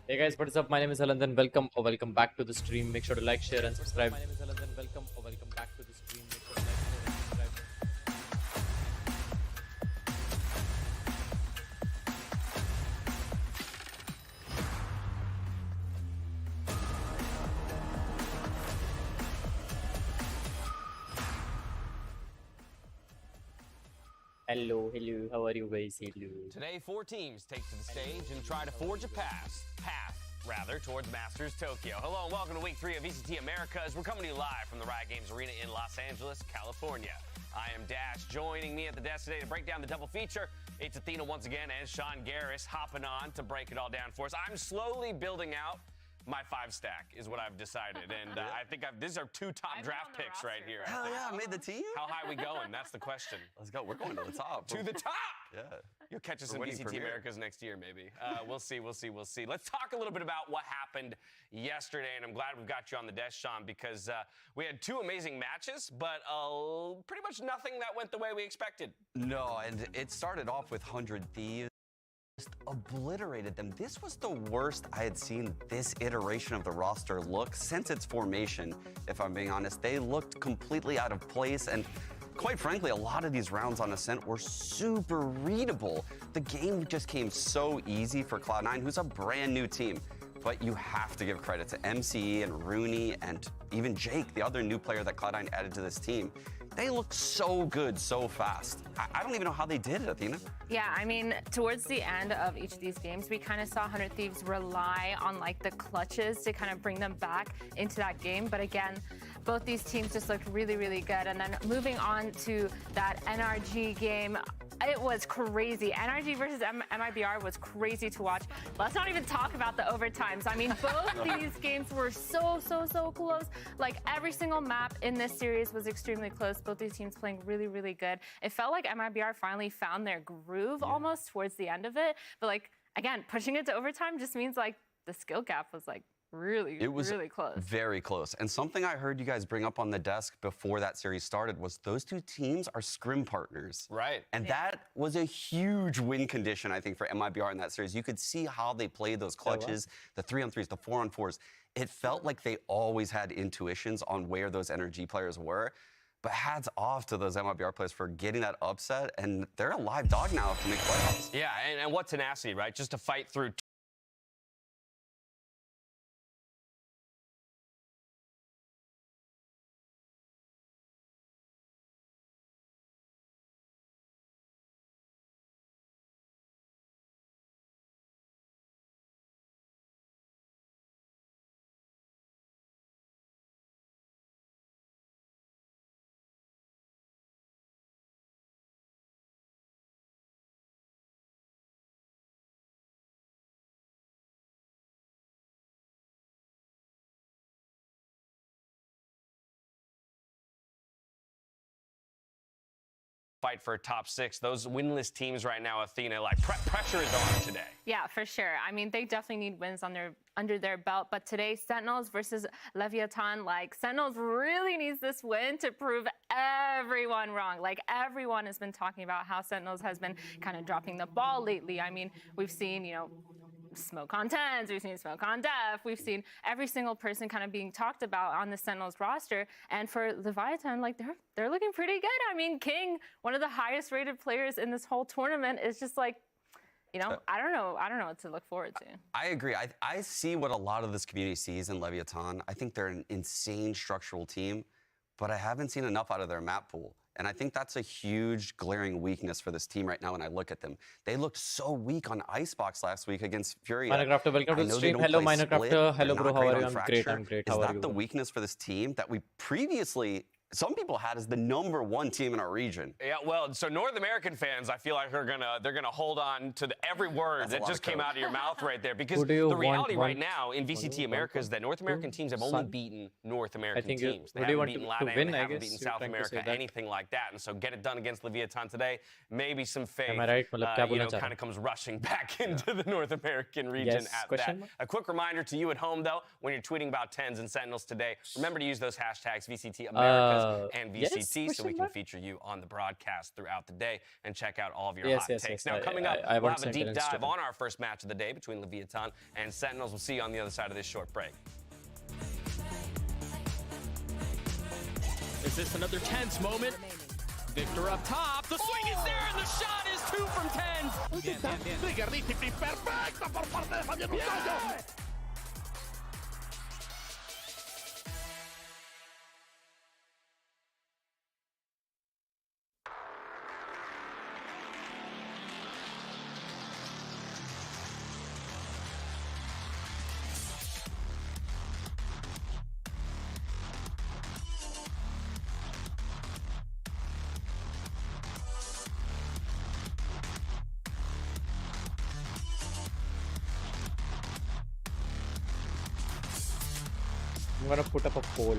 Hey guys, what is up? My name is HALANT and welcome back to the stream. Make sure to like, share, and subscribe. My name is HALANT and welcome back to the stream. Make sure to like, share, and subscribe. Hello, how are you guys? Hello. Today, 4 teams take to the stage and try to forge a path towards Masters Tokyo. Hello and welcome to week 3 of VCT Americas. We're coming to you live from the Riot Games Arena in Los Angeles, California. I am Dash. Joining me at the desk today to break down the double feature, it's Athena once again and Sean Garris hopping on to break it all down for us. I'm slowly building out my 5-stack is what I've decided, and I think these are 2 top draft picks right here. Hell yeah, I made the team. How high are we going? That's the question. Let's go. We're going to the top. To the top! Yeah. You'll catch us We're in winning VCT Premier. Americas next year, maybe. We'll see. Let's talk a little bit about what happened yesterday, and I'm glad we've got you on the desk, Sean, because we had 2 amazing matches, but pretty much nothing that went the way we expected. No, and it started off with 100 Thieves. Just obliterated them. This was the worst I had seen this iteration of the roster look since its formation, if I'm being honest. They looked completely out of place, and quite frankly, a lot of these rounds on Ascent were super readable. The game just came so easy for Cloud9, who's a brand new team. But you have to give credit to MCE and Rooney and even Jake, the other new player that Cloud9 added to this team. They look so good so fast. I don't even know how they did it, Athena. Yeah, I mean, towards the end of each of these games, we kind of saw 100 Thieves rely on like the clutches to kind of bring them back into that game. But again, both these teams just looked really, really good. And then moving on to that NRG game, it was crazy. NRG versus MIBR was crazy to watch. Let's not even talk about the overtimes. I mean, both these games were so close. Like every single map in this series was extremely close. Both these teams playing really, really good. It felt like MIBR finally found their groove almost towards the end of it. But like, again, pushing it to overtime just means like the skill gap was like really close. Very close. And something I heard you guys bring up on the desk before that series started was those 2 teams are scrim partners. Right. And that was a huge win condition, I think, for MIBR in that series. You could see how they played those clutches, the 3-on-3s, the 4-on-4s. It felt like they always had intuitions on where those NRG players were. But hats off to those MIBR players for getting that upset, and they're a live dog now to make playoffs. Yeah, and what tenacity, right? Just to fight through fight for a top 6. Those winless teams right now, Athena, like pressure is on today. Yeah, for sure. I mean, they definitely need wins under their belt. But today, Sentinels versus Leviatan, like Sentinels really needs this win to prove everyone wrong. Like everyone has been talking about how Sentinels has been kind of dropping the ball lately. I mean, we've seen, smoke on 10s, we've seen smoke on def, we've seen every single person kind of being talked about on the Sentinels roster. And for Leviatan, like they're looking pretty good. I mean, King, one of the highest rated players in this whole tournament, is just like, I don't know what to look forward to. I agree. I see what a lot of this community sees in Leviatan. I think they're an insane structural team, but I haven't seen enough out of their map pool. And I think that's a huge glaring weakness for this team right now when I look at them. They looked so weak on Icebox last week against Fury. Minecrafter, welcome to the stream. Hello, Minecrafter. Hello, bro. How are you? I'm great. How are you? Is that the weakness for this team that we previously some people had as the #1 team in our region? Yeah, well, so North American fans, I feel like they're gonna hold on to every word that just came out of your mouth right there, because the reality right now in VCT America is that North American teams have only beaten North American teams. They haven't beaten LATAM, they haven't beaten South America, anything like that. And so get it done against Leviatan today. Maybe some faith, kind of comes rushing back into the North American region at that. A quick reminder to you at home, though, when you're tweeting about 10s and Sentinels today, remember to use those hashtags VCT America and yes, VCT, so we question can mark? feature you on the broadcast throughout the day and check out all of your Yes, hot yes, takes. yes. Now, coming up, I we'll want have a deep Sentinels dive too. on our first match of the day between Leviatan and Sentinels. We'll see you on the other side of this short break. Is this another tense moment? Victor up top. The swing is there, and the shot is 2 from 10. Trigger di TP perfecta por parte de Fabián Usayo. I'm gonna put up a poll.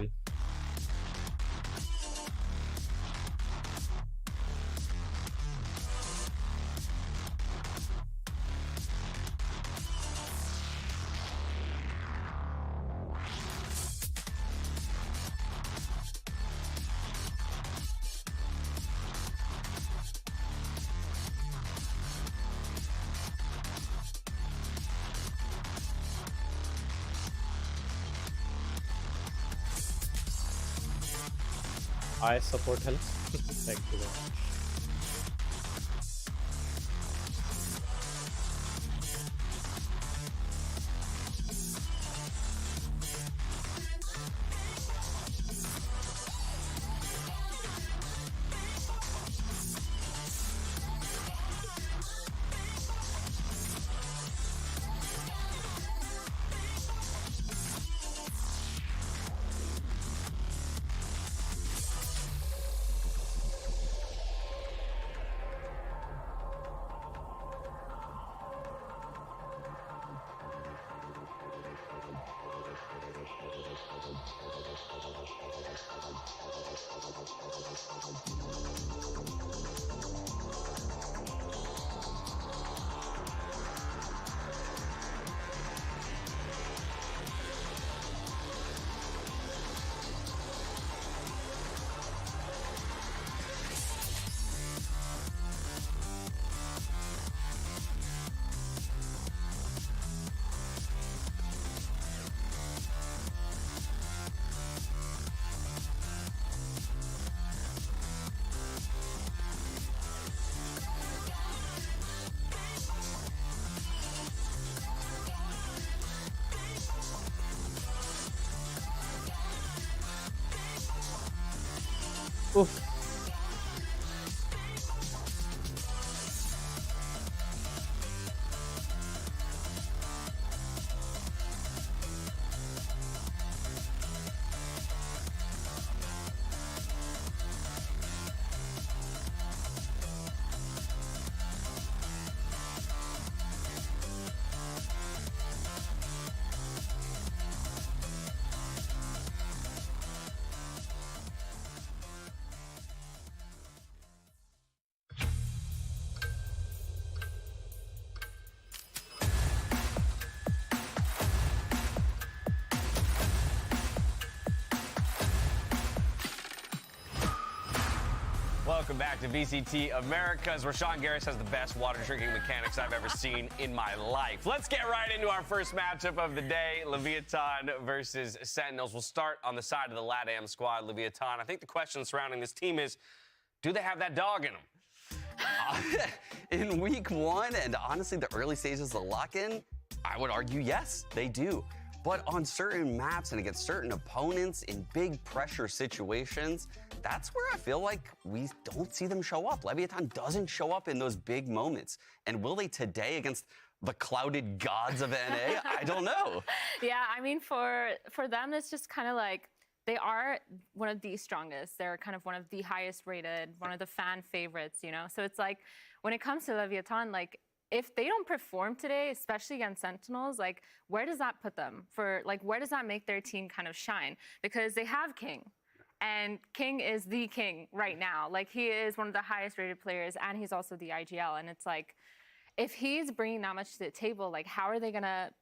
I support health. Thank you very much. Oof. Welcome back to VCT Americas, where Sean Garris has the best water drinking mechanics I've ever seen in my life. Let's get right into our first matchup of the day, Leviatan versus Sentinels. We'll start on the side of the LATAM squad, Leviatan. I think the question surrounding this team is, do they have that dog in them? In week one, and honestly, the early stages of the lock-in, I would argue yes, they do. But on certain maps and against certain opponents in big pressure situations, that's where I feel like we don't see them show up. Leviatan doesn't show up in those big moments. And will they today against the clouded gods of NA? I don't know. Yeah, I mean, for them, it's just kind of like they are one of the strongest. They're kind of one of the highest rated, one of the fan favorites, you know? So it's like, when it comes to Leviatan, like, if they don't perform today, especially against Sentinels, like, where does that put them? Where does that make their team kind of shine? Because they have King, and King is the king right now. Like, he is one of the highest rated players, and he's also the IGL. And it's like, if he's bringing that much to the table, like, how are they gonna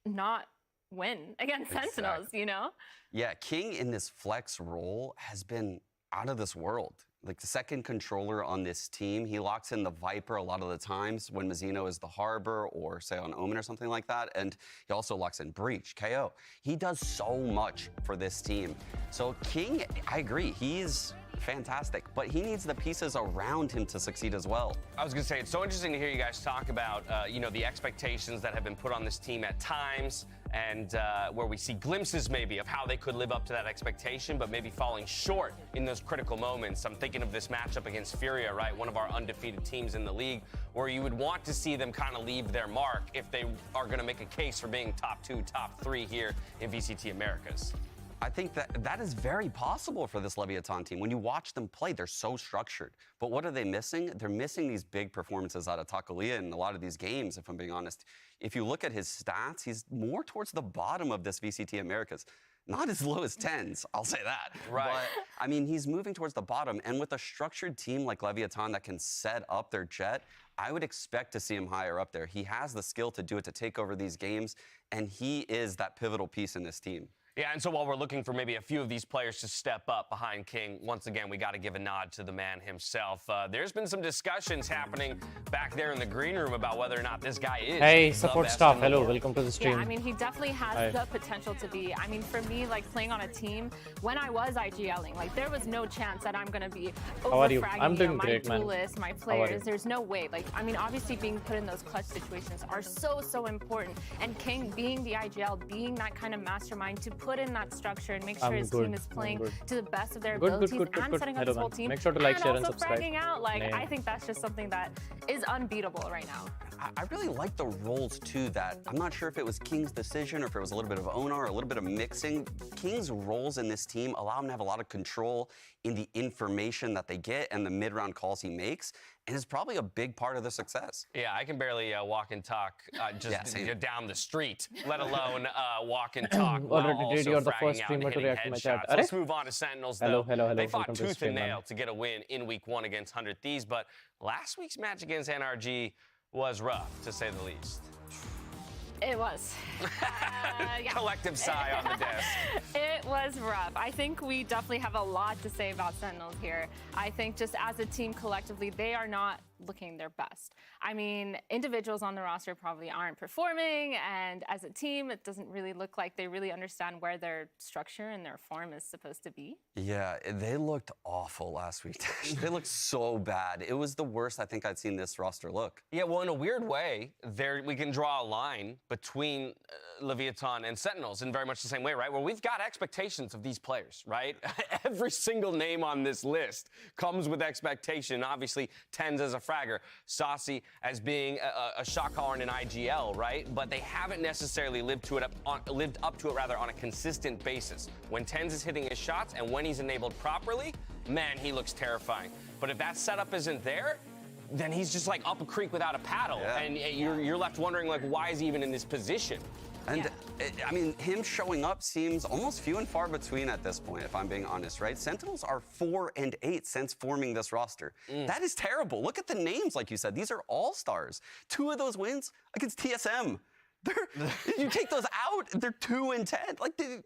not win against Sentinels, you know? Yeah, King in this flex role has been out of this world. Like the second controller on this team, he locks in the Viper a lot of the times when Mazzino is the Harbor or say on Omen or something like that. And he also locks in Breach, KO. He does so much for this team. So King, I agree, he's fantastic, but he needs the pieces around him to succeed as well. I was going to say, it's so interesting to hear you guys talk about, you know, the expectations that have been put on this team at times, and where we see glimpses maybe of how they could live up to that expectation, but maybe falling short in those critical moments. I'm thinking of this matchup against Furia, right? One of our undefeated teams in the league, where you would want to see them kind of leave their mark if they are going to make a case for being top 2, top 3 here in VCT Americas. I think that is very possible for this Leviatan team. When you watch them play, they're so structured. But what are they missing? They're missing these big performances out of Takulia in a lot of these games, if I'm being honest. If you look at his stats, he's more towards the bottom of this VCT Americas. Not as low as 10s, I'll say that. Right. But, I mean, he's moving towards the bottom. And with a structured team like Leviatan that can set up their jet, I would expect to see him higher up there. He has the skill to do it, to take over these games, and he is that pivotal piece in this team. Yeah, and so while we're looking for maybe a few of these players to step up behind King, once again, we got to give a nod to the man himself. There's been some discussions happening back there in the green room about whether or not this guy is. Hey, support staff. Hello, welcome to the stream. Yeah, I mean, he definitely has the potential to be. I mean, for me, like playing on a team, when I was IGLing, like there was no chance that I'm going to be over-fragging my duelists, my players. There's no way. Like, I mean, obviously being put in those clutch situations are so important. And King being the IGL, being that kind of mastermind to put in that structure and make sure his team is playing to the best of their abilities and setting up his whole team. Make sure to like, share, and also subscribe. fragging out. Like, I think that's just something that is unbeatable right now. I really like the roles too. That I'm not sure if it was King's decision or if it was a little bit of Onar, a little bit of mixing. King's roles in this team allow him to have a lot of control in the information that they get and the mid-round calls he makes, and is probably a big part of the success. Yeah, I can barely walk and talk down the street, let alone walk and talk while also you're the fragging first out streamer and to hitting react to my chat. headshots. Let's move on to Sentinels, though. Hello. They fought Welcome to the tooth stream, and nail man. to get a win in week 1 against 100 Thieves, but last week's match against NRG was rough, to say the least. It was. Yeah. Collective sigh on the desk. It was rough. I think we definitely have a lot to say about Sentinels here. I think just as a team collectively, they are not looking their best. I mean, individuals on the roster probably aren't performing, and as a team, it doesn't really look like they really understand where their structure and their form is supposed to be. Yeah, they looked awful last week. They looked so bad. It was the worst I think I'd seen this roster look. Yeah, well, in a weird way, we can draw a line between Leviatan and Sentinels in very much the same way, right? Where we've got expectations of these players, right? Every single name on this list comes with expectation. Obviously, Tens as a fragger, Saucy as being a shot caller in an IGL, right? But they haven't necessarily lived up to it on a consistent basis. When Tens is hitting his shots and when he's enabled properly, man, he looks terrifying. But if that setup isn't there, then he's just like up a creek without a paddle, and you're left wondering, like, why is he even in this position? And I mean, him showing up seems almost few and far between at this point, if I'm being honest, right? Sentinels are 4-8 since forming this roster. That is terrible. Look at the names, like you said. These are all-stars. 2 of those wins against TSM. You take those out, they're 2-10. Like they're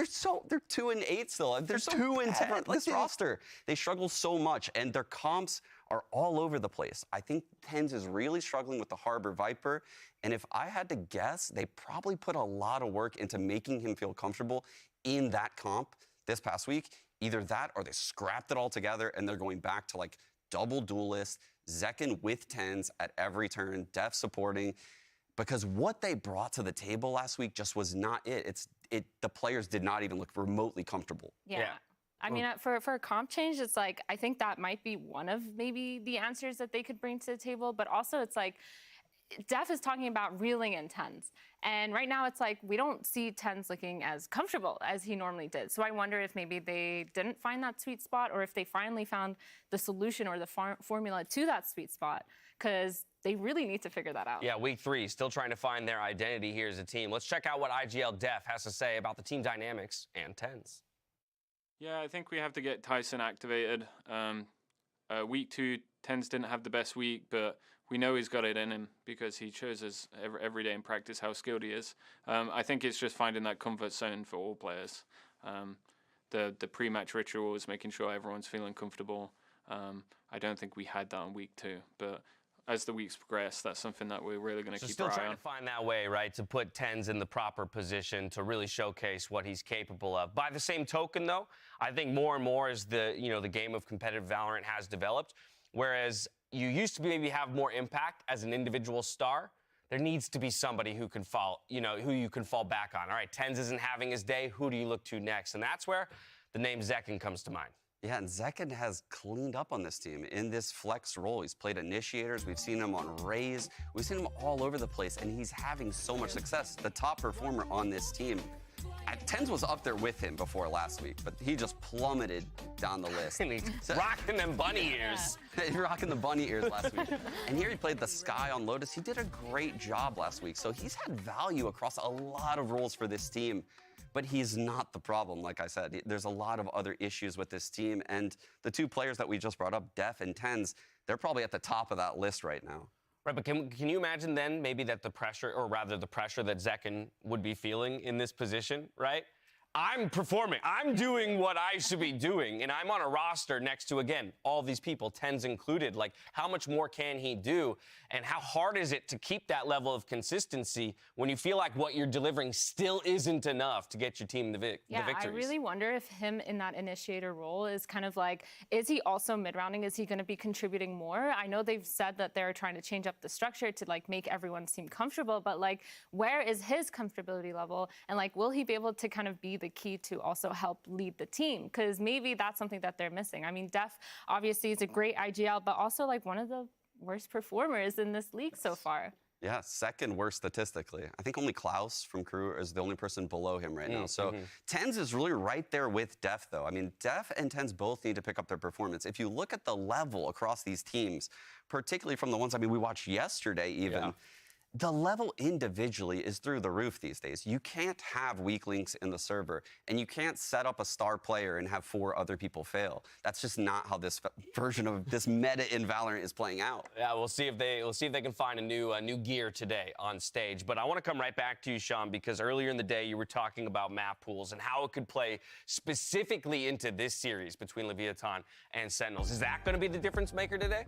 2-8 still. They're so 2-10. Like this roster, they struggle so much, and their comps are all over the place. I think Tens is really struggling with the Harbor Viper, and if I had to guess, they probably put a lot of work into making him feel comfortable in that comp this past week. Either that, or they scrapped it all together, and they're going back to like double duelist, Zekin with Tens at every turn, Def supporting. Because what they brought to the table last week just was not it. The players did not even look remotely comfortable. Yeah. I mean, for a comp change, it's like, I think that might be one of maybe the answers that they could bring to the table. But also, it's like, Def is talking about reeling in Tens. And right now, it's like, we don't see Tens looking as comfortable as he normally did. So I wonder if maybe they didn't find that sweet spot, or if they finally found the solution or the formula to that sweet spot. Because they really need to figure that out. Yeah, week 3, still trying to find their identity here as a team. Let's check out what IGL Def has to say about the team dynamics and Tens. Yeah, I think we have to get Tyson activated. Week 2, Tens didn't have the best week, but we know he's got it in him because he shows us every day in practice how skilled he is. I think it's just finding that comfort zone for all players. The pre-match rituals, making sure everyone's feeling comfortable. I don't think we had that in week 2, but as the weeks progress, that's something that we're really going to keep our eye on. Still trying to find that way, right, to put TenZ in the proper position to really showcase what he's capable of. By the same token, though, I think more and more as the game of competitive Valorant has developed, whereas you used to maybe have more impact as an individual star, there needs to be somebody who can who you can fall back on. All right, TenZ isn't having his day. Who do you look to next? And that's where the name Zekken comes to mind. Yeah, and Zekken has cleaned up on this team in this flex role. He's played initiators. We've seen him on Raze. We've seen him all over the place, and he's having so much success. The top performer on this team. TenZ was up there with him before last week, but he just plummeted down the list. And he's rocking them bunny ears. He's rocking the bunny ears last week. And here he played the Sky on Lotus. He did a great job last week. So he's had value across a lot of roles for this team. But he's not the problem, like I said. There's a lot of other issues with this team. And the 2 players that we just brought up, Def and TenZ, they're probably at the top of that list right now. Right, but can you imagine then maybe that the pressure, or rather the pressure that Zekken would be feeling in this position, right? I'm performing. I'm doing what I should be doing, and I'm on a roster next to, again, all these people, TenZ included. Like, how much more can he do, and how hard is it to keep that level of consistency when you feel like what you're delivering still isn't enough to get your team the victories? Yeah, I really wonder if him in that initiator role is kind of like, is he also mid-rounding? Is he going to be contributing more? I know they've said that they're trying to change up the structure to, like, make everyone seem comfortable, but, like, where is his comfortability level? And, like, will he be able to kind of be the key to also help lead the team? Because maybe that's something that they're missing. I mean, Def obviously is a great IGL, but also like one of the worst performers in this league so far. Yeah, second worst statistically. I think only Klaus from Crew is the only person below him right now. So TenZ is really right there with Def, though. I mean, Def and TenZ both need to pick up their performance. If you look at the level across these teams, particularly from the ones, we watched yesterday even, the level individually is through the roof these days. You can't have weak links in the server, and you can't set up a star player and have 4 other people fail. That's just not how this version of this meta in Valorant is playing out. Yeah, we'll see if they can find a new gear today on stage. But I want to come right back to you, Sean, because earlier in the day you were talking about map pools and how it could play specifically into this series between Leviatan and Sentinels. Is that going to be the difference maker today?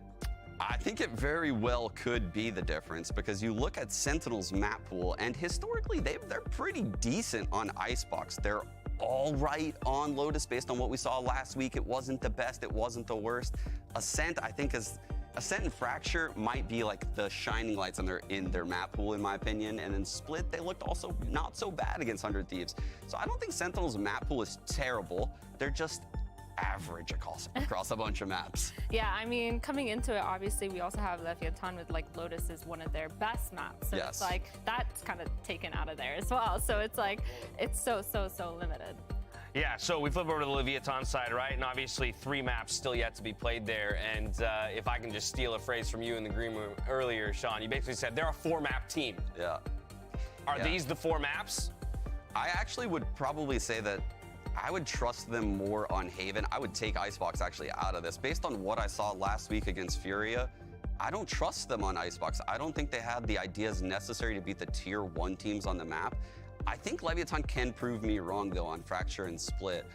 I think it very well could be the difference, because you look at Sentinel's map pool, and historically they're pretty decent on Icebox. They're all right on Lotus based on what we saw last week. It wasn't the best, it wasn't the worst. Ascent, I think, Ascent and Fracture might be like the shining lights in their map pool, in my opinion. And then Split, they looked also not so bad against 100 Thieves. So I don't think Sentinel's map pool is terrible. They're just average across a bunch of maps. Yeah, I mean, coming into it, obviously we also have Leviatan with, like, Lotus is one of their best maps. So it's like that's kind of taken out of there as well. So it's like it's so limited. Yeah, so we flip over to the Leviatan side, right? And obviously 3 maps still yet to be played there. And if I can just steal a phrase from you in the green room earlier, Sean, you basically said they're a 4-map team. Yeah. Are these the 4 maps? I actually would probably say that I would trust them more on Haven. I would take Icebox actually out of this. Based on what I saw last week against Furia, I don't trust them on Icebox. I don't think they have the ideas necessary to beat the tier 1 teams on the map. I think Leviatan can prove me wrong, though, on Fracture and Split.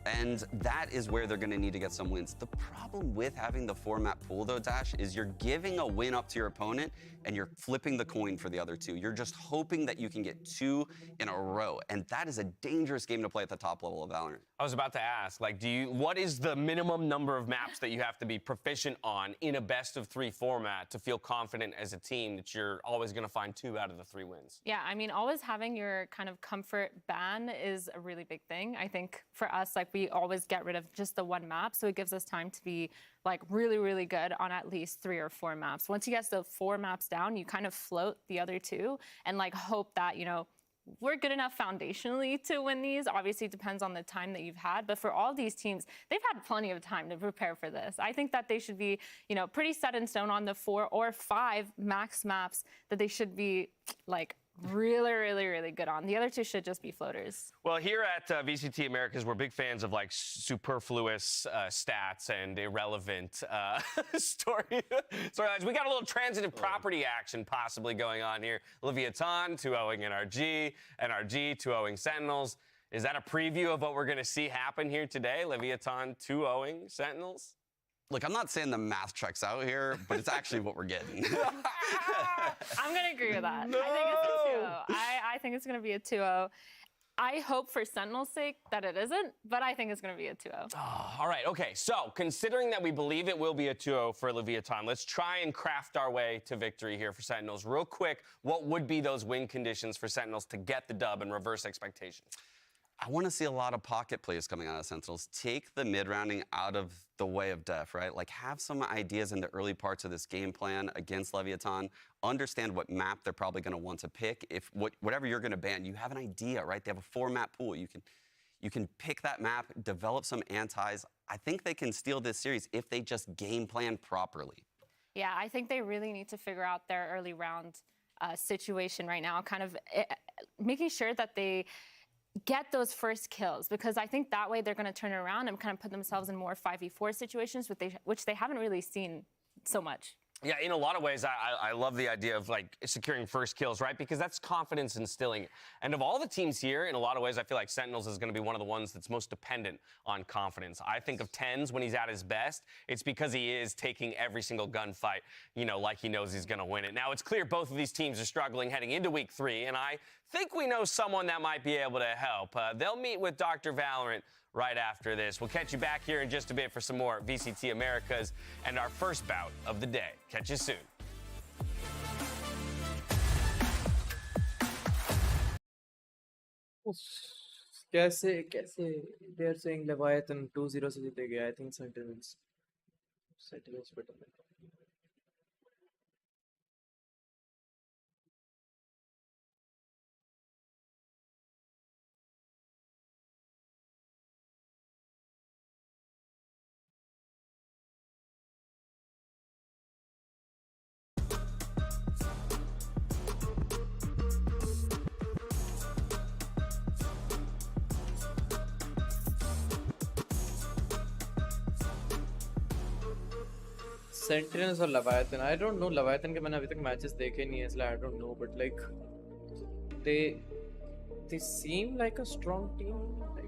And that is where they're going to need to get some wins. The problem with having the 4-map pool, though, Dash, is you're giving a win up to your opponent and you're flipping the coin for the other 2. You're just hoping that you can get 2 in a row. And that is a dangerous game to play at the top level of Valorant. I was about to ask, like, what is the minimum number of maps that you have to be proficient on in a best-of-3 format to feel confident as a team that you're always going to find 2 out of the 3 wins? Yeah, I mean, always having your kind of comfort ban is a really big thing. I think for us, like, we always get rid of just the 1 map, so it gives us time to be, like, really good on at least 3 or 4 maps. Once you get the 4 maps down, you kind of float the other 2 and, like, hope that, you know, we're good enough foundationally to win these. Obviously, it depends on the time that you've had. But for all these teams, they've had plenty of time to prepare for this. I think that they should be, you know, pretty set in stone on the 4 or 5 max maps that they should be, like, really, really, really good on. The other two should just be floaters. Well, here at VCT Americas, we're big fans of like superfluous stats and irrelevant storylines. We got a little transitive property action possibly going on here. Leviatan 2-0ing NRG, NRG 2-0ing Sentinels. Is that a preview of what we're going to see happen here today? Leviatan 2-0ing Sentinels? Look, I'm not saying the math checks out here, but it's actually what we're getting. I'm going to agree with that. No! I think it's a 2-0. I think it's going to be a 2-0. I hope for Sentinel's sake that it isn't, but I think it's going to be a 2-0. Oh, all right, okay. So, considering that we believe it will be a 2-0 for Leviatan, let's try and craft our way to victory here for Sentinels. Real quick, what would be those win conditions for Sentinels to get the dub and reverse expectations? I want to see a lot of pocket plays coming out of Sentinels. Take the mid-rounding out of the way of death, right? Like, have some ideas in the early parts of this game plan against Leviatan. Understand what map they're probably going to want to pick. If whatever you're going to ban, you have an idea, right? They have a 4-map pool. You can pick that map, develop some antis. I think they can steal this series if they just game plan properly. Yeah, I think they really need to figure out their early round situation right now, kind of making sure that they get those first kills, because I think that way they're going to turn it around and kind of put themselves in more 5v4 situations, which they haven't really seen so much. Yeah, in a lot of ways, I love the idea of like securing first kills, right? Because that's confidence instilling. And of all the teams here, in a lot of ways, I feel like Sentinels is going to be one of the ones that's most dependent on confidence. I think of TenZ when he's at his best. It's because he is taking every single gunfight, you know, like he knows he's going to win it. Now, it's clear both of these teams are struggling heading into week 3, and I think we know someone that might be able to help. They'll meet with Dr. Valorant right after this. We'll catch you back here in just a bit for some more VCT Americas and our first bout of the day. Catch you soon. कैसे they are saying Leviathan 2-0 से जीतेगा. I think Sentinels better. Sentinels or Leviathan? I don't know. Leviathan के मैंने अभी तक matches देखे नहीं है, इसलिए I don't know. But like, they seem like a strong team. Like,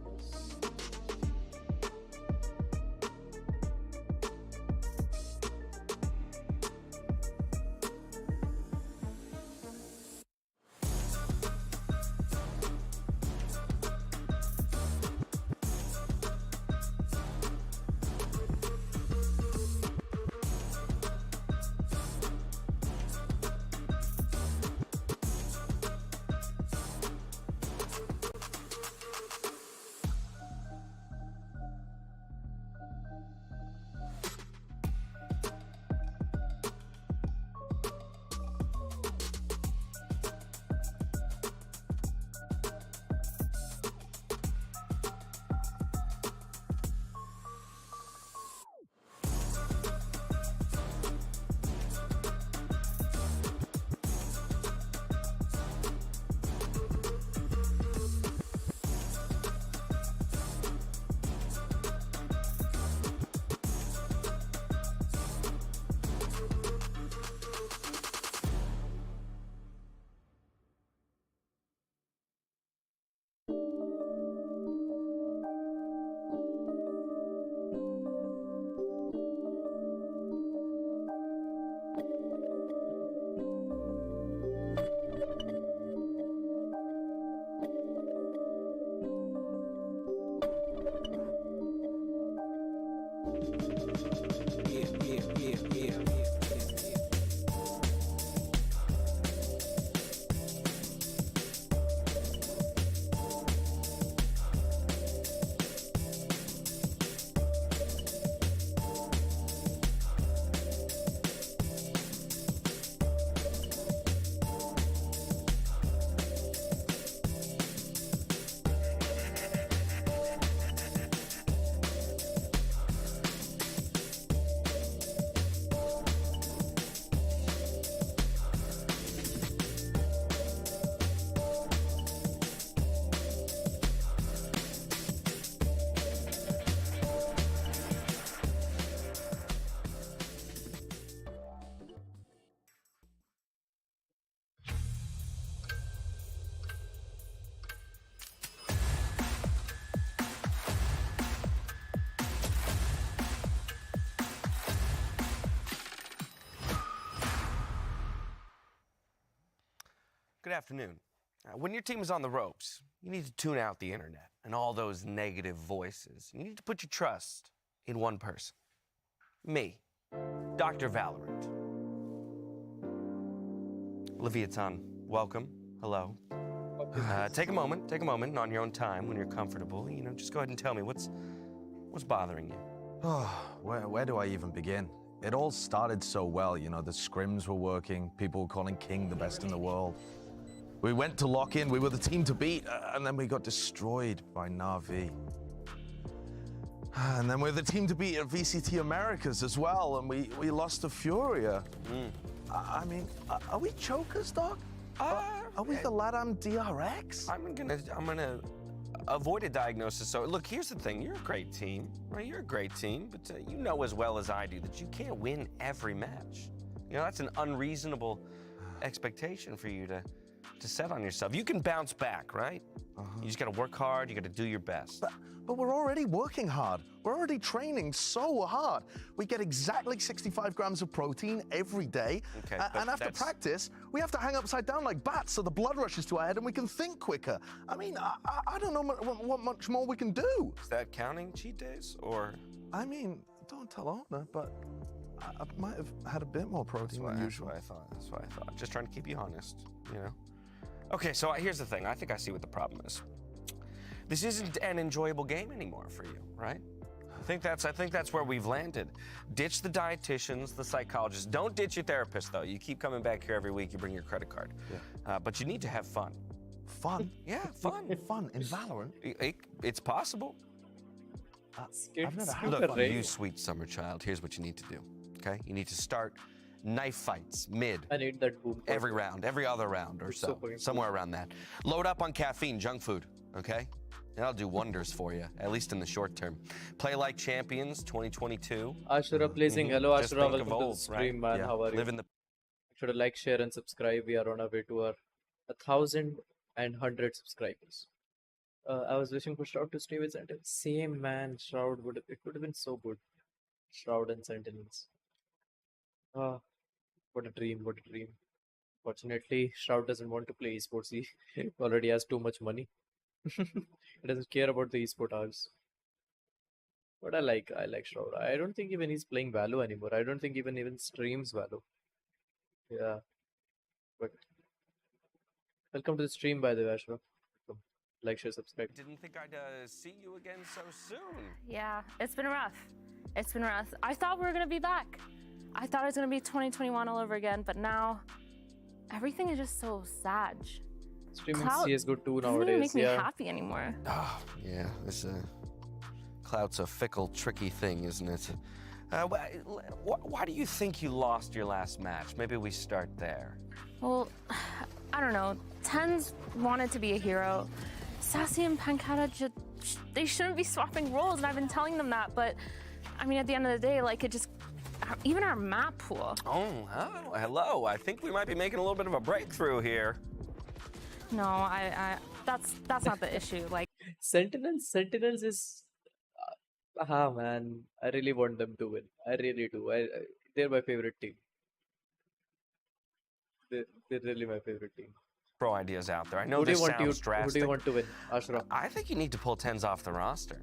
Good afternoon. When your team is on the ropes, you need to tune out the internet and all those negative voices. You need to put your trust in one person. Me, Dr. Valorant. Leviatan, welcome. Hello. Take a moment on your own time when you're comfortable. You know, just go ahead and tell me what's bothering you. Oh, where do I even begin? It all started so well, you know, the scrims were working, people were calling King the best in the world. We went to lock in, we were the team to beat, and then we got destroyed by Na'Vi. And then we're the team to beat at VCT Americas as well, and we lost to Furia. I mean, are we chokers, Doc? Are we the Ladam DRX? I'm gonna avoid a diagnosis. So look, here's the thing: you're a great team, right? You're a great team, but you know as well as I do that you can't win every match. You know, that's an unreasonable expectation for you to set on yourself. You can bounce back, right? You just gotta work hard. You gotta do your best. But we're already working hard. We're already training so hard. We get exactly 65 grams of protein every day. Okay, and after practice, we have to hang upside down like bats so the blood rushes to our head and we can think quicker. I mean, I don't know what much more we can do. Is that counting cheat days, or? I mean, don't tell Ona, but I might have had a bit more protein than usual. That's what I thought. Just trying to keep you honest, you know? Okay, so here's the thing. I think I see what the problem is. This isn't an enjoyable game anymore for you, right? I think that's where we've landed. Ditch the dietitians, the psychologists. Don't ditch your therapist, though. You keep coming back here every week. You bring your credit card. Yeah. But you need to have fun. Fun? Yeah, fun. Fun in Valorant? It's possible. I've never had Look, fun. you sweet summer child, here's what you need to do, okay? You need to start knife fights mid. I need that boom. Every round, every other round or so, somewhere around that. Load up on caffeine, junk food, okay? That'll do wonders for you, at least in the short term. Play like champions, 2022. Ashura placing. Hello, Just Ashura. think of Welcome to old, the stream, right? man. How are you? Live in the Should like, share, and subscribe. We are on our way to our 1,100 subscribers. I was wishing for Shroud to stay with Sentinels. Same, man. Shroud would have been so good. Shroud and Sentinels. Ah, what a dream! What a dream. Fortunately, Shroud doesn't want to play esports. He already has too much money. He doesn't care about the esport hours. But I like Shroud. I don't think even he's playing Valo anymore. I don't think even streams Valo. Yeah. But welcome to the stream, by the way, Ashra. Like, share, subscribe. Didn't think I'd see you again so soon. Yeah, it's been rough. It's been rough. I thought we were gonna be back. I thought it was gonna be 2021 all over again, but now everything is just so sad. Streaming Cloud CSGO 2 doesn't even nowadays. make me Yeah. happy anymore. Oh, yeah, this cloud's a fickle, tricky thing, isn't it? Why do you think you lost your last match? Maybe we start there. Well, I don't know. Tens wanted to be a hero. Sassy and Pancata, they shouldn't be swapping roles, and I've been telling them that, but I mean, at the end of the day, like, it just, even our map pool. Oh, hello. I think we might be making a little bit of a breakthrough here. No, that's not the issue. Like, Sentinels is. Man, I really want them to win. I really do. They're my favorite team. They're really my favorite team. Pro ideas out there. I know Who do this you want sounds drastic. Who do you want to win, Ashra? I think you need to pull Tens off the roster.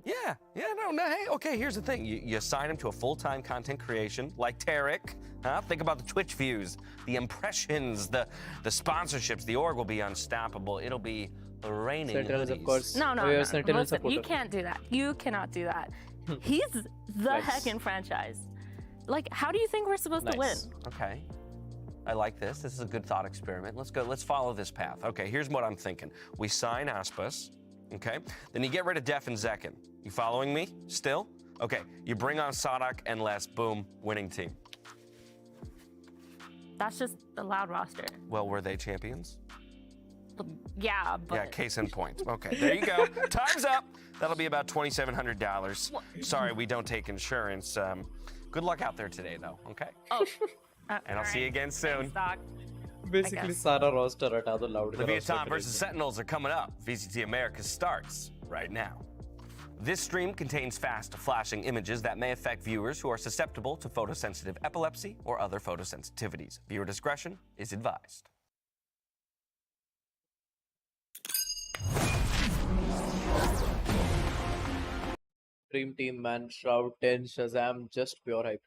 Yeah, no, hey, okay, here's the thing. You assign him to a full-time content creation, like Tarek, huh? Think about the Twitch views, the impressions, the sponsorships. The org will be unstoppable. It'll be raining Sentinels, hoodies. of course. no. Sentinels Listen, you supporter. can't do that. You cannot do that. He's the Nice. heckin' franchise. Like, how do you think we're supposed to win? Nice. Okay. I like this. This is a good thought experiment. Let's go. Let's follow this path. Okay, here's what I'm thinking. We sign Aspas, okay? Then you get rid of Def and Zekin. You following me still? Okay, you bring on Sadak and Les. Boom, winning team. That's just the loud roster. Well, were they champions? Yeah, but Yeah, case in point. Okay, there you go. Time's up. That'll be about $2,700. Sorry, we don't take insurance. Good luck out there today, though, okay? oh, And I'll see you again soon. Thanks, Doc. Basically, guess. Sara roster हटा दो loud का roster Leviatan versus करेंगे. Sentinels are coming up. VCT America starts right now. This stream contains fast flashing images that may affect viewers who are susceptible to photosensitive epilepsy or other photosensitivities. Viewer discretion is advised. Dream team, man. Shroud, 10, Shazam, just pure hype.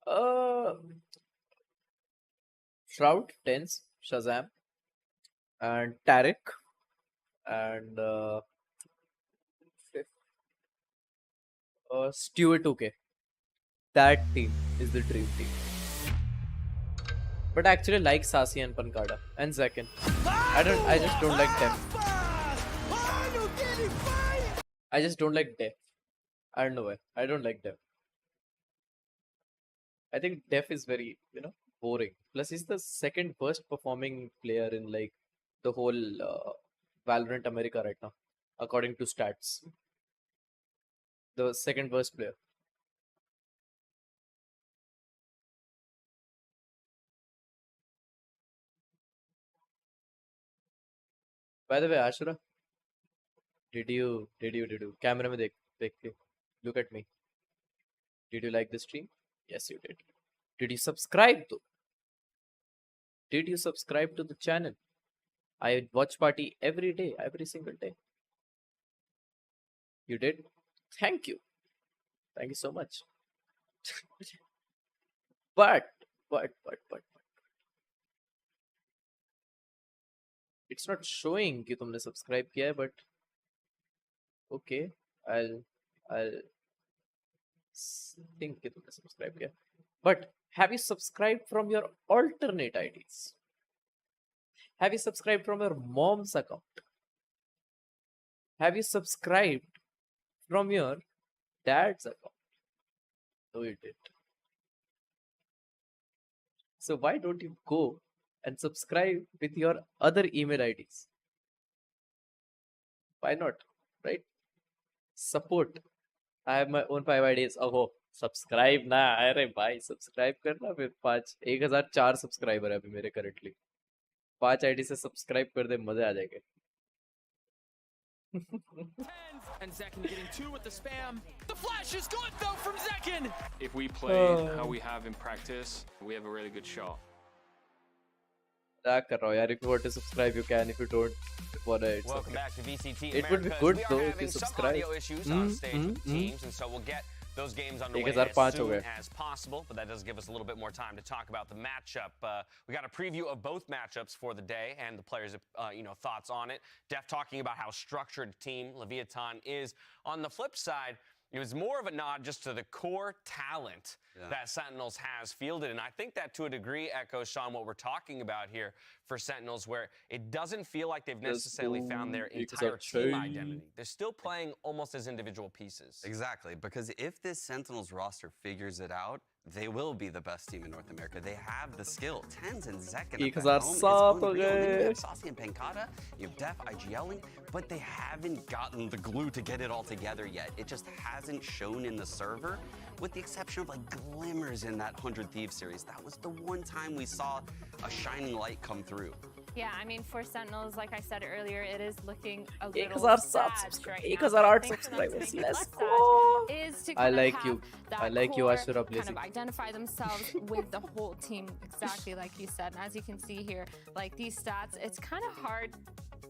Uh, Shroud, Tens, Shazam, and Tarek, and fifth, Stuart 2K. That team is the dream team. But I actually like Sasi and Pankada and Zekin. I just don't like them. I just don't like Def. I don't know why. I don't like Def. I think Def is very, boring. Plus, he's the second worst performing player in like the whole Valorant America right now, according to stats. The second worst player. By the way, Ashura, did you camera में देख के look at me. Did you like the stream? Yes, you did. Did you subscribe to? Did you subscribe to the channel? I watch party every day, every single day. You did? Thank you. Thank you so much. but it's not showing कि तुमने subscribe किया है, but okay, I'll think कि तुमने subscribe किया. But have you subscribed from your alternate IDs? Have you subscribed from your mom's account? Have you subscribed from your dad's account? No, you did. So why don't you go and subscribe with your other email IDs? Why not? Right? Support. I have my own 5 IDs. Oh, subscribe ना. अरे भाई subscribe करना फिर 1004 subscriber है अभी मेरे currently. 5 ID से subscribe कर दे, मजे आ जाएंगे. And Zekin getting 2 with the spam. The flash is good though from Zekin. If we play how we have in practice, we have a really good shot. क्या कर रहा हो यार? If you want to subscribe, you can. If you don't, wanna, it's Welcome okay. back to VCT It would be Americas. good We are though if you having some subscribe. audio issues on stage with the teams, and so we'll get those games underway 1005 as हो soon गए. as possible. But that does give us a little bit more time to talk about the matchup. We got a preview of both matchups for the day and the players' thoughts on it. Def talking about how structured team Leviatan is. On the flip side, it was more of a nod just to the core talent that Sentinels has fielded. And I think that to a degree echoes, Sean, what we're talking about here for Sentinels, where it doesn't feel like they've necessarily found their entire team identity. They're still playing almost as individual pieces. Exactly, because if this Sentinels roster figures it out, they will be the best team in North America. They have the skill. Tens and Zekin at the helm is unreal. And then you have Saucy and Pankata, you have Def, IGLing, but they haven't gotten the glue to get it all together yet. It just hasn't shown in the server, with the exception of like glimmers in that 100 Thieves series. That was the one time we saw a shining light come through. Yeah, I mean, for Sentinels, like I said earlier, it is looking a little 1000 sad subs- right 1008 now. subscribers. Let's Let's go. go. Is to I kind of like have you. that I like you, core Ashura, kind blessing. of identify themselves with the whole team, exactly like you said. And as you can see here, like these stats, it's kind of hard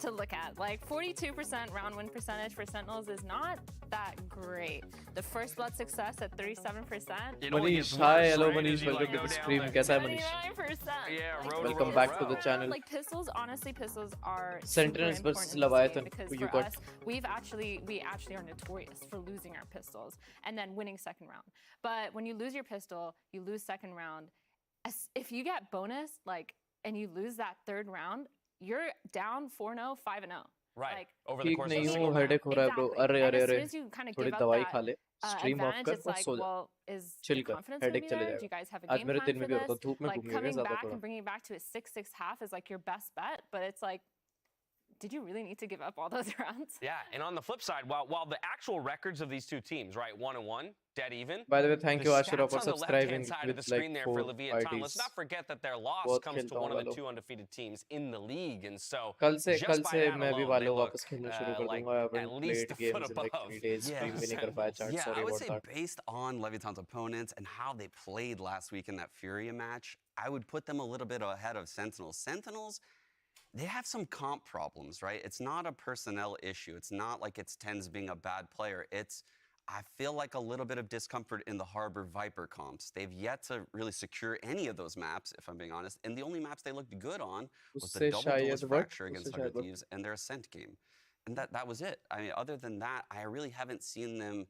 to look at. Like 42% round win percentage for Sentinels is not that great. The first blood success at 37%. Manish, hi, hello Manish, welcome to the stream. कैसा है Manish? 29%. Yeah, Like, road Welcome back to the road. channel. Like pistols, honestly, pistols are Sentinels super versus important in Leviathan. this game because Who you for got? us, we actually are notorious for losing our pistols and then winning second round. But when you lose your pistol, you lose second round. If you get bonus, like, and you lose that third round, you're down 4-0, 5-0. Right. Like, Over the ठीक course of नहीं a हूँ, single headache हो रहा है bro. exactly. अरे And अरे as soon अरे. as you kind of थोड़ी give up दवाई that खा ले. Stream off advantage, कर it's और like, सो जा. well, is Chill the कर. confidence going to Headache be चले there? Do जाएगा. you guys have a आज game मेरे plan दिन for में भी होता this? है. धूप में Like घूम गए coming ज्यादा back थोड़ा. and bringing back to a 6-6 half is like your best bet, but it's like, did you really need to give up all those rounds? Yeah, and on the flip side, while the actual records of these two teams, right, 1-1, dead even. By the way, thank the you Ashura stats for on the subscribing left-hand side of the with screen like there for 4 Leviatan. Let's IDs. not forget that their loss बहुत comes to खेलता हूँ one of the वालों. 2 undefeated teams in the league, and so कल से just by that मैं भी alone, they वालों look वापस खेलना शुरू कर like दूंगा. I at haven't least played a foot games in like above 3 days. Yeah. Stream भी नहीं कर पाया chat. Yeah, Sorry I would about say that. based on Leviatan's opponents and how they played last week in that Furia match, I would put them a little bit ahead of Sentinels. Sentinels, they have some comp problems, right? It's not a personnel issue. It's not like it's Tens being a bad player. It's I feel like a little bit of discomfort in the Harbor Viper comps. They've yet to really secure any of those maps, if I'm being honest. And the only maps they looked good on was the उससे double शायद duelist what? fracture उससे against शायद 100 what? Thieves and their Ascent game. And that was it. I mean, other than that, I really haven't seen them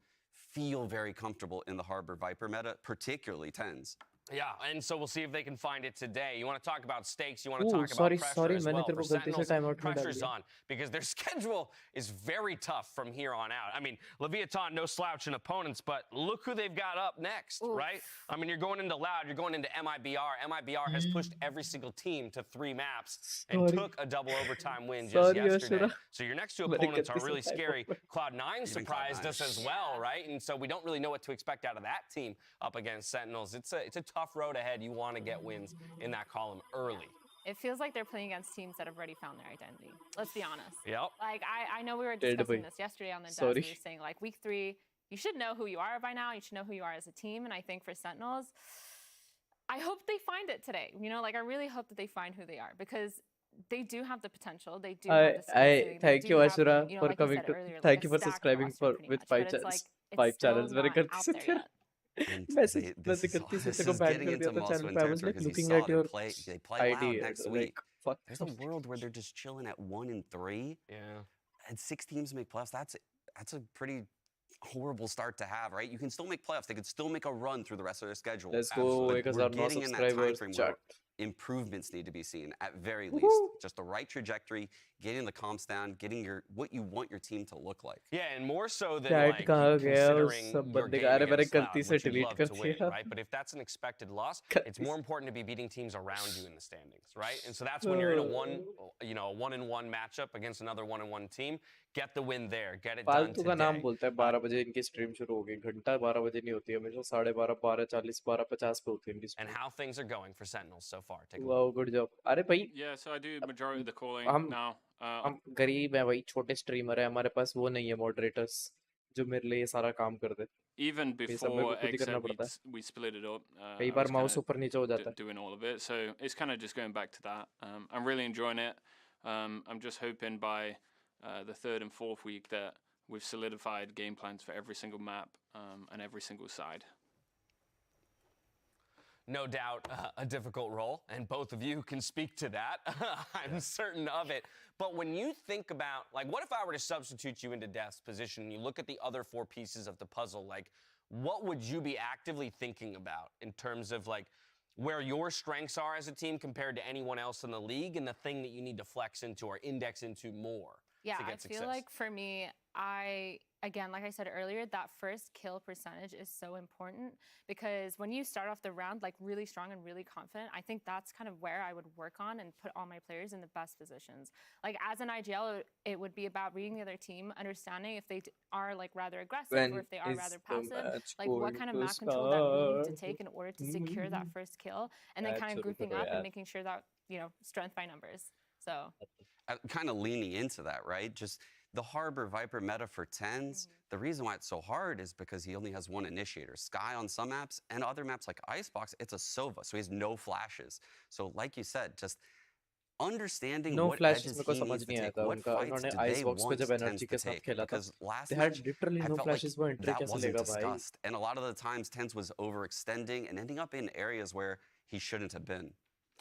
feel very comfortable in the Harbor Viper meta, particularly tens. Yeah, and so we'll see if they can find it today. You want to talk about stakes, you want to Ooh, talk about pressure sorry, as मैंने well. तेरे For को गलती से Sentinels, time out में डाल pressure's दिया. on because their schedule is very tough from here on out. I mean, Leviatan, no slouch in opponents, but look who they've got up next, right? I mean, you're going into Loud, you're going into MIBR. MIBR has pushed every single team to 3 maps and took a double overtime win just yesterday. So your next 2 opponents are really scary. Cloud9 surprised us as well, right? And so we don't really know what to expect out of that team up against Sentinels. It's a tough road ahead. You want to get wins in that column early. It feels like they're playing against teams that have already found their identity. Let's be honest. Yep. Like, I know we were discussing this yesterday on the desk. We were saying, like, week 3, you should know who you are by now. You should know who you are as a team. And I think for Sentinels, I hope they find it today. You know, like, I really hope that they find who they are because they do have the potential. They do have the skills. Thank you, Ashura, you know, for like you coming said to. earlier, Thank like you a for stacked subscribing roster for pretty with much, but 5 it's like, channels. it's 5 still channels. मैंने not गलती out से there तेरा yet. And message this मैंने गलती से is तेरे को ban getting कर into दिया था must channel win पे. I was territory like because you looking saw at your they play ID. Loud next week. Like, fuck. There's a world where they're just chilling at 1 and 3. Yeah. And 6 teams make playoffs. That's a pretty horrible start to have, right? You can still make playoffs. They could still make a run through the rest of their schedule. Let's go. But we're 1000 getting in that time subscribers. frame Chat. where improvements need to be seen at very least. Just the right trajectory, getting the comps down, getting what you want your team to look like. Yeah, and more so than Chat like कहाँ गया उस considering सब your बंदे game का? अरे मैंने against Loud, गलती से which you'd delete love कर to win, दिया. right? But if that's an expected loss, it's more important to be beating teams around you in the standings, right? And so that's when you're in a 1-in-1 matchup against another 1-in-1 team. Get the win there. Get it done फालतू का नाम today. बोलता है. 12 बजे इनकी stream शुरू होगी. घंटा 12 बजे नहीं होती है. हमेशा 12:30, 12:40, 12:50 पे होती है इनकी And stream. how things are going for Sentinels so far. Take a look. Wow, good job. अरे भाई, Yeah, so I do majority of the calling हम now. हम गरीब हैं भाई, छोटे स्ट्रीमर है. हमारे पास वो नहीं है मॉडरेटर्स जो मेरे लिए ये सारा काम कर दे. Even ये सब मेरे को before खुद ही करना Acer, पड़ता है. we split it up. कई I bar was mouse kinda ऊपर नीचे हो जाता है. doing all of it, so it's kind of just going back to that. I'm really enjoying it. I'm just hoping by the 3rd and 4th week that we've solidified game plans for every single map and every single side. No doubt a difficult role, and both of you can speak to that. I'm certain of it. But when you think about, like, what if I were to substitute you into Death's position and you look at the other 4 pieces of the puzzle, like, what would you be actively thinking about in terms of, like, where your strengths are as a team compared to anyone else in the league and the thing that you need to flex into or index into more Yeah, to I get feel success? like for me, again, like I said earlier, that first kill percentage is so important because when you start off the round like really strong and really confident, I think that's kind of where I would work on and put all my players in the best positions. Like as an IGL, it would be about reading the other team, understanding if they are like rather aggressive or if they are rather passive, like what kind of map control that we need to take in order to secure that first kill, and then kind of grouping up and making sure that, you know, strength by numbers. So kind of leaning into that, right? Just the Harbor Viper meta for 10s, the reason why it's so hard is because he only has 1 initiator. Sky on some maps, and other maps like Icebox, it's a Sova, so he has no flashes. So like you said, just understanding No what flashes edges मेरे को he समझ needs to नहीं आया take, था what उनका. fights उन्होंने do they Icebox पे want जब Tens एनर्जी to के साथ take. खेला था, Because last they had match, literally I no felt flashes. वो like entry that कैसे wasn't लेगा भाई? discussed. And a lot of the times, Tens was overextending and ending up in areas where he shouldn't have been.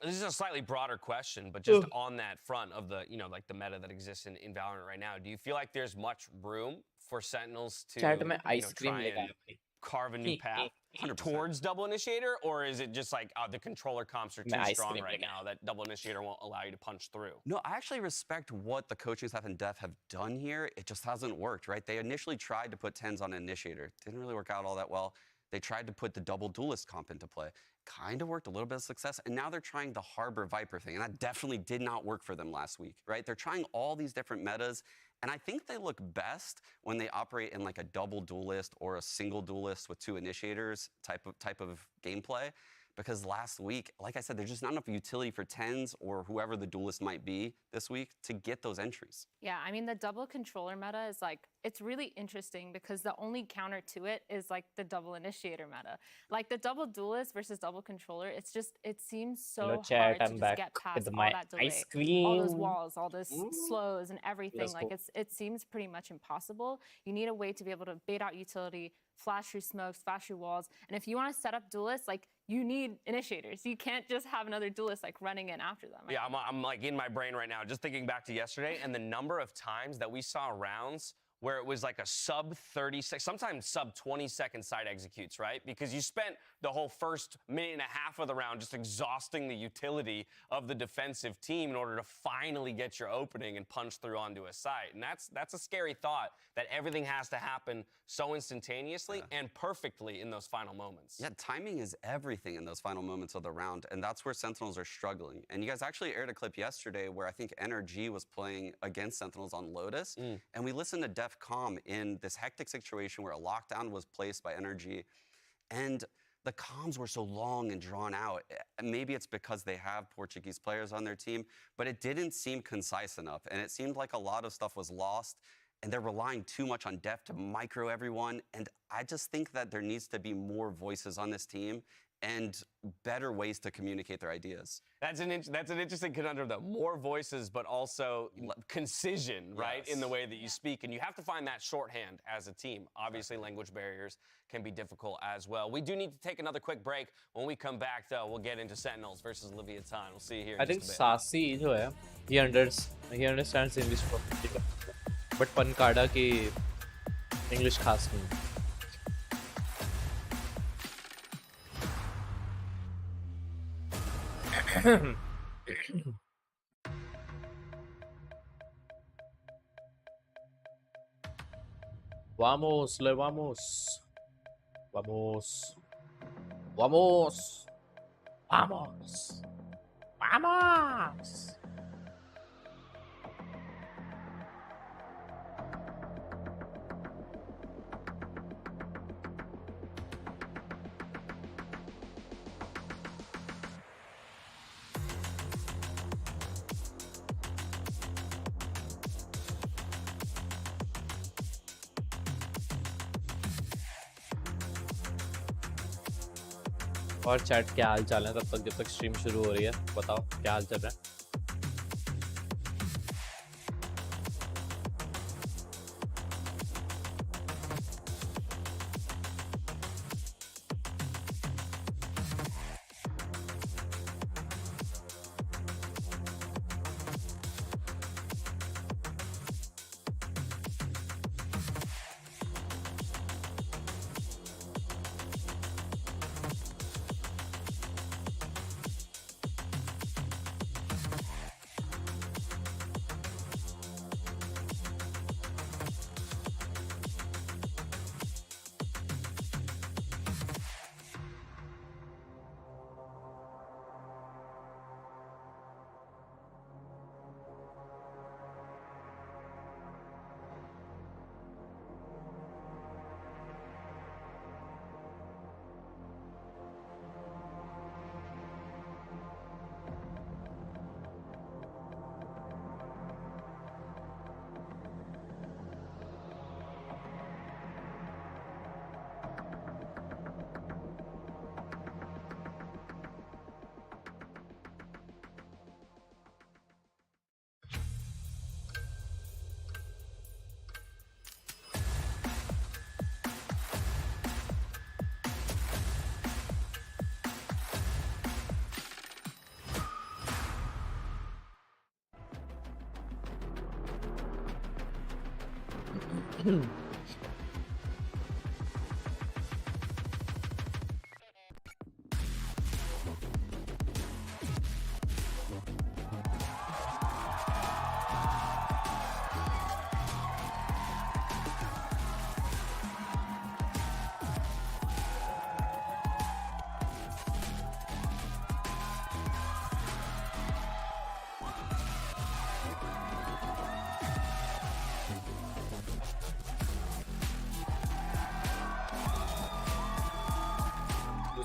This is a slightly broader question, but just on that front of the, you know, like the meta that exists in Valorant right now, do you feel like there's much room for Sentinels to Chat में you know, ice cream try लेगा and भाई. carve a new path 100%. towards double initiator, or is it just like the controller comps are too मैं ice strong cream right लेगा. now that double initiator won't allow you to punch through? No, I actually respect what the coaching staff and Def have done here. It just hasn't worked, right? They initially tried to put 10s on initiator. Didn't really work out all that well. They tried to put the double duelist comp into play. Kind of worked, a little bit of success. And now they're trying the Harbor Viper thing. And that definitely did not work for them last week, right? They're trying all these different metas. And I think they look best when they operate in like a double duelist or a single duelist with 2 initiators type of gameplay. because last week, like I said, there's just not enough utility for TenZ or whoever the duelist might be this week to get those entries. Yeah, I mean, the double controller meta is like, it's really interesting because the only counter to it is like the double initiator meta. Like the double duelist versus double controller, it's just, it seems so Hello, hard chat. to I'm just back get past with all my that delay. ice cream. All those walls, all those slows and everything. Let's Like go. it seems pretty much impossible. You need a way to be able to bait out utility, flash through smokes, flash through walls. And if you want to set up duelists, like you need initiators. You can't just have another duelist like running in after them. Yeah, I'm like in my brain right now, just thinking back to yesterday and the number of times that we saw rounds where it was like a sub 30 second, sometimes sub 20 second side executes, right? Because you spent the whole first minute and a half of the round just exhausting the utility of the defensive team in order to finally get your opening and punch through onto a site. And that's a scary thought, that everything has to happen so instantaneously and perfectly in those final moments. Yeah, timing is everything in those final moments of the round, and that's where Sentinels are struggling. And you guys actually aired a clip yesterday where I think NRG was playing against Sentinels on Lotus, and we listened to DEFCOM in this hectic situation where a lockdown was placed by NRG, and the comms were so long and drawn out. Maybe it's because they have Portuguese players on their team, but it didn't seem concise enough, and it seemed like a lot of stuff was lost, and they're relying too much on Def to micro everyone, and I just think that there needs to be more voices on this team and better ways to communicate their ideas. That's an interesting conundrum, though. More voices, but also concision, right, in the way that you speak. And you have to find that shorthand as a team. Obviously, language barriers can be difficult as well. We do need to take another quick break. When we come back, though, we'll get into Sentinels versus Leviatan. We'll see you here in I think just a bit. Sasi जो है, he understands English perfectly, but Pankada की English खास नहीं. Vamos, le vamos. Vamos. Vamos. Vamos. Vamos. और chat क्या हाल चाल है तब तक जब तक स्ट्रीम शुरू हो रही है बताओ क्या हाल चल रहा है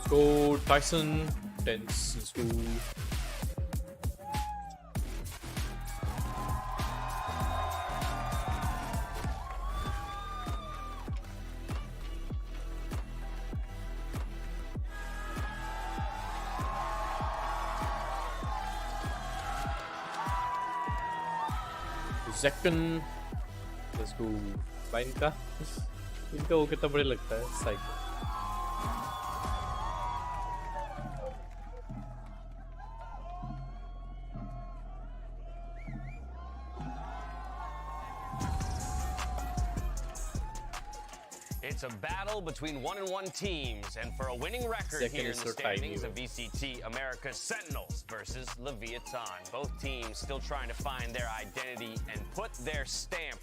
Let's go, Tyson. Tense. Let's go. Second. Let's go. भाई इनका वो कितना बड़े लगता है cycle. It's a battle between 1-1 teams, and for a winning record Second here in is the so tiny. standings of VCT America's Sentinels versus Leviatan. Both teams still trying to find their identity and put their stamp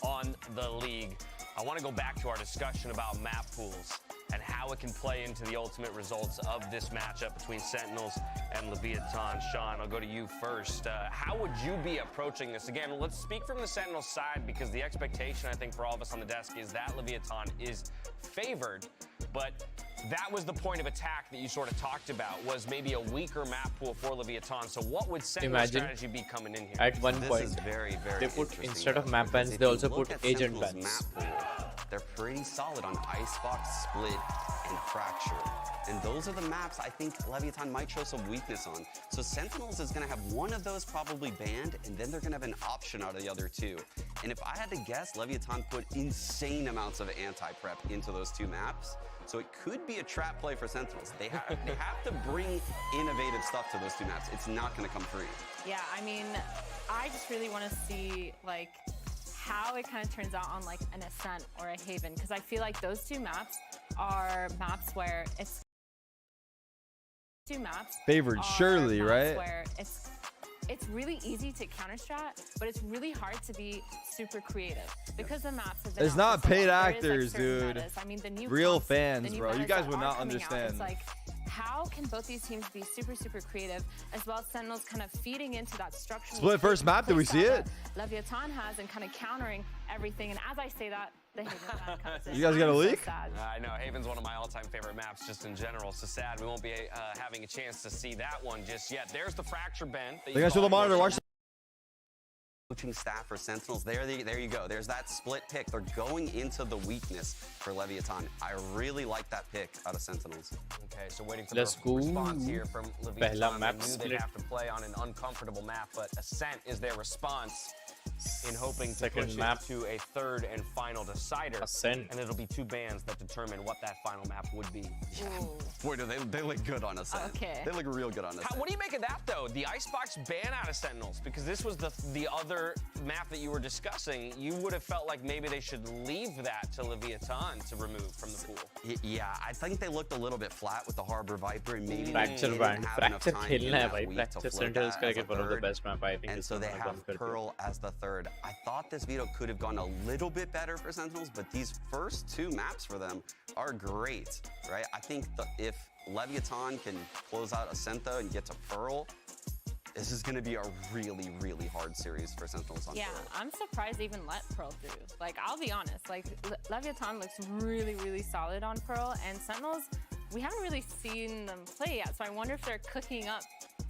on the league. I want to go back to our discussion about map pools and how it can play into the ultimate results of this matchup between Sentinels and Leviatan. Sean, I'll go to you first. How would you be approaching this? Again, let's speak from the Sentinels side, because the expectation, I think, for all of us on the desk is that Leviatan is favored, but that was the point of attack that you sort of talked about, was maybe a weaker map pool for Leviatan. So what would Sentinel's strategy be coming in here? At one This point, is very, very they put, interesting, instead of though, map because bans, if they you also look put at agent Sentinel's bans. map pool, they're pretty solid on Icebox, Split, and Fracture. And those are the maps I think Leviatan might show some weakness on. So Sentinels is going to have one of those probably banned, and then they're going to have an option out of the other two. And if I had to guess, Leviatan put insane amounts of anti-prep into those two maps. So it could be a trap play for Sentinels. They have to bring innovative stuff to those two maps. It's not going to come free. Yeah, I mean, I just really want to see, like, how it kind of turns out on, like, an Ascent or a Haven, because I feel like those two maps are maps where it's favored surely, right? Where it's really easy to counter strat, but it's really hard to be super creative because the maps have been It's out not for so paid long. There is, actors, like, certain dude. metas. I mean, the new Real comps, fans, the new bro. You metas guys that would are not coming out, understand. It's like, how can both these teams be super, super creative, as well as Sentinels kind of feeding into that structure? Split first map, did we see it? Leviatan has, and kind of countering everything. And as I say that, the Haven fan comes in. You guys got a I'm so leak? sad. I know, Haven's one of my all-time favorite maps just in general. So sad we won't be having a chance to see that one just yet. There's the Fracture bend. You guys show the monitor, watch the Coaching staff for Sentinels, there you go. There's that split pick. They're going into the weakness for Leviatan. I really like that pick out of Sentinels. Okay, so waiting for Let's the go. response here from Pehla Leviatan. map They knew split. they'd have to play on an uncomfortable map, but Ascent is their response in hoping to Second push map. it to a third and final decider. Ascent. And it'll be two bans that determine what that final map would be. Ooh. Boy, do they look good on Ascent. Okay. They look real good on Ascent. What do you make of that, though? The Icebox ban out of Sentinels, because this was the other map that you were discussing. You would have felt like maybe they should leave that to Leviatan to remove from the pool. Yeah, I think they looked a little bit flat with the Harbor Viper, and maybe Fracture they ban. didn't have enough Fracture time in खेलना है that भाई. week to Fracture float Sentinels that का as a get one of the third. best map I think. And is so they one of have them करके. Pearl as the third. I thought this veto could have gone a little bit better for Sentinels, but these first two maps for them are great, right? I think if Leviatan can close out Ascenta and get to Pearl, this is going to be a really, really hard series for Sentinels on Yeah, Pearl. I'm surprised they even let Pearl through. Like, I'll be honest, like, Leviatan looks really, really solid on Pearl, and Sentinels, we haven't really seen them play yet, so I wonder if they're cooking up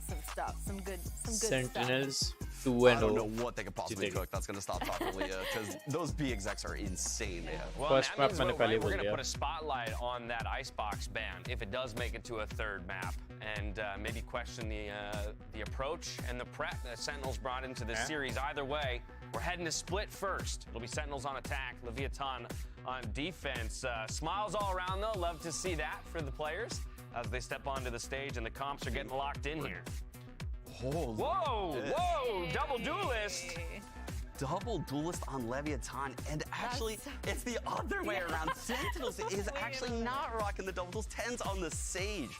some stuff, some good stuff. Sentinels I 2-0. don't know what they could possibly Today. cook that's going to stop Tapalia, because those B execs are insane. Yeah. Well, First that map means मैंने we're पहले going बोल to दिया. put a spotlight on that Icebox ban if it does make it to a third map, and maybe question the approach and the prep that Sentinels brought into this series. Either way, we're heading to Split first. It'll be Sentinels on attack, Leviatan on defense. Smiles all around, though. Love to see that for the players as they step onto the stage, and the comps are getting locked in here. Holy Whoa, double duelist. double duelist on Leviatan, and actually, it's the other way around. Sentinels is actually not rocking the double duels. 10's on the Sage.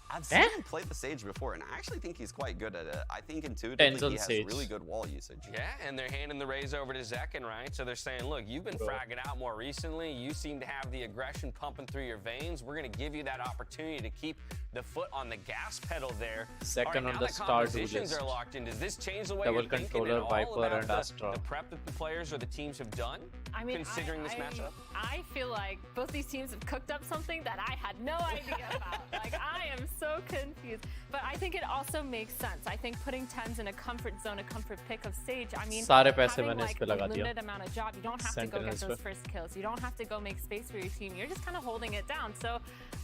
I've seen him play the Sage before, and I actually think he's quite good at it. I think intuitively he has really good wall usage. Yeah, and they're handing the raise over to Zekken, right? So they're saying, look, you've been fragging out more recently. You seem to have the aggression pumping through your veins. We're going to give you that opportunity to keep the foot on the gas pedal there. Second right, on the star positions are locked in. Does this change the way Double you're thinking controller, at all Viper, about and Astra. the prep that the players or the teams have done? I mean, considering this matchup? I feel like both these teams have cooked up something that I had no idea about. Like, I am so confused. But I think it also makes sense. I think putting TENS in a comfort zone, a comfort pick of Sage, I mean, having like a limited amount of job, you don't have to go get those first kills. You don't have to go make space for your team. You're just kind of holding it down. So,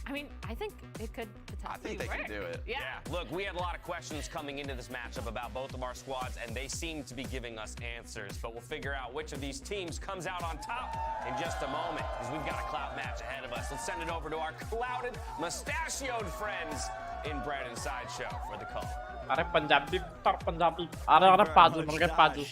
I mean, I think it could potentially work. I think they can do it. Yeah. Look, we had a lot of questions coming into this matchup about both of our squads, and they seem to be giving us answers. But we'll figure out which of these teams comes out on top in just a moment, because we've got a clout match ahead of us. Let's send it over to our clouded, mustachioed friends in Bread and Sideshow for the call.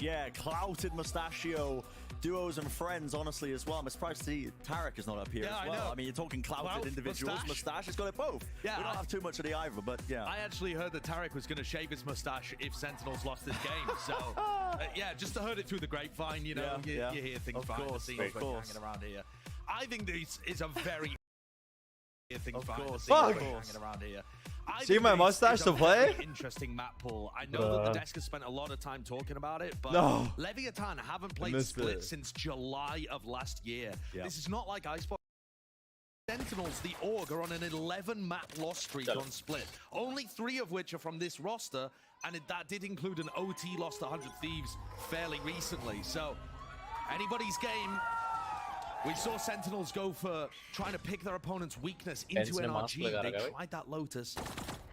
Yeah, clouted mustachio duos and friends, honestly, as well. I'm surprised to see Tarek is not up here as well. I mean, you're talking clouted individuals. Mustache has got it both. Yeah, we don't have too much of the either, but yeah. I actually heard that Tarek was going to shave his mustache if Sentinels lost this game. So, yeah, just heard it through the grapevine. You know, you hear things behind the scenes when you're hanging around here. I think this is a very See my mustache to play? Interesting map pool. I know that the desk has spent a lot of time talking about it, but Leviatan haven't played Split since July of last year. This is not like Icebox. Sentinels, the org, are on an 11-map loss streak on Split. Only 3 of which are from this roster, and that did include an OT loss to 100 Thieves fairly recently. So, anybody's game. We saw Sentinels go for trying to pick their opponent's weakness into NRG. They tried that Lotus.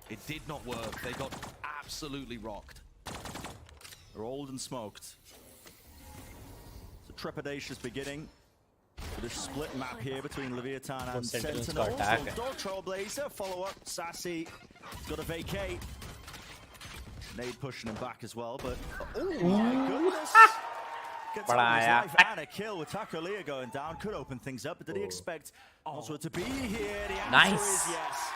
It did not work. They got absolutely rocked. Rolled and smoked. So trepidatious beginning for the split map here between Leviatan and Sentinels. Dog Trailblazer, follow up. Sassy got a vacate. Nade pushing him back as well, but oh my goodness. Gets out his life and a kill with Taco Leah going down. Could open things up, but did he expect Oswald to be here? The answer is yes.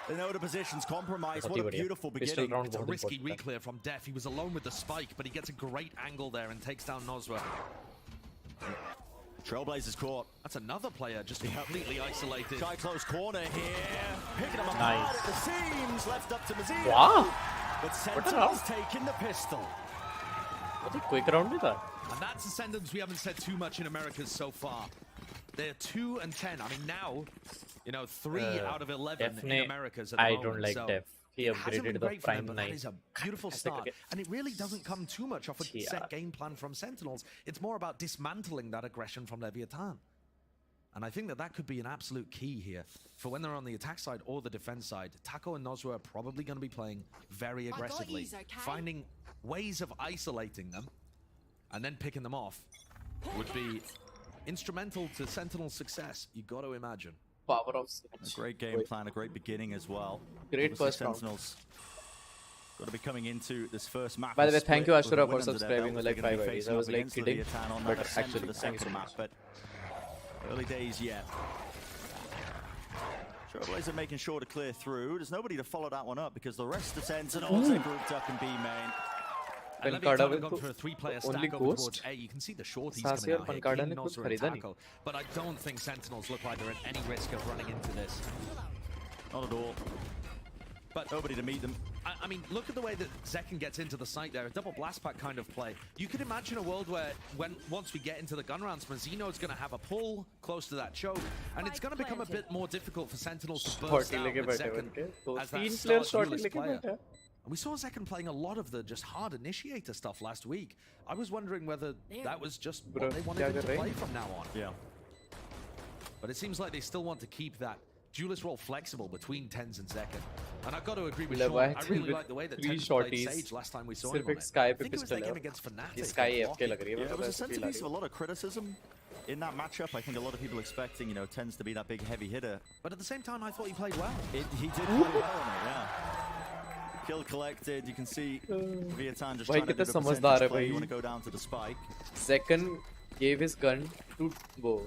They know the position's compromised. What a beautiful beginning. It's a risky reclear from Def. He was alone with the spike, but he gets a great angle there and takes down Nozwa. Trailblazer's caught. That's another player just completely isolated. Guy close corner here. Picking him apart at the seams. Left up to Mazir. Wow. But Sentinel's taking the pistol. What a quick round with that. And that's a sentence we haven't said too much in Americas so far. They're 2 and 10. I mean, now, you know, 3 out of 11 in Americas at the moment. I don't like Def. He upgraded the Prime 9. That is a beautiful start. And it really doesn't come too much off a set game plan from Sentinels. It's more about dismantling that aggression from Leviatan. And I think that that could be an absolute key here. For when they're on the attack side or the defense side, Taco and Nozwa are probably going to be playing very aggressively. Finding ways of isolating them and then picking them off would be instrumental to Sentinel's success, you got to imagine. Power of a great game plan, a great beginning as well. Great first Sentinels got to be coming into this first map. By the way, thank you Ashura for subscribing with like 5 IDs. I was like kidding, but actually thank you so much. But early days yet. Trailblazer making sure to clear through. There's nobody to follow that one up because the rest of Sentinels are grouped up in B main. Leviatan have gone for a 3-player stack over towards A. You can see the shorties coming out here, King, Nozwa, and Taco. But I don't think Sentinels look like they're at any risk of running into this. Not at all. But nobody to meet them. I mean, look at the way that Zekken gets into the site there, a double blast pack kind of play. You could imagine a world where, once we get into the gun rounds, Mazzino's going to have a pull close to that choke, and it's going to become a bit more difficult for Sentinels to burst out with Zekken as that star duelist player. And we saw Zekken playing a lot of the just hard initiator stuff last week. I was wondering whether that was just what they wanted him to play from now on. Yeah. But it seems like they still want to keep that duelist role flexible between TENS and Zekken. And I've got to agree with Sean. I really like the way that TENS played Sage last time we saw him on it. I think it was that game against Fnatic. It was a centerpiece of a lot of criticism in that matchup. I think a lot of people expecting, you know, TENS to be that big heavy hitter. But at the same time, I thought he played well. He did play well on it, yeah. Kill collected, you can see Leviatan just trying to do the percentage play. You want to go down to the spike. Zekken gave his gun to Bo.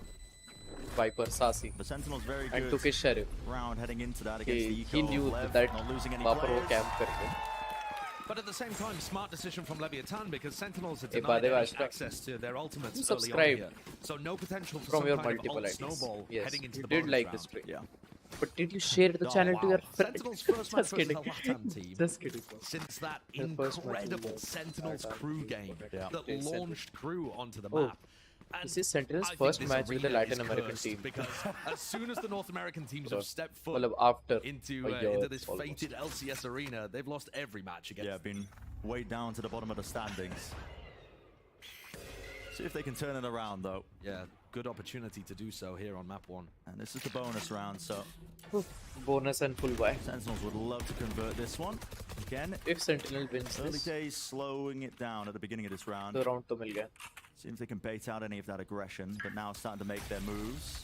Viper Sassy The Sentinels very and good took his sheriff. round heading into that against the He eco knew of Lev, that not losing any Vapor वो players. camp करके. But at the same time, smart decision from Leviatan because Sentinels had Hey, denied Badeva, any access to their ultimates early on subscribe here. So no potential for from some your kind of multiple alt IDs. snowball Yes, heading into you the did bonus like round. the stream. Yeah. But did you share the Oh, channel to wow. your friends? Sentinels' first match Just versus kidding. Leviatan team. Just kidding. Since that The first match incredible was Sentinels Leviatan crew team. game Yeah. that launched crew onto the Oh. map. And This is Sentinels' I think first this match with the arena Latin is American cursed team. because as soon as the North American teams have stepped foot Well, after into a year this almost. fated LCS arena, they've lost every match against. Yeah, been way down to the bottom of the standings. See if they can turn it around, though. Yeah, good opportunity to do so here on map 1. And this is the bonus round, so Bonus and full buy. Sentinels would love to convert this one. Again, If Sentinel wins early this, days slowing it down at the beginning of this round. तो round तो मिल गया. See if they can bait out any of that aggression, but now starting to make their moves.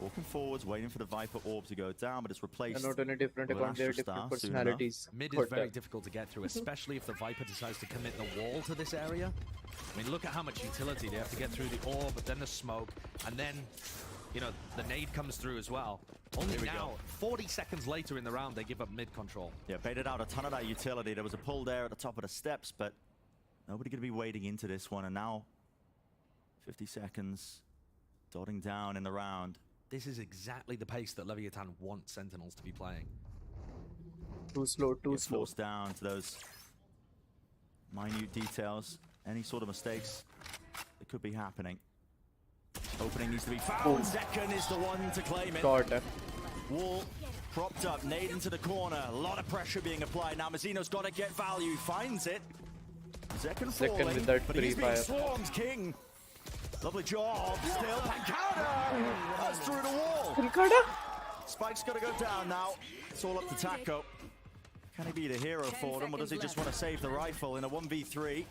Walking forwards, waiting for the Viper orb to go down, but it's replaced. And not only different with an account, they have Astra different Star soon enough. personalities. Mid is very difficult to get through, especially if the Viper decides to commit the wall to this area. I mean, look at how much utility they have to get through the orb, but then the smoke, and then, you know, the nade comes through as well. Only now, 40 seconds later in the round, they give up mid control. Yeah, baited out a ton of that utility. There was a pull there at the top of the steps, but nobody going to be wading into this one. And now, 50 seconds, dotting down in the round. This is exactly the pace that Leviatan wants Sentinels to be playing. Too slow, too Gets slow. forced down to those minute details. Any sort of mistakes that could be happening. Opening needs to be found. Zekken is the one to claim it. Short. Wall propped up, nade into the corner. A lot of pressure being applied. Now Mazino's got to get value. Finds it. Zekken falling, with that but he's being free fire. swarmed. King. Lovely job. Still, Pancada. That's through the wall. Spike's got to go down now. It's all up to Taco. Can he be the hero for them, or does he just want to save the rifle in a 1v3?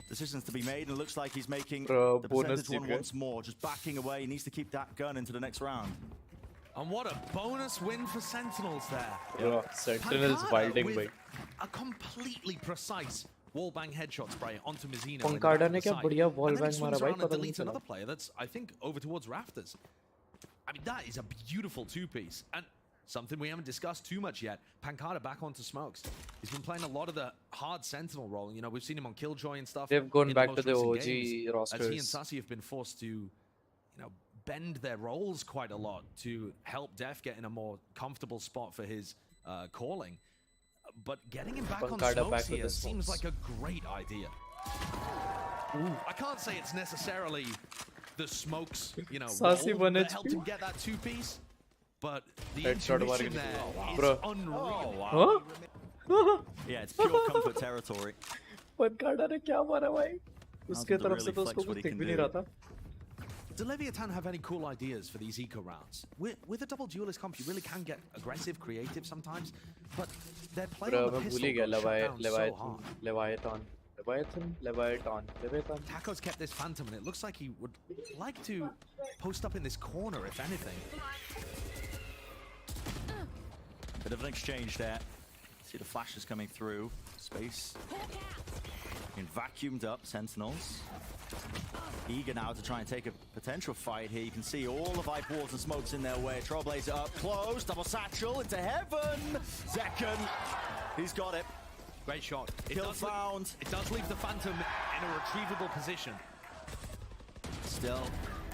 Decisions to be made, and it looks like he's making the percentage one once more. Just backing away. He needs to keep that gun into the next round. And what a bonus win for Sentinels there. Bro, Sentinels wilding with by. a completely precise wallbang headshot spray onto Mizzino. Pancada ने क्या बढ़िया wallbang मारा भाई, पता नहीं deletes चला. another player that's, I think, over towards Rafters. I mean, that is a beautiful two-piece. And something we haven't discussed too much yet, Pancada back onto smokes. He's been playing a lot of the hard Sentinel role. You know, we've seen him on Killjoy and stuff. They've gone in back most to the recent OG games, rosters. As he and Sassy have been forced to, you know, bend their roles quite a lot to help Def get in a more comfortable spot for his calling. But getting him back on Pancada smokes back with here the seems smokes. like a great idea. I can't say it's necessarily the smokes, you know, Sassy role 1 that HP. helped him get that two-piece, but the Headshot intuition मार के there निकला. is Bro. unreal. Huh? Yeah, it's pure comfort territory. Pancada ने क्या मारा भाई? उसके able to तरफ से really तो flex उसको what कुछ he दिख can भी नहीं do. रहा था. Do Leviatan have any cool ideas for these eco rounds? With a double duelist comp, you really can get aggressive, creative sometimes, but they're playing Bro, on the मैं भूल pistol ही गया got shut down so hard. Leviatan. Taco's kept this Phantom, and it looks like he would like to post up in this corner, if anything. Bit of an exchange there. See the flashes coming through. Space being vacuumed up. Sentinels eager now to try and take a potential fight here. You can see all the Vipe walls and smokes in their way. Trailblazer up close. Double satchel into heaven. Zekken. He's got it. Great shot. Kill found. It does leave the Phantom in a retrievable position. Still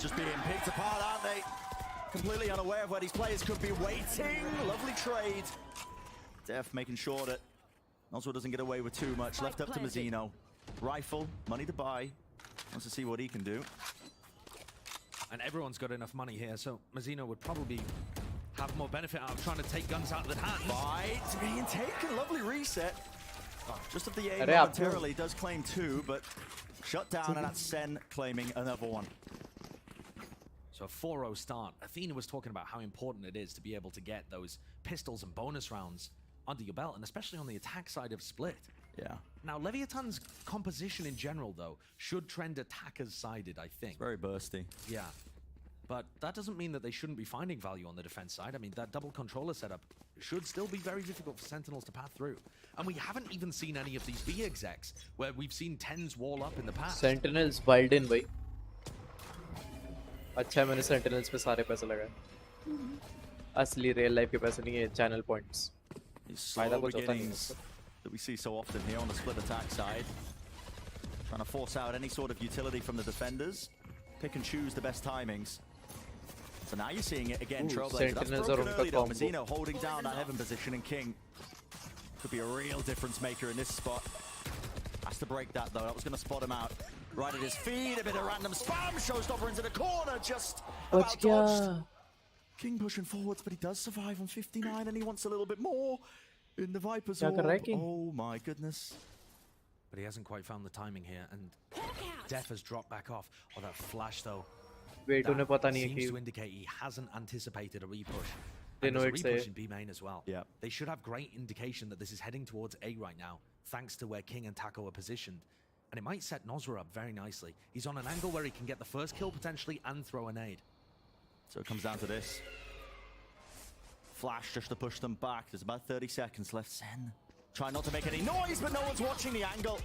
just being picked apart, aren't they? Completely unaware of where these players could be waiting. Lovely trade. Def making sure that Noswell doesn't get away with too much. Left up to Mazzino. Rifle, money to buy. Wants to see what he can do. And everyone's got enough money here, so Mazzino would probably have more benefit out of trying to take guns out of the hands. Fight being taken. Lovely reset. Just of the aim Arey, momentarily. Does claim 2, but shut down, and that's Sen claiming another one. So a 4-0 start. Athena was talking about how important it is to be able to get those pistols and bonus rounds under your belt, and especially on the attack side of Split. Yeah. Now, Leviatan's composition in general, though, should trend attackers sided, I think. It's very bursty. Yeah. But that doesn't mean that they shouldn't be finding value on the defense side. I mean, that double controller setup should still be very difficult for Sentinels to path through. And we haven't even seen any of these B execs, where we've seen 10s wall up in the past. Sentinels wild in भाई. अच्छा है मैंने sentinels पे सारे पैसे लगाए। असली real life के पैसे नहीं है, चैनल पॉइंट्स। फायदा कुछ होता नहीं है that we see so often here on the split attack side. Trying to force out any sort of utility from the defenders. Pick and choose the best timings. So now you're seeing it again, Trailblazer. That's broken early though. Mazzino holding down that heaven position, and King could be a real difference maker in this spot. Has to break that though. That was going to spot him out. Right at his feet, a bit of random spam. Showstopper into the corner, just about dodged. King pushing forwards, but he does survive on 59, and he wants a little bit more. In the Viper's orb. Oh my goodness. But he hasn't quite found the timing here, and Def has dropped back off. Oh, that flash though. Wait, उन्हें पता नहीं है कि seems to indicate he hasn't anticipated a repush. They know it's a repush in B main as well. Yeah. They should have great indication that this is heading towards A right now, thanks to where King and Taco are positioned. And it might set Nozra up very nicely. He's on an angle where he can get the first kill potentially and throw a nade. So it comes down to this. Flash just to push them back. There's about 30 seconds left. Sen try not to make any noise, but no one's watching the angle.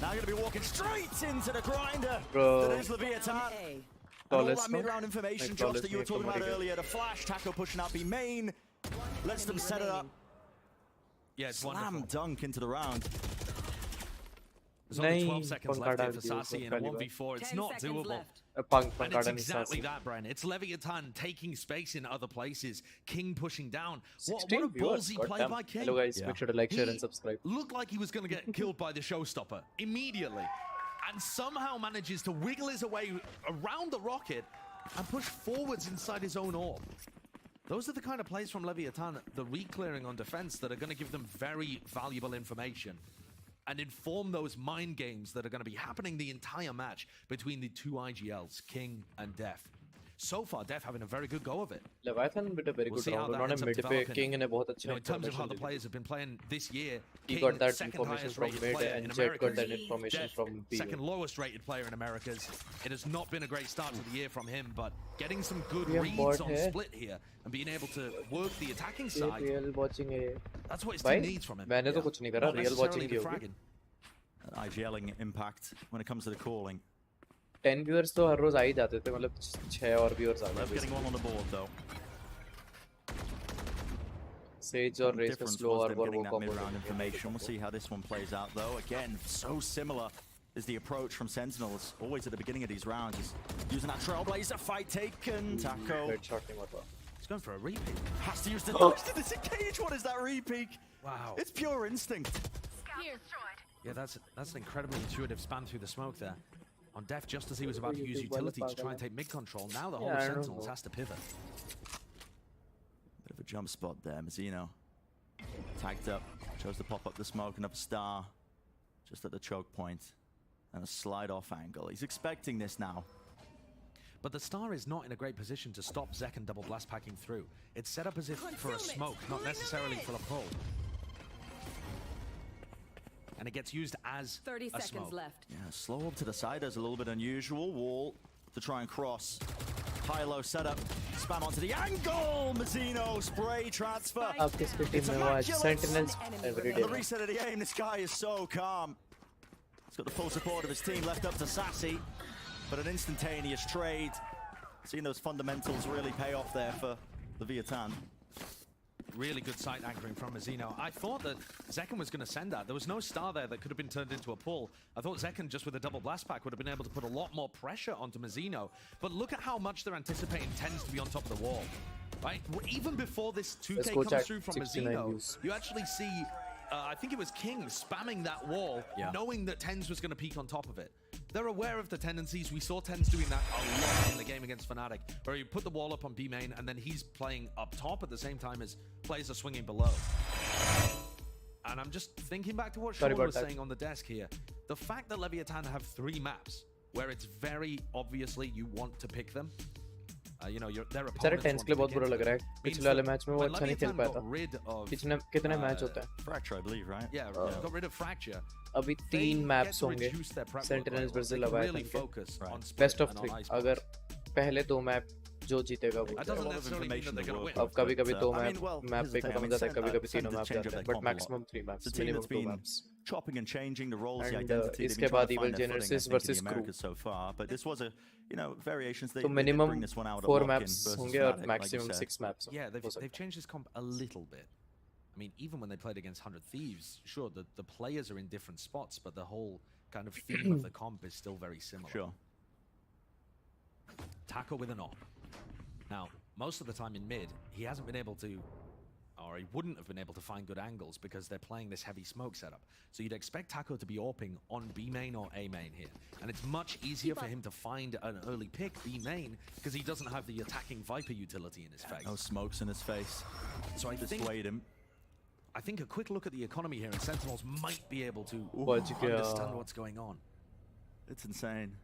Now going to be walking straight into the grinder. That is Leviatan. And all that mid-round information, Josh, that you were talking about earlier. The flash, Taco pushing out B main. Lets them set it up. Yeah, it's Slam wonderful. dunk into the round. There's only 12 seconds left here for Sassy in a 1v4. It's not doable. And it's exactly that, Bren. It's Leviatan taking space in other places. King pushing down. What a ballsy play by King. Hello guys, make sure to like, share and subscribe. Looked like he was going to get killed by the showstopper immediately. And somehow manages to wiggle his way around the rocket and push forwards inside his own orb. Those are the kind of plays from Leviatan, the re-clearing on defense, that are going to give them very valuable information and inform those mind games that are going to be happening the entire match between the two IGLs, King and Def. So far, Def having a very good go of it. Leviathan did a very good round. उन्होंने mid पे King ने बहुत अच्छा in terms of how the players have been playing this year. He got that information from mid and Jet got that information from B. Second lowest rated player in Americas. It has not been a great start to the year from him, but getting some good reads on split here and being able to work the attacking side. Real watching है. That's what his team needs from him. मैंने तो कुछ नहीं करा. Real watching की होगी. IGLing impact when it comes to the calling. 10 viewers तो हर रोज आ ही जाते थे, मतलब 6 और viewers आ गए. Getting one on the board though. Sage or Race for slow or getting that mid-round information. We'll see how this one plays out though. Again, so similar is the approach from Sentinels. Always at the beginning of these rounds, he's using that Trailblazer fight taken. Taco. He's going for a repeat. Has to use the dodge to disengage. What is that repeat? Wow. It's pure instinct. Yeah, that's an incredibly intuitive span through the smoke there. On Def, just as he was about to use utility to try and take mid control, now the whole Sentinels has to pivot. Bit of a jump spot there. Mazzino tagged up, chose to pop up the smoke, another star just at the choke point. And a slide off angle. He's expecting this now. But the star is not in a great position to stop Zek and double blast packing through. It's set up as if for a smoke, not necessarily for a pull. And it gets used as 30 seconds smoke. Left. Yeah, slow up to the side is a little bit unusual. Wall to try and cross. High-low setup. Spam onto the angle. Mazzino spray transfer. अब किसकी team में वो Sentinels every day. The reset of the aim. This guy is so calm. He's got the full support of his team left up to Sassy, but an instantaneous trade. Seeing those fundamentals really pay off there for Leviatan. Really good sight anchoring from Mazzino. I thought that Zekken was going to send that. There was no star there that could have been turned into a pull. I thought Zekken, just with a double blast pack, would have been able to put a lot more pressure onto Mazzino. But look at how much they're anticipating tends to be on top of the wall. Right? Even before this 2K comes through from Mazzino, you actually see, I think it was King spamming that wall, knowing that Tens was going to peek on top of it. They're aware of the tendencies. We saw Tens doing that a lot in the game against Fnatic, where he put the wall up on B main, and then he's playing up top at the same time as players are swinging below. And I'm just thinking back to what Sean was saying on the desk here. The fact that Leviatan have 3 maps, where it's very obviously you want to pick them. You know, their opponents Tens के लिए बहुत बुरा लग रहा है. पिछले वाले match में वो अच्छा नहीं खेल पाया था. कितने मैच होते हैं? Fracture, I believe, right? Yeah, got rid of Fracture. अभी 3 मैप्स होंगे. Sentinels versus Leviathan. Best of 3. अगर पहले 2 मैप जो जीतेगा वो. अब कभी-कभी 2 मैप पे खत्म हो जाता है, कभी-कभी 3 मैप जाते हैं, but maximum 3 maps, minimum 2 maps. chopping and changing the roles, the And identity. They've इसके been trying बाद to Evil find their footing, I Genesis think, in the versus Crew. Americas so far. But this was a, you know, variations. They So did minimum bring this one out at 4 lock-in maps versus होंगे और Fnatic, like you maximum said. 6 maps. Yeah, हो सकता they've changed this comp a little bit. I mean, even when they played against 100 Thieves, sure, the players are in different spots, but the whole kind of theme of the comp is still very similar. Sure. Taco with an op. Now, most of the time in mid, he hasn't been able to, or he wouldn't have been able to find good angles because they're playing this heavy smoke setup. So you'd expect Taco to be AWPing on B main or A main here. And it's much easier for him to find an early pick, B main, because he doesn't have the attacking Viper utility in his face. No smokes in his face. So I think a quick look at the economy here, and Sentinels might be able to understand what's going on. It's insane.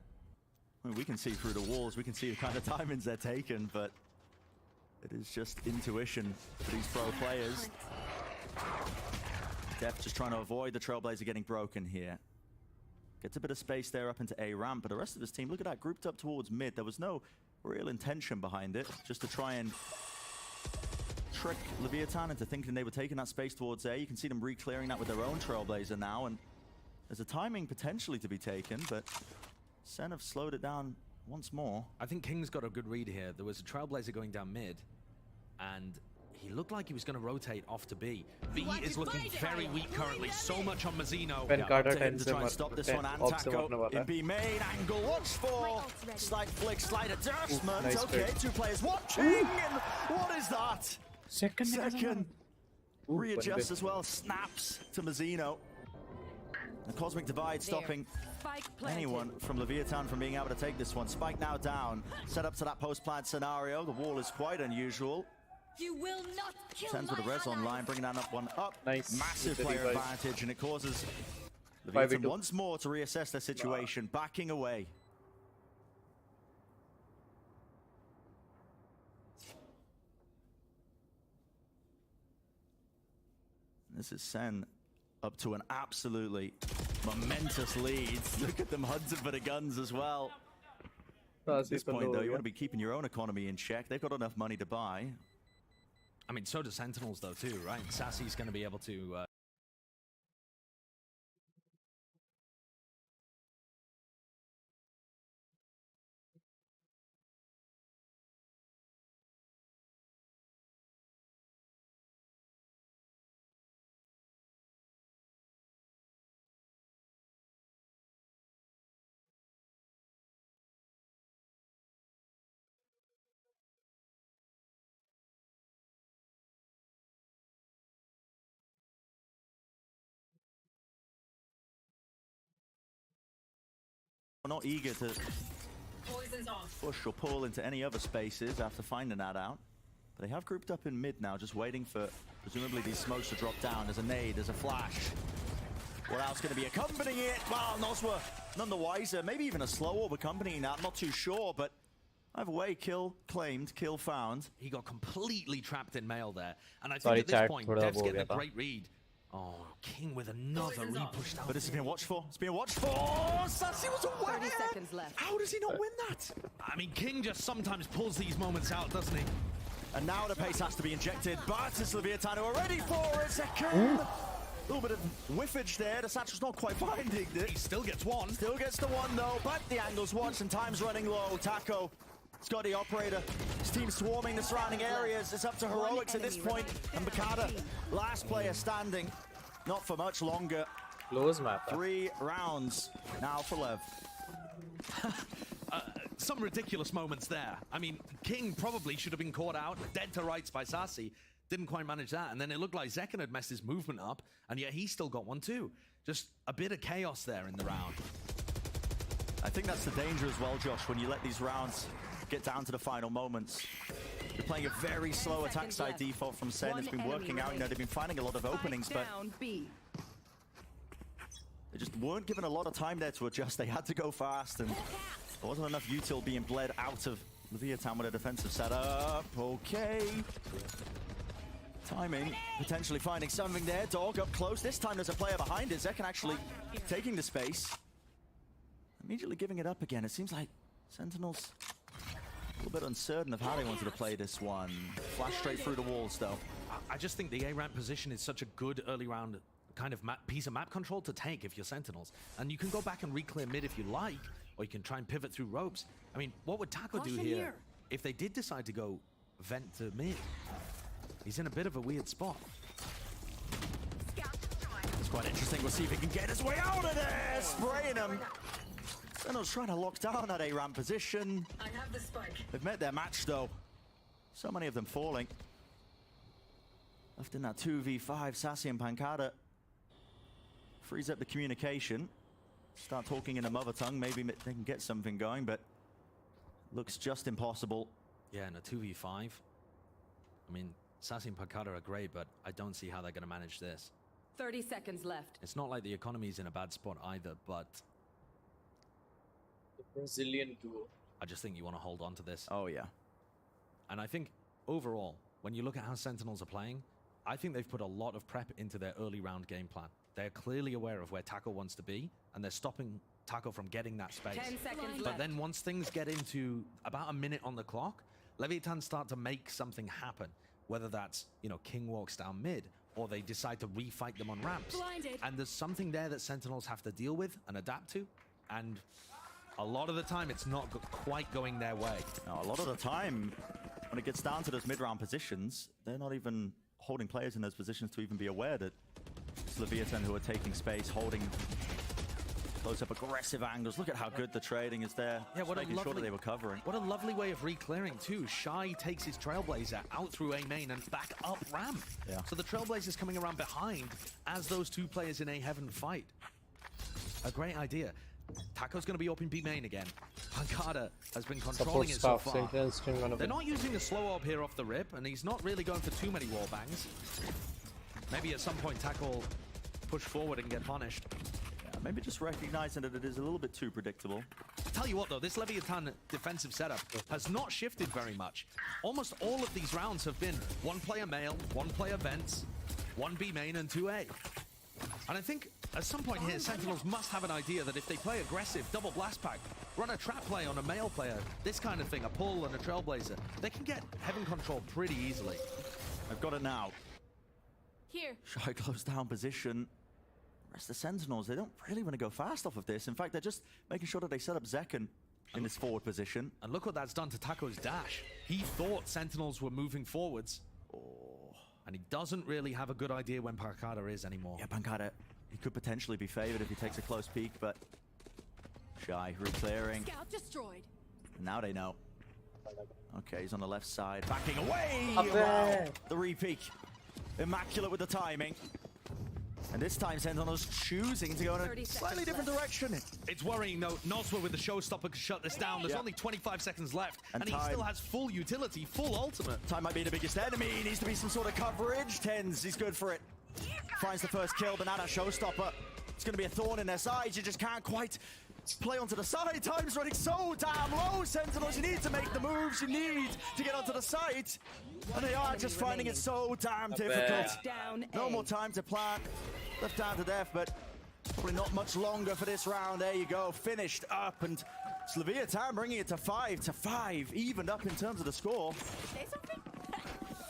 I mean, we can see through the walls, we can see the kind of timings they're taking, but it is just intuition for these pro players. Def just trying to avoid the Trailblazer getting broken here. Gets a bit of space there up into A ramp, but the rest of his team, look at that, grouped up towards mid. There was no real intention behind it, just to try and trick Leviatan into thinking they were taking that space towards A. You can see them re-clearing that with their own Trailblazer now, and there's a timing potentially to be taken, but Sen have slowed it down once more. I think King's got a good read here. There was a Trailblazer going down mid, and he looked like he was going to rotate off to B. B is looking very weak currently, so much on Mazzino. Pen Carter To try and stop this one, and Taco in B main, angle looks for slight flick, slight adjustment. Nice okay, pick. 2 players watching, and what is that? Second. Readjust as well, snaps to Mazzino. The Cosmic Divide stopping anyone from Leviatan from being able to take this one. Spike now down, set up to that post-plant scenario. The wall is quite unusual. You will not kill Tens with the res online, bringing that one up. Nice. Massive Good player device. advantage, and it causes 5v2. Leviatan once more to reassess their situation, backing away. This is Sen up to an absolutely momentous lead. Look at them hunting for the guns as well. At this point, though, you want to be keeping your own economy in check. They've got enough money to buy. I mean, so do Sentinels, though, too, right? Sassy's going to be able to... Not eager to push or pull into any other spaces after finding that out. But they have grouped up in mid now, just waiting for presumably these smokes to drop down. There's a nade, there's a flash. What else going to be accompanying it? Well, Noswa none the wiser. Maybe even a slow orb accompanying that. I'm not too sure, but either way, kill claimed, kill found. He got completely trapped in mail there. And I think at this point, Dev's getting a great read. Oh, King with another re-push down. But it's being watched for. It's being watched for. Sassy was aware. 30 seconds left. How does he not win that? I mean, King just sometimes pulls these moments out, doesn't he? And now the pace has to be injected. But it's Leviatan who are ready for a second. A little bit of whiffage there. The Satchel's not quite finding it. He still gets one. Still gets the one though, but the angle's watched and time's running low. Taco, Scotty operator, his team swarming the surrounding areas. It's up to heroics at this point. And Bakada, last player standing. Not for much longer. Close map. 3 rounds now for Lev. Some ridiculous moments there. I mean, King probably should have been caught out, dead to rights by Sassy. Didn't quite manage that. And then it looked like Zekken had messed his movement up, and yet he still got one too. Just a bit of chaos there in the round. I think that's the danger as well, Josh, when you let these rounds get down to the final moments. You're playing a very slow attack side default from Sen. It's been working out. You know, they've been finding a lot of openings, but they just weren't given a lot of time there to adjust. They had to go fast, and there wasn't enough util being bled out of Leviatan with a defensive setup. Okay. Timing, potentially finding something there. Dog up close. This time there's a player behind it. Zekken actually taking the space. Immediately giving it up again. It seems like Sentinels a little bit uncertain of how they wanted to play this one. Flash straight through the walls, though. I just think the A-ramp position is such a good early round kind of piece of map control to take if you're Sentinels. And you can go back and re-clear mid if you like, or you can try and pivot through ropes. I mean, what would Taco do here if they did decide to go vent to mid? He's in a bit of a weird spot. It's quite interesting. We'll see if he can get his way out of there. Spraying him. Sentinels trying to lock down that A-ramp position. I have the spike. They've met their match, though. So many of them falling. Left in that 2v5, Sassy and Pancada. Frees up the communication. Start talking in a mother tongue. Maybe they can get something going, but looks just impossible. Yeah, in a 2v5. I mean, Sassy and Pancada are great, but I don't see how they're going to manage this. 30 seconds left. It's not like the economy's in a bad spot either, but The Brazilian duo. I just think you want to hold on to this. Oh, yeah. And I think overall, when you look at how Sentinels are playing, I think they've put a lot of prep into their early round game plan. They're clearly aware of where Taco wants to be, and they're stopping Taco from getting that space. 10 seconds But left. then once things get into about a minute on the clock, Leviatan start to make something happen. Whether that's, you know, King walks down mid, or they decide to refight them on ramps. Blinded. And there's something there that Sentinels have to deal with and adapt to. And a lot of the time, it's not quite going their way. No, a lot of the time, when it gets down to those mid-round positions, they're not even holding players in those positions to even be aware that it's Leviatan who are taking space, holding close-up aggressive angles. Look at how good the trading is there. Yeah, what Just a making sure that lovely, they were covering. What a lovely way of re-clearing too. Shy takes his Trailblazer out through A main and back up ramp. Yeah. So the Trailblazer's coming around behind as those two players in A heaven fight. A great idea. Taco's going to be open B main again. Pancada has been controlling it so far. They're not using the slow orb here off the rip, and he's not really going for too many wall bangs. Maybe at some point Taco will push forward and get punished. Yeah, maybe just recognizing that it is a little bit too predictable. Tell you what though, this Leviatan defensive setup has not shifted very much. Almost all of these rounds have been one player male, one player vents, one B main and 2A. And I think at some point here, Sentinels must have an idea that if they play aggressive, double blast pack, run a trap play on a male player, this kind of thing, a pull and a Trailblazer, they can get heaven control pretty easily. I've got it now. Here. Shy close down position. The rest of the Sentinels, they don't really want to go fast off of this. In fact, they're just making sure that they set up Zekken in this forward position. And look what that's done to Taco's dash. He thought Sentinels were moving forwards. Oh. And he doesn't really have a good idea when Pancada is anymore. Yeah, Pancada, he could potentially be favored if he takes a close peek, but Shy re-clearing. Scout destroyed. Now they know. Okay, he's on the left side, backing away! Up there. Wow. The re-peek. Immaculate with the timing. And this time, Sentinels choosing to go in a slightly different direction. It's worrying though. Noswa with the showstopper could shut this down. There's only 25 seconds left, and he still has full utility, full ultimate. Time might be the biggest enemy. He needs to be some sort of coverage. Tens, he's good for it. Finds the first kill, but now that showstopper, it's going to be a thorn in their sides. You just can't quite play onto the side. Time's running so damn low, Sentinels. You need to make the moves. You need to get onto the side. And they are just finding it so damn difficult. No more time to plant. Left down to death, but probably not much longer for this round. There you go, finished up, and it's Leviatan bringing it to 5-5, evened up in terms of the score. Say something?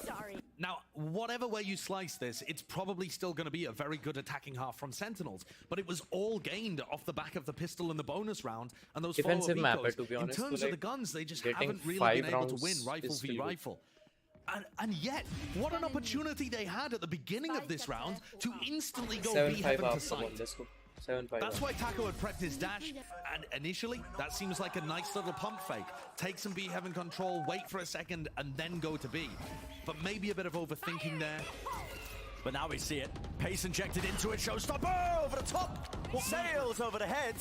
Sorry. Now, whatever way you slice this, it's probably still going to be a very good attacking half from Sentinels, but it was all gained off the back of the pistol in the bonus round, and those Defensive follow-up mapper, ecos. to be honest, in terms so, of like, the guns, they just getting haven't really 5 been able to win rounds rifle is v really good. rifle. And yet, what an opportunity they had at the beginning of this round to instantly go 7-5 B heaven to after sight. one. Let's go. 7-5. That's why Taco had prepped his dash, and initially, that seems like a nice little pump fake. Take some B heaven control, wait for a second, and then go to B. But maybe a bit of overthinking there. But now we see it. Pace injected into it. Showstopper over the top. Sails over the head.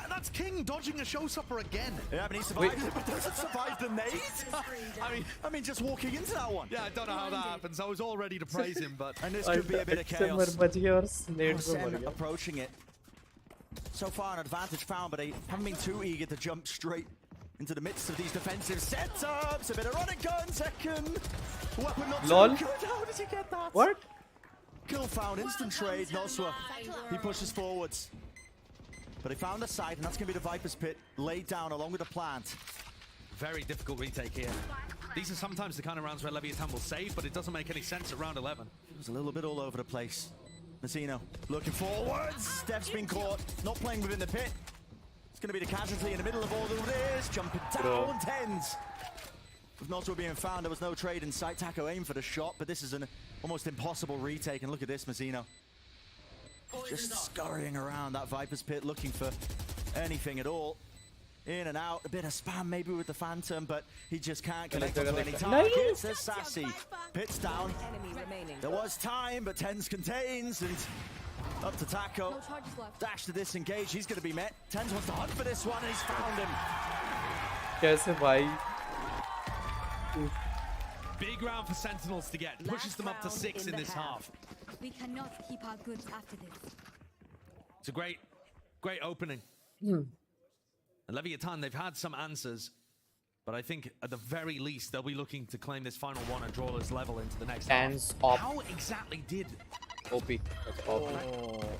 That's King dodging a showstopper again. Yeah, but he survived it, but doesn't survive the nade. I mean, just walking into that one. Yeah, I don't know how that happens. I was all ready to praise him, but... And this could be a bit of chaos. Sen approaching it. So far an advantage found, but they haven't been too eager to jump straight into the midst of these defensive setups. A bit of run and gun, second. Weapon not Lol. too good. How did he get that? What? Kill found, instant trade, Noswa. He pushes forwards. But they found the site, and that's going to be the Viper's Pit laid down along with the plant. Very difficult retake here. These are sometimes the kind of rounds where Leviatan will save, but it doesn't make any sense at round 11. It was a little bit all over the place. Mazzino looking forwards. Steph's been caught, not playing within the pit. It's going to be the casualty in the middle of all of this. Jumping down, Tens. With Nozzle being found, there was no trade in sight. Taco aimed for the shot, but this is an almost impossible retake. And look at this, Mazzino. Just scurrying around that Viper's pit, looking for anything at all. In and out, a bit of spam maybe with the Phantom, but he just can't connect to any targets. There's Sassy. Pit's down. There was time, but Tens contains, and up to Taco. No charges left. Dash to disengage, he's going to be met. Tens wants to hunt for this one, and he's found him. कैसे भाई? Big round for Sentinels to get. Pushes them up to 6 in this half. We cannot keep our goods after this. It's a great opening. And Leviatan, they've had some answers, but I think at the very least they'll be looking to claim this final one and draw this level into the next Hands half. off. How exactly did? OP. That's OP.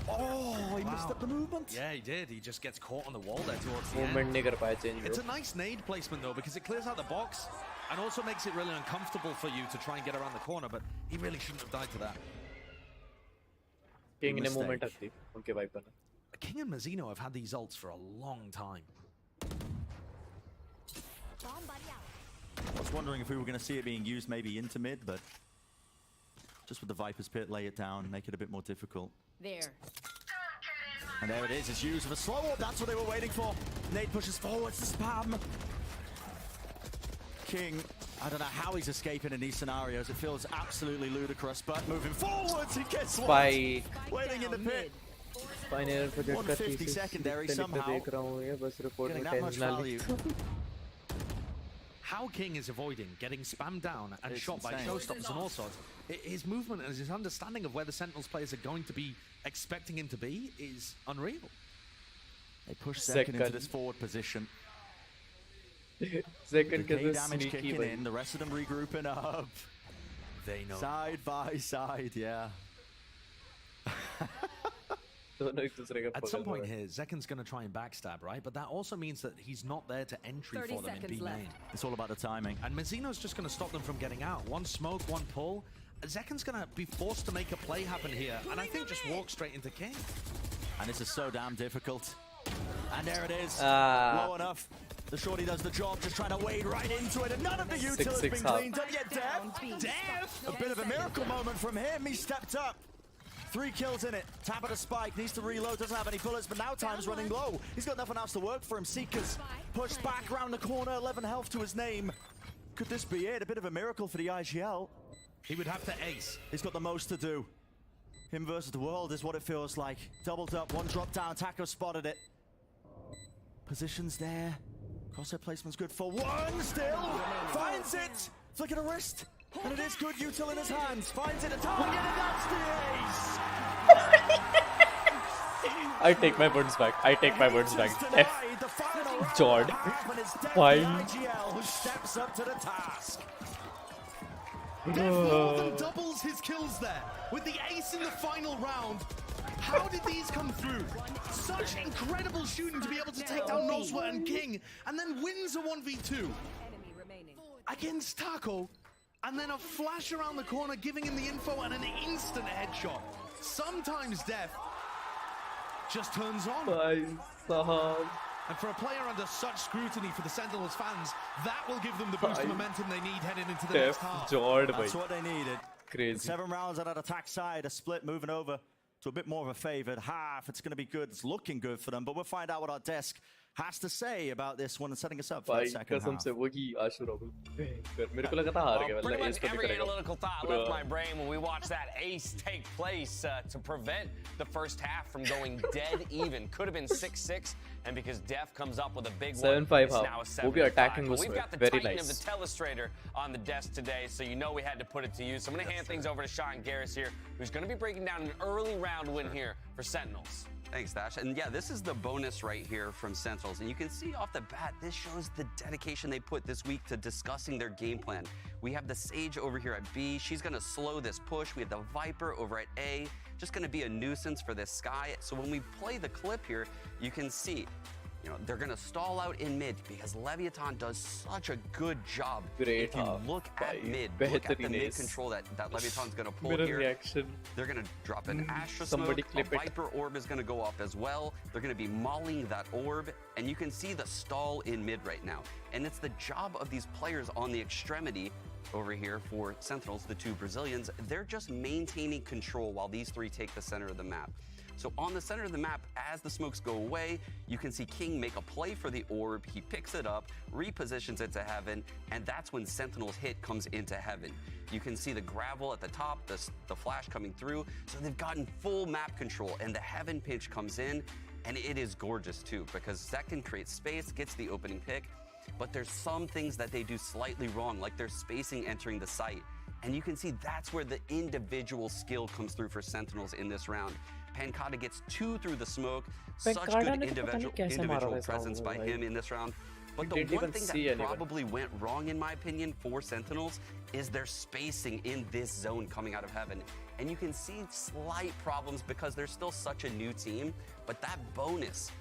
Oh, he missed up the movement. Yeah, he did. He just gets caught on the wall there towards the Movement end. नहीं कर पाया change. It's a nice nade placement though, because it clears out the box and also makes it really uncomfortable for you to try and get around the corner, but he really shouldn't have died to that. King ने movement रखी उनके Viper ने. King and Mazzino have had these ults for a long time. I was wondering if we were going to see it being used maybe into mid, but just with the Viper's pit, lay it down, make it a bit more difficult. There. And there it is, it's used with a slow up, that's what they were waiting for. Nate pushes forwards to spam. King, I don't know how he's escaping in these scenarios, it feels absolutely ludicrous, but moving forwards, he gets one. Spy. Waiting in the pit. Final project 150 secondary somehow. Getting that much value. How King is avoiding getting spammed down and It's shot by insane. showstoppers and all sorts. His movement and his understanding of where the Sentinels players are going to be expecting him to be is unreal. They push second into this forward position. Second Decay के damage sneaky kicking भाई. in, the rest of them regrouping up. They know. Side by side, yeah. दोनों एक दूसरे का At some पकड़ point रहे हैं. here, Zekan's going to try and backstab, right? But that also means that he's not there to entry 30 for them in seconds B left. main. It's all about the timing. And Mazzino's just going to stop them from getting out. One smoke, one pull. Zekan's going to be forced to make a play happen here. And I think just walk straight into King. And this is so damn difficult. And there it is. Low enough. The shorty does the job, just trying to wade right into it. And none of the util has been cleaned up yet. Dev! A bit of a miracle moment from him. He stepped up. 3 kills in it. Tap at a spike, needs to reload, doesn't have any bullets, but now time's running low. He's got nothing else to work for him. Seekers pushed back around the corner, 11 health to his name. Could this be it? A bit of a miracle for the IGL. He would have to ace. He's got the most to do. Him versus the world is what it feels like. Doubled up, one drop down, Taco spotted it. Positions there. Crosshair placement's good for one still. Finds it. Flick of the wrist. And it is good util in his hands. Finds it a target, and that's the ace. I take my words back. I take my words back. F. Jord. Fine. IGL who steps up to the task. Dev more than doubles his kills there. With the ace in the final round. How did these come through? Such incredible shooting to be able to take down Nozwa and King, and then wins a 1v2 Enemy remaining. against Taco, and then a flash around the corner giving him the info and an instant headshot. Sometimes Dev just turns on. And for a player under such scrutiny for the Sentinels fans, that will give them the boost of momentum they need heading into the next half. That's what they needed. Crazy. 7 rounds on that attack side, a split moving over to a bit more of a favored half. It's going to be good. It's looking good for them, but we'll find out what our desk has to say about this one and setting us up for that second half. से वही आशुरा मेरे को लगा था हार गया Pretty मतलब much ace तो every नहीं करेगा. analytical thought left my brain when we watched that ace take place to prevent the first half from going dead even. Could have been 6-6, and because Def comes up with a big one, 7-5 it's now a 7-5. वो भी attacking But उसमें. we've got the Very Titan nice. of the Telestrator on the desk today, so you know we had to put it to use. So I'm going to hand things over to Sean Garris here, who's going to be breaking down an early round win here for Sentinels. Thanks, Dash. And yeah, this is the bonus right here from Sentinels. And you can see off the bat, this shows the dedication they put this week to discussing their game plan. We have the Sage over here at B. She's going to slow this push. We have the Viper over at A. Just going to be a nuisance for this Sky. So when we play the clip here, you can see You know, they're going to stall out in mid because Leviatan does such a good job. Great if you look at mid, look at the mid control that Leviatan's going to pull Mirror here. reaction. They're going to drop an Astra Somebody smoke, clip a it. Viper orb is going to go up as well. They're going to be mauling that orb, and you can see the stall in mid right now. And it's the job of these players on the extremity over here for Sentinels, the two Brazilians. They're just maintaining control while these three take the center of the map. So on the center of the map, as the smokes go away, you can see King make a play for the orb. He picks it up, repositions it to heaven, and that's when Sentinel's hit comes into heaven. You can see the gravel at the top, the flash coming through. So they've gotten full map control, and the heaven pinch comes in, and it is gorgeous too, because Zekin creates space, gets the opening pick, but there's some things that they do slightly wrong, like their spacing entering the site. And you can see that's where the individual skill comes through for Sentinels in this round. Pancada gets 2 through the smoke. Such good individual presence by him in this round. But the one thing that probably went wrong, in my opinion, for Sentinels is their spacing in this zone coming out of heaven. And you can see slight problems because they're still such a new team. But that bonus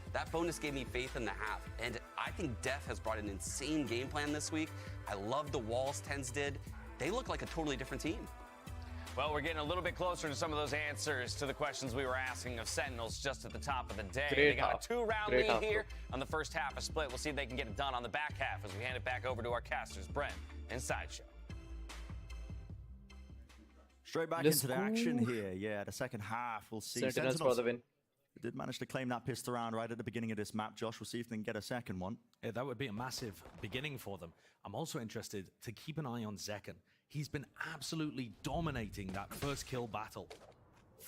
gave me faith in the half. And I think Def has brought an insane game plan this week. I love the walls TenZ did. They look like a totally different team. Well, we're getting a little bit closer to some of those answers to the questions we were asking of Sentinels just at the top of the day. They got a 2-round lead here on the first half of Split. We'll see if they can get it done on the back half as we hand it back over to our casters, Brent and Sideshow. Straight back into the action here. Yeah, the second half, we'll see. Sentinels for the win. Did manage to claim that pistol round right at the beginning of this map. Josh, we'll see if they can get a second one. Yeah, that would be a massive beginning for them. I'm also interested to keep an eye on Zekin. He's been absolutely dominating that first kill battle.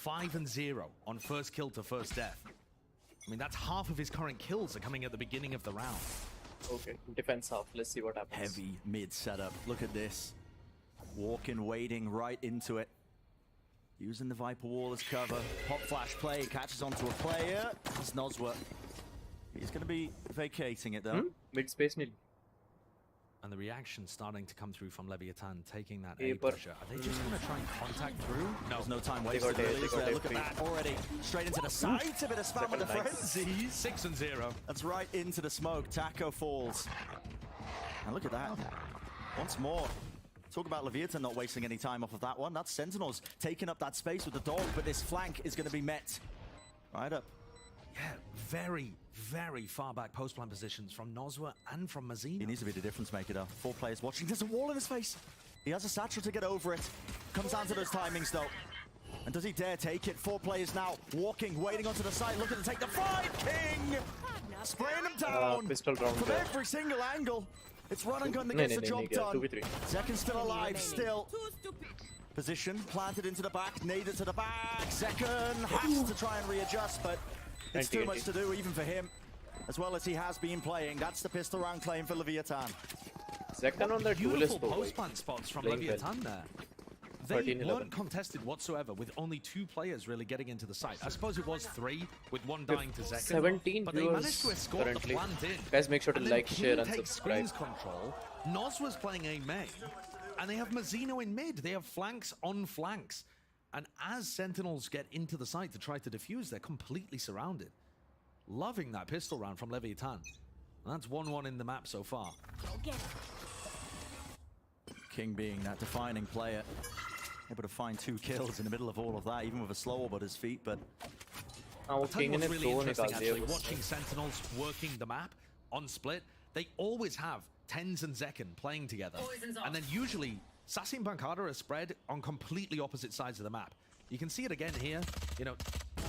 5-0 on first kill to first death. I mean, that's half of his current kills are coming at the beginning of the round. Okay, defense half. Let's see what happens. Heavy mid setup. Look at this. Walking, wading right into it. Using the Viper wall as cover. Pop flash play, catches onto a player. It's Nozwa. He's going to be vacating it though. Mid space mid. And the reaction starting to come through from Leviatan, taking that A pressure. Are they just going to try and contact through? No. There's no time wasted. Look at that already. Straight into the sight. A bit of spam with the frenzy. 6-0. That's right into the smoke. Taco falls. And look at that. Once more. Talk about Leviatan not wasting any time off of that one. That's Sentinels taking up that space with the dog, but this flank is going to be met right up. Yeah, very, very far back post-plant positions from Nozwa and from Mazino. He needs to be the difference maker though. 4 players watching. There's a wall in his face. He has a satchel to get over it. Comes down to those timings though. And does he dare take it? 4 players now walking, waiting onto the side, looking to take the fight. King! Spraying them down pistol round from every single angle. It's run and gun that gets the job done. 2v3. Zekin's still alive, still. Position planted into the back, naded to the back. Zekin has to try and readjust, but it's too much to do even for him, as well as he has been playing. That's the pistol round claim for Leviatan. Zekin on the beautiful post-plant spots from Leviatan there. They weren't contested whatsoever, with only 2 players really getting into the site. I suppose it was 3, with 1 dying to Zekin. 17 but they managed to escort the plant in. Guys, make sure to like, share, and takes subscribe. Control. Noz was playing a main, and they have Mazino in mid. They have flanks on flanks. And as Sentinels get into the site to try to defuse, they're completely surrounded. Loving that pistol round from Leviatan. And that's 1-1 in the map so far. King being that defining player. Able to find 2 kills in the middle of all of that, even with a slow orb at his feet, but... King is really interesting, actually, watching Sentinels working the map on Split. They always have TenZ and Zekin playing together. And then usually, Sassy and Pancada are spread on completely opposite sides of the map. You can see it again here. You know,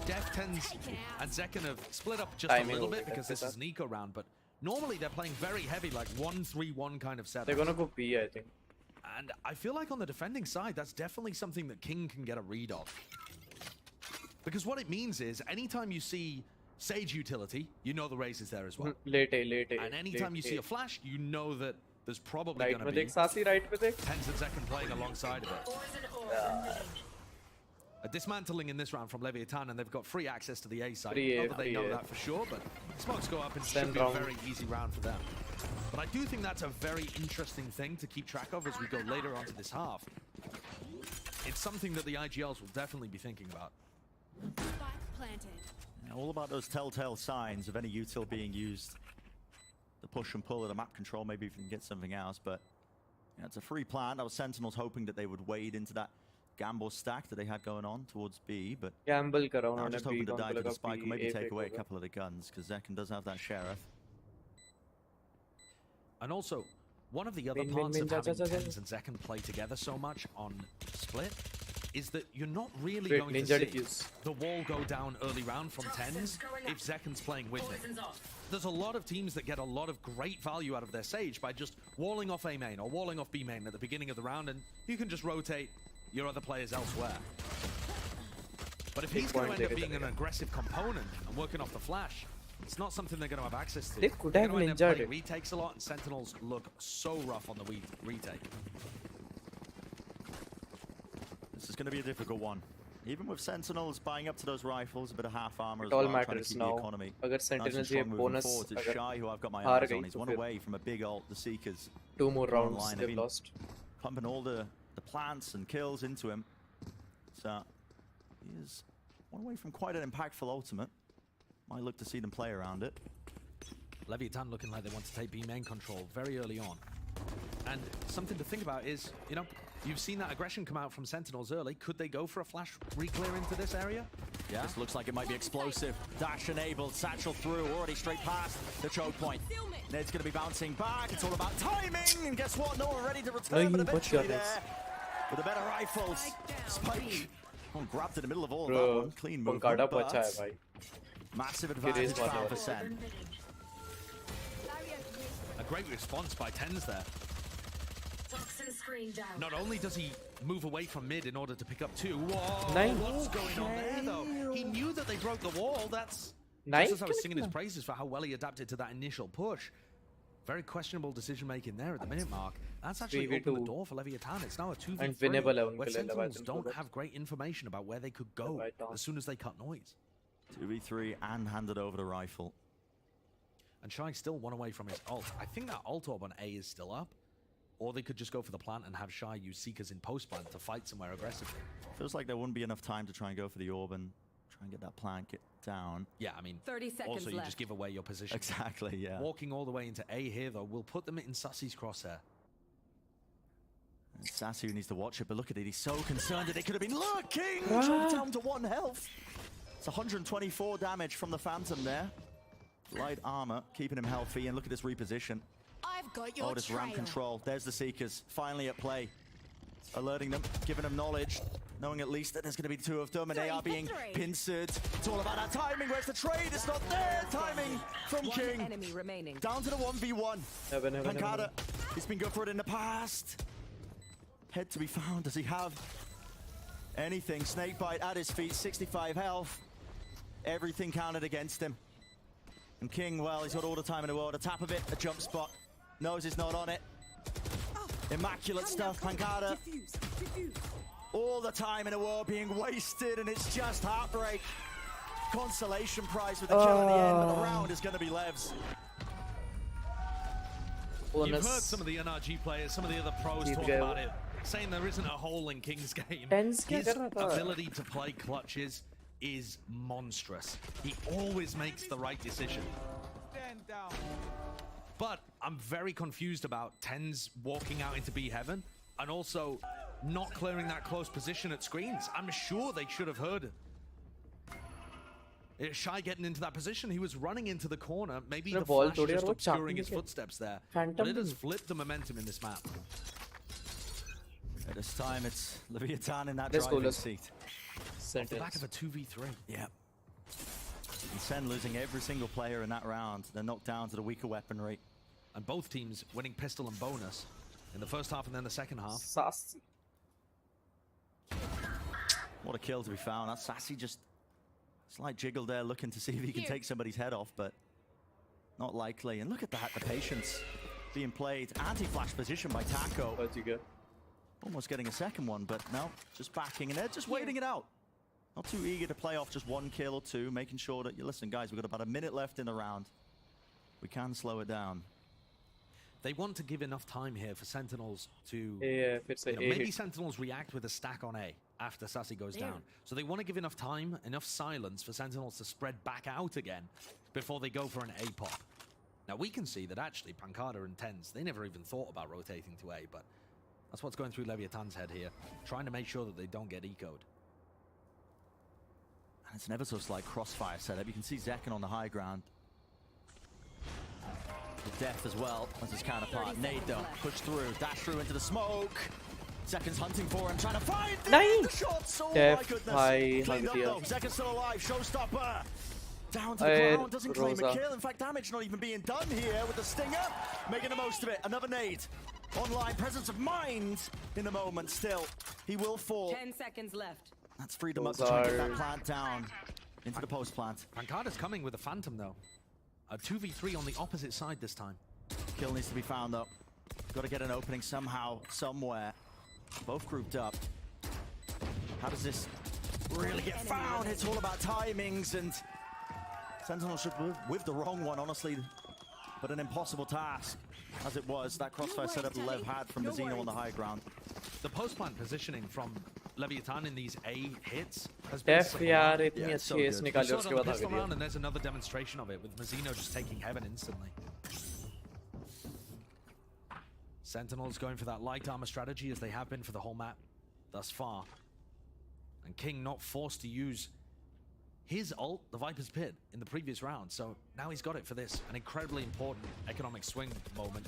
Def, TenZ, and Zekin have split up just a little bit because this is an eco round, but normally they're playing very heavy, like 1-3-1 kind of setup. They're gonna go B, I think. And I feel like on the defending side, that's definitely something that King can get a read of. Because what it means is, anytime you see Sage utility, you know the race is there as well. Late A. And anytime you see a flash, you know that there's probably going to be Sassy right with it. TenZ and Zekin playing alongside of it. A dismantling in this round from Leviatan, and they've got free access to the A side. Not that they know that for sure, but smokes go up and should be a very easy round for them. But I do think that's a very interesting thing to keep track of as we go later onto this half. It's something that the IGLs will definitely be thinking about. All about those telltale signs of any util being used. The push and pull of the map control, maybe if you can get something else, but yeah, it's a free plant. That was Sentinels hoping that they would wade into that gamble stack that they had going on towards B, but Gamble kar raha now हूं just मैं hoping B to die to the spike or maybe A take fake away a होगा. couple of the guns, because Zekken does have that sheriff. And also, one of the other Win, parts win, of win, having ja, ja, ja. Tens and Zekken play together so much on Split is that you're not really Wait, going to Ninja see diffuse. the wall go down early round from Tens if Zekken's playing with him. There's a lot of teams that get a lot of great value out of their Sage by just walling off A main or walling off B main at the beginning of the round, and you can just rotate your other players elsewhere. But if he's going to end up being an aggressive component and working off the flash, it's not something they're going to have access to. They could They're have gonna end up ninja'd playing it. retakes a lot, and Sentinels look so rough on the retake. This is going to be a difficult one. Even with Sentinels buying up to those rifles, a bit of half armor as It all well, trying to matters keep now. the economy अगर nice and Sentinels strong ये moving bonus forwards. It's अगर Shy who I've got my हार eyes गई on. He's तो one फिर away from a big ult. The Seekers 2 more rounds online. they've Been lost. pumping all the plants and kills into him. So he is one away from quite an impactful ultimate. Might look to see them play around it. Leviatan looking like they want to take B main control very early on. And something to think about is, you know, you've seen that aggression come out from Sentinels early. Could they go for a flash re-clear into this area? Yeah, this looks like it might be explosive. Dash enabled, satchel through, already straight past the choke point. Ned's going to be bouncing back. It's all about timing. And guess what? No one ready to return, but eventually there. With the better rifles. Spike. Oh, grabbed in the middle of all of that one. Clean move. Pankada पहुंचा है भाई. Massive advantage found for Sen. A great response by Tens there. Not only does he move away from mid in order to pick up 2. Whoa! Nine. What's going on there, though? He knew that they broke the wall. That's Nine. just as I was singing his praises for how well he adapted to that initial push. Very questionable decision-making there at the minute mark. That's actually opened the door for Leviatan. It's now a 2v3, And winnable है where उनके लिए Sentinels Leviatan don't को. have great information about where they could go Leviatan. as soon as they cut noise. 2v3 and handed over the rifle. And Shy still one away from his ult. I think that ult orb on A is still up. Or they could just go for the plant and have Shy use Seekers in post-plant to fight somewhere aggressively. Feels like there wouldn't be enough time to try and go for the orb and try and get that plant down. Yeah, I mean, 30 seconds also you left. just give away your position. Exactly, yeah. Walking all the way into A here, though, will put them in Sussy's crosshair. And Sassy needs to watch it, but look at it. He's so concerned that it could have been lurking. Dropped down to 1 health. It's 124 damage from the Phantom there. Light armor, keeping him healthy. And look at this reposition. I've got your This ramp control. There's the Seekers, finally at play. Alerting them, giving them knowledge, knowing at least that there's going to be 2 of them, and they are being pincered. It's all about that timing. Where's the trade? It's not there. Timing from King. Enemy remaining. Down to the 1v1. Pankada, he's been good for it in the past. Head to be found. Does he have anything? Snakebite at his feet, 65 health. Everything counted against him. And King, well, he's got all the time in the world. A tap of it, a jump spot. Knows he's not on it. Immaculate stuff, Pankada. All the time in the world being wasted, and it's just heartbreak. Consolation prize with the kill at the end, but the round is going to be Lev's. You've heard some of the NRG players, some of the other pros talk about it, saying there isn't a hole in King's game. His ability to play clutches is monstrous. He always makes the right decision. Stand down. But I'm very confused about Tens walking out into B heaven and also not clearing that close position at screens. I'm sure they should have heard it. Shy getting into that position. He was running into the corner. Maybe the flash is just obscuring his footsteps there. But it has flipped the momentum in this map. At this time, it's Leviatan in that driving seat. Off the back of a 2v3. Yeah. And Sen losing every single player in that round. They're knocked down to the weaker weaponry. And both teams winning pistol and bonus in the first half and then the second half. Sassy. What a kill to be found. That Sassy just slight jiggle there, looking to see if he can take somebody's head off, but not likely. And look at that, the patience being played. Anti-flash position by Taco. Almost getting a second one, but no, just backing and they're just waiting it out. Not too eager to play off just 1 kill or 2, making sure that, you listen guys, we've got about a minute left in the round. We can slow it down. They want to give enough time here for Sentinels to... Yeah, maybe Sentinels react with a stack on A. after Sassy goes down. So they want to give enough time, enough silence for Sentinels to spread back out again before they go for an A pop. Now we can see that actually Pancada and Tens, they never even thought about rotating to A, but that's what's going through Leviatan's head here, trying to make sure that they don't get ecoed. And it's an ever so slight crossfire setup. You can see Zekken on the high ground. The Death as well as his counterpart. Nade though, push through, dash through into the smoke. Zekken's hunting for him, trying to find the shots. Oh my goodness. Cleaned up though. Zekken's still alive. Showstopper. Down to the ground, doesn't claim a kill. In fact, damage not even being done here with the Stinger. Making the most of it. Another nade. Online presence of mind in the moment still. He will fall. 10 seconds left. That's freed him up to try and get that plant down into the post plant. Pancada's coming with a Phantom though. A 2v3 on the opposite side this time. Kill needs to be found though. Got to get an opening somehow, somewhere. Both grouped up. How does this really get found? It's all about timings, and Sentinel should with the wrong one, honestly. But an impossible task, as it was. That crossfire setup Lev had from Mazzino on the high ground. The post-plant positioning from Leviatan in these A hits has been यार इतनी अच्छी S निकाली उसके बाद आगे दिया. And there's another demonstration of it with Mazzino just taking heaven instantly. Sentinels going for that light armor strategy as they have been for the whole map thus far. And King not forced to use his ult, the Viper's Pit, in the previous round. So now he's got it for this, an incredibly important economic swing moment.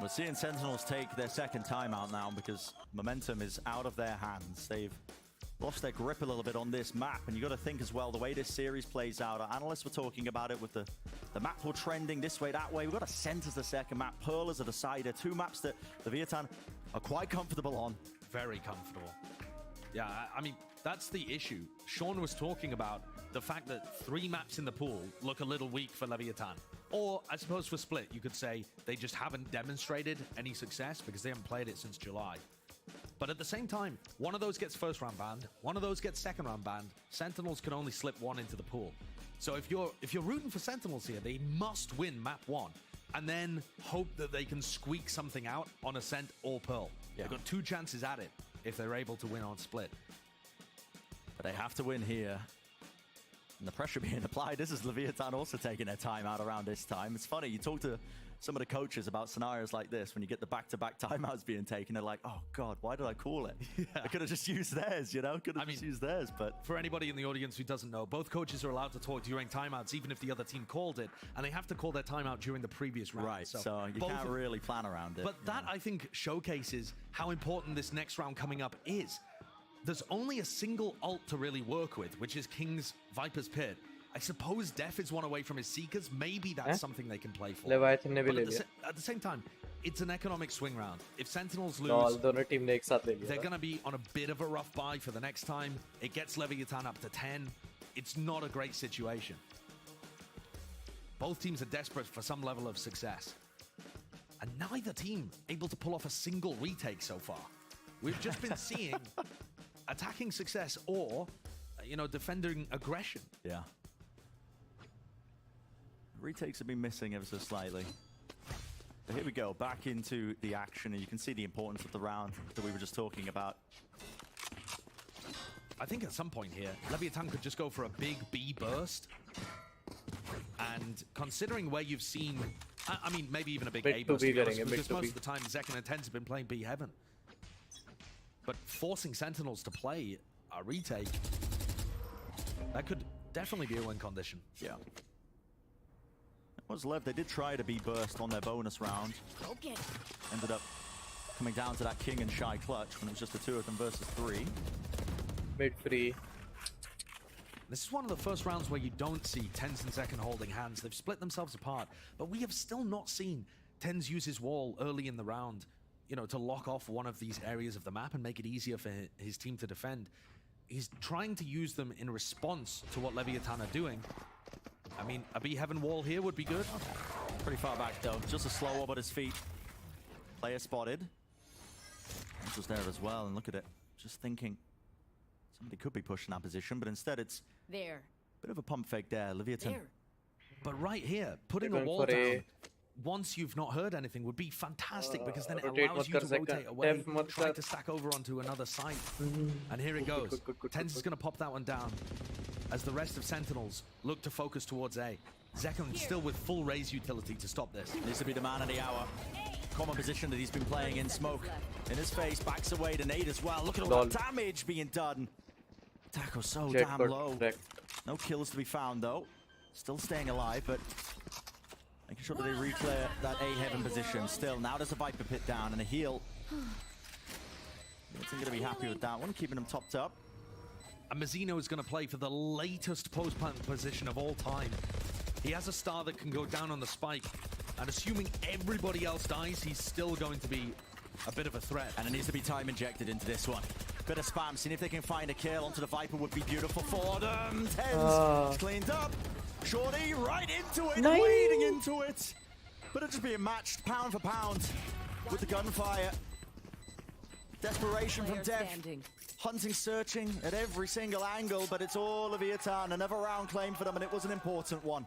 We're seeing Sentinels take their second timeout now because momentum is out of their hands. They've lost their grip a little bit on this map, and you got to think as well the way this series plays out. Our analysts were talking about it with the map pool trending this way, that way. We've got Ascent as the second map, Pearl as a decider, two maps that the Leviatan are quite comfortable on. Very comfortable. Yeah, I mean, that's the issue. Sean was talking about the fact that 3 maps in the pool look a little weak for Leviatan. Or, I suppose for Split, you could say they just haven't demonstrated any success because they haven't played it since July. But at the same time, one of those gets first round banned, one of those gets second round banned. Sentinels can only slip one into the pool. So if you're rooting for Sentinels here, they must win map 1 and then hope that they can squeak something out on Ascent or Pearl. Yeah. They've got 2 chances at it if they're able to win on Split. But they have to win here. And the pressure being applied. This is Leviatan also taking their time out around this time. It's funny, you talk to some of the coaches about scenarios like this, when you get the back-to-back timeouts being taken, they're like, oh God, why did I call it? Yeah. I could have just used theirs, you know? Could have just used theirs, but... For anybody in the audience who doesn't know, both coaches are allowed to talk during timeouts, even if the other team called it, and they have to call their timeout during the previous round. Right, so you can't really plan around it. But that, I think, showcases how important this next round coming up is. There's only a single ult to really work with, which is King's Viper's Pit. I suppose Def is one away from his Seekers. Maybe that's something they can play for. Leviatan ने भी ले लिया. At the same time, it's an economic swing round. If Sentinels lose, दोनों team ने एक साथ ले लिया. They're going to be on a bit of a rough buy for the next time. It gets Leviatan up to 10. It's not a great situation. Both teams are desperate for some level of success. And neither team able to pull off a single retake so far. We've just been seeing attacking success or, you know, defending aggression. Yeah. Retakes have been missing ever so slightly. But here we go, back into the action, and you can see the importance of the round that we were just talking about. I think at some point here, Leviatan could just go for a big B burst. And considering where you've seen, I mean, maybe even a big A burst, because most of the time Zekken and Tens have been playing B Heaven. But forcing Sentinels to play a retake, that could definitely be a win condition. Yeah. What's left? They did try to be burst on their bonus round. Ended up coming down to that King and Shy clutch when it was just the 2 of them versus 3. Mid free. This is one of the first rounds where you don't see Tens and Zekken holding hands. They've split themselves apart, but we have still not seen Tens use his wall early in the round, you know, to lock off one of these areas of the map and make it easier for his team to defend. He's trying to use them in response to what Leviatan are doing. I mean, a B Heaven wall here would be good. Pretty far back though, just a slow up at his feet. Player spotted. This was there as well, and look at it. Just thinking somebody could be pushing that position, but instead it's there. Bit of a pump fake there, Leviatan. But right here, putting a wall down once you've not heard anything would be fantastic because then it rotate allows you to rotate away, try to stack over onto another site. And here it goes. Tens is going to pop that one down as the rest of Sentinels look to focus towards A. Zekan still with full raise utility to stop this. Needs to be the man of the hour. Common position that he's been playing in smoke. In his face, backs away to nade as well. Look at all that damage being done. Tackle so damn low. No kills to be found though. Still staying alive, but making sure that they reclear that A heaven position. Still, now there's a Viper pit down and a heal. Isn't going to be happy with that one, keeping him topped up. And Mazzino is going to play for the latest post-plant position of all time. He has a star that can go down on the spike, and assuming everybody else dies, he's still going to be a bit of a threat. And it needs to be time injected into this one. Bit of spam, seeing if they can find a kill onto the Viper would be beautiful for them. Tens cleaned up. Shorty right into it, wading into it. But it's just being matched pound for pound with the gunfire. Desperation from Def. Hunting, searching at every single angle, but it's all Leviatan. Another round claim for them, and it was an important one.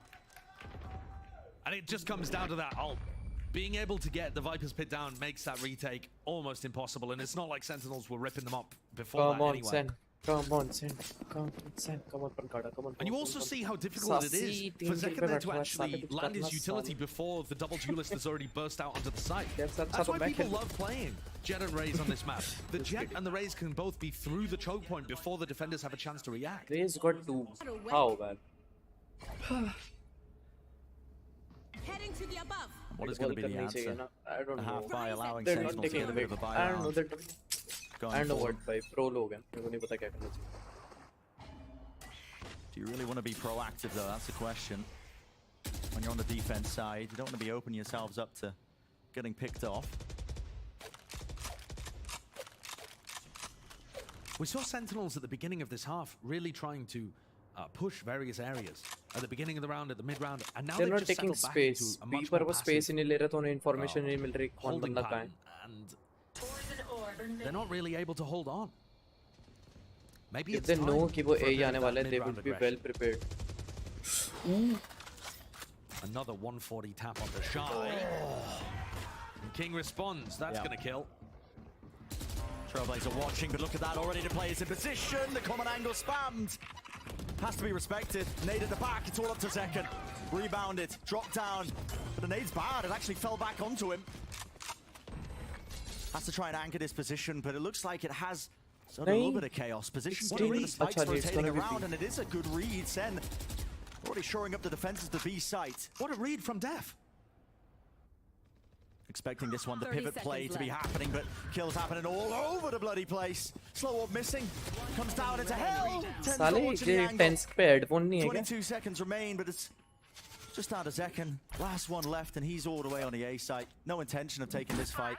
And it just comes down to that ult. Being able to get the Viper's pit down makes that retake almost impossible, and it's not like Sentinels were ripping them up before that anyway. Come on, Sen. Come on, Pankada. Come on. And you also see how difficult it is for Zekan there to actually land his utility before the double duelist has already burst out onto the site. That's why people love playing Jet and Raze on this map. The Jet and the Raze can both be through the choke point before the defenders have a chance to react. Raze got 2. How, man? Heading to the above. What is going to be the answer? I don't know. Half by allowing They're Sentinels not to taking get a the bit of a bait. I don't know. buyout. I don't know what by pro लोग हैं. मेरे को नहीं पता क्या करना चाहिए. Do you really want to be proactive though? That's the question. When you're on the defense side, you don't want to be opening yourselves up to getting picked off. We saw Sentinels at the beginning of this half really trying to push various areas at the beginning of the round, at the mid round, and now they're they've not just taking settled back into space. a much B more पर वो passive space ही नहीं ले रहे तो उन्हें information नहीं मिल रही कौन holding बंदा कहाँ pattern, है. and they're not really able to hold on. Maybe If it's they time know कि वो for A a bit of आने that वाला है, they mid-round would be aggression. well prepared. Another 140 tap on the Shy. And King responds. That's going to kill. Trailblazer watching, but look at that, already the players in position. The common angle spammed. Has to be respected. Nade at the back, it's all up to Zekan. Rebounded, dropped down. But the nade's bad, it actually fell back onto him. Has to try and anchor this position, but it looks like it has a little bit of chaos. Position It's with the really- spikes Achha, it's rotating gonna be around, B. and it is a good read. Sen already shoring up the defenses to B site. What a read from Def. Expecting this one, the 30 pivot play seconds to be left. happening, but kills happening all over the bloody place. Slow up missing, comes down into hell. 10 साले forward to the ये angle. 10 पे headphone नहीं है क्या? 22 seconds remain, but it's just out of Zekan. Last one left, and he's all the way on the A site. No intention of taking this fight.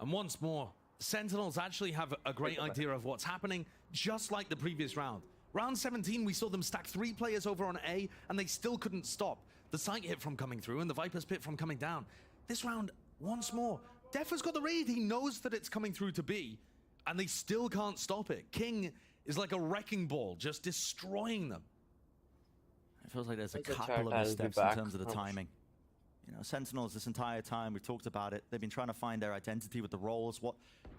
And once more, Sentinels actually have a great idea of what's happening, just like the previous round. Round 17, we saw them stack 3 players over on A, and they still couldn't stop the sight hit from coming through and the Viper's pit from coming down. This round, once more, Def has got the read. He knows that it's coming through to B, and they still can't stop it. King is like a wrecking ball, just destroying them. It feels like there's a There's a couple chat, of I'll be missteps in back. terms of the timing. You know, Sentinels this entire time, we've talked about it. They've been trying to find their identity with the roles. What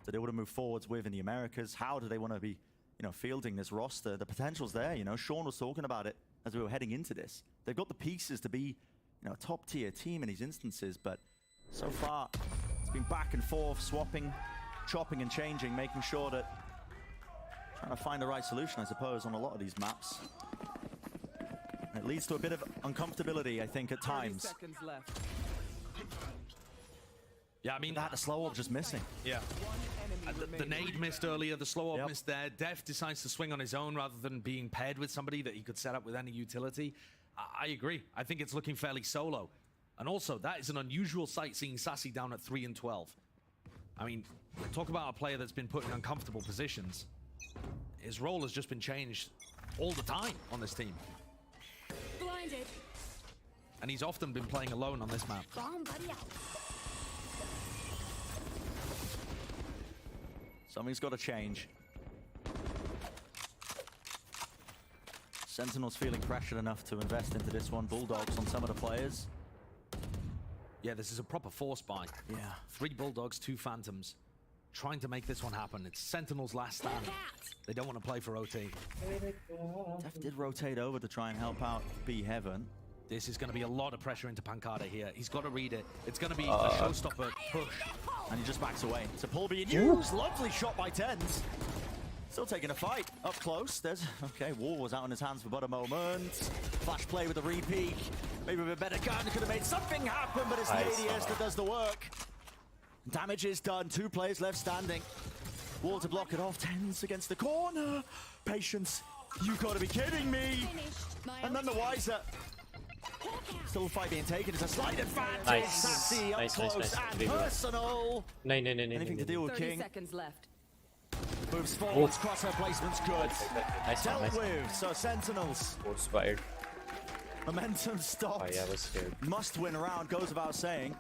do they want to move forwards with in the Americas? How do they want to be, you know, fielding this roster? The potential's there, you know. Sean was talking about it as we were heading into this. They've got the pieces to be, you know, a top-tier team in these instances, but so far it's been back and forth, swapping, chopping and changing, making sure that trying to find the right solution, I suppose, on a lot of these maps. It leads to a bit of uncomfortability, I think, at times. Seconds left. Yeah, I mean, That, the slow up just missing. yeah. The nade missed earlier, the slow up Yep. missed there. Def decides to swing on his own rather than being paired with somebody that he could set up with any utility. I agree. I think it's looking fairly solo. And also, that is an unusual sight seeing Sassy down at 3 and 12. I mean, talk about a player that's been put in uncomfortable positions. His role has just been changed all the time on this team. Blinded. And he's often been playing alone on this map. Bomb buddy out. Something's got to change. Sentinels feeling pressured enough to invest into this one. Bulldogs on some of the players. Yeah, this is a proper force buy. Yeah. 3 Bulldogs, 2 Phantoms. Trying to make this one happen. It's Sentinels' last stand. They don't want to play for OT. Def did rotate over to try and help out B Heaven. This is going to be a lot of pressure into Pancada here. He's got to read it. It's going to be a showstopper push. And he just backs away. So pull being used. Lovely shot by Tens. Still taking a fight. Up close. There's... Okay, Wall was out on his hands for but a moment. Flash play with a repeat. Maybe with a better gun. Could have made something happen, but it's the ADS that does the work. Damage is done. 2 players left standing. Wall to block it off. Tens against the corner. Patience. You gotta be kidding me. And none the wiser. Still a fight being taken. It's a slight advantage. Nice. Sassy, up Nice. close and personal. No. Anything to deal with 30 King. seconds left. Moves forwards. Crosshair placement's good. Nice one, Dealt nice one. with. So Sentinels. Force fired. Momentum stopped. Oh yeah, I was scared. Must win round, goes without saying.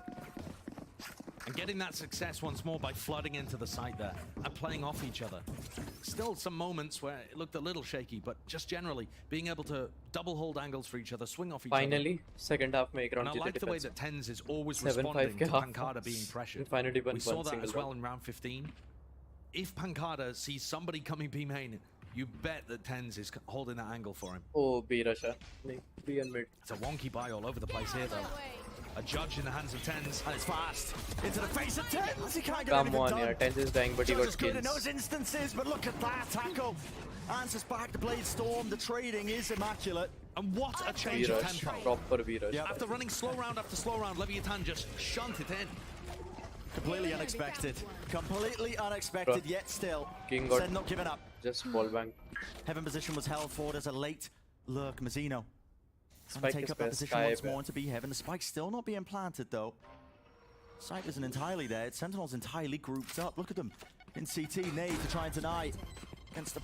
And getting that success once more by flooding into the site there and playing off each other. Still some moments where it looked a little shaky, but just generally being able to double hold angles for each other, swing off each Finally, second half में एक other. round And I जीते like the way defense. that Tens is always 7-5 responding के to half. Pancada being pressured. Infinity We saw that single as well round. in round 15. If Pancada sees somebody coming B main, you bet that Tens is holding that angle for him. Oh, B Russia. नहीं, B and mid. It's a wonky buy all over the place here, though. A judge in the hands of Tens. And it's fast. Into the face of Tens. He can't get Come anything on, done. yeah. Tens is dying, but he Just got as good in kills. those instances, but look at that tackle. Answers back the Blade Storm. The trading is immaculate. And what a B change of rush. tempo. Proper B rush. Yep. After running slow round after slow round, Leviatan just shunt it in. Completely unexpected. Completely unexpected, Bro. yet still. King got- Sen not giving up. Just ball bang. Heaven position was held forward as a late lurk. Mazzino trying Spike to take is up that best. position Sky once more best. into B Heaven. The spike's still not being planted though. Sight isn't entirely there. Sentinels entirely grouped up. Look at them in CT. Nade to try and deny against the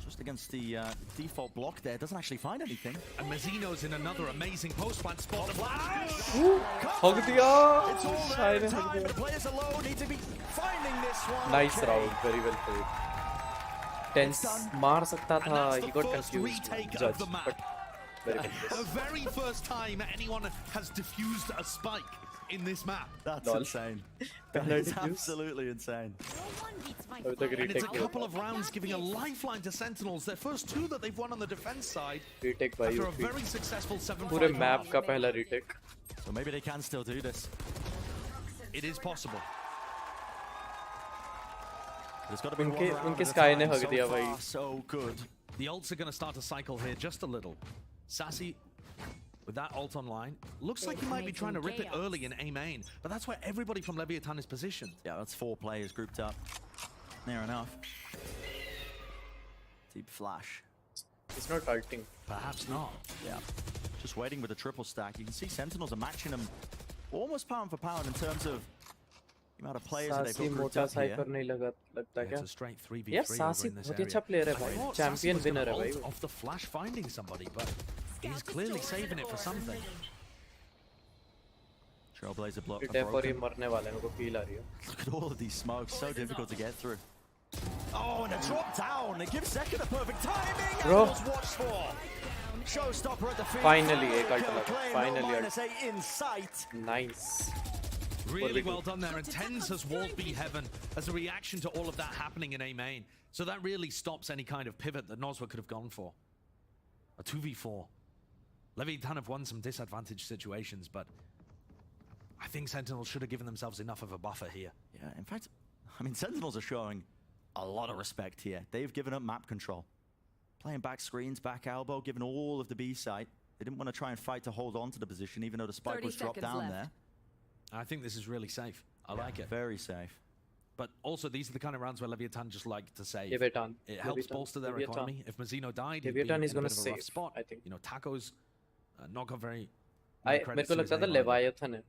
just against the default block there. Doesn't actually find anything. And Mazzino's in another amazing post-plant spot. Flash! Hug दिया. It's all there Shy in ने time, hug but the दिया. players alone need to be finding this one. Nice Okay. round. Very well played. Tens मार सकता And था. that's He the got first confused. retake of Judge, the map. but very The good. very first time anyone has diffused a spike in this map. That's Lol. insane. That Penalty is juice. absolutely insane. अभी तक And it's a retake couple of rounds giving a lifeline to Sentinels. Their first 2 that they've won on the defense side retake by after a UP. very successful 7-5 पूरे half. map का पहला retake. So maybe they can still do this. It is possible. There's got to be उनके one round उनके at a Sky ने time. hug So दिया far, भाई. so good. The ults are going to start a cycle here just a little. Sassy, with that ult online, looks like he might be trying to rip it early in A main, but that's where everybody from Leviatan is positioned. Yeah, that's 4 players grouped up. Near enough. Deep flash. It's not ulting. Perhaps not. Yeah. Just waiting with a triple stack. You can see Sentinels are matching them almost pound for pound in terms of the amount of players that सासी they've got grouped मोटा up here. साइपर नहीं लगता It's क्या? a straight 3v3 यार over सासी in this बहुत ही area. अच्छा player है I भाई. thought Sassy Champion was gonna winner है भाई. ult off the flash finding somebody, but he's clearly saving it for something. Trailblazer block. Tap और ये मरने वाला है. मेरे को feel आ रही है. Look at all of these smokes. So difficult to get through. Oh, and a drop down. It gives Second a perfect timing. Bro. And was watched for. Showstopper at the field. Finally, एक Kill ult लगा. claim, Finally, no ult. -8 in sight. Nice. Really well done there, and Tens has walled B Heaven as a reaction to all of that happening in A main. So that really stops any kind of pivot that Noswa could have gone for. A 2v4. Leviatan have won some disadvantaged situations, but I think Sentinels should have given themselves enough of a buffer here. Yeah, in fact, I mean, Sentinels are showing a lot of respect here. They've given up map control. Playing back screens, back elbow, given all of the B site. They didn't want to try and fight to hold on to the position, even though the spike 30 was dropped seconds down left. there. I think this is really safe. I like it. Very safe. But also, these are the kind of rounds where Leviatan just like to save. Leviatan. It helps Leviatan. bolster their Leviatan. economy. If Mazzino died, he'd be Leviatan in is a gonna bit of a rough save, spot. I think. You know, Taco's not got very. मेरे को लगता था Leviathan है.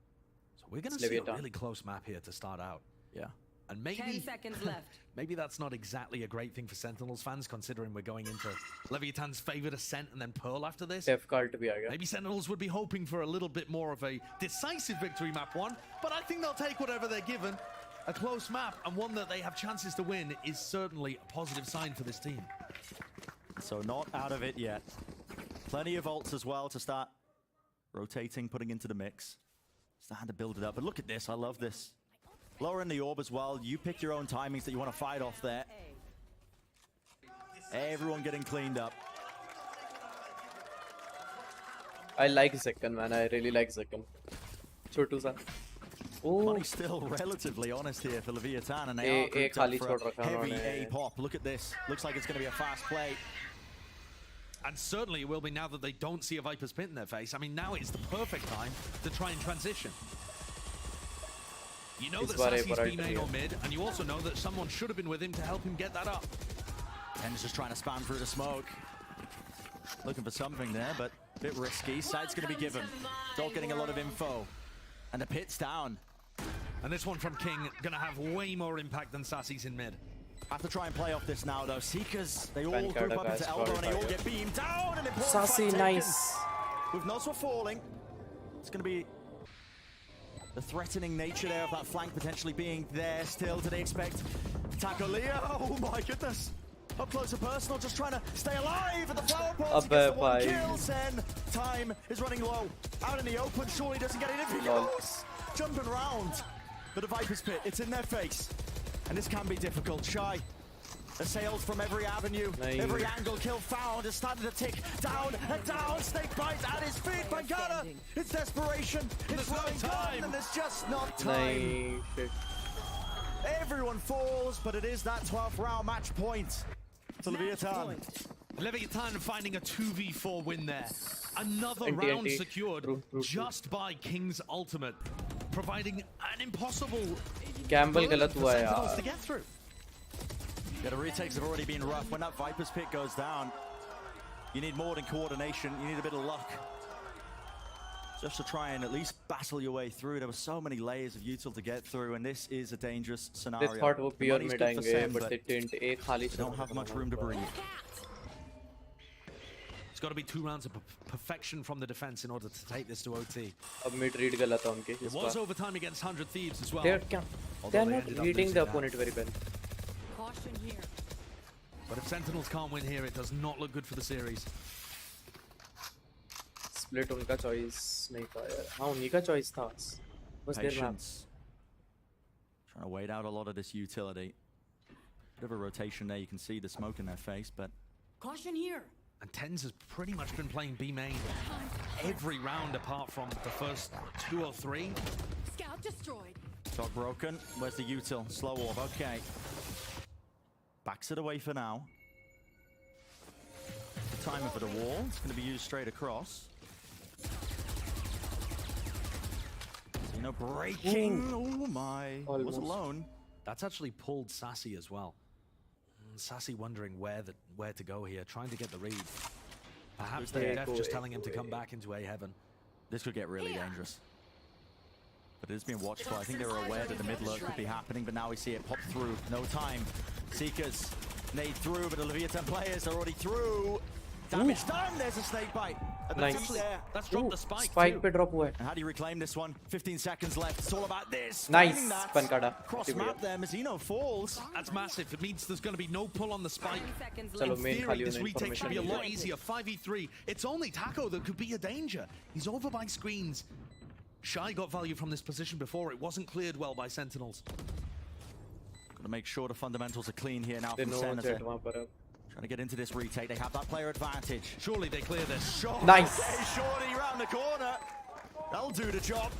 So we're going to see a Leviatan. really close map here to start out. Yeah. And 10 maybe seconds left. maybe that's not exactly a great thing for Sentinels fans, considering we're going into Leviatan's favored Ascent and then Pearl after this. Def cult भी आ गया. Maybe Sentinels would be hoping for a little bit more of a decisive victory map 1, but I think they'll take whatever they're given. A close map and one that they have chances to win is certainly a positive sign for this team. So not out of it yet. Plenty of ults as well to start rotating, putting into the mix. Starting to build it up. But look at this. I love this. Lower in the orb as well. You pick your own timings that you want to fight off there. Everyone getting cleaned up. I like Zekan, man. I really like Zekan. Chotu sa. Money's still relatively honest here for Leviatan, and they are grouped up for a heavy A pop. Look at this. Looks like it's going to be a fast play. And certainly it will be now that they don't see a Viper's Pit in their face. I mean, now is the perfect time to try and transition. You know that Sassy's been main or mid, and you also know that someone should have been with him to help him get that up. And he's just trying to spam through the smoke. Looking for something there, but a bit risky. Side's going to be given. Dog getting a lot of info. And the pit's down. And this one from King going to have way more impact than Sassy's in mid. Have to try and play off this now, though. Seekers, they all group up into elbow and they all get beamed down. And Sassy, nice. With Noswa falling, it's going to be the threatening nature there of that flank potentially being there still. Do they expect Taco Leo? Oh my goodness. Up close and personal, just trying to stay alive at the flower pot to get the one kill. Sen, time is running low. Out in the open, surely doesn't get anything close. Jumping around. But the Viper's Pit, it's in their face. And this can be difficult. Shy assailed from every avenue, every angle. Kill found is starting to tick down and down. Snake bite at his feet. Bangada, it's desperation. It's running time, and there's just not time. Everyone falls, but it is that 12th round match point to Leviatan. Leviatan finding a 2v4 win there. Another round secured just by King's ultimate, providing an impossible Sentinels to get through. Yeah, the retakes have already been rough. When that Viper's Pit goes down, you need more than coordination. You need a bit of luck. Just to try and at least battle your way through. There were so many layers of util to get through, and this is a dangerous scenario. They thought would be on mid angle, but they didn't. They don't have much room to breathe. It's got to be 2 rounds of perfection from the defense in order to take this to OT. It was overtime against 100 Thieves as well. They're not reading the opponent very well. Caution here. But if Sentinels can't win here, it does not look good for the series. Split उनका choice नहीं था यार. हाँ उन्हीं का choice था. Was their map. Trying to wait out a lot of this utility. Bit of a rotation there. You can see the smoke in their face, but Caution here. And Tens has pretty much been playing B main every round apart from the first 2 or 3. Scout destroyed. Dog broken. Where's the util? Slow orb. Okay. Backs it away for now. The timer for the wall. It's going to be used straight across. You know, breaking. Oh my. Was alone. That's actually pulled Sassy as well. Sassy wondering where to go here, trying to get the read. Perhaps they're just telling him to come back into A heaven. This could get really dangerous. But it is being watched for. I think they were aware that the mid lurk could be happening, but now we see it pop through. No time. Seekers nade through, but the Leviatan players are already through. Damage done. There's a snake bite. Nice. That's dropped the spike. Spike pe drop hua hai. And how do you reclaim this one? 15 seconds left. It's all about this. Nice. Pankada. Cross map there. Mazzino falls. That's massive. It means there's going to be no pull on the spike. Chalo, In theory, this retake should be a lot easier. 5v3. It's only Taco that could be a danger. He's over by screens. Shy got value from this position before. It wasn't cleared well by Sentinels. Got to make sure the fundamentals are clean here now from Senator. Trying to get into this retake. They have that player advantage. Surely they clear this. Nice. Shorty round the corner. That'll do the job.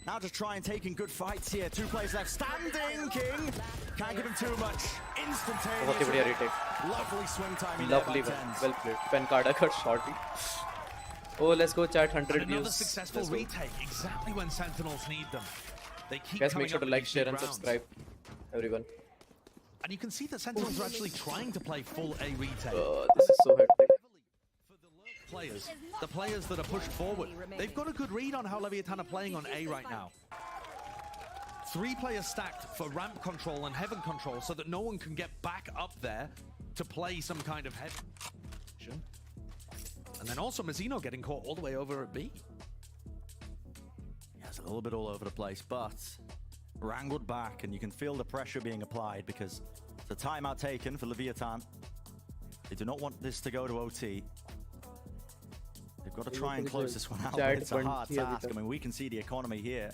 Now just try and taking good fights here. 2 players left. Standing King. Can't give him too much. Instantaneous. Lovely swing timing. Lovely one. Well played. Pankada got shorty. Oh, let's go chat 100 views. Another successful retake. Exactly when Sentinels need them. They keep Guys, make sure to like, share, and subscribe, everyone. And you can see that Sentinels are actually trying to play full A retake. This is so hectic. For the lurk players, the players that are pushed forward, they've got a good read on how Leviatan are playing on A right now. 3 players stacked for ramp control and heaven control so that no one can get back up there to play some kind of heaven. And then also Mazzino getting caught all the way over at B. Yeah, it's a little bit all over the place, but wrangled back, and you can feel the pressure being applied because it's a timeout taken for Leviatan. They do not want this to go to OT. They've They've got to try and close this one out, but it's a hard task. I mean, we can see the economy here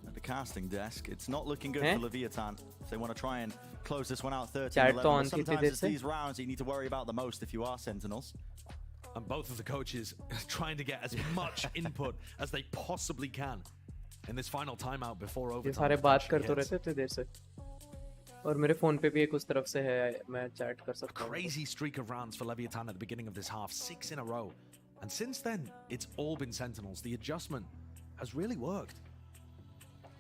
at the casting desk. It's not looking good for Leviatan. So they want to try and close this one out 13-11. But sometimes it's these rounds that you need to worry about the most if you are Sentinels. And both of the coaches trying to get as much input as they possibly can in this final timeout before overtime. ये सारे बात करते रहते थे देर से और मेरे phone पे भी एक उस तरफ से है मैं चैट कर सकता हूं. Crazy streak of rounds for Leviatan at the beginning of this half, 6 in a row. And since then, it's all been Sentinels. The adjustment has really worked.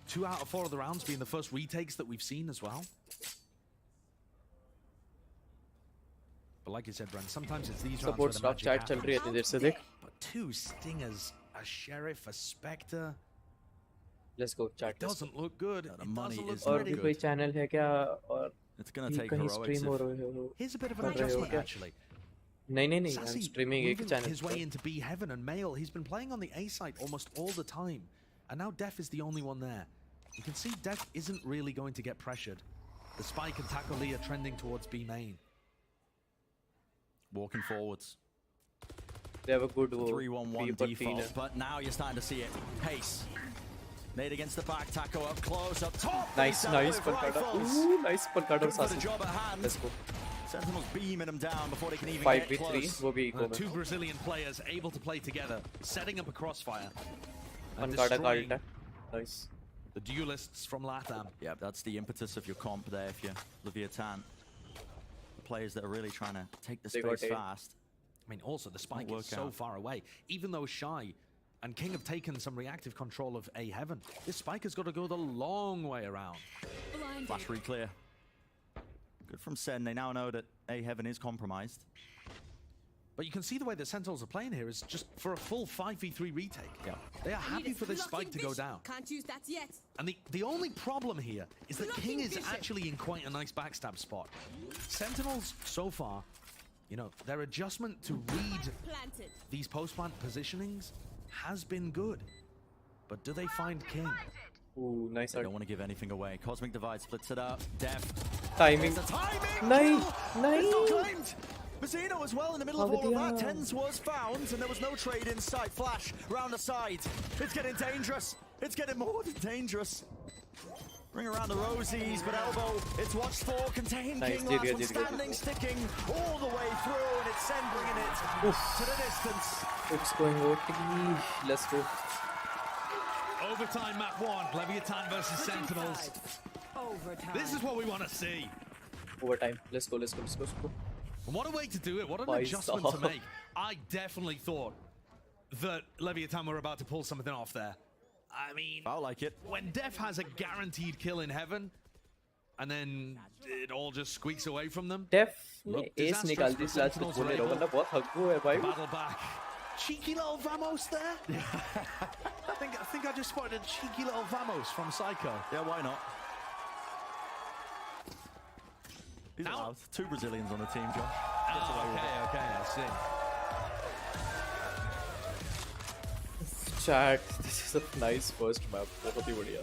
2 out of 4 of the rounds being the first retakes that we've seen as well. But like you said, Brent, sometimes it's these rounds where the magic chat चल रही है देर से देख. But 2 stingers, a sheriff, a spectre. Let's go chat. It doesn't look good. The money is और भी कोई channel है क्या और it's going to take heroics. Here's a bit of an adjustment actually. नहीं I'm streaming एक channel. His way into B Heaven and Male. He's been playing on the A site almost all the time. And now Def is the only one there. You can see Def isn't really going to get pressured. The Spike and Taco Lee are trending towards B main. Walking forwards. They have a good 3-1-1 default, but now you're starting to see it. Pace. Nade against the back, Taco up close, up top. Nice Pancada. Ooh, nice Pancada. Let's go. Sentinels beaming them down before they can even 5v3. get close. वो भी The 2 Brazilian players able to play together, setting up a crossfire. Pancada का ulta. Nice. The duelists from LATAM. Yeah, that's the impetus of your comp there if you're Leviatan. The players that are really trying to take the space fast. I mean, also the Spike is so far away. Even though Shy and King have taken some reactive control of A Heaven, this Spike has got to go the long way around. Flash re-clear. Good from Sen. They now know that A Heaven is compromised. But you can see the way that Sentinels are playing here is just for a full 5v3 retake. Yeah. They are happy for this Spike to go down. Can't use that yet. And the only problem here is that King is actually in quite a nice backstab spot. Sentinels, so far, you know, their adjustment to read these post-plant positionings has been good. But do they find King? Ooh, nice. They don't want to give anything away. Cosmic Divide splits it up. Def. Timing. Nice. Mazzino as well in the middle of all of that. Tens was found, and there was no trade in sight. Flash round the side. It's getting dangerous. It's getting more than dangerous. Bring around the Rosies, but elbow. It's watched for. Contain King. Last one standing, sticking all the way through, and it's Sen bringing it to the distance. It's going OT. Let's go. Overtime map 1, Leviatan versus Sentinels. Overtime. This is what we want to see. Overtime. Let's go. And what a way to do it. What an adjustment to make. I definitely thought that Leviatan were about to pull something off there. I mean, I like it. When Def has a guaranteed kill in Heaven, and then it all just squeaks away from them. Def ने ace निकाल दी slash कुछ बोले रहो मतलब बहुत हग्गू है भाई. Battle back. Cheeky little Vamos there. I think I just spotted a cheeky little Vamos from Psycho. Yeah, why not? He's allowed. 2 Brazilians on the team, John. Oh, okay, I see. Chat, this is a nice first map. बहुत ही बढ़िया.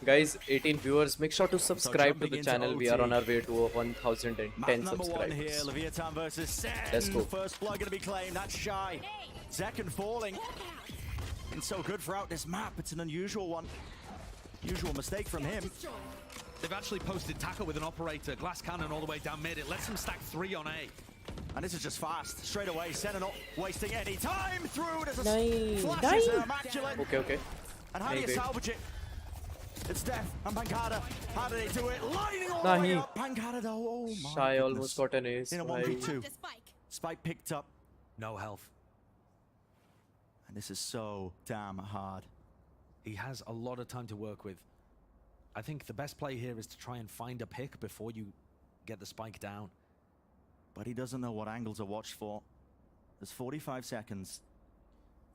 Guys, 18 viewers, make sure to subscribe to the channel. We are on our way to 1,010 subscribers. Here, Leviatan versus Sen. Let's go. First blood going to be claimed. That's Shy. Second falling. Been so good throughout this map. It's an unusual one. Usual mistake from him. They've actually posted Taco with an operator, glass cannon all the way down mid. It lets them stack 3 on A. And this is just fast. Straight away, Sen not wasting any time through. There's a nice. flashes and immaculate. Okay. And how do you salvage it? It's Def and Pancada. How do they do it? Lining all the way up. Pancada though. Oh my Shy goodness. almost got an ace. In a 1v2. Spike picked up. No health. And this is so damn hard. He has a lot of time to work with. I think the best play here is to try and find a pick before you get the Spike down. But he doesn't know what angles are watched for. There's 45 seconds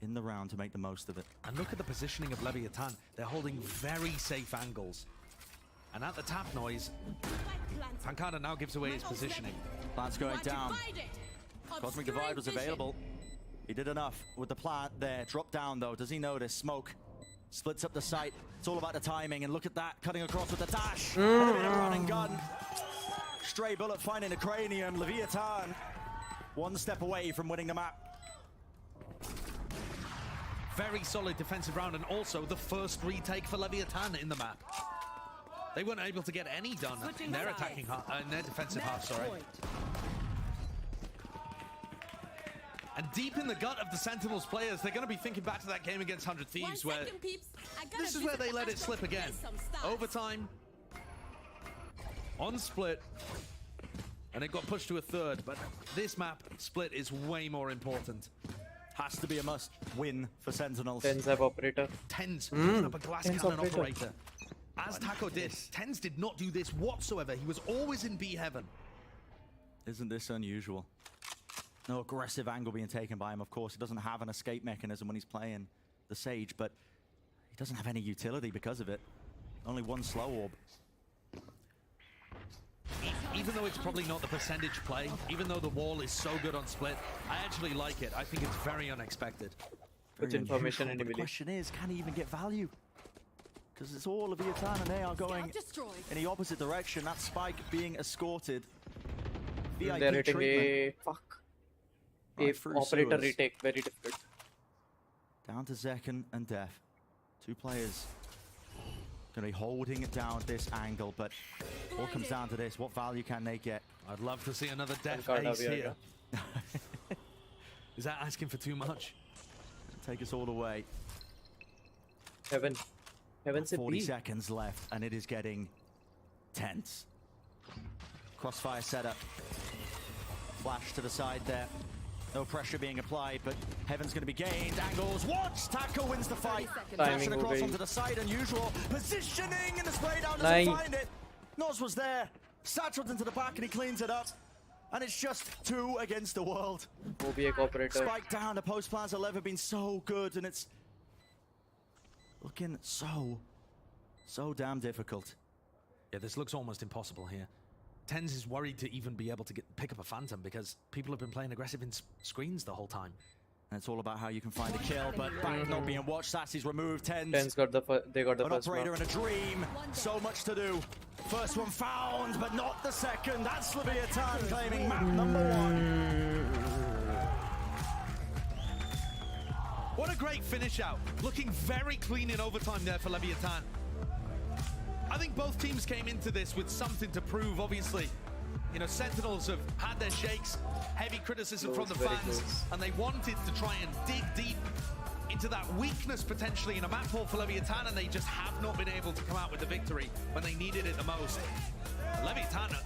in the round to make the most of it. And look at the positioning of Leviatan. They're holding very safe angles. And at the tap noise, Pancada now gives away his positioning. Plant's going down. Cosmic Divide was available. He did enough with the plant there. Drop down though. Does he notice? Smoke splits up the site. It's all about the timing. And look at that. Cutting across with the dash. Run and gun. Stray bullet finding the cranium. Leviatan 1 step away from winning the map. Very solid defensive round, and also the first retake for Leviatan in the map. They weren't able to get any done in their attacking half, in their defensive half, sorry. And deep in the gut of the Sentinels players, they're going to be thinking back to that game against 100 Thieves, where this is where they let it slip again. Overtime, on split, and it got pushed to a third, but this map split is way more important. Has to be a must win for Sentinels. Tens have operator. Tens putting up a glass Tens cannon operator. operator. As Taco did, Tens did not do this whatsoever. He was always in B heaven. Isn't this unusual? No aggressive angle being taken by him, of course. He doesn't have an escape mechanism when he's playing the Sage, but he doesn't have any utility because of it. Only one slow orb. Even though it's probably not the percentage play, even though the wall is so good on split, I actually like it. I think it's very unexpected. Which information The question is, can he even get value? Because it's all of Leviatan and they are going in the opposite direction. That spike being escorted. They're VIP hitting treatment. a fuck. Right A through operator sewers. retake, very difficult. Down to Zekken and Def. Two players going to be holding it down at this angle, but all comes down to this. What value can they get? I'd love to see another Def Card ace over here. Is that asking for too much? Take us all the way. Heaven. Heaven se 40 B. seconds left, and it is getting tense. Crossfire setup. Flash to the side there. No pressure being applied, but Heaven's going to be gained. Angles. Watch! Taco wins the fight. Flashing across onto the side. Unusual positioning, and the spray down doesn't find it. Noz was there. Satcheled into the back, and he cleans it up. And it's just 2 against the world. वो भी एक operator. Spike down. The post plans have never been so good, and it's looking so damn difficult. Yeah, this looks almost impossible here. Tens is worried to even be able to pick up a Phantom because people have been playing aggressive in screens the whole time. And it's all about how you can find a kill, but back not being watched. Sassy's removed. Tens got the they got the An first operator mark. and a dream. So much to do. First one found, but not the second. That's Leviatan claiming map number 1. What a great finish out. Looking very clean in overtime there for Leviatan. I think both teams came into this with something to prove, obviously. You know, Sentinels have had their shakes, heavy criticism from the fans, and they wanted to try and dig deep into that weakness potentially in a map pool for Leviatan, and they just have not been able to come out with the victory when they needed it the most. Leviatan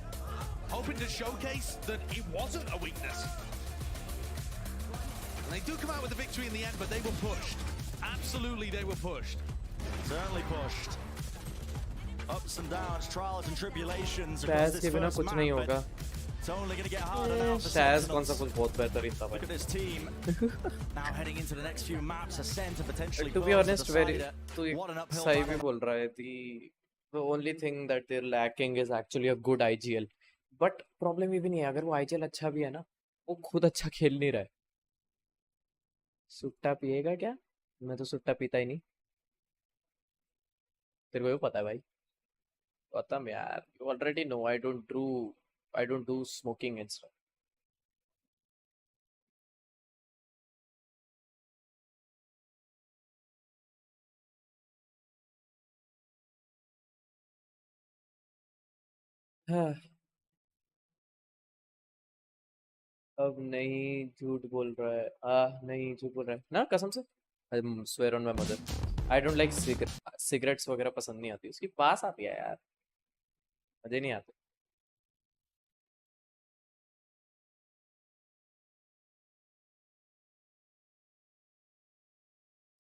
hoping to showcase that it wasn't a weakness. And they do come out with the victory in the end, but they were pushed. Absolutely, they were pushed. Certainly pushed. Ups and downs, trials and tribulations across Shaz this के बिना first कुछ map, नहीं but होगा. it's only going to get harder now for Shaz कौन सा Sentinels. कुछ बहुत बेहतरीन था Look भाई. at this team. Now heading into the next few maps, Ascent and potentially To be Pearls honest, to very decide तू what an uphill सही battle. भी बोल रहा है. The only thing that they're lacking is actually a good IGL. But problem ये भी नहीं है, अगर वो IGL अच्छा भी है ना, वो खुद अच्छा खेल नहीं रहा है. सुट्टा पिएगा क्या? मैं तो सुट्टा पीता ही नहीं. तेरे को भी पता है भाई. Gautam यार, you already know I don't do smoking and stuff. अब नहीं झूठ बोल रहा है. नहीं झूठ बोल रहा है ना, कसम से. I swear on my mother. I don't like cigarettes वगैरह पसंद नहीं आती. उसकी पास आती है यार, मजे नहीं आते.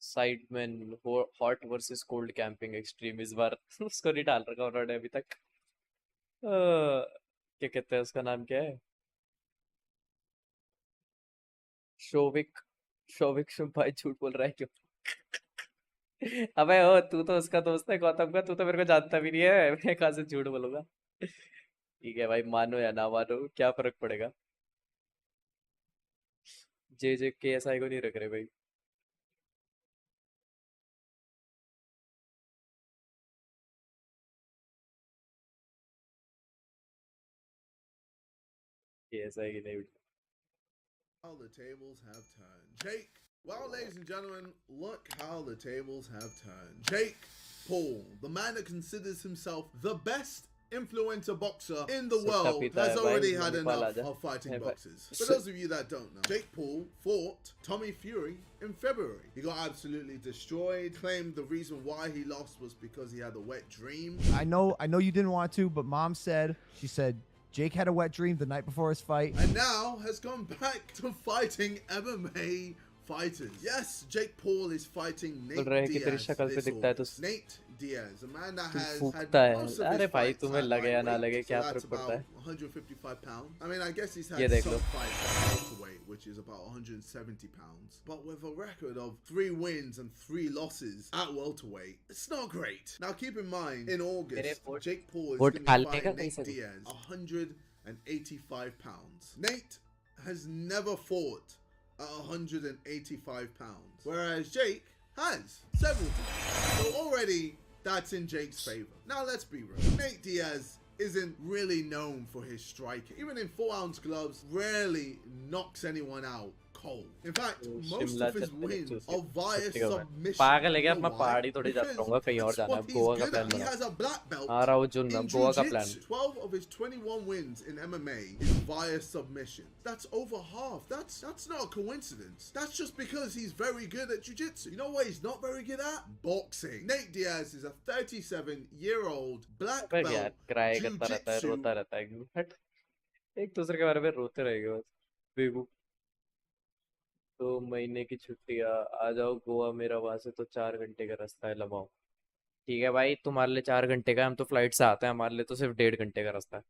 Sidemen hot versus cold camping extreme इस बार उसको नहीं डाल रखा उन्होंने अभी तक. क्या कहते हैं उसका नाम, क्या है? शोविक शुभ भाई झूठ बोल रहा है क्यों? अबे ओ, तू तो उसका दोस्त है गौतम का, तू तो मेरे को जानता भी नहीं है. मैं कहाँ से झूठ बोलूंगा? ठीक है भाई, मानो या ना मानो क्या फर्क पड़ेगा. जे KSI को नहीं रख रहे भाई. KSI की नहीं. All the tables have turned. Jake Well, ladies and gentlemen, look how the tables have turned. Jake Paul, the man that considers himself the best influencer boxer in the world, has already had enough of fighting boxers. For those of you that don't know, Jake Paul fought Tommy Fury in February. He got absolutely destroyed, claimed the reason why he lost was because he had a wet dream. I know you didn't want to, but Mom said, she said, Jake had a wet dream the night before his fight. And now has gone back to fighting MMA fighters. Yes, Jake Paul is fighting Nate Diaz this August. Nate Diaz, a man that has had most of his fights at lightweight, so that's about 155 pounds. I mean, I guess he's had some fights at welterweight, which is about 170 pounds. But with a record of 3 wins and 3 losses at welterweight, it's not great. Now, keep in mind, in August, Jake Paul is going to be fighting Nate Diaz, 185 pounds. Nate has never fought at 185 pounds, whereas Jake has several times. So already that's in Jake's favor. Now let's be real. Nate Diaz isn't really known for his striking. Even in 4-ounce gloves, rarely knocks anyone out cold. In fact, most of his wins are via submission. पागल है क्या? मैं पहाड़ी थोड़ी जा रहा हूँ, कहीं और जाना है. गोवा का plan He has a black belt आ रहा हूँ जुन में गोवा का plan. 12 of his 21 wins in MMA is via submission. That's over half. That's not a coincidence. That's just because he's very good at jiu-jitsu. You know what he's not very good at? Boxing. Nate Diaz is a 37-year-old black belt jiu-jitsu. रोता रहता है. एक दूसरे के बारे में रोते रहेंगे बस. बेवकूफ. 2 महीने की छुट्टियां, आ जाओ गोवा, मेरा वहां से तो 4 घंटे का रास्ता है. लमाओ. ठीक है भाई, तुम्हारे लिए 4 घंटे का, हम तो फ्लाइट से आते हैं, हमारे लिए तो सिर्फ 1.5 घंटे का रास्ता है.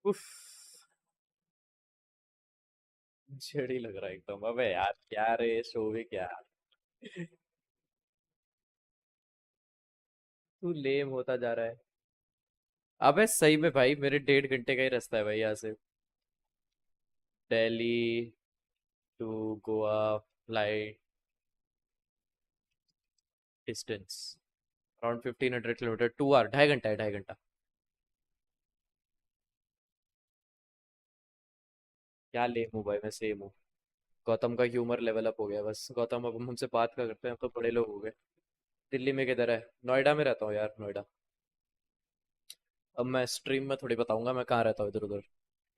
उफ, चिड़ी लग रहा है एकदम. अबे यार क्या रे, शो भी क्या. तू लेम होता जा रहा है. अबे सही में भाई, मेरे 1.5 घंटे का ही रास्ता है भाई यहाँ से. Delhi to Goa flight distance around 1500 kilometre. 2 hour, 2.5 घंटा है, 2.5 घंटा. क्या लेम हूँ भाई, मैं सेम हूँ. गौतम का ह्यूमर लेवल अप हो गया बस. गौतम अब हमसे बात कर करते हैं, अब तो बड़े लोग हो गए. दिल्ली में किधर है? नोएडा में रहता हूँ यार, नोएडा. अब मैं स्ट्रीम में थोड़ी बताऊंगा मैं कहाँ रहता हूँ इधर उधर.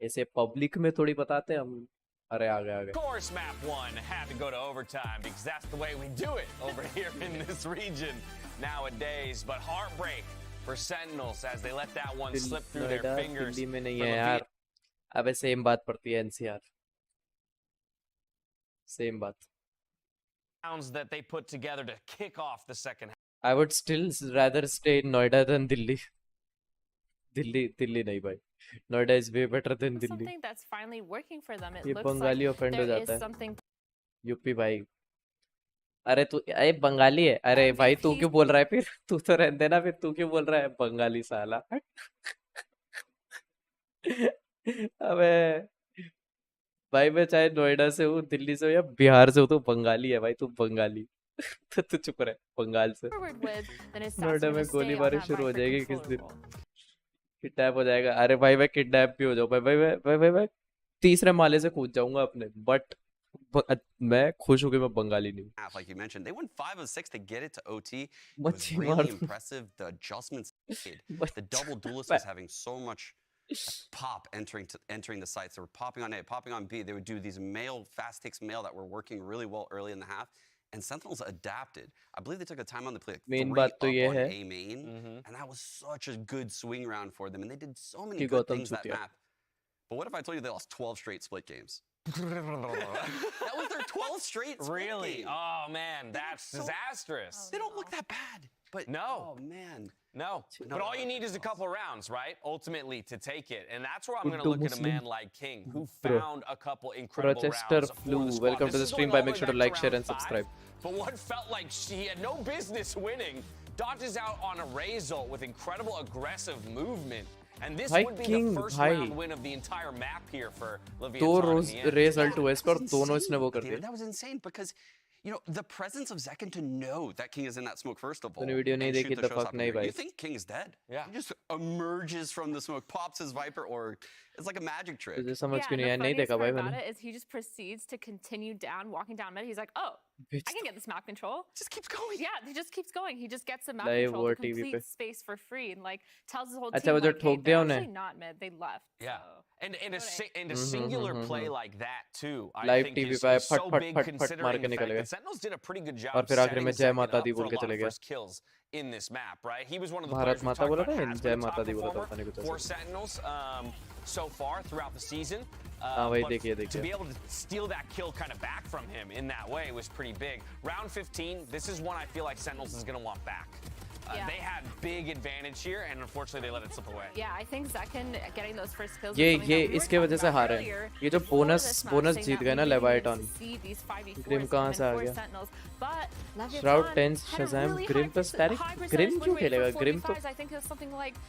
ऐसे पब्लिक में थोड़ी बताते हैं हम. अरे आ गए आ गए. Of course, map 1 had to go to overtime because that's the way we do it over here in this region nowadays. But heartbreak for Sentinels as they let that one slip through their fingers. Delhi में नहीं है यार. अबे same बात पड़ती है NCR. Same बात. Rounds that they put together to kick off the second half. I would still rather stay in Noida than Delhi. Delhi नहीं भाई. Noida is way better than Delhi. Something that's finally working for them. It ये looks Bengali like offend हो there जाता is है. something. UP भाई. अरे तू, अरे बंगाली है. अरे भाई तू क्यों बोल रहा है फिर? तू तो रहने देना, फिर तू क्यों बोल रहा है बंगाली साला? अबे भाई मैं चाहे नोएडा से हूँ, दिल्ली से हूँ या बिहार से हूँ, तो बंगाली है भाई. तू बंगाली. तो तू चुप रहे. बंगाल से नोएडा में गोलीबारी शुरू हो जाएगी किस दिन. किडनैप हो जाएगा. अरे भाई मैं किडनैप भी हो जाऊँ भाई. मैं 3रे माले से कूद जाऊंगा अपने. बट मैं खुश हूँ कि मैं बंगाली नहीं. Like you mentioned, they won 5 of 6 to get it to OT. It was really impressive. The adjustments made. The double duelist was having so much pop entering the sites. They were popping on A, popping on B. They would do these fast takes mail that were working really well early in the half. And Sentinels adapted. I believe they took a time on the play, like 3 up on A main. And that was such a good swing round for them. And they did so many good things that map. But what if I told you they lost 12 straight split games? That was their 12th straight split Really? game. Oh, man, that's disastrous. They don't look that bad. But no. Oh, man. No. But all you need is a couple rounds, right? Ultimately, to take it. And that's where I'm going to look at a man like King, who found a couple incredible Rochester rounds. Flu, welcome to the stream. By make sure to like, share, and subscribe. But what felt like she had no business winning dodges out on a result with incredible aggressive movement And this भाई would be King the first भाई round win of the entire map here for दो Leviatan in the end. Raze ult हुए इस पर That was दोनों insane, इसने वो कर David. दिया That was insane because, you know, the presence of Zekken to know that King is in that smoke first of all तूने video नहीं and देखी shoot the the fuck showstopper नहीं here. भाई You think King is dead? Yeah. He just emerges from the smoke, pops his Viper, or it's like a magic trick. तुझे समझ Yeah, क्यों and नहीं the आया नहीं funniest देखा part भाई about मैंने it is he just proceeds to continue down, walking down mid. He's like, oh, I can get this map control. Just keeps going. Yeah, he just keeps going. He just gets the map Live control, वो the TV पे complete space for free, and like tells his whole अच्छा team वो जो like, hey, ठोक they're दिया उन्हें actually not mid. They left. Yeah. So. And a singular play like that too, I live think TV is पे आए so फट फट big फट फट मार considering के the निकल fact गए that Sentinels did a pretty good और job फिर आखिर में setting जय Zekken माता up दी for बोल a के lot चले of गए first kills in this map, right? He was one of the Bharat players we माता talked बोला about था has जय been a माता top दी बोला था performer पता नहीं कुछ for ऐसा Sentinels so far throughout the season. हाँ वही But देखिए to देखिए be able to steal that kill kind of back from him in that way was pretty big. Round 15, this is one I feel like Sentinels is going to want back. Yeah. They had big advantage here, and unfortunately they let it slip away. Yeah, I think Zekken getting those first kills. ये was something that we were इसके talking वजह से about हारे earlier ये जो before bonus this match, bonus saying जीत that गए ना we really needed Leviatan to see these 5v4s Grim कहाँ से आ come in गया for Sentinels. But Shroud Leviatan 10 had a Shazam really Grim पे high स्टैरिक percentage ग्रिम win क्यों rate खेलेगा for ग्रिम तो 45s. I think it was something like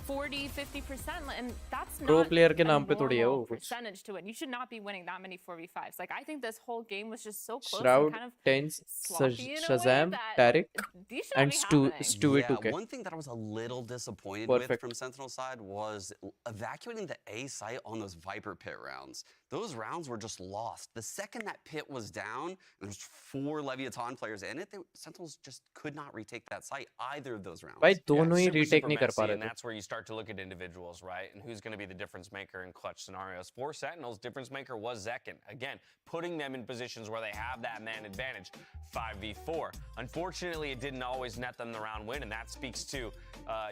40-50%, and that's pro not player के a नाम पे थोड़ी है वो normal कुछ percentage to win. You should not be winning that many 4v5s. Like, I think this whole game was just so close and shroud kind of 10 sloppy in a way Shazam that टैरिक these should and not be Stu happening. Stewie Yeah, 2K one thing that I was a little disappointed Perfect. with from Sentinel's side was evacuating the A site on those Viper pit rounds. Those rounds were just lost. The second that pit was down, and there's 4 Leviatan players in it, Sentinels just could not retake that site either of those rounds. भाई दोनों ही super, retake super नहीं कर पा messy, रहे and थे that's where you start to look at individuals, right? And who's going to be the difference maker in clutch scenarios. For Sentinels, difference maker was Zekken. Again, putting them in positions where they have that man advantage. 5v4. Unfortunately, it didn't always net them the round win, and that speaks to,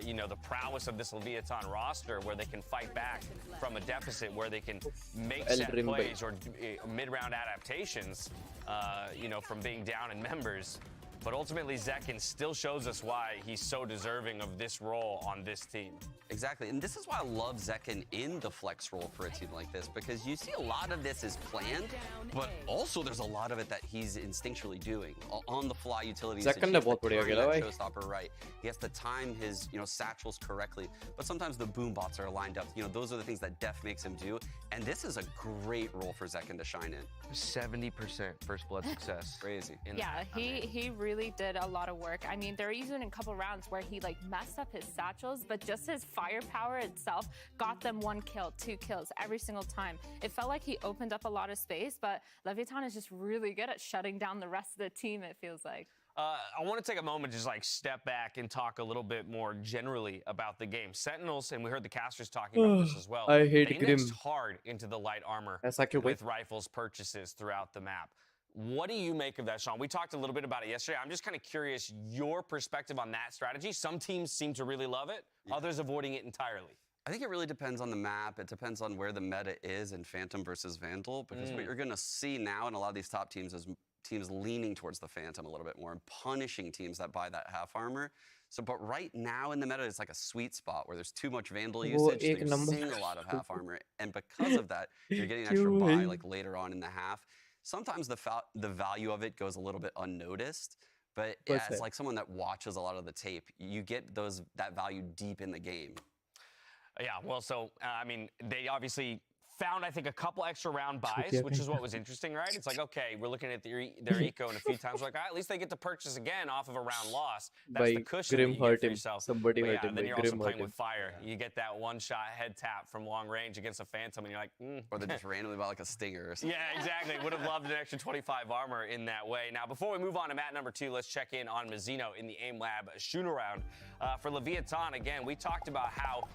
you know, the prowess of this Leviatan roster, where they can fight back from a deficit, where they can make set Eldrin plays or mid-round adaptations, you know, from being down in members. But ultimately, Zekken still shows us why he's so deserving of this role on this team. Exactly, and this is why I love Zekken in the flex role for a team like this, because you see a lot of this is planned, but also there's a lot of it that he's instinctually doing. On the fly utility usage, Zekken he ने has to बहुत बढ़िया time खेला that भाई showstopper right. He has to time his, you know, satchels correctly, but sometimes the boom bots are lined up. You know, those are the things that Def makes him do, and this is a great role for Zekken to shine in. 70% first blood success. Crazy. Yeah, he really did a lot of work. I mean, there were even a couple rounds where he like messed up his satchels, but just his firepower itself got them 1 kill, 2 kills every single time. It felt like he opened up a lot of space, but Leviatan is just really good at shutting down the rest of the team, it feels like. I want to take a moment, just like step back and talk a little bit more generally about the game. Sentinels, and we heard the casters talking about this as well. I hate they Grim. indexed hard into the light armor ऐसा क्यों भाई with rifles purchases throughout the map. What do you make of that, Sean? We talked a little bit about it yesterday. I'm just kind of curious your perspective on that strategy. Some teams seem to really love it, others avoiding it entirely. I think it really depends on the map. It depends on where the meta is in Phantom versus Vandal, because what you're going to see now in a lot of these top teams is teams leaning towards the Phantom a little bit more and punishing teams that buy that half armor. So, but right now in the meta, it's like a sweet spot where there's too much Vandal usage. So you're seeing a lot of half armor, and because of that, you're getting an extra buy like later on in the half. Sometimes the value of it goes a little bit unnoticed, but as like someone that watches a lot of the tape, you get that value deep in the game. Yeah, well, so, I mean, they obviously found, I think, a couple extra round buys, which is what was interesting, right? It's like, okay, we're looking at their eco, and a few times we're like, at least they get to purchase again off of a round loss. That's the cushion Grim that you get hurt for him. yourself. Somebody But hurt yeah, him. then you're also Grim playing hurt with him. fire. You get that one-shot head tap from long range against a Phantom, and you're like, Or they just randomly buy like a Stinger or something. Yeah, exactly. Would have loved an extra 25 armor in that way. Now, before we move on to map number 2, let's check in on Mizzino in the AIM Lab shoot-around. For Leviatan, again, we talked about how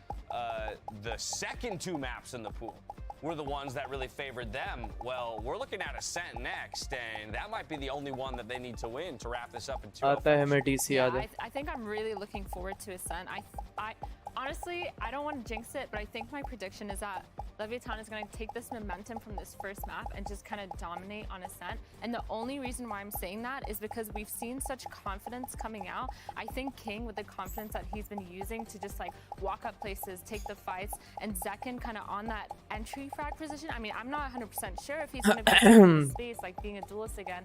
the second 2 maps in the pool were the ones that really favored them. Well, we're looking at Ascent next, and that might be the only one that they need to win to wrap this up in 2. आता है मैं DC Yeah, आ जा I think I'm really looking forward to Ascent. I honestly, I don't want to jinx it, but I think my prediction is that Leviatan is going to take this momentum from this first map and just kind of dominate on Ascent. And the only reason why I'm saying that is because we've seen such confidence coming out. I think King, with the confidence that he's been using to just like walk up places, take the fights, and Zekken kind of on that entry frag position. I mean, I'm not 100% sure if he's going to be in space, like being a duelist again.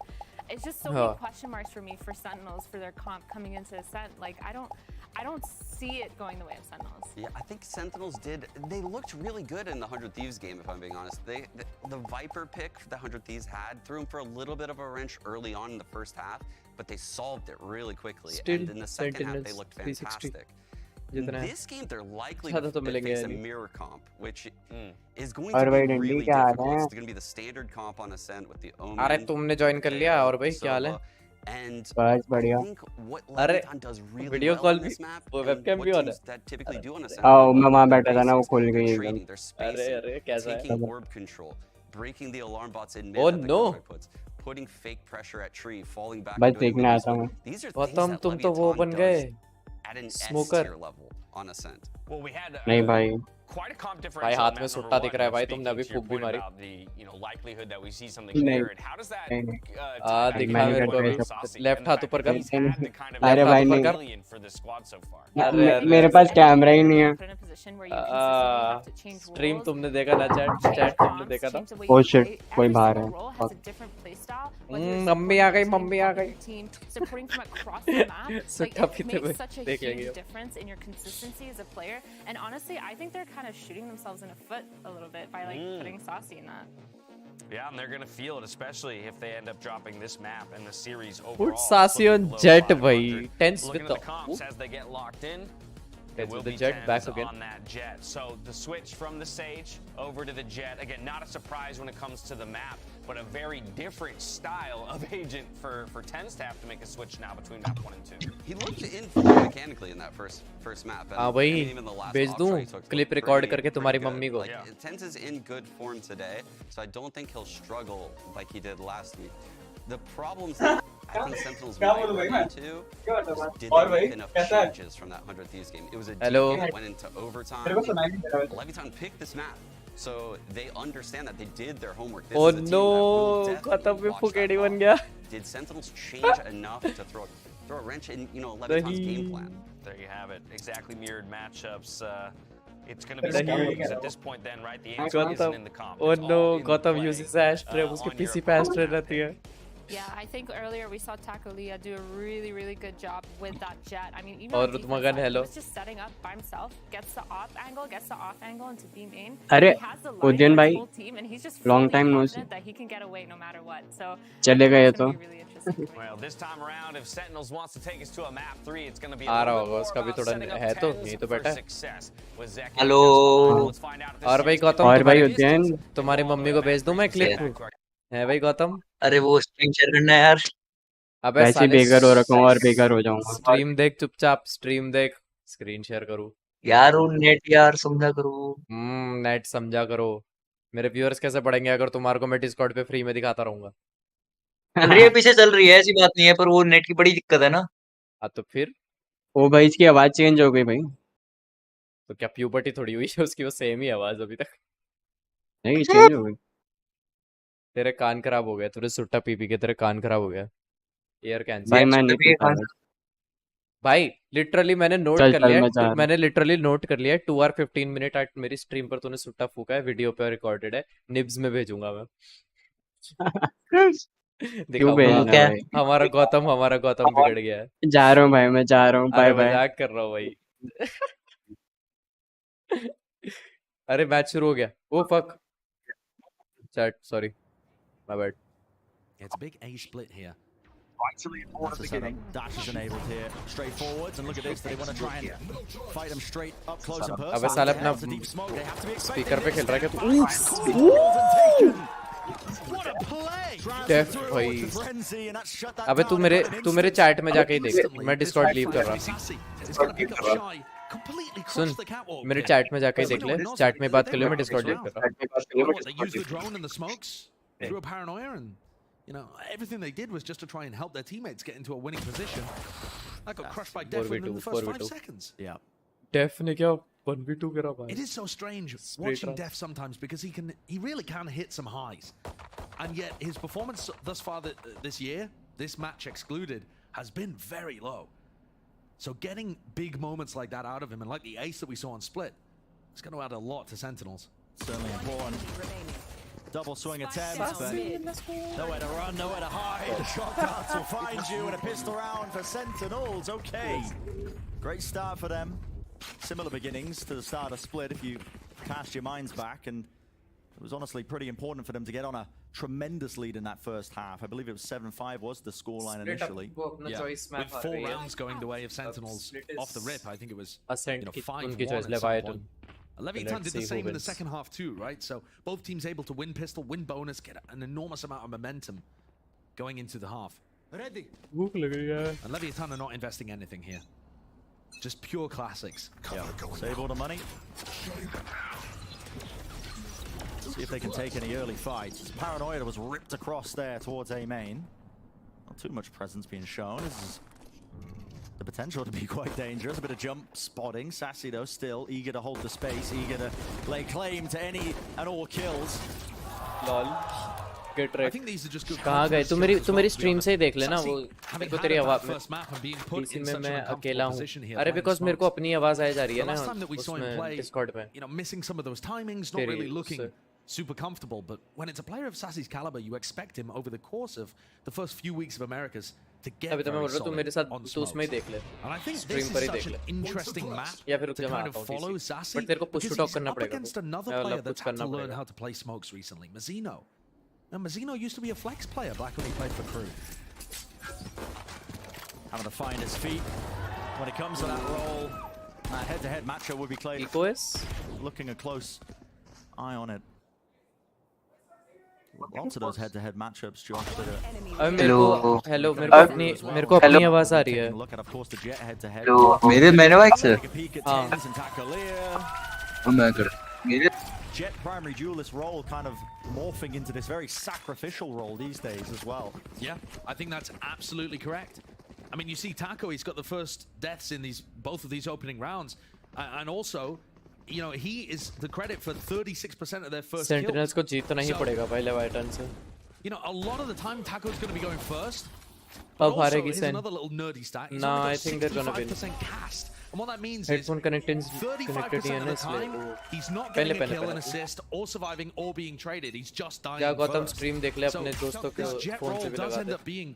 It's just so many question marks for me for Sentinels for their comp coming into Ascent. Like, I don't see it going the way of Sentinels. Yeah, I think Sentinels they looked really good in the 100 Thieves game, if I'm being honest. The Viper pick the 100 Thieves had threw him for a little bit of a wrench early on in the first half, but they solved it really quickly. Still, and in the second half, they Sentinels looked 360. fantastic. In this game, they're likely to तो मिलेंगे face a नहीं. mirror comp, which is going to be really difficult. It's going to be the standard comp on Ascent with the Omen. अरे तुमने join कर लिया और भाई क्या हाल है? And बस बढ़िया. I think what Leviatan does really video well call in भी this map, वो and वेबकैम what भी ऑन teams है. that typically do on Ascent, आओ मैं वहाँ बैठा था ना वो खुल गई एकदम. trading their spacing, अरे कैसा है? taking orb control, breaking the alarm bots in mid Oh, that the no. gunfight puts, putting fake pressure at tree, falling back. बस and doing देखने mid आता हूँ. use. These are things Gautam that तुम तो वो Leviatan बन गए. does at an S Smoker. tier level on Ascent. Well, we had नहीं भाई. quite a comp difference. भाई हाथ में सुट्टा दिख रहा है भाई, तुमने अभी फूक भी मारी. The likelihood that we see something नहीं. mirrored. How does that दिखा मेरे को अभी. लेफ्ट हाथ ऊपर कर. अरे भाई नहीं. for the squad so far. मेरे पास कैमरा ही नहीं है. स्ट्रीम तुमने देखा ना? चैट तुमने देखा था? Oh shit, कोई बाहर है. मम्मी आ गई, मम्मी आ गई. supporting from across the map, like, Sutta it पीते हुए makes such a देख लेंगे. huge difference in your consistency as a player. And honestly, I think they're kind of shooting themselves in the foot a little bit by like putting Saucy in that. Yeah, and they're going to feel it, especially if they end up dropping this map and the series overall. Put Saucy on Jet भाई. Tense Looking with at the comps as they get locked in. It will the be Jet back tens again. on that Jet. So the switch from the Sage over to the Jet. Again, not a surprise when it comes to the map, but a very different style of agent for Tens to have to make a switch now between map 1 and 2. He looked in mechanically in that first map. And, हाँ भाई, even the last भेज दूँ offside took clip pretty- record करके pretty तुम्हारी good. Mummy को. Like, Tens is in good form today, so I don't think he'll struggle like he did last week. The problems that I think Sentinels might run into is did they make enough changes from that 100 Thieves game? It was a deep Hello. game that went into overtime. Leviatan picked this map, so they understand that they did their homework. This Oh is a team that no, will definitely खत्म में watch फुकेड़ी that बन ball. गया. Did Sentinels change enough to throw a wrench in, Leviatan's game plan? There you have it. Exactly mirrored matchups. It's going to be scary because at this point then, right, the answer isn't in the comp. Oh It's no, all in the Gautam play, uses ashtray. उसके on PC your पे opponent's ashtray map रहती है. Yeah, I think earlier we saw Takolia do a really, really good job with that Jet. I mean, even और on defense Rutmagan, side, hello. he was just setting up by himself, gets the off angle into B main. अरे, He has the line Udayan for भाई, the full team, and he's just long fully time no confident see. that he can get away no matter what. So चलेगा ये that's gonna तो. be really interesting to me. Well, this time around, if Sentinels wants to take us to a map 3, it's going to be a आ रहा little bit होगा, more उसका भी about थोड़ा setting up है तो, tens यहीं तो for बैठा है. success. With Zeki Hello. just fine. Let's find out if this और भाई series गौतम और भाई continues. उद्यन. तुम्हारी मम्मी को भेज दूँ मैं क्लिप? है भाई गौतम? अरे वो स्क्रीन शेयर करना है यार. अबे वैसे ही साले बेकार हो रखा हूँ और बेकार हो जाऊंगा. स्ट्रीम देख चुपचाप, स्ट्रीम देख. स्क्रीन शेयर करूँ. यार वो नेट यार समझा करो. नेट समझा करो. मेरे व्यूअर्स कैसे पढ़ेंगे अगर तुम्हारे को मैं डिस्कॉर्ड पे फ्री में दिखाता रहूंगा? चल रही है पीछे चल रही है ऐसी बात नहीं है पर वो नेट की बड़ी दिक्कत है ना. हाँ तो फिर ओ भाई इसकी आवाज चेंज हो गई भाई. तो क्या प्यूबर्टी थोड़ी हुई है उसकी? वो सेम ही आवाज अभी तक. नहीं चेंज हो गई. तेरे कान खराब हो गए, तुझे सुट्टा पी के तेरे कान खराब हो गया. Air cancer. भाई मैं नहीं पीता. भाई लिटरली मैंने नोट चल कर चल लिया मैं जा है. रहा मैंने लिटरली नोट कर लिया है 2 और 15 मिनट आज मेरी स्ट्रीम पर तूने सुट्टा फूका है. वीडियो पे रिकॉर्डेड है. निब्स में भेजूंगा मैं. क्यों दिखाऊंगा. भेजना क्या? भाई. हमारा गौतम बिगड़ गया है. जा रहा हूँ भाई मैं जा रहा हूँ. अरे बाय बाय. मजाक कर रहा हूँ भाई. अरे मैच शुरू हो गया. Oh fuck. Chat sorry. My bad. It's a big A split here. That's the setup. Dash is enabled here. Straight forwards, and look at this. They want to try and fight them straight up close and personal. अबे साले अपना It's a deep smoke. They have to be speaker पे खेल रहा है क्या तू? What a play! Def भाई. Frenzy, and that shut that अबे down in an तू मेरे चैट में जाके ही देख. Instantly, मैं this Discord red leave flag कर रहा from हूँ. CC is gonna pick up Shy, completely soon, cross the catwalk मेरे there. चैट में जाके ही But देख you know ले. what, चैट में बात कर they लियो. मैं were डिस्कॉर्ड लीव round. कर रहा हूँ. You know what, they used the drone and the smokes through a paranoia, and everything they did was just to try and help their teammates get into a winning position. That got crushed by Def within the first 5 seconds. Yeah. Def ने क्या 1v2 करा भाई. It is so strange watching Def sometimes because he really can hit some highs, and yet his performance thus far this year, this match excluded, has been very low. So getting big moments like that out of him, and like the ace that we saw on Split, it's going to add a lot to Sentinels. Certainly important. Double swing attempt, but nowhere to run, nowhere to hide. The shot darts will find you, and a pistol round for Sentinels. Okay. Great start for them. Similar beginnings to the start of Split, if you cast your minds back, and it was honestly pretty important for them to get on a tremendous lead in that first half. I believe it was 7-5 was the scoreline initially. Yeah. With 4 rounds going the way of Sentinels off the rip, I think it was Ascent 5-1 choice at some Leviatan. point. Leviatan did the same in the second half too, right? So both teams able to win pistol, win bonus, get an enormous amount of momentum going into the half. Ready. And Leviatan are not investing anything here. Just pure classics. Yeah. Save all the money. See if they can take any early fights. Paranoia was ripped across there towards A main. Not too much presence being shown. This is the potential to be quite dangerous. A bit of jump spotting. Sassy though still eager to hold the space, eager to lay claim to any and all kills. Lol. Get right. I think these are just good. कहाँ गए? तू मेरी stream से ही देख लेना वो मेरे को तेरी आवाज़ PC में मैं अकेला हूँ अरे because मेरे को अपनी आवाज़ आ जा रही है ना उसमें Discord में you know, missing some of those timings, not really looking super comfortable, but when it's a player of Sassy's caliber, you expect him over the course of the first few weeks of Americas to get अभी तो मैं बोल रहा हूँ तू मेरे साथ on तू उसमें ही देख ले and I think this is such an interesting map या फिर to kind of follow Sassy but तेरे को push to talk करना पड़ेगा against another player that's had to learn how to play smokes recently, Mazzino. Now, Mazzino used to be a flex player back when he played for Crew. Having to find his feet when it comes to that role. That head-to-head matchup would be played. Looking a close eye on it. Lots of those head-to-head matchups, Josh. Hello, hello. मेरे को अपनी आवाज़ आ रही है. Look at, of course, the Jet head-to-head. मैंने mic से. हाँ. Jet primary duelist role kind of morphing into this very sacrificial role these days as well. Yeah, I think that's absolutely correct. I mean, you see Taco, he's got the first deaths in both of these opening rounds. And also, you know, he is the credit for 36% of their first Sentinels kills. को जीतना ही पड़ेगा भाई Leviatan से. You know, a lot of the time Taco's going to be going first. अब हारेगी here's Sen. another little nerdy stat. He's Nah, only got I think they're gonna win. 65% cast. And what that means Headphone is connected 35% of the time, he's not getting a kill, an assist, or surviving, or being traded. He's just dying क्या Gautam first. stream देख ले अपने दोस्तों के This jet phone roll से भी does लगा end they. up being,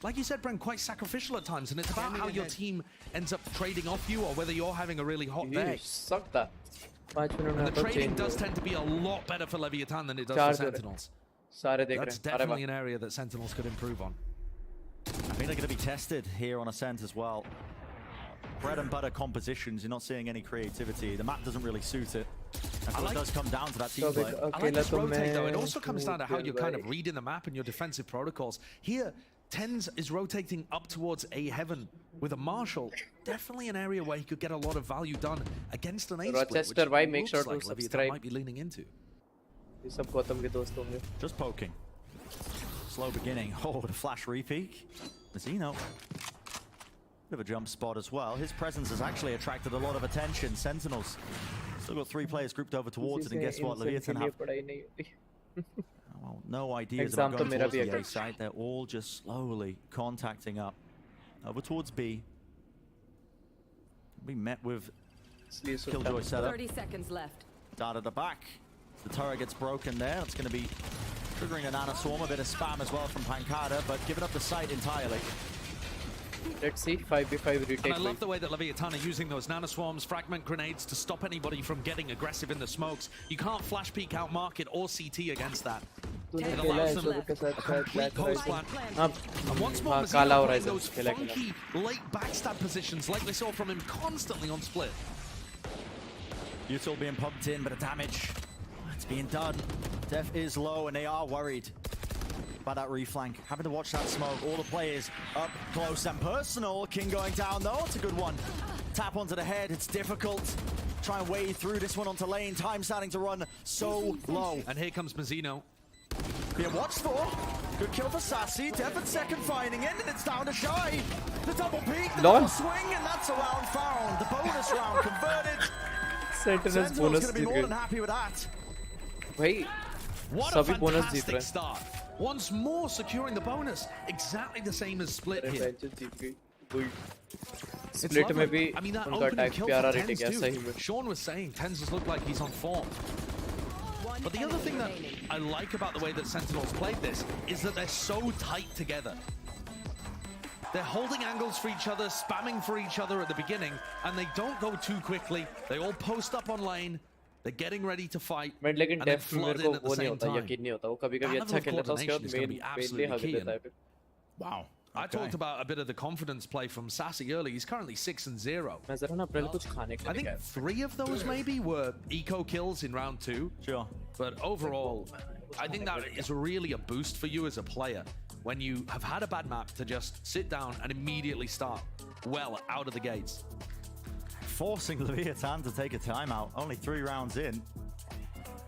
like you said, Bren, quite sacrificial at times, and it's about how your team ends up trading off you, or whether you're having a really hot day. सकता. 5 minute And में the तो trading change does हुआ. tend to be a lot better for Leviatan than it does चार for दो रहे. Sentinels. सारे देख That's रहे हैं. definitely an area that Sentinels could improve on. I think they're going to be tested here on Ascent as well. Bread and butter compositions, you're not seeing any creativity. The map doesn't really suit it. And it does come down to that team play. I like this rotate though. It also comes down to how you're kind of reading the map and your defensive protocols. Here, Tens is rotating up towards A heaven with a Marshall. Definitely an area where he could get a lot of value done against an A split, Rochester, which why make looks sure to like Leviatan subscribe. might be leaning into. ये सब गौतम के दोस्त होंगे. Just poking. Slow beginning. Oh, the flash repeak. Mazzino. Bit of a jump spot as well. His presence has actually attracted a lot of attention. Sentinels still got 3 players grouped over towards it, and guess what? Leviatan have well, no ideas about going towards the A site. They're all just slowly contacting up over towards B. We met with Killjoy setup. 30 seconds left. Dart at the back. The turret gets broken there. It's going to be triggering a nano swarm, a bit of spam as well from Pancada, but giving up the site entirely. Let's see 5v5 retake. And I love the way that Leviatan are using those nanoswarms, fragment grenades to stop anybody from getting aggressive in the smokes. You can't flash peek out market or CT against that. It allows them a complete post plan. And once more, Mazzino playing those funky late backstab positions like we saw from him constantly on Split. Util being pumped in, but a damage. It's being done. Def is low, and they are worried by that reflank. Having to watch that smoke. All the players up close and personal. King going down, though. It's a good one. Tap onto the head. It's difficult. Try and wade through this one onto lane. Time starting to run so low. And here comes Mazzino. Being watched for. Good kill for Sassy. Def at second finding it, and it's down to Shy. The double peek, the double swing, and that's a round found. The bonus round converted. Sentinels bonus going to be more than happy with that. भाई what a fantastic start. Once more securing the bonus. Exactly the same as Split here. Split में भी I mean, that उनका opening attack kill प्यारा for rating Tens है too. सही में. Sean was saying Tens has looked like he's on form. But the other thing that I like about the way that Sentinels played this is that they're so tight together. They're holding angles for each other, spamming for each other at the beginning, and they don't go too quickly. They all post up on lane. They're getting ready to fight. But लेकिन and then def में flood मेरे in को at the वो नहीं same होता, time. यकीन नहीं होता, वो कभी-कभी That अच्छा level of खेल लेता है, उसके बाद coordination is gonna be mainly absolutely hug key, देता है फिर. Wow. I talked about a bit of the confidence play from Sassy early. He's currently 6-0. मैं जरा ना पहले कुछ खाने के I लिए think गया. 3 of those maybe were eco kills in round 2. Sure. But overall, I think that is really a boost for you as a player when you have had a bad map to just sit down and immediately start well out of the gates. Forcing Leviatan to take a timeout. Only 3 rounds in.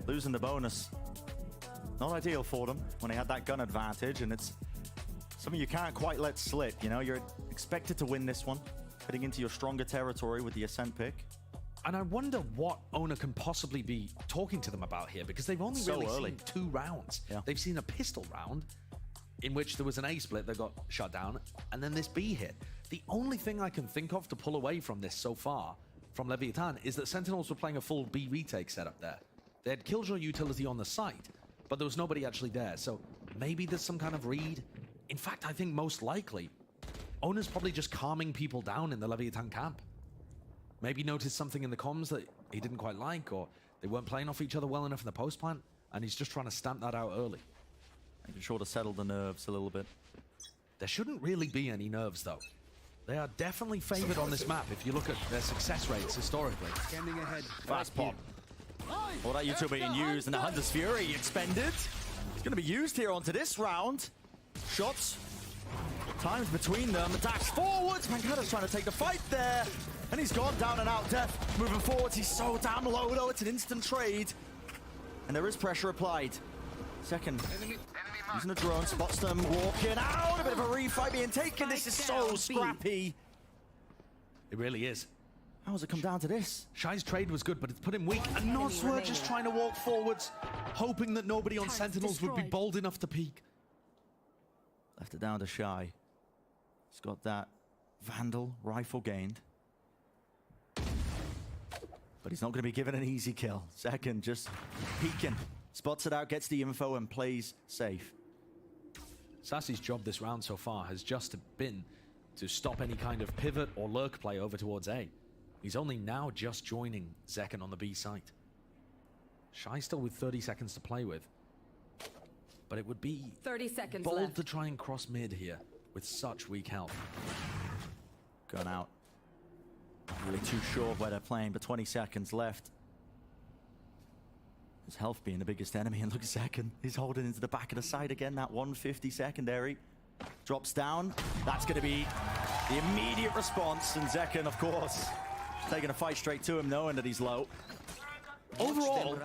Losing the bonus. Not ideal for them when they had that gun advantage, and it's something you can't quite let slip. You know, you're expected to win this one, heading into your stronger territory with the Ascent pick. And I wonder what Owner can possibly be talking to them about here, because they've only So really early. seen 2 rounds. Yeah. They've seen a pistol round in which there was an A split that got shut down, and then this B hit. The only thing I can think of to pull away from this so far from Leviatan is that Sentinels were playing a full B retake setup there. They had Killjoy utility on the site, but there was nobody actually there. So maybe there's some kind of read. In fact, I think most likely, Owner's probably just calming people down in the Leviatan camp. Maybe noticed something in the comms that he didn't quite like, or they weren't playing off each other well enough in the post plant, and he's just trying to stamp that out early. Making sure to settle the nerves a little bit. There shouldn't really be any nerves, though. They are definitely favored on this map if you look at their success rates historically. Standing ahead. Fast pop. All that util being used, and the Hunter's Fury expended. It's going to be used here onto this round. Shots. Times between them. Attacks forwards. Mankada's trying to take the fight there. And he's gone down and out. Def moving forwards. He's so damn low, though. It's an instant trade. And there is pressure applied. Second. Using a drone. Spots them walking out. A bit of a refight being taken. This is so scrappy. It really is. How has it come down to this? Shy's trade was good, but it's put him weak. And Noswer just trying to walk forwards, hoping that nobody on Sentinels would be bold enough to peek. Left it down to Shy. He's got that Vandal rifle gained. But he's not going to be given an easy kill. Second, just peeking. Spots it out, gets the info, and plays safe. Sassy's job this round so far has just been to stop any kind of pivot or lurk play over towards A. He's only now just joining Zekken on the B site. Shy still with 30 seconds to play with. But it would be 30 seconds bold left. to try and cross mid here with such weak health. Gun out. Not really too sure of where they're playing, but 20 seconds left. His health being the biggest enemy, and look, Zekken, he's holding into the back of the side again, that 150 secondary. Drops down. That's going to be the immediate response, and Zekken, of course, taking a fight straight to him, knowing that he's low. Overall,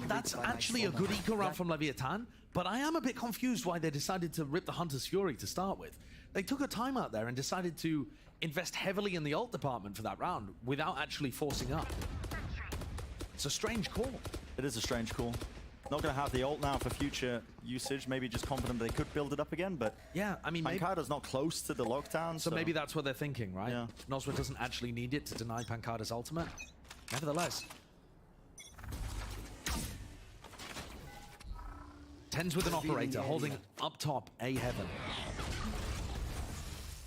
that's actually a good eco round from Leviatan, but I am a bit confused why they decided to rip the Hunter's Fury to start with. They took a timeout there and decided to invest heavily in the ult department for that round without actually forcing up. It's a strange call. It is a strange call. Not going to have the ult now for future usage. Maybe just confident they could build it up again, but yeah, I mean, Pancada's not close to the lockdown, so maybe that's what they're thinking, right? Yeah. Noswer doesn't actually need it to deny Pancada's ultimate. Nevertheless, Tens with an operator holding up top A heaven.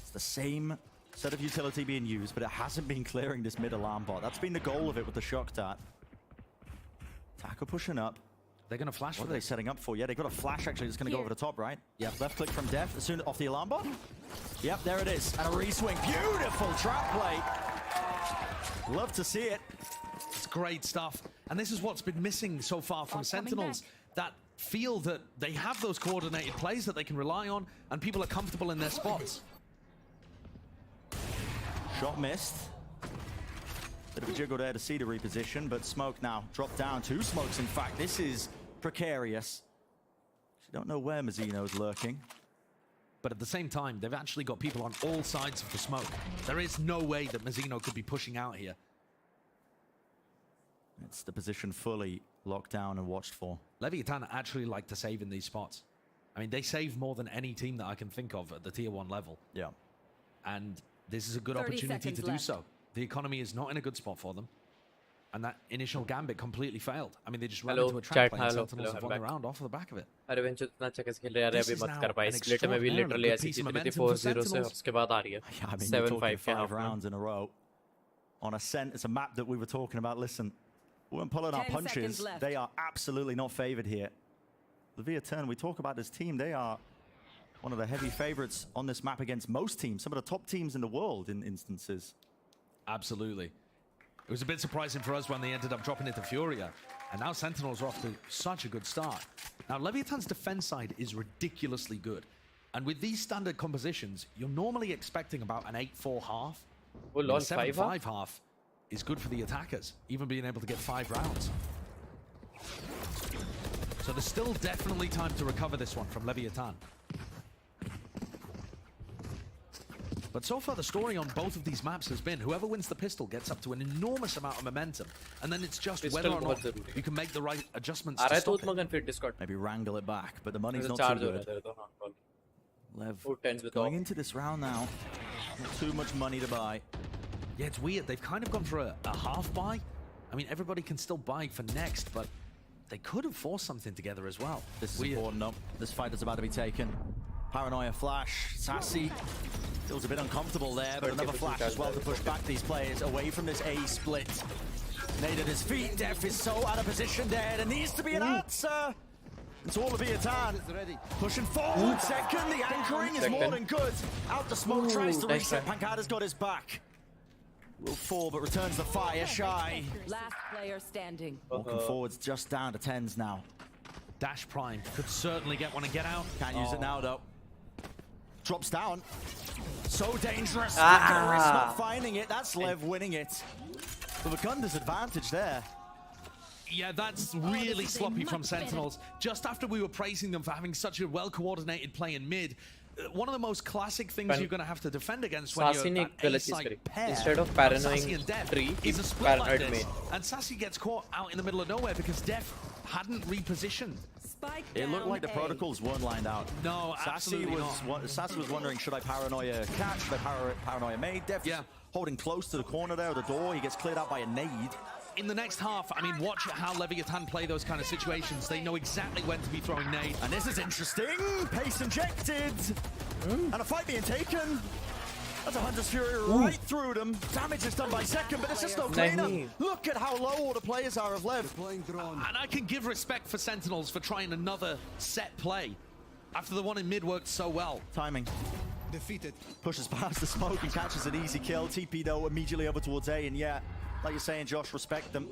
It's the same set of utility being used, but it hasn't been clearing this mid alarm bot. That's been the goal of it with the shock dart. Taco pushing up. They're going to flash What for are they this. setting up for? Yeah, they've got a flash actually that's going to go over the top, right? Yeah. Left click from Def as soon off the alarm bot. Yep, there it is. And a re-swing. Beautiful trap play. Love to see it. It's great stuff. And this is what's been missing so far from Sentinels. That feel that they have those coordinated plays that they can rely on, and people are comfortable in their spots. Shot missed. Bit of a jiggle there to see the reposition, but smoke now dropped down. 2 smokes, in fact. This is precarious. You don't know where Mazzino's lurking. But at the same time, they've actually got people on all sides of the smoke. There is no way that Mazzino could be pushing out here. It's the position fully locked down and watched for. Leviatan actually like to save in these spots. I mean, they save more than any team that I can think of at the tier 1 level. Yeah. And this is a good 30 opportunity to seconds do left. so. The economy is not in a good spot for them. And that initial gambit completely failed. I mean, they just ran Hello, into a trap chat, play and hello, Sentinels have won the round off of the back of it. अरे वेंच इतना अच्छा कैसे खेल रहे हैं यार This अभी is मत now कर पाए an स्प्लिट में भी extraordinarily लिटरली good ऐसी piece of जीत रही थी momentum for 4-0 से Sentinels. उसके बाद आ रही है Yeah, I mean, you're 7-5 talking के 5 हाफ में rounds in a row on a it's a map that we were talking about. Listen, we weren't pulling our 10 seconds punches. left. They are absolutely not favored here. Leviatan, we talk about this team. They are one of the heavy favorites on this map against most teams, some of the top teams in the world in instances. Absolutely. It was a bit surprising for us when they ended up dropping into Furia. And now Sentinels are off to such a good start. Now, Leviatan's defense side is ridiculously good. And with these standard compositions, you're normally expecting about an 8-4 half. वो And a launch 5 7-5 half is good for the attackers, even being able to get 5 rounds. So there's still definitely time to recover this one from Leviatan. But so far the story on both of these maps has been whoever wins the pistol gets up to an enormous amount of momentum, and then it's just whether or not you can make the right adjustments to stop it. Maybe wrangle it back, but the money's not too good. Lev going into this round now, not too much money to buy. Yeah, it's weird. They've kind of gone for a half buy. I mean, everybody can still buy for next, but they could have forced something together as well. This is important. No, this fight is about to be taken. Paranoia flash. Sassy feels a bit uncomfortable there, but another flash as well to push back these players away from this A split. Nade at his feet. Def is so out of position there. There needs to be an answer. It's all Leviatan. Pushing forward. Second. The anchoring is more than good. Out the smoke. Tries to reset. Pancada's got his back. Will fall, but returns the fire. Shy. Last player standing. Walking forwards just down to 10s now. Dash Prime could certainly get one and get out. Can't use it now, though. Drops down. So dangerous. Not finding it. That's Lev winning it. But the gun disadvantage there. Yeah, that's really sloppy from Sentinels. Just after we were praising them for having such a well-coordinated play in mid, one of the most classic things you're going to have to defend against when you're that A-side pair, instead of paranoid tree, is a split like this. And Sassy gets caught out in the middle of nowhere because Def hadn't repositioned. It looked like the protocols weren't lined out. No, absolutely not. Sassy was wondering, should I paranoia catch? Should I paranoia made? Def holding close to the corner there of the door. He gets cleared out by a nade. In the next half, I mean, watch how Leviatan play those kind of situations. They know exactly when to be throwing nade. And this is interesting. Pace injected. And a fight being taken. That's a Hunter's Fury right through them. Damage is done by second, but it's just no cleanup. Look at how low all the players are of Lev. And I can give respect for Sentinels for trying another set play after the one in mid worked so well. Timing. Defeated. Pushes past the smoke and catches an easy kill. TP though immediately over towards A, and yeah, like you're saying, Josh, respect them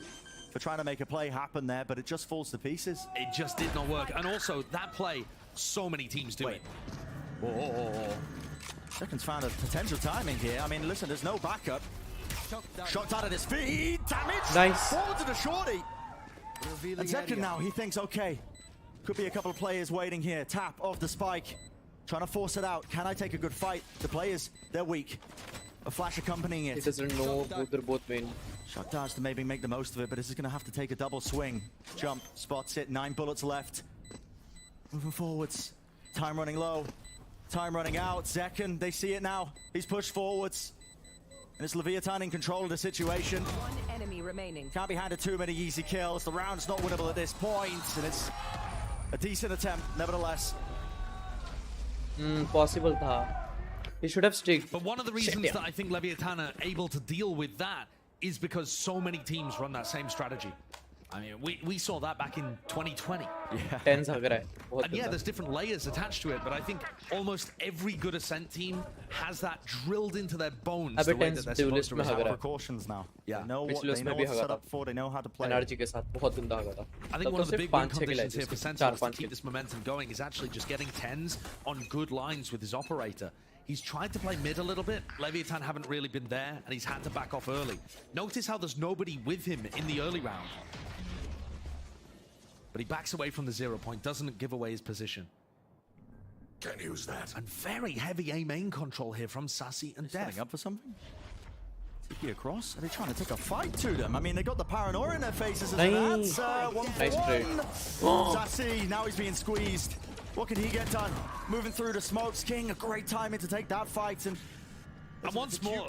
for trying to make a play happen there, but it just falls to pieces. It just did not work. And also, that play, so many teams do it. Oh. Second's found a potential timing here. I mean, listen, there's no backup. Shot out at his feet. Damage. Nice. Forward to the shorty. And second now, he thinks, okay, could be a couple of players waiting here. Tap off the spike. Trying to force it out. Can I take a good fight? The players, they're weak. A flash accompanying it. He doesn't know who they're both main. Shot dodge to maybe make the most of it, but this is going to have to take a double swing. Jump, spots it, 9 bullets left. Moving forwards. Time running low. Time running out. Zekken, they see it now. He's pushed forwards. And it's Leviatan in control of the situation. One enemy remaining. Can't be handed too many easy kills. The round's not winnable at this point, and it's a decent attempt, nevertheless. Possible tha. He should have sticked. But one of the reasons that I think Leviatan are able to deal with that is because so many teams run that same strategy. I mean, we saw that back in 2020. Yeah. Tense ho gaya hai. And yeah, there's different layers attached to it, but I think almost every good Ascent team has that drilled into their bones. The way that they're supposed to have resolve. Precautions now. Yeah. They know what to set up for. They know how to play. Energy ke sath bahut ganda ho gaya tha. I think one of the big win conditions here for Sentinels to keep this momentum going is actually just getting 10s on good lines with his operator. He's tried to play mid a little bit. Leviatan haven't really been there, and he's had to back off early. Notice how there's nobody with him in the early round. But he backs away from the 0 point, doesn't give away his position. Can't use that. And very heavy A main control here from Sassy and Def. Setting up for something? TP across? Are they trying to take a fight to them? I mean, they got the paranoia in their faces as an answer. 1-for-1. Sassy, now he's being squeezed. What can he get done? Moving through the smokes. King, a great timing to take that fight. And And once more,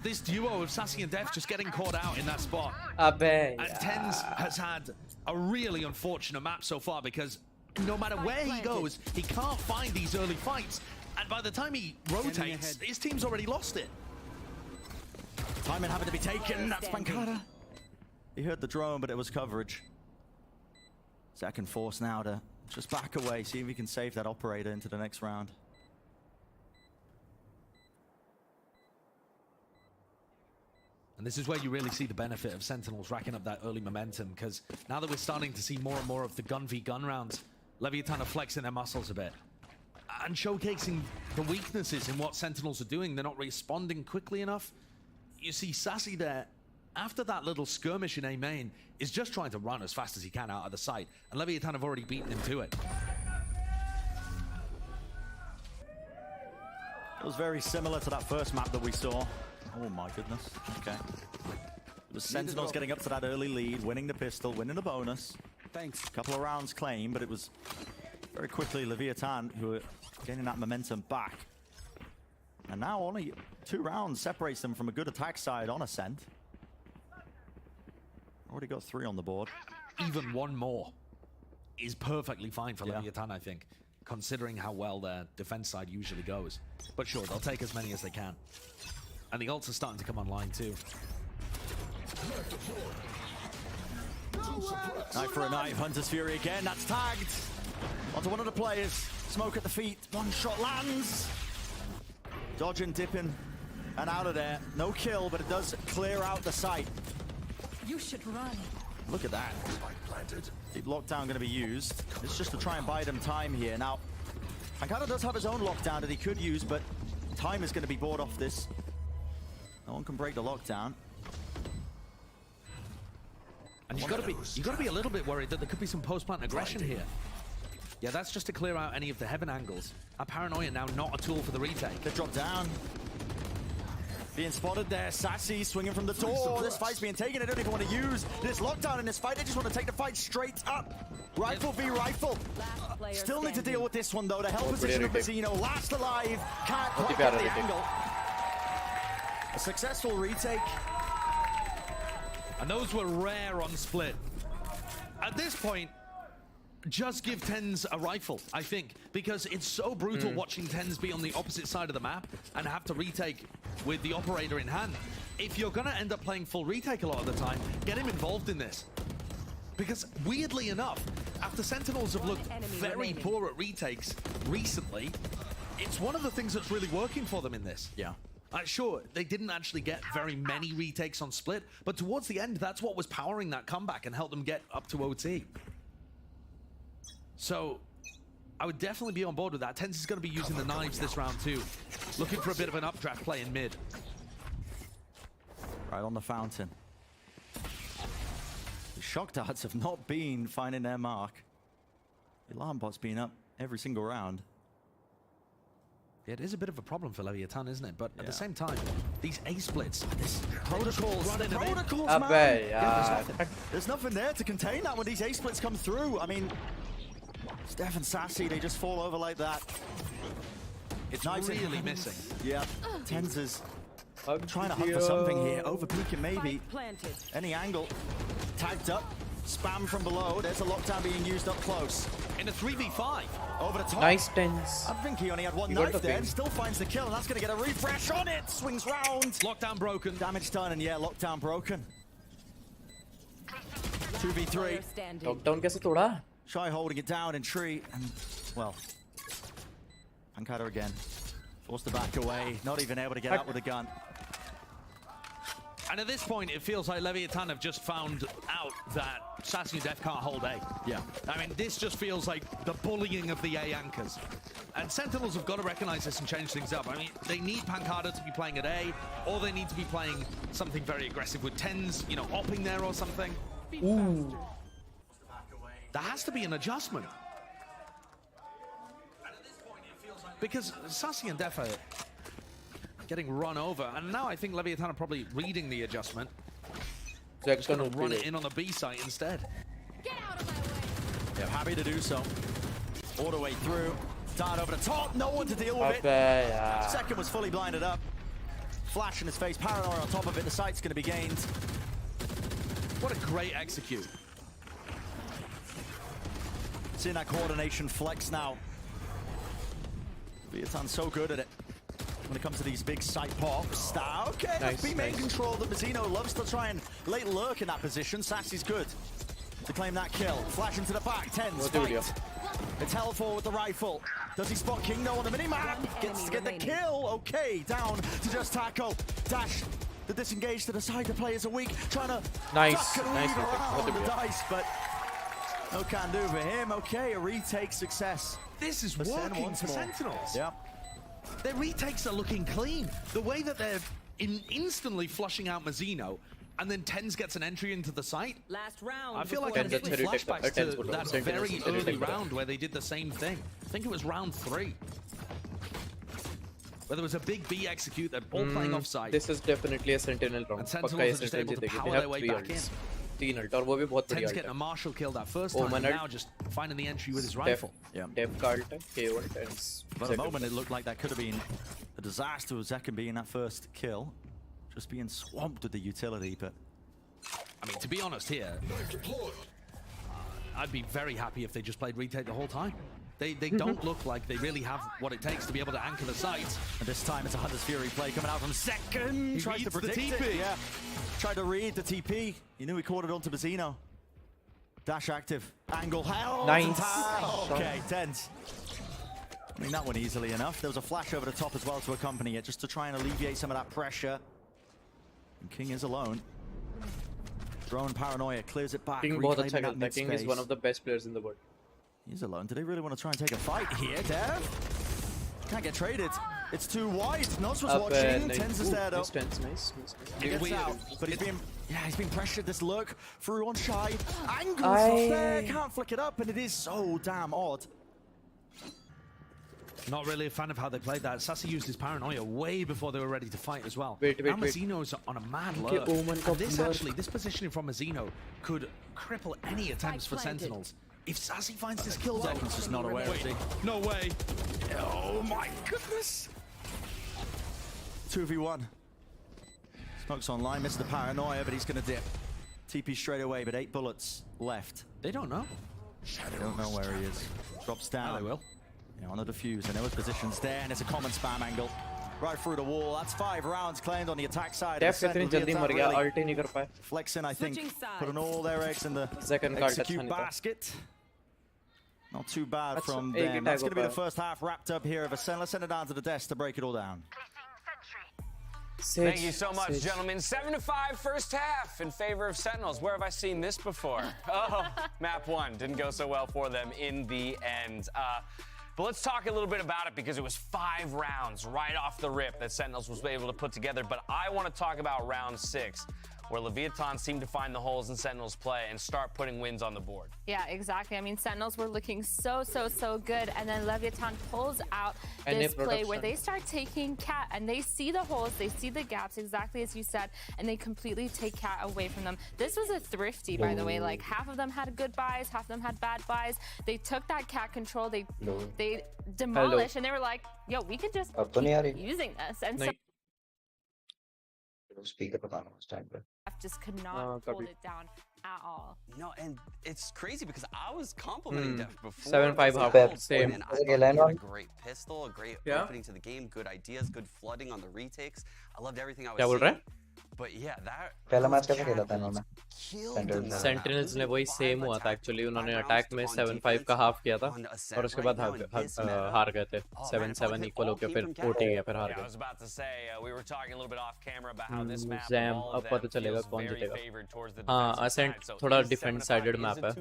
this duo of Sassy and Def just getting caught out in that spot. Abe, And Tens has had a really unfortunate map so far because no matter where he goes, he can't find these early fights. And by the time he rotates, his team's already lost it. Timing having to be taken. That's Pancada. He heard the drone, but it was coverage. Second force now to just back away, see if he can save that operator into the next round. And this is where you really see the benefit of Sentinels racking up that early momentum, because now that we're starting to see more and more of the gun v gun rounds, Leviatan are flexing their muscles a bit and showcasing the weaknesses in what Sentinels are doing. They're not responding quickly enough. You see Sassy there, after that little skirmish in A main, is just trying to run as fast as he can out of the site, and Leviatan have already beaten him to it. It was very similar to that first map that we saw. Oh my goodness. Okay. It was Sentinels getting up to that early lead, winning the pistol, winning the bonus. Thanks. A couple of rounds claimed, but it was very quickly Leviatan who were getting that momentum back. And now only 2 rounds separates them from a good attack side on Ascent. Already got 3 on the board. Even one more is perfectly fine for Leviatan, I think, considering how well their defense side usually goes. But sure, they'll take as many as they can. And the ults are starting to come online too. Knife for a knife, Hunter's Fury again, that's tagged. Onto one of the players, smoke at the feet, 1 shot lands. Dodging, dipping, and out of there. No kill, but it does clear out the site. You should run. Look at that. Deep lockdown going to be used. It's just to try and buy them time here. Now, Pancada does have his own lockdown that he could use, but time is going to be bought off this. No one can break the lockdown. And you've got to be a little bit worried that there could be some post-plant aggression here. Yeah, that's just to clear out any of the heaven angles. Our paranoia now not a tool for the retake. They drop down. Being spotted there, Sassy swinging from the door. This fight's being taken. They don't even want to use this lockdown in this fight. They just want to take the fight straight up. Rifle v rifle. Still need to deal with this one though. The hell position of Vizino. Last alive. Can't quite get the angle. A successful retake. And those were rare on split. At this point, just give Tens a rifle, I think, because it's so brutal watching Tens be on the opposite side of the map and have to retake with the operator in hand. If you're gonna end up playing full retake a lot of the time, get him involved in this. Because weirdly enough, after Sentinels have looked very poor at retakes recently, it's one of the things that's really working for them in this. Yeah. Sure, they didn't actually get very many retakes on split, but towards the end, that's what was powering that comeback and helped them get up to OT. So, I would definitely be on board with that. Tens is going to be using the knives this round too. Looking for a bit of an updraft play in mid. Right on the fountain. The shock darts have not been finding their mark. The alarm bot's been up every single round. Yeah, it is a bit of a problem for Leviatan, isn't it? But at the same time, these A splits, this protocols, man. There's nothing there to contain that when these A splits come through. I mean, Steph and Sassy, they just fall over like that. It's really missing. Yeah, Tens is trying to hunt for something here. Overpeaking maybe. Any angle. Tagged up. Spam from below. There's a lockdown being used up close. In a 3v5. Over the top. Nice Tens. I think he only had 1 knife there. Still finds the kill, and that's going to get a refresh on it. Swings round. Lockdown broken. Damage done, and yeah, lockdown broken. 2v3. Lockdown कैसे तोड़ा? Shy holding it down in tree, and well, Pancada again. Forced to back away. Not even able to get out with a gun. And at this point, it feels like Leviatan have just found out that Sassy Def can't hold A. Yeah. I mean, this just feels like the bullying of the A anchors. And Sentinels have got to recognize this and change things up. I mean, they need Pancada to be playing at A, or they need to be playing something very aggressive with Tens, you know, opping there or something. Ooh. There has to be an adjustment. Because Sassy and Def are getting run over, and now I think Leviatan are probably reading the adjustment. Just gonna run it in on the B site instead. Get out of my way. Yeah, happy to do so. All the way through. Dart over the top, no one to deal with it. Yeah. Second was fully blinded up. flash in his face. Paranoia on top of it. The site's going to be gained. What a great execute. Seeing that coordination flex now. Leviatan's so good at it when it comes to these big site pops. Okay, nice, FB main control that Mazzino loves to try and late lurk in that position. Sassy's good to claim that kill. Flash into the back. Tens fight. It's Hellfall with the rifle. Does he spot Kingdo on the minimap? Gets to get the kill. Okay, down to just Taco. Dash the disengage to the side. The players are weak. Trying to duck and weave around the dice, but no can do for him. Okay, a retake success. This is working for Sentinels. Yeah. Their retakes are looking clean. The way that they're instantly flushing out Mazzino, and then Tens gets an entry into the site. Last round. I feel like I'm getting flashbacks to that very early round where they did the same thing. I think it was round 3. Where there was a big B execute, they're all playing offside. This is definitely a Sentinel round. And Sentinels are just able to power their way back in. 3 ult और वो भी बहुत बढ़िया Tens getting a marshal kill that first time, and now just finding the entry with his rifle. Def card K1 Tens. For a moment, it looked like that could have been a disaster with Zekken being that first kill. Just being swamped with the utility, but... I mean, to be honest here, I'd be very happy if they just played retake the whole time. They don't look like they really have what it takes to be able to anchor the site. And this time it's a Hunter's Fury play coming out from Zekken. He Tries to reads the predict TP. it. Yeah. Tried to read the TP. He knew he caught it onto Mazzino. Dash active. Angle held. Nice. Okay, Tens. I mean, that one easily enough. There was a flash over the top as well to accompany it, just to try and alleviate some of that pressure. And King is alone. Drone Paranoia clears it back. King बहुत अच्छा खेलता है. King is one of the best players in the world. He's alone. Do they really want to try and take a fight here, Dev? Can't get traded. It's too wide. Nos was watching. Tens is there though. Nice. He gets out, but he's been pressured. This lurk through on Shy. Angles off there. Can't flick it up, and it is so damn odd. Not really a fan of how they played that. Sassy used his paranoia way before they were ready to fight as well. Wait. Mazzino's on a mad lurk. And this positioning from Mazzino could cripple any attempts for Sentinels. If Sassy finds this kill, Zekken's just not aware. No way. Oh my goodness. 2v1. Smoke's online, misses the paranoia, but he's going to dip. TP straight away, but 8 bullets left. They don't know. They don't know where he is. Drops down. They will. Yeah, on the defuse. They know his position's there, and it's a common spam angle. Right through the wall. That's 5 rounds claimed on the attack side. Def कितनी जल्दी मर गया. Ult ही नहीं कर पाए. Flexing, I think, putting all their eggs in the Second card execute basket. Not too bad from them. That's going to be the first half wrapped up here of a Let's send it down to the desk to break it all down. Thank you so much, gentlemen. 7-5 first half in favor of Sentinels. Where have I seen this before? Oh, map 1 didn't go so well for them in the end. But let's talk a little bit about it because it was 5 rounds right off the rip that Sentinels was able to put together. But I want to talk about round 6, where Leviatan seemed to find the holes in Sentinels' play and start putting wins on the board. Yeah, exactly. I mean, Sentinels were looking so good, and then Leviatan pulls out this play where they start taking Cat, and they see the holes, they see the gaps, exactly as you said, and they completely take Cat away from them. This was a thrifty, by the way. Like, half of them had good buys, half of them had bad buys. They took that Cat control, they demolished, and they were like, yo, we could just keep using this. And so just could not hold it down at all. No, and it's crazy because I was complimenting Def before. 7-5 half. Same. And I thought he had a great pistol, a great opening to the game, good ideas, good flooding on the retakes. I loved everything I was seeing. But yeah, that पहला match कैसे खेला था इन्होंने? Sentinels ने वही same हुआ था actually. उन्होंने अटैक में 7-5 का हाफ किया था और उसके बाद हार गए थे. 7-7 इक्वल होके फिर 40 गया, फिर हार गए. जैम अब पता चलेगा कौन जीतेगा. हाँ, असेंट थोड़ा डिफेंड साइडेड मैप है.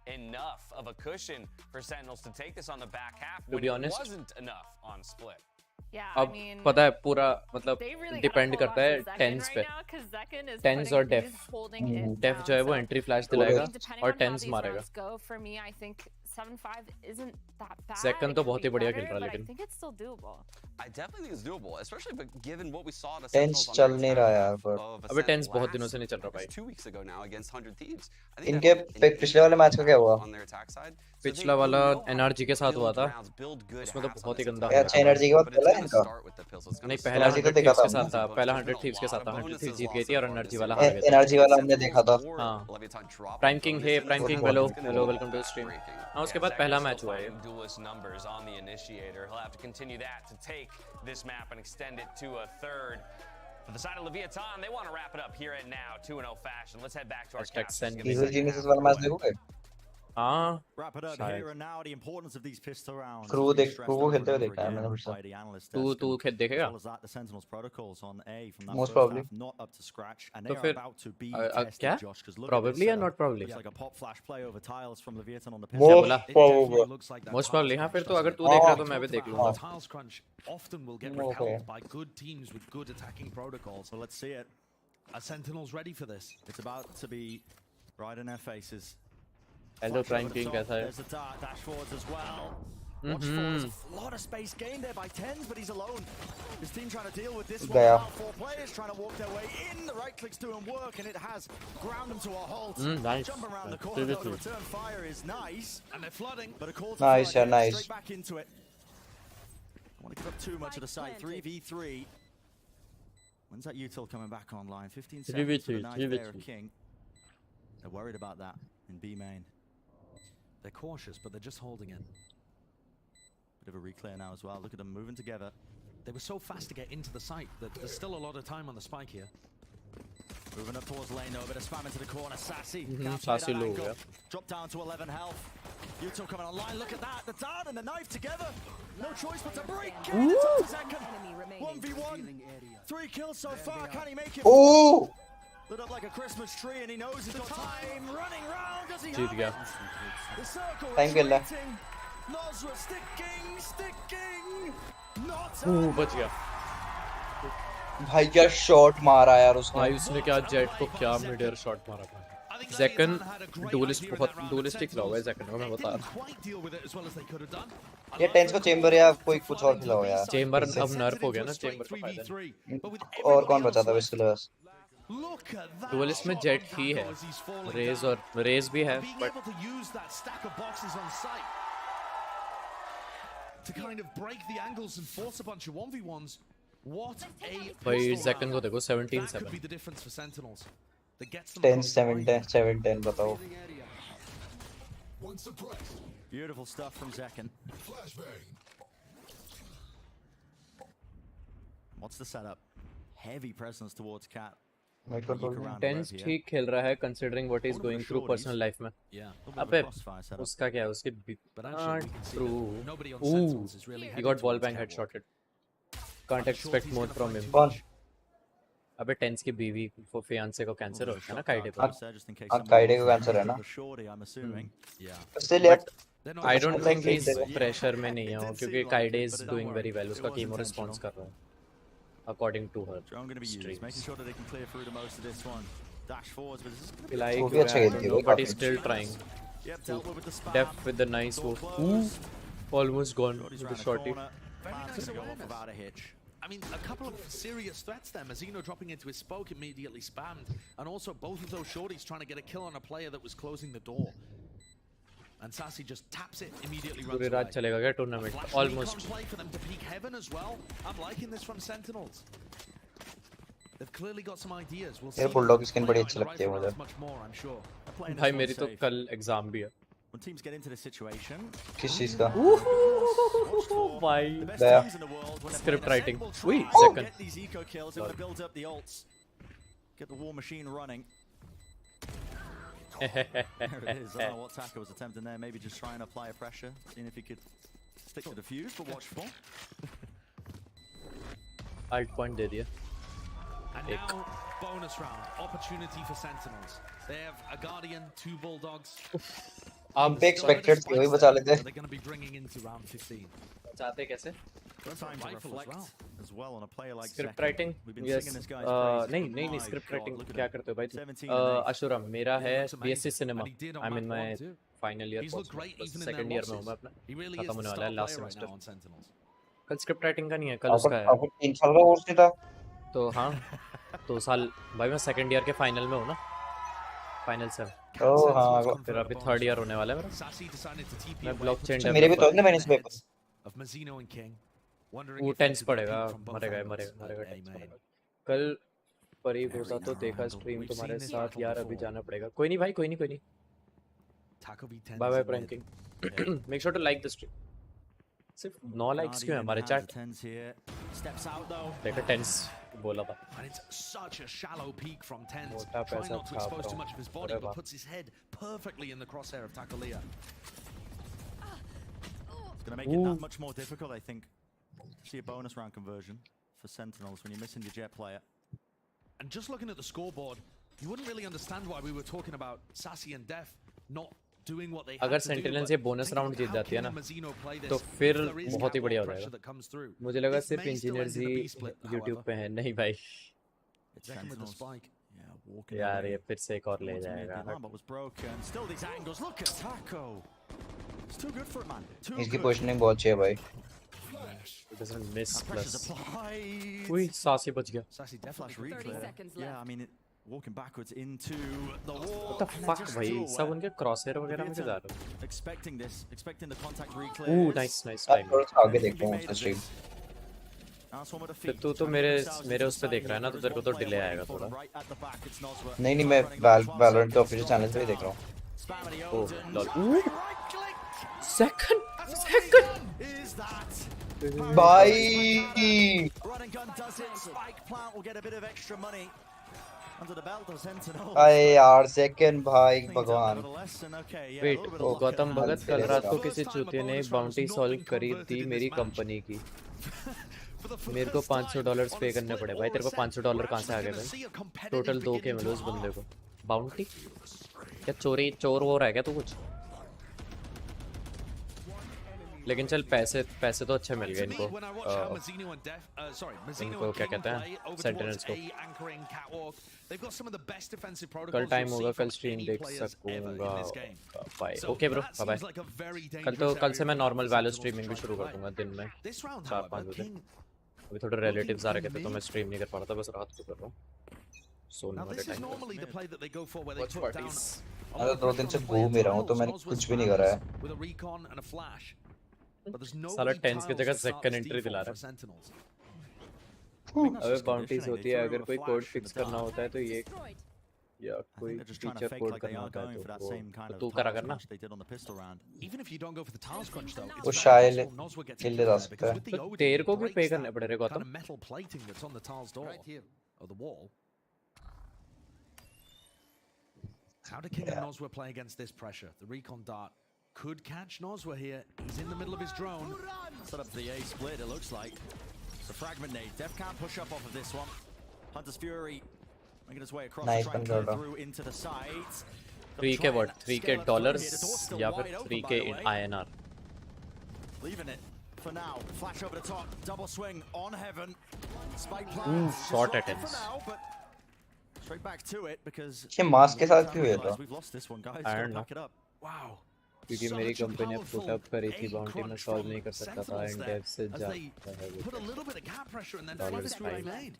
Enough of a cushion for Sentinels to take this on the back half when it wasn't enough on split. अब पता है पूरा मतलब डिपेंड करता है टेंस पे. टेंस और डेफ जो है वो एंट्री फ्लैश दिलाएगा और टेंस मारेगा. सेकंड तो बहुत ही बढ़िया खेल रहा है, लेकिन I definitely think it's doable, especially given what we saw at TenZ चल नहीं रहा यार. अबे टेंस बहुत दिनों से नहीं चल रहा भाई. 2 weeks ago now against 100 Thieves. इनके पिछले वाले मैच का क्या हुआ? पिछला वाला एनआरजी के साथ हुआ था, उसमें तो बहुत ही गंदा. अच्छा, एनआरजी के बाद खेला है इनका? नहीं पहला एनर्जी तो 100 देखा थीव्स के था साथ था, पहला 100 थीव्स के साथ था, 100 थीव्स जीत गई थी और एनर्जी वाला हार गया था। एनर्जी वाला हमने देखा था। हाँ प्राइम किंग है, prime king hello hello welcome to stream. हाँ उसके बाद पहला मैच हुआ है। Duelist numbers on the initiator. He'll have to continue that to take this map and extend it to a third. For the side of Leviatan, they want to wrap it up here and now, 2-0 fashion. Let's head back to our captains. Evil Geniuses वाला match देखोगे? हाँ Wrap it up here and now. The importance of these pistol rounds. Crew को खेलते हुए देखा है मैंने हमेशा। तू खेल देखेगा? The Sentinels protocols on A from that Most first probably. half, not up to scratch, and तो they are फिर about to be क्या? tested, Josh. 'Cause look at Probably this या not setup. probably? It's like a pop flash play over tiles from Leviatan on the क्या pistol. बोला? It definitely looks like that Most tiles probably हाँ crunch फिर तो doesn't अगर it? तू देख रहा है तो मैं भी देख लूँगा। Tiles crunch often will get Okay. repelled by good teams with good attacking protocols. So let's see it. Are Sentinels ready for this? It's about to be right in their faces. Hello prime king कैसा है? There's the dash forwards as well. Watch forwards, a lot of space gained there by tens, but he's alone. His team trying to deal with this one. Gaya. Now 4 players trying to walk their way in. The right clicks doing work, and it has ground them to a halt. Nice. Jump around the corner, though, the return fire is nice. And they're flooding. But a call to Nice, fire, yeah, nice. straight back into it. Don't want to give up too much of the site. 3v3. When's that util coming back online? 15 seconds for the knife there of King. They're worried about that in B main. They're cautious, but they're just holding it. Bit of a reclear now as well. Look at them moving together. They were so fast to get into the site that there's still a lot of time on the spike here. Moving up towards lane though, a bit of spam into the corner. Sassy. Sassy low, yeah. Drop down to 11 health. Yuto coming online. Look at that. The dart and the knife together. No choice but to break. It's up to second. 1v1. 3 kills so far. Can he make it? Oh! Lit up like a Christmas tree, and he knows he's got time. Running round. Does he Jeet have गया। it? The circle Time kill है। retreating. Nozra sticking. Not बच गया। भाई क्या shot मारा यार उसने। भाई उसने क्या जेट को क्या मिड एयर शॉट मारा था। ज़ेकन डुअलिस्ट बहुत डुअलिस्टिक खिला हुआ है ज़ेकन को मैं बता रहा हूँ। ये टेंस को चेंबर या कोई कुछ और खिलाओ यार। चेंबर अब नर्फ हो गया ना, चेंबर का फायदा नहीं। और कौन बचा था इसके लिए बस? डुअलिस्ट में जेट ही है, रेज और रेज भी है, but to kind of break the angles and force a bunch of 1v1s. What a भाई pistol ज़ेकन को round. देखो That could 17-7। be the difference for Sentinels. That gets them 10 across the 7 line. 10 7 10 बताओ। Beautiful stuff from Zekken. What's the setup? Heavy presence towards Cat. TenZ ठीक खेल रहा है considering what is going through personal life में। अबे उसका क्या है, उसकी true he got ball bang headshotted, can't expect more from him. अबे टेंस की बीवी को फियांसे को कैंसर हो गया ना काइडे को। काइडे को कैंसर है ना। स्टिल यार I don't think he is pressure में नहीं है वो, क्योंकि काइडे इज डूइंग वेरी वेल, उसका कीमो रिस्पांस कर रहा है according to her streams. Making sure that they can clear through to most of this one. Dash forwards, but this is He like but he's still trying. Def with the nice move. Almost gone with the shorty. without a hitch. I mean, a couple of serious threats there. Mazzino dropping into his spoke immediately spammed, and also both of those shorties trying to get a kill on a player that was closing the door. And Sassy just taps it immediately. पूरी रात चलेगा क्या tournament? Almost. Play for them to peek heaven as well. I'm liking this from Sentinels. They've clearly got some ideas. We'll see. ये bulldog skin बड़ी अच्छी लगती है मुझे। Much more, I'm sure. भाई मेरी तो कल एग्जाम भी है। When teams get into this situation, किस चीज का? भाई script writing. Wait, second. get these eco kills. They want to build up the ults. Get the war machine running. There it is. I don't know what Taka was attempting there. Maybe just trying to apply a pressure, seeing if he could stick to the fuse, but watchful. Alt point दे दिया। And now, bonus round. Opportunity for Sentinels. They have a Guardian, 2 Bulldogs. आप पे expected थी, वही बचा लेते। They're going to be bringing into round 15. चाहते कैसे? Time to reflect as well on a player like script writing yes नहीं script writing क्या करते हो भाई तुम? अशुरम मेरा है BSc cinema, I am in my final year, second year में हूं मैं अपना, खत्म होने वाला है लास्ट सेमेस्टर। कल स्क्रिप्ट राइटिंग का नहीं है, कल उसका है। आपको 3 साल का कोर्स नहीं था? तो हां 2 साल भाई, मैं सेकंड ईयर के फाइनल में हूं ना, फाइनल से। ओह हां फिर अभी थर्ड ईयर होने वाला है मेरा। मैं ब्लॉकचेन मेरे भी तो है ना मैंने इस paper of Mazzino and King. Wondering वो if they TenZ could get a पड़ेगा, peek from both मरेगा angles. मरेगा A टेंस main. पड़ेगा। कल परीब होता तो देखा स्ट्रीम तुम्हारे साथ यार, अभी जाना पड़ेगा। कोई नहीं भाई, कोई नहीं। Bye bye pranking. Make sure to like the stream. सिर्फ 9 लाइक्स क्यों है हमारे चैट? देखा टेंस बोला था। And it's such a shallow peek from Tens, मोटा trying पैसा not to छाप expose रहा too हूँ। much of his body, अरे but वाह। puts his head perfectly in the crosshair of Takolia. It's going to make it that much more difficult, I think. See a bonus round conversion for Sentinels when you're missing your jet player. And just looking at the scoreboard, you wouldn't really understand why we were talking about Sassy and Def not doing what they had अगर to do, sentinels but ये bonus think round Jeet how जाती है King ना, and Mazzino play this तो if फिर there is बहुत ही catwalk बढ़िया हो pressure जाएगा। that comes through. मुझे लगा This सिर्फ may still end engineers in a he B-split, YouTube however. पे है। नहीं भाई Reckon with the spike. यार, ये फिर से एक और ले जाएगा। But was broken. Still these angles. Look at Taco. It's too good for it, man. Too इसकी good. पोजीशनिंग बहुत अच्छी है भाई। It doesn't miss Pressure's plus। applied. उई, सासी बच गया। Sassy Flash definitely replay. Yeah, I mean, walking backwards into the wall. What the fuck भाई, सब उनके क्रॉसहेयर वगैरह में क्या जा रहा है? Expecting this, expecting the contact Ooh, reclares. nice अब थोड़ा सा आगे देखता हूँ उसका स्ट्रीम। फिर तू तो मेरे उस पे देख रहा है ना, तो तेरे को तो डिले आएगा थोड़ा। नहीं मैं वैलोरेंट के ऑफिशियल चैनल पे ही देख रहा हूँ। ओह लॉल। सेकंड भाई Run and gun does it. Spike plant will get a bit of extra money under the belt of Sentinels. अरे यार सेकंड भाई भगवान। वेट, ओ गौतम भगत, कल रात को किसी चूतिए ने बाउंटी सॉल्व करी थी मेरी कंपनी की। मेरे को $500 पे करने पड़े भाई। तेरे को $500 कहाँ से आ गए भाई? टोटल 2 के मिले उस बंदे को। बाउंटी क्या चोर हो रहा है क्या तू कुछ? लेकिन चल पैसे तो अच्छे मिल गए इनको। इनको क्या कहते हैं, सेंटिनल्स को। कल टाइम होगा, कल स्ट्रीम देख सकूंगा भाई। Okay bro, bye bye. कल से मैं नॉर्मल वैलो स्ट्रीमिंग भी शुरू कर दूंगा दिन में 4-5 बजे। अभी थोड़े रिलेटिव्स आ रहे थे तो मैं स्ट्रीम नहीं कर पा रहा था, बस रात को कर रहा हूँ सोने वाले टाइम पे। मैं तो 2 दिन से घूम ही रहा हूँ, तो मैंने कुछ भी नहीं करा है। साला टेंस की जगह सेकंड एंट्री दिला रहा है। अबे बाउंटीज होती है, अगर कोई कोड फिक्स करना होता है तो ये, या कोई फीचर कोड करना होता है तो तू करा करना। वो शायद किल ले जा सकता है। तो तेरे को भी पे करने पड़े रे Gautam. How did King and Noswa play against this pressure? The recon dart could catch Noswa here. He's in the middle of his drone. Set up the A split, it looks like. It's a fragment nade. Def can't push up off of this one. Hunter's Fury making his way across the track through into the sides. 3K what? 3K dollars या फिर 3K in INR? Leaving it for now. Flash over the top. Double swing on heaven. Spike plant. Short attempts. Straight back to it because ये mask के साथ क्यों है तो? we've lost this one, guys. I don't know. Back it up. Wow. क्योंकि मेरी company ने put up करी थी, बाउंटी में सॉल्व नहीं कर सकता था एंड डेव से जाता है Put a little bit of gap pressure and then flipped through a lane.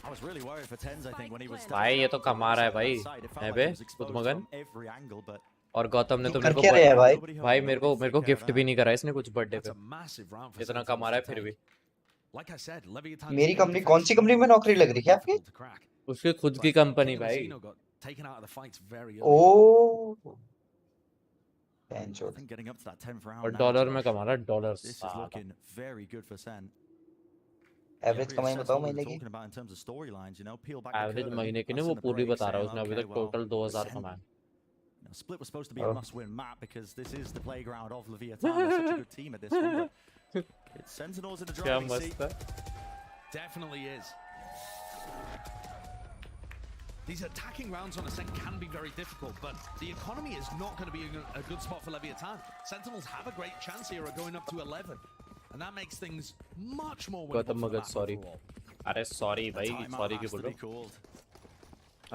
I was really worried for Tens, I think, when he was भाई ये तो कमा रहा है भाई। है बे खुदमगन। every angle, but और गौतम ने तो कर क्या रहा है भाई? भाई मेरे को गिफ्ट भी नहीं करा इसने कुछ बर्थडे पे। That's a massive round for इतना कमा रहा है फिर भी। Like I said, Leviatan. मेरी कंपनी कौन सी कंपनी में नौकरी लग रही है आपकी? उसकी खुद की कंपनी भाई। Taken out of the fights very early. Oh I think getting up to that 10th round. और now, डॉलर में कमा रहा है dollar. This is looking very good for Sen. Average कमाई बताओ महीने की? Talking about in terms of storylines, you know, peel back average the महीने की नहीं, वो पूरी बता रहा है उसने अभी तक टोटल 2000 कमाया। Now, Split was supposed to be a must-win map because this is the playground of Leviatan. They're such a good team at this one. But it's Sentinels in the क्या driving seat. मस्त है। Definitely is. These attacking rounds on Ascent can be very difficult, but the economy is not going to be a good spot for Leviatan. Sentinels have a great chance here of going up to 11, and that makes things much more winnable. Gautam Magadh sorry. अरे sorry भाई, sorry क्यों बोल रहे हो?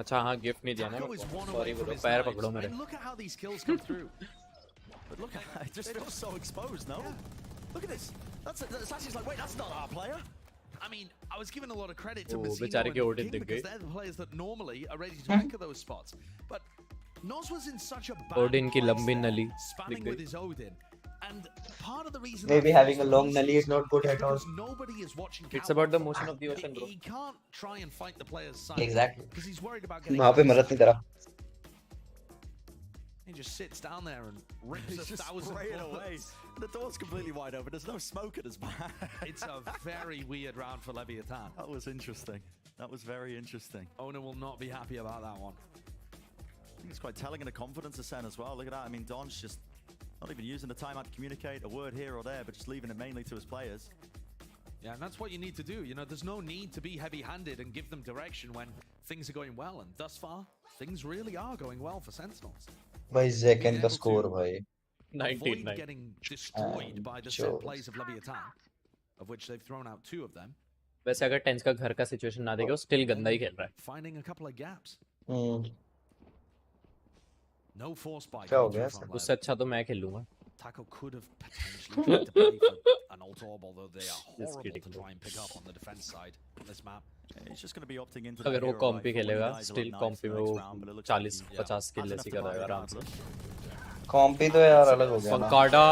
अच्छा हाँ, gift नहीं दिया ना मेरे को। सॉरी बोलो, पैर पकड़ो मेरे। Look at how these kills come through. But look at it, just feels so exposed, no? Look at this. That's actually like, wait, that's not our player. I mean, I was giving a lot of credit to Oh, Mazzino बेचारे के and Odin King दिख because गए। they're the players that normally are ready to anchor those spots. But Nos was in such a bad Odin की place लंबी there, नली spamming दिख with गई। his Odin. And part of the reason Maybe having a long nully is not good at all. nobody is watching. It's about the motion of the ocean, bro. He can't try and fight the player's side. Exactly. Because he's worried about getting. वहाँ पे मदद नहीं करा. He just sits down there and rips He's a just thousand spraying away. bullets. The door's completely wide open. There's no smoke at his back. It's a very weird round for Leviatan. That was interesting. That was very interesting. Owner will not be happy about that one. I think it's quite telling in the confidence of Sen as well. Look at that. I mean, Don's just not even using the timeout to communicate a word here or there, but just leaving it mainly to his players. Yeah, and that's what you need to do. You know, there's no need to be heavy-handed and give them direction when things are going well. And thus far, things really are going well for Sentinels. भाई Zekan का score भाई. 19-9. Getting destroyed by the set plays of Leviatan, of which they've thrown out 2 of them. वैसे अगर tense का घर का situation ना देखे, वो स्टिल गंदा ही खेल रहा है. Finding a couple of gaps. No force by. क्या हो गया? उससे अच्छा तो मैं खेलूंगा. Taco could have potentially tried to play for an alt orb, although they are horrible to try and pick up on the defense side on this map. He's just going to be opting into. अगर वो कॉम्पी खेलेगा, still कॉम्पी में वो 40-50 किल ऐसी कर रहेगा आराम से. कॉम्पी तो यार अलग हो गया. पंकाडा,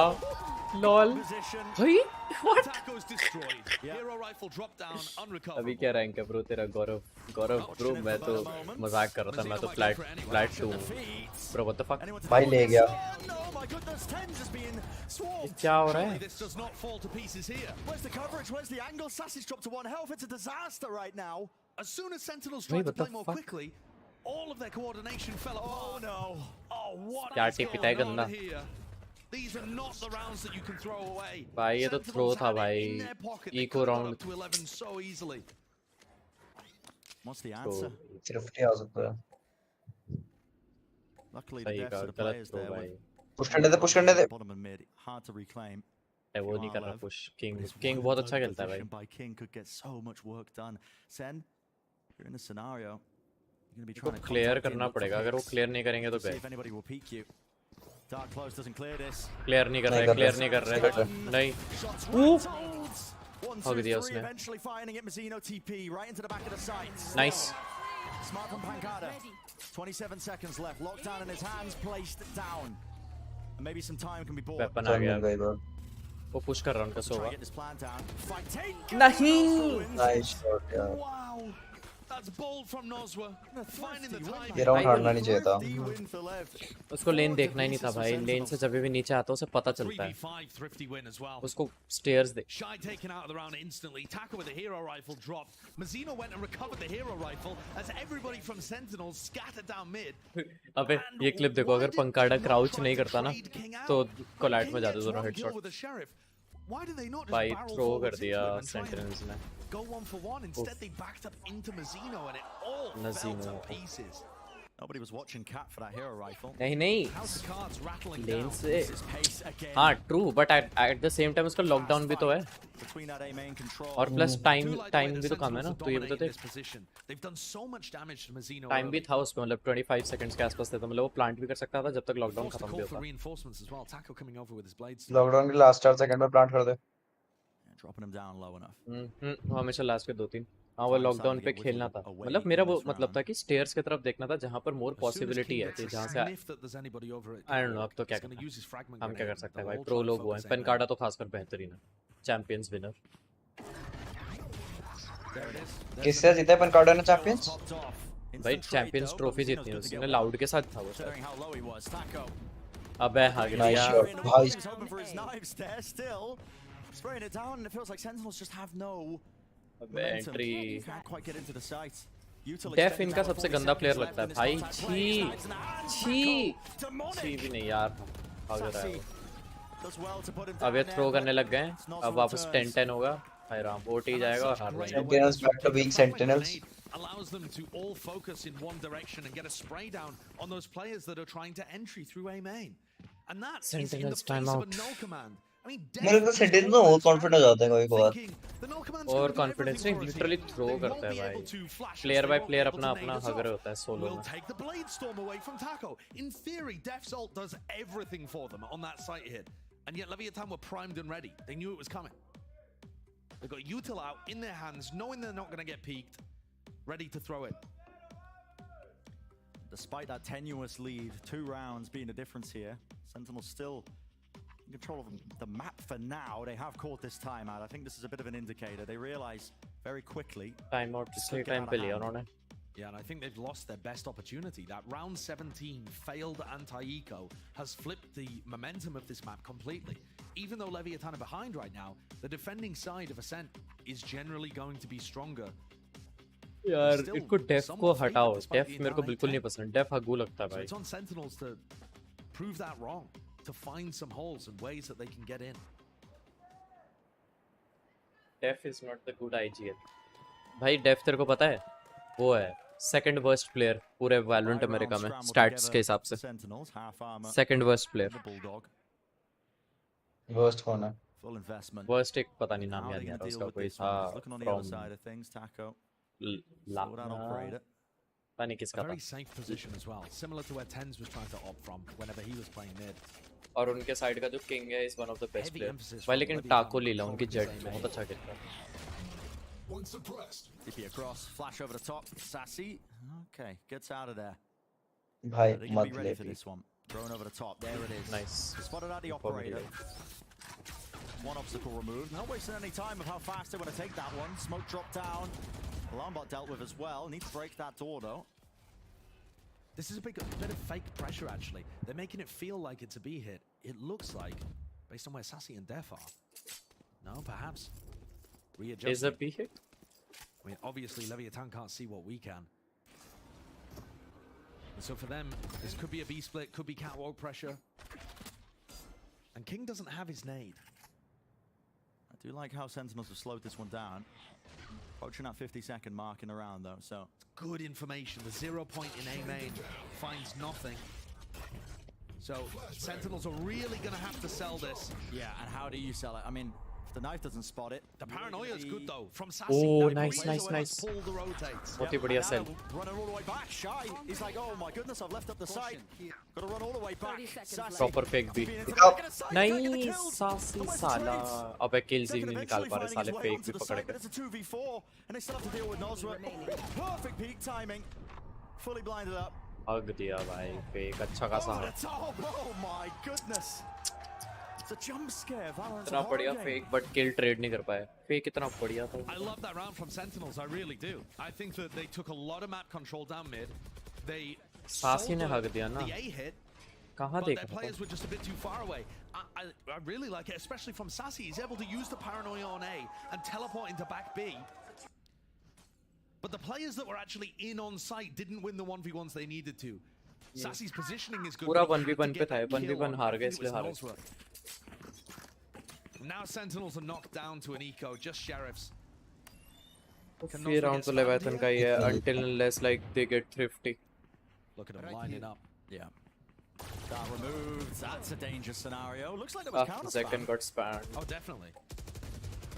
लॉल. भाई, what? Taco's destroyed. Hero rifle dropped down, unrecoverable. अभी क्या रैंक है ब्रो तेरा गौरव ब्रो मैं तो मजाक कर रहा था मैं तो flat 2 bro what the fuck भाई ले गया. क्या हो रहा है? This does not fall to pieces here. Where's the coverage? Where's the angle? Sassy's dropped to 1 health. It's a disaster right now. As soon as Sentinels tried to play more quickly, all of their coordination fell apart. Oh no. Oh, what क्या is टिपिटा है going on गंदा. here? These are not the rounds that you can throw away. भाई ये तो throw था भाई. Eco round. To 11 so easily. What's the answer? सिर्फ क्या हो सकता है? Luckily, the depths of the players there. Push करने दे. Bottom and mid, hard to reclaim. वो नहीं कर रहा पुश. किंग बहुत अच्छा खेलता है भाई. By King could get so much work done. Sen, you're in a scenario. You're going to be trying to clear करना पड़ेगा. अगर वो क्लियर नहीं करेंगे तो see if anybody will peek you. Dark close doesn't clear this. Clear नहीं कर रहे. नहीं. भाग दिया उसने. Eventually finding it, Mazzino TP right into the back of the sights. Nice. Smart from Pancada. 27 seconds left. Lockdown in his hands, placed down. And maybe some time can be bought. Weapon आ गया. वो push कर रहा है उनका सोवा. नहीं. Nice shot यार. Wow. That's bold from Noswa. Finding the time. ये राउंड हारना नहीं चाहिए था. उसको लेन देखना ही नहीं था भाई. लेन से जब भी नीचे आता है उसे पता चलता है. 3v5 thrifty win as well. उसको stairs they. Shy taken out of the round instantly. Taco with the hero rifle dropped. Mazzino went and recovered the hero rifle as everybody from Sentinels scattered down mid. अबे ये clip देखो. अगर पंकाडा crouch नहीं करता ना तो कोलाइट में जाते दोनों headshot. Why do they not just भाई barrel थ्रो forward कर दिया into him and try to sentinels ने. go 1-for-1? Instead, they backed up into Mazzino and it all fell to pieces. Nobody was watching Cat for that hero rifle. नहीं. House of cards rattling lane down. से. हाँ true but at the same time उसका lockdown भी तो है. और plus time भी तो कम है ना. तो ये भी तो देख. They've done so much damage to Mazzino. Time भी था उसमें. मतलब 25 सेकंड्स के आसपास था. तो मतलब वो प्लांट भी कर सकता था जब तक लॉकडाउन खत्म भी होता. Reinforcements as well. Taco coming over with his blades. Lockdown के लास्ट 4 सेकंड में प्लांट कर दे. Dropping him down low enough. वो हमेशा लास्ट के 2-3. हाँ वो लॉकडाउन पे खेलना था. मतलब मेरा वो मतलब था कि स्टेयर्स की तरफ देखना था जहाँ पर मोर पॉसिबिलिटी है कि जहाँ से आई डोंट नो अब तो क्या करना. हम क्या कर सकते हैं भाई. प्रो लोग हुए हैं. पेनकार्डा तो खासकर बेहतरीन है. Champions winner. किससे जीता है पेनकार्डा ने चैंपियंस? भाई चैंपियंस ट्रॉफी जीतनी है उसने. लाउड के साथ था वो शायद. अबे हाग गया भाई. Spraying it down, and it feels like Sentinels just have no momentum. Can't quite get into the sight. Def इनका सबसे गंदा प्लेयर लगता है भाई. छी भी नहीं यार. भाग रहा है. अब ये थ्रो करने लग गए. अब वापस 10-10 होगा. भाई राम ओटी जाएगा और हार जाएगा. Sentinels back to being Sentinels. Allows them to all focus in one direction and get a spray down on those players that are trying to entry through A main. And that is in the face of a null command. मेरे को sentinel में और confidence आ जाता है कभी-कभार. और confidence नहीं literally throw करता है भाई. प्लेयर बाय प्लेयर अपना हगर होता है सोलो में. Take the blade storm away from Taco. In theory, Def's ult does everything for them on that site hit. And yet Leviatan were primed and ready. They knew it was coming. They got Util out in their hands, knowing they're not going to get peeked, ready to throw it. Despite that tenuous lead, 2 rounds being the difference here, Sentinels still control of the map for now. They have caught this timeout. I think this is a bit of an indicator. They realize very quickly. Timeout पिछले time पे लिया उन्होंने. Yeah, and I think they've lost their best opportunity. That round 17 failed anti-eco has flipped the momentum of this map completely. Even though Leviatan are behind right now, the defending side of Ascent is generally going to be stronger. यार इनको def को हटाओ. Def मेरे को बिल्कुल नहीं पसंद. Def हगू लगता है So भाई. it's on Sentinels to prove that wrong, to find some holes and ways that they can get in. Def is not the good IGL. भाई डेफ तेरे को पता है? वो है सेकंड वर्स्ट प्लेयर पूरे वैलोरेंट अमेरिका में स्टैट्स के हिसाब से. Second worst player. वर्स्ट कौन है? वर्स्ट एक पता नहीं नाम याद नहीं आ रहा उसका. कोई था फ्रॉम पता नहीं किसका A था. very safe position as well, similar to where Tens was trying to opt from whenever he was playing mid. और उनके साइड का जो किंग है is one of the best player भाई. लेकिन टाको लीला उनकी जेट बहुत अच्छा खेलता है. DP across, flash over the top. Sassy, okay, gets out of there. Bhai, They can be ready for this one. Thrown over the top. There it is. Nice. Spotted out the operator. One obstacle removed. Not wasting any time of how fast they want to take that one. Smoke dropped down. Alarm bot dealt with as well. Need to break that door though. This is a bit of fake pressure actually. They're making it feel like it's a B hit. It looks like, based on where Sassy and Def are. No, perhaps. Is a B hit? I mean, obviously Leviatan can't see what we can. And so for them, this could be a B split, could be catwalk pressure. And King doesn't have his nade. I do like how Sentinels have slowed this one down. Approaching that 50-second mark in the round though, so. Good information. The 0 point in A main finds nothing. So Sentinels are really going to have to sell this. Yeah, and how do you sell it? I mean, if the knife doesn't spot it. The paranoia is good though. From Sassy. Oh, nice. Pull the rotates. बहुत ही बढ़िया cell. Running all the way back. Shy. He's like, oh my goodness, I've left up the side. Got to run all the way back. Sassy. Proper fake B. नहीं सासी साला. अबे kills ही नहीं निकाल पा रहे साले fake भी पकड़ के. It's a 2v4 and they still have to deal with Nosra. Perfect peak timing. Fully blinded up. हग दिया भाई. fake अच्छा खासा. Oh my goodness. It's a jump scare. इतना बढ़िया fake but kill trade नहीं कर पाए. fake इतना बढ़िया था. I love that round from Sentinels. I really do. I think that they took a lot of map control down mid. They सासी ने हग दिया ना. The A hit. कहाँ But देख their players were just a bit too far away. I really like it, especially from Sassy. He's able to use the paranoia on A and teleport into back B. But the players that were actually in on site didn't win the 1v1s they needed to. Sassy's positioning is good. पूरा 1v1 पे था. 1v1 हार गए इसलिए हार गए. Now Sentinels are knocked down to an eco, just sheriffs. Few rounds of Leviathan का ही है until unless like they get thrifty. Look at them lining up. Yeah. That removed. That's a dangerous scenario. Looks like it was counter spam. Second got spammed. Oh, definitely.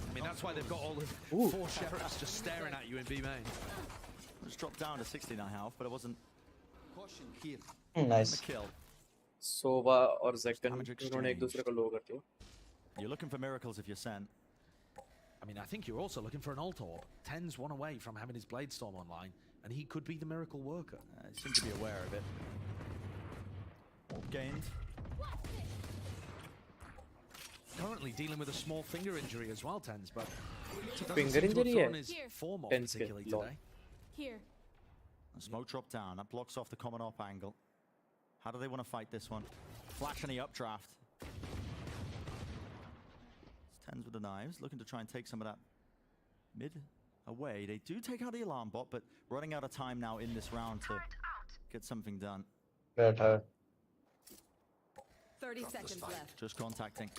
I mean, that's why they've got all the 4 sheriffs just staring at you in B main. Just dropped down to 69 health, but it wasn't. Nice. A kill. Sova और Zekan उन्होंने एक दूसरे को लो कर दिया. You're looking for miracles if you're sent. I mean, I think you're also looking for an ult orb. Ten's one away from having his Blade Storm online, and he could be the miracle worker. He seems to be aware of it. Orb gained. Currently dealing with a small finger injury as well, Tens, but finger injury है. His form off particularly today. Here. Smoke drop down. That blocks off the common op angle. How do they want to fight this one? Flash in the updraft. Tens with the knives, looking to try and take some of that mid away. They do take out the alarm bot, but running out of time now in this round to get something done. Better. 30 seconds left. Just contacting.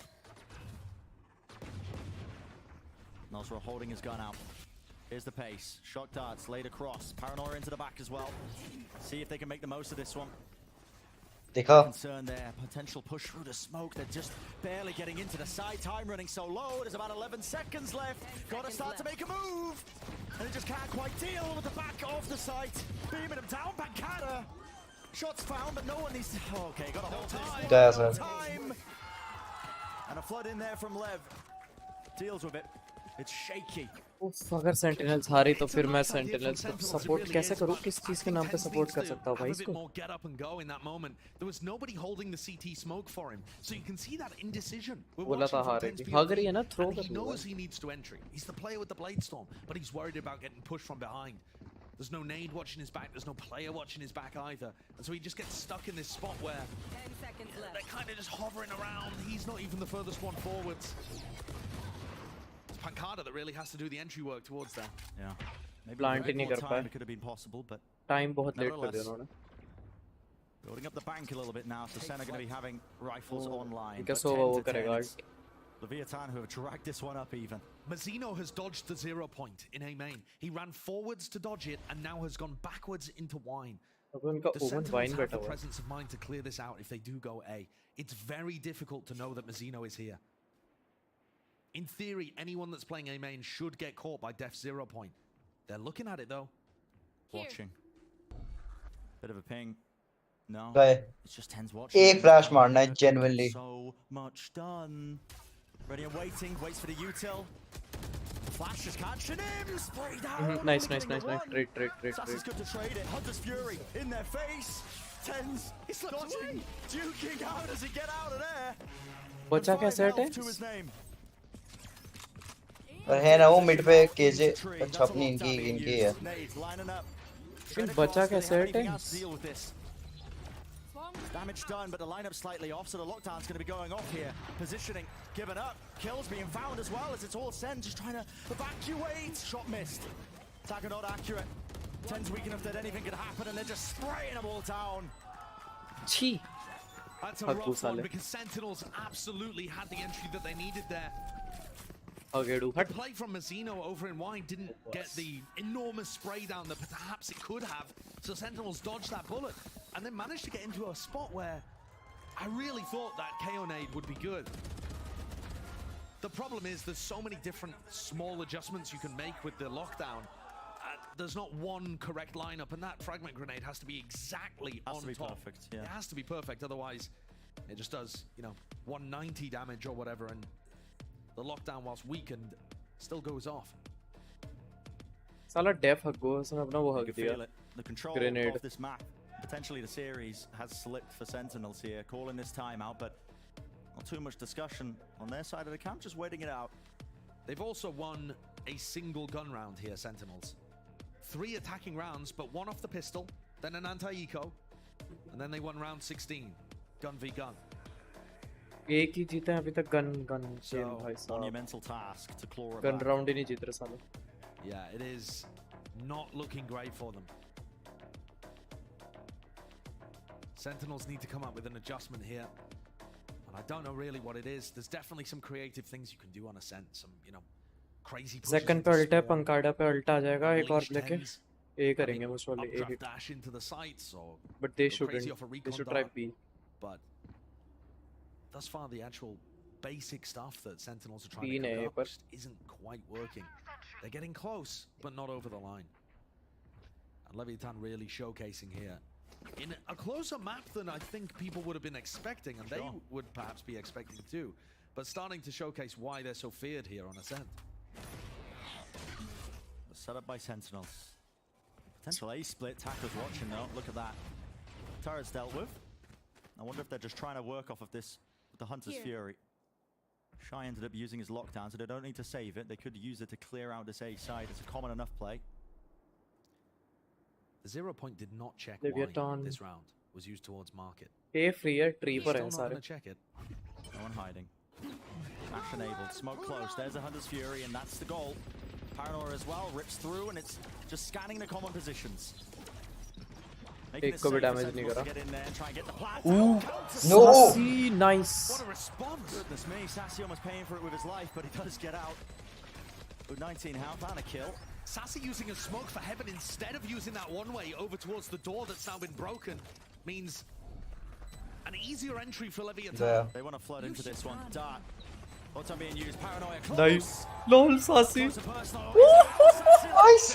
Nosra holding his gun out. Here's the pace. Shock darts laid across. Paranoia into the back as well. See if they can make the most of this one. Concern there. Potential push through the smoke. They're just barely getting into the side. Time running so low. There's about 11 seconds left. Gotta start to make a move. And they just can't quite deal with the back of the site. Beaming him down. Bankata. Shots found, but no one needs to. Oh, okay, got a hold time. And a flood in there from Lev. Deals with it. It's shaky. उफ, अगर sentinels हारी तो फिर मैं sentinels को support कैसे करूं? किस चीज के नाम पे सपोर्ट कर सकता हूं भाई इसको? Get up and go in that moment. There was nobody holding the CT smoke for him, so you can see that indecision. बोला था हारेगी, भाग रही है ना, थ्रो कर He knows he needs to entry. He's the player with the blade storm, but he's worried about getting pushed from behind. There's no nade watching his back. There's no player watching his back either, and so he just gets stuck in this spot where 10 seconds left. they're kind of just hovering around. He's not even the furthest one forwards. It's Pancada that really has to do the entry work towards that. Yeah. Maybe Plant ही नहीं कर पाए. it could have been possible, but time बहुत late कर दिया उन्होंने. building up the bank a little bit now, so Sen are going to be having rifles online. Because वो करेगा. Leviatan who have dragged this one up even. Mazzino has dodged the 0 point in A main. He ran forwards to dodge it and now has gone backwards into wine. The Sentinels have the presence of mind to clear this out if they do go A. It's very difficult to know that Mazzino is here. In theory, anyone that's playing A main should get caught by Def's 0 point. They're looking at it though. Watching. Bit of a ping. No. Guy. It's just Tens watching. एक flash मारना है genuinely. So much done. Ready and waiting, waits for the util. Flash is catching him, spray down. Nice. Trade. Sassy's good to trade it. Hunter's Fury in their face. Tens, he's dodging, duking out. Does he get out of there? बचा क्या set है? और है ना वो mid पे KJ छपनी इनकी है. लेकिन बचा क्या सेट है? Damage done, but the lineup slightly off, so the lockdown's going to be going off here. Positioning given up, kills being found as well as it's all Sen just trying to evacuate. Shot missed. Attacker not accurate. Ten's weak enough that anything could happen, and they're just spraying them all down. Chi. That's a rough one because Sentinels absolutely had the entry that they needed there. The play from Mazzino over in Wine didn't get the enormous spray down that perhaps it could have, so Sentinels dodged that bullet and then managed to get into a spot where I really thought that KO nade would be good. The problem is there's so many different small adjustments you can make with the lockdown. There's not one correct lineup, and that fragment grenade has to be exactly on top. Perfect, yeah. It has to be perfect, otherwise it just does, 190 damage or whatever, and the lockdown, whilst weakened, still goes off. साला def हक गो उसने अपना वो हक दिया. The control Grenade. of this map, potentially the series, has slipped for Sentinels here, calling this timeout, but not too much discussion on their side of the camp, just waiting it out. They've also won a single gun round here, Sentinels. 3 attacking rounds, but 1 off the pistol, then an anti-eco, and then they won round 16, gun v gun. एक ही जीते हैं अभी तक gun game भाई साहब. Monumental task to claw it gun back. Round ही नहीं जीत रहे साले. Yeah, it is not looking great for them. Sentinels need to come up with an adjustment here. And I don't know really what it is. There's definitely some creative things you can do on a Sent. Some, crazy pushes. Second पे alt है, पंकाडा पे alt आ जाएगा एक और लेके. ए करेंगे most probably A hit. Dash into the sights or But they should try B. But thus far, the actual basic stuff that Sentinels are trying to cook up just isn't quite working. They're getting close, but not over the line. And Leviatan really showcasing here. In a closer map than I think people would have been expecting, and they would perhaps be expecting too. But starting to showcase why they're so feared here on Ascent. Set up by Sentinels. Potential A split, Tacker's watching though, look at that. Turret's dealt with. I wonder if they're just trying to work off of this with the Hunter's Fury. Shy ended up using his lockdown, so they don't need to save it. They could use it to clear out this A side. It's a common enough play. The 0 point did not check Leviatan. this round. Was used towards market. A free है, tree पर हैं Still not सारे. gonna check it. No one hiding. Dash enabled, smoke close. There's a Hunter's Fury, and that's the goal. Paranoia as well, rips through, and it's just scanning the common positions. एक को भी damage नहीं करा. No! Sassy, nice. What a response! Goodness me, Sassy almost paying for it with his life, but he does get out. With 19 health and a kill. Sassy using a smoke for heaven instead of using that one way over towards the door that's now been broken means an easier entry for Leviatan. Yeah. They want to flood into this one. Dart. What's being used? Paranoia close. Nice. Lol, Sassy. Nice,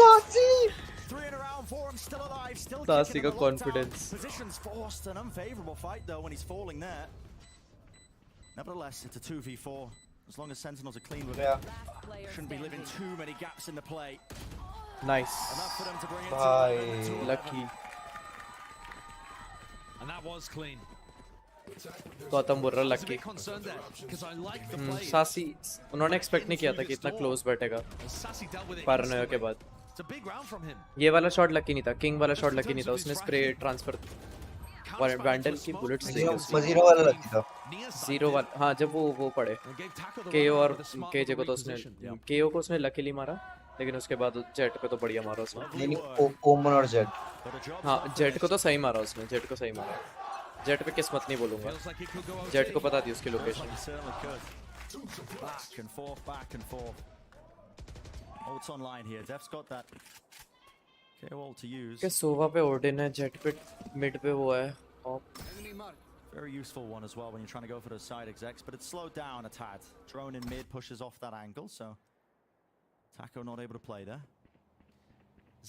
Sassy. 3 in a round, 4 him still alive, still Sassy kicking का in the lockdown. confidence. Positions forced, an unfavorable fight though when he's falling there. Nevertheless, it's a 2v4. As long as Sentinels are clean with it. Shouldn't be leaving too many gaps in the play. Nice. Enough for them to bring it Bye. Lucky. And that was clean. Gautam बोल रहा lucky Concerned there because I like the play. सासी उन्होंने expect नहीं किया था कि इतना close बैठेगा पारानोया के बाद It's a big round from him. ये वाला शॉट लकी नहीं था किंग वाला शॉट लकी नहीं था उसने स्प्रे ट्रांसफर वैंडल की बुलेट्स ली जीरो वाला लकी था जीरो वाला हाँ जब वो पड़े केओ और केजे को तो उसने केओ को उसने लकीली मारा लेकिन उसके बाद जेट पे तो बढ़िया मारा उसने नहीं ओमन और जेट हाँ जेट को तो सही मारा उसने जेट को सही मारा जेट पे किस्मत नहीं बोलूंगा जेट को पता थी उसकी location Back and forth, back and forth. Oh, it's online here. Def's got that KO ult to use. के सोवा पे ओडिन है जेट पे मिड पे वो है Very useful one as well when you're trying to go for those side execs, but it's slowed down a tad. Drone in mid pushes off that angle, so Taco not able to play there.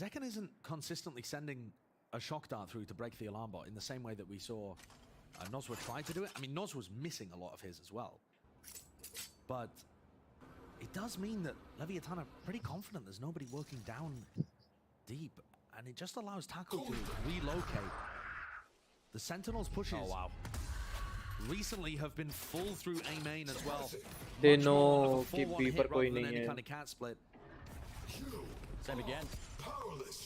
Zekken isn't consistently sending a shock dart through to break the alarm bot in the same way that we saw Nozwa try to do it. I mean, Noz was missing a lot of his as well. But it does mean that Leviatan are pretty confident there's nobody working down deep. And it just allows Taco to relocate. The Sentinels pushes recently have been full through A main as well. They know कि B पर कोई नहीं है. Kind of cat split. Same again.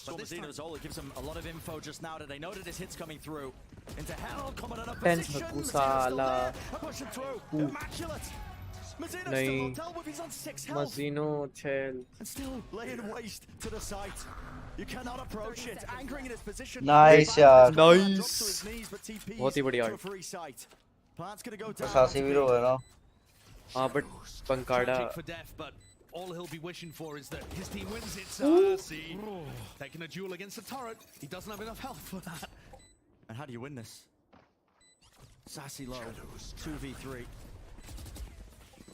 But this time Zola gives them a lot of info just now that they know that this hit's coming through. Into hell, coming in a position. Push it through. Immaculate. नहीं Mazino's still with his on 6 health. मजीनो Chhel And still laying waste to the site. You cannot approach it. Anchoring in his position. Nice यार. Nice. बहुत ही बढ़िया. Plant's gonna go down. सासी भी रो है ना. हाँ but पंकाड़ा. All he'll be wishing for is that his team wins it. Sassy taking a duel against the turret. He doesn't have enough health for that. And how do you win this? Sassy low. 2v3.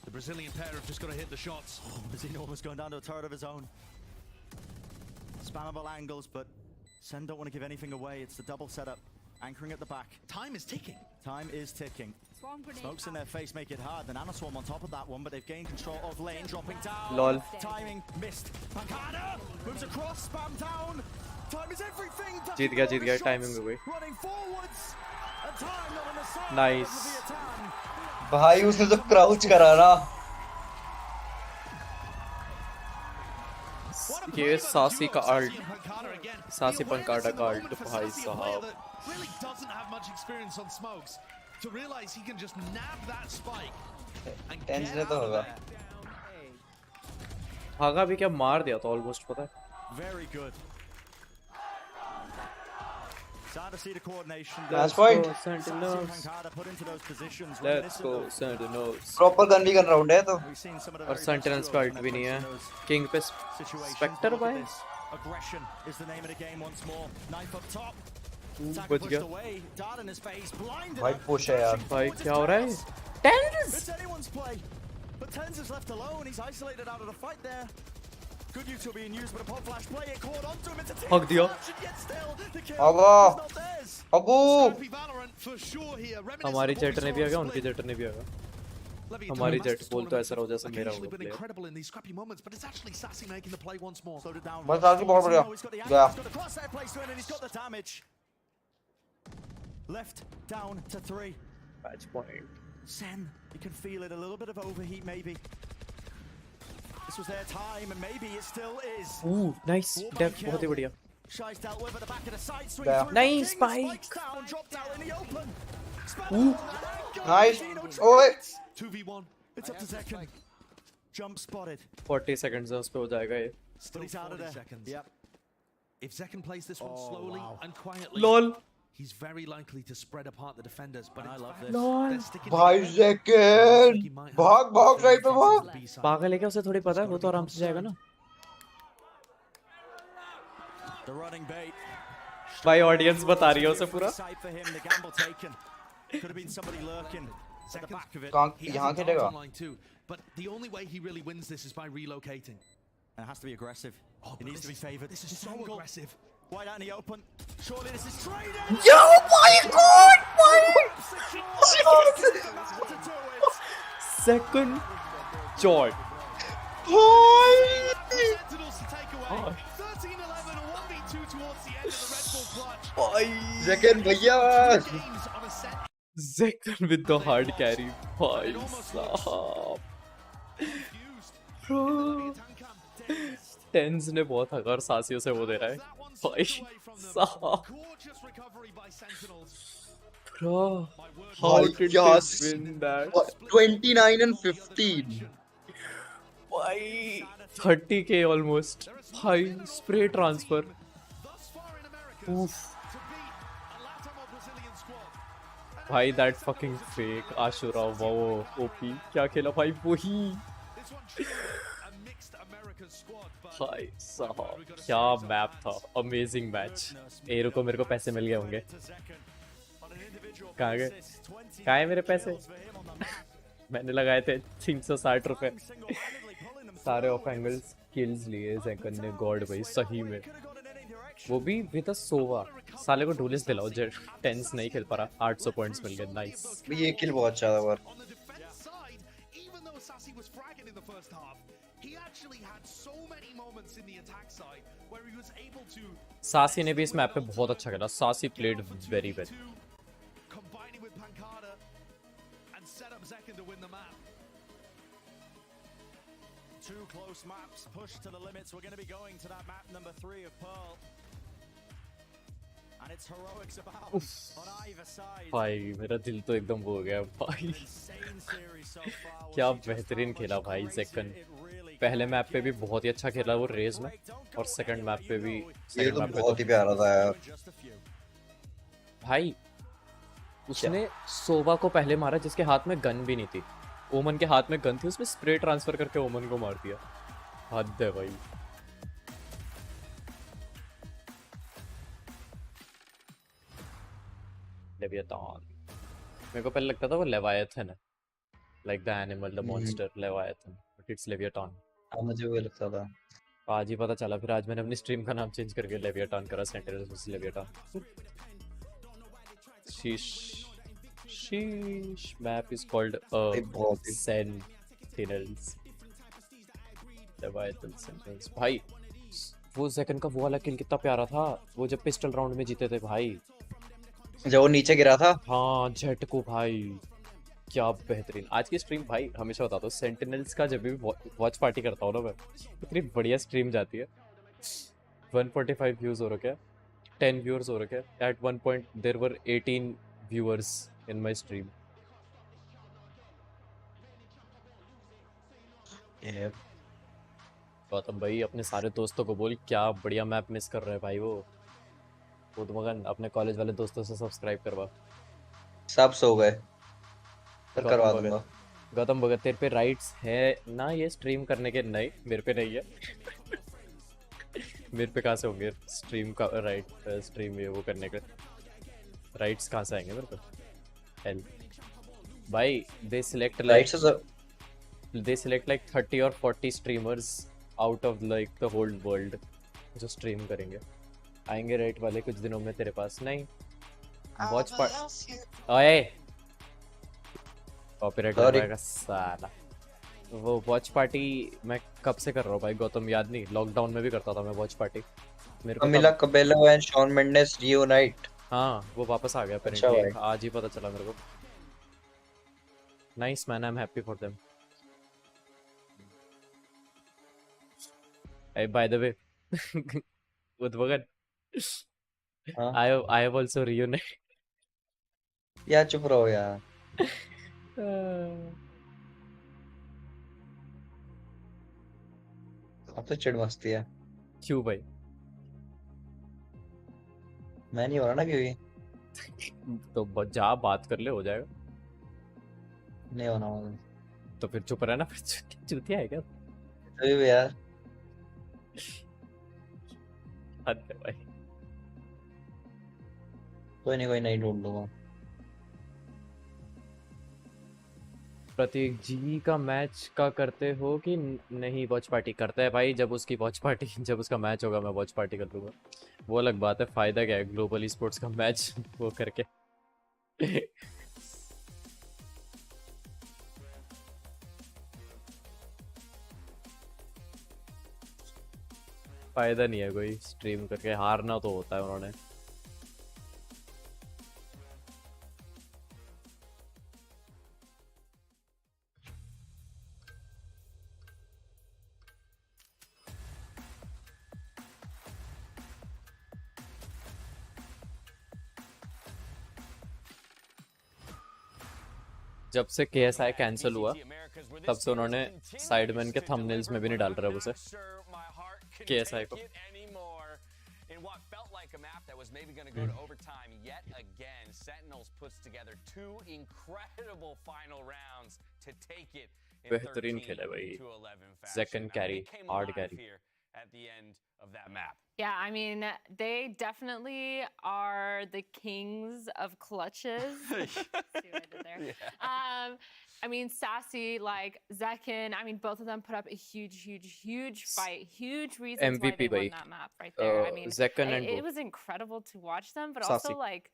The Brazilian pair have just got to hit the shots. Mazino almost going down to a turret of his own. Spammable angles, but Sen don't want to give anything away. It's the double setup. Anchoring at the back. Time is ticking. Time is ticking. Smokes in their face make it hard. The Nanoswarm on top of that one, but they've gained control of lane, dropping down. Lol. Timing missed. Pancada moves across, spam down. Time is everything. जीत गया timing हो गई. Running forwards. And time not on the side. Nice. भाई उसने तो crouch करा ना. ये सासी का आल्ट सासी पंकाड़ा का आल्ट भाई साहब really doesn't have much experience on smokes to realize he can just nab that spike and get TenZ ने तो होगा. भागा भी क्या मार दिया था ऑलमोस्ट पता है. Very good. Sad to see the coordination. Last point. Sentinels. Let's go Sentinels. Proper gun भी कर राउंड है तो. और Sentinels का अल्ट भी नहीं है. King पे Spectre भाई. Aggression is the name of the game once more. Knife up top. बच गया. भाई push है यार. भाई क्या हो रहा है? Tens. It's anyone's play. But Tens is left alone. He's isolated out of the fight there. Good use being used, but a pop flash play it caught onto him. It's a हक दिया. अबू हमारी jet ने भी आ गया उनकी jet ने भी आ गया. हमारी जेट बोल तो ऐसा हो जैसे मेरा वो प्लेयर. बस आगे बहुत बढ़िया. गया. Left down to 3. Match point. Sen, you can feel it, a little bit of overheat maybe. This was their time and maybe it still is. Ooh, nice. Def बहुत ही बढ़िया. Shai's dealt with at the back of the side swing through. Nice spike. Down, dropped out in the open. Nice. ओए. 2v1. It's up to Zekken. Jump spotted. 40 seconds है उस पे हो जाएगा ये. Still But he's out of there. seconds. Yep. If Zekken plays this one slowly and quietly, LOL. he's very likely to spread apart the defenders. But I love this. LOL. भाई Zekken. भाग side पे भाग. पागल है क्या उसे थोड़ी पता है वो तो आराम से जाएगा ना. The running bait. भाई ऑडियंस बता रही है उसे पूरा. Could have been somebody lurking at the back of it. यहाँ खेलेगा. But the only way he really wins this is by relocating. And it has to be aggressive. It needs to be favored. This is so aggressive. Wide out in the open. Surely this is trading. Yo, my God, Second shot. Sentinels to take away. 13-11, a 1v2 towards the end of the Red Bull clutch. Zekan भैया Games on a set. Zekan with the hard carry. भाई साहब. Bro. Tense ने बहुत हकार सासियों से वो दे रहा है. भाई साहब. Bro, how did they win that? 29 and 15. Why? 30k almost. High spray transfer. Oof. भाई that fucking fake Ashura, wow, OP. क्या खेला भाई वही. भाई साहब क्या मैप था. Amazing match. एरो को मेरे को पैसे मिल गए होंगे. कहाँ गए? कहाँ है मेरे पैसे? मैंने लगाए थे 360 रुपए. सारे ऑफ एंगल्स किल्स लिए ज़ेकन ने. गॉड भाई सही में. वो भी विद अ सोवा. साले को डुलिस दिलाओ. जेट टेंस नहीं खेल पा रहा. 800 पॉइंट्स मिल गए. नाइस. ये किल बहुत अच्छा था पर. सासी ने भी इस मैप पे बहुत अच्छा खेला. Sacy played very well. Two close maps pushed to the limits. We're going to be going to that map number 3 of Pearl. And it's heroics about on either side. भाई मेरा दिल तो एकदम वो हो गया भाई. क्या बेहतरीन खेला भाई ज़ेकन. पहले मैप पे भी बहुत ही अच्छा खेला वो रेज में. और सेकंड मैप पे भी. ये तो बहुत ही प्यारा था यार. भाई उसने सोवा को पहले मारा जिसके हाथ में गन भी नहीं थी. ओमन के हाथ में गन थी. उसमें स्प्रे ट्रांसफर करके ओमन को मार दिया. हद है भाई. लेवियाथन. मेरे को पहले लगता था वो लेवायथन है. Like the animal the monster leviathan. But it's leviathan. मुझे वो लगता था. आज ही पता चला. फिर आज मैंने अपनी स्ट्रीम का नाम चेंज करके लेवियाथन करा. Sentinels versus Leviathan. शीश. Sheesh. Map is called Sentinels. Leviatan Sentinels. भाई वो ज़ेकन का वो वाला किल कितना प्यारा था. वो जब पिस्टल राउंड में जीते थे भाई. जब वो नीचे गिरा था. हाँ जेट को भाई. क्या बेहतरीन. आज की स्ट्रीम भाई हमेशा बताता हूँ. सेंटिनल्स का जब भी वॉच पार्टी करता हूँ ना मैं. इतनी बढ़िया स्ट्रीम जाती है. 145 व्यूज हो रखे. 10 व्यूअर्स हो रखे. At one point there were 18 viewers in my stream. Gautam भाई अपने सारे दोस्तों को बोल क्या बढ़िया मैप मिस कर रहे हैं भाई. वो तो मगन अपने कॉलेज वाले दोस्तों से सब्सक्राइब करवा. सब सो गए. फिर करवा दूंगा. गौतम भगत तेरे पे राइट्स है ना ये स्ट्रीम करने के? नहीं मेरे पे नहीं है. मेरे पे कहाँ से होंगे स्ट्रीम का राइट? स्ट्रीम ये वो करने के राइट्स कहाँ से आएंगे मेरे पे? Hell. भाई they select like 30 or 40 streamers out of like the whole world जो स्ट्रीम करेंगे. आएंगे राइट वाले कुछ दिनों में तेरे पास. नहीं वॉच पार्टी. ओए कॉपीराइट लग जाएगा साला. वो वॉच पार्टी मैं कब से कर रहा हूँ भाई गौतम याद नहीं. लॉकडाउन में भी करता था मैं वॉच पार्टी. मेरे को Camila Cabello and Shawn Mendes reunite. हाँ वो वापस आ गया अच्छा apparently. आज ही पता चला मेरे को. Nice man, I'm happy for them. Hey, by the way, Udvagan, I have also reunited. यार चुप रहो यार. अब तो चिढ़ मस्ती है. क्यों भाई? मैं नहीं हो रहा ना क्योंकि. तो जा बात कर ले हो जाएगा. नहीं होना होगा. तो फिर चुप रहना. फिर चूतिया है क्या? अभी भी यार. हद है भाई. कोई नहीं ढूंढ लूंगा. प्रतीक जी का मैच का करते हो कि नहीं? वॉच पार्टी करता है भाई. जब उसकी वॉच पार्टी जब उसका मैच होगा मैं वॉच पार्टी कर लूँगा. वो अलग बात है. फायदा क्या है ग्लोबल स्पोर्ट्स का मैच वो करके. फायदा नहीं है कोई स्ट्रीम करके, हारना तो होता है उन्होंने। जब से KSI कैंसिल हुआ तब से उन्होंने साइडमैन के थंबनेल्स में भी नहीं डाल रहा उसे KSI को। In what felt like a map that was maybe going to go to overtime yet again, Sentinels puts together 2 incredible final rounds to take it in 13-11 fashion. Second carry, hard carry. Here at the end of that map. Yeah, I mean, they definitely are the kings of clutches. See what I did there? Yeah. I mean, Sassy, like Zekin, I mean, both of them put up a huge fight. Huge reasons why they won that map right there. I mean, it was incredible to watch them, but also like,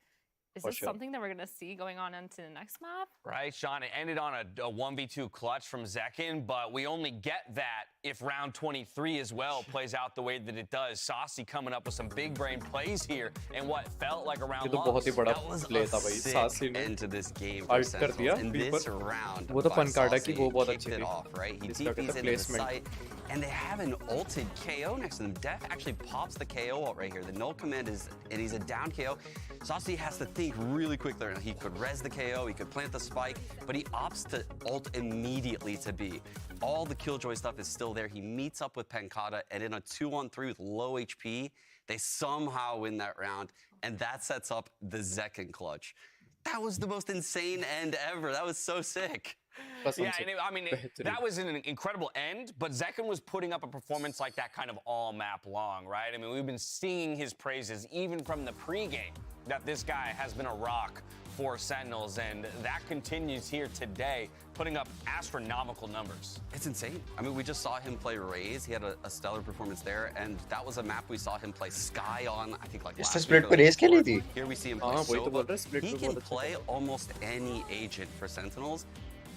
is this something that we're going to see going on into the next map? Right, Sean, it ended on a 1v2 clutch from Zekin, but we only get that if round 23 as well plays out the way that it does. Saucy coming up with some big brain plays here and what felt like a round loss. That was a sick end to this game for Sentinels. In this round, Saucy kicked it off, right? He TPs into the site, and they have an ulted KO next to them. Def actually pops the KO out right here. The null command is, and he's a down KO. Saucy has to think really quick there. He could res the KO, he could plant the spike, but he opts to ult immediately to B. All the Killjoy stuff is still there. He meets up with Pancata, and in a 2-on-3 with low HP, they somehow win that round, and that sets up the Zekin clutch. That was the most insane end ever. That was so sick. Yeah, and I mean, that was an incredible end, but Zekin was putting up a performance like that kind of all map long, right? I mean, we've been singing his praises even from the pregame that this guy has been a rock for Sentinels, and that continues here today, putting up astronomical numbers. It's insane. I mean, we just saw him play Raze. He had a stellar performance there, and that was a map we saw him play Sky on, I think, like last week. Here we see him play Sova. He can play almost any agent for Sentinels.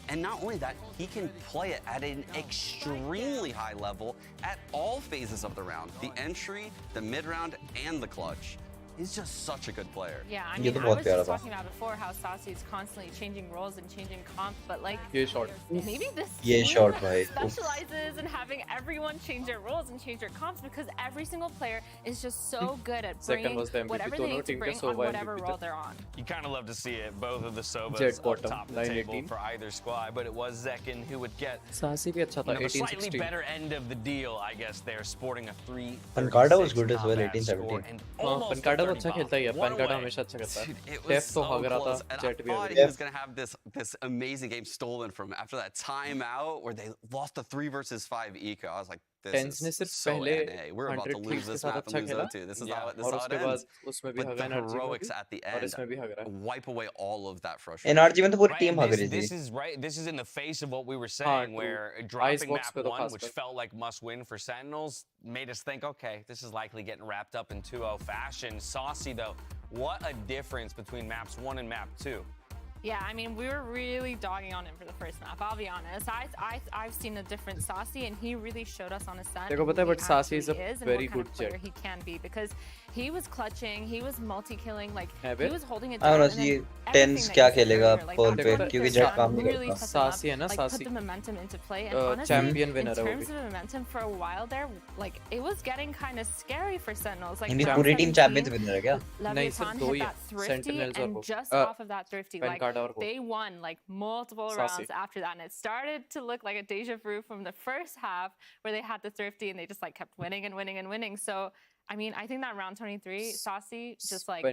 And not only that, he can play it at an extremely high level at all phases of the round. The entry, the mid-round, and the clutch. He's just such a good player. Yeah, I mean, I was just talking about before how Saucy is constantly changing roles and changing comp, but like, maybe this team specializes in having everyone change their roles and change their comps because every single player is just so good at bringing whatever they need to bring on whatever role they're on. You kind of love to see it. Both of the Sobas up top of the table for either squad, but it was Zekin who would get the slightly better end of the deal, I guess. They're sporting a 3. Pancata was good as well, 18-17. वो अच्छा खेलता ही है पैनकाटा हमेशा अच्छा करता है def तो भाग रहा था जेट भी he was going to have this amazing game stolen from him after that timeout where they lost the 3 versus 5 eco. I was like, this is so NA. We're about to lose this map and lose O2. This is how it ends. But the heroics at the end wipe away all of that frustration. NRG में तो पूरी team भाग रही थी. This is right. This is in the face of what we were saying, where dropping map 1, which felt like must win for Sentinels, made us think, okay, this is likely getting wrapped up in 2-0 fashion. Saucy though, what a difference between maps 1 and map 2. Yeah, I mean, we were really dogging on him for the first map, I'll be honest. I've seen a different Saucy, and he really showed us on his set but Saucy is a very good player he can be, because he was clutching, he was multi-killing, like, he was holding it down. I don't know, Tens क्या खेलेगा Pearl पे क्योंकि jet काम नहीं करता. Saucy है ना, Saucy put the momentum into play, and honestly, champion winner in terms of momentum for a while there, like, it was getting kind of scary for Sentinels. Like, इनकी पूरी team champions winner है क्या? Leviatan hit that thrifty, and just off of that thrifty, like, they won like multiple rounds after that, and it started to look like a deja vu from the first half where they had the thrifty and they just like kept winning and winning and winning. So I mean, I think that round 23, Saucy just like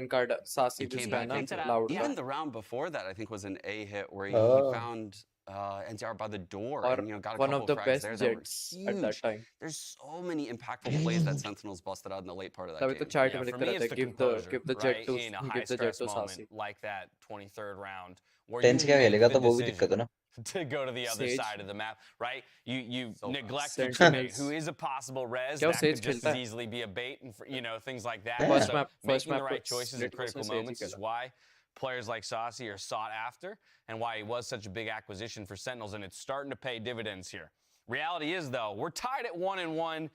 Saucy came back into it. Even the round before that, I think, was an A hit where he found NTR by the door and got a one couple of the frags best there jets at that time. There's so many impactful plays that Sentinels busted out in the late part of that game. For me, it's the jet to in a high-stress moment like that 23rd round where you make the decision to go to the other side of the map, right? You neglect your teammate who is a possible res that could just as easily be a bait and things like that. So making the right choices in critical moments is why players like Saucy are sought after and why he was such a big acquisition for Sentinels, and it's starting to pay dividends here. Reality is, though, we're tied at 1-1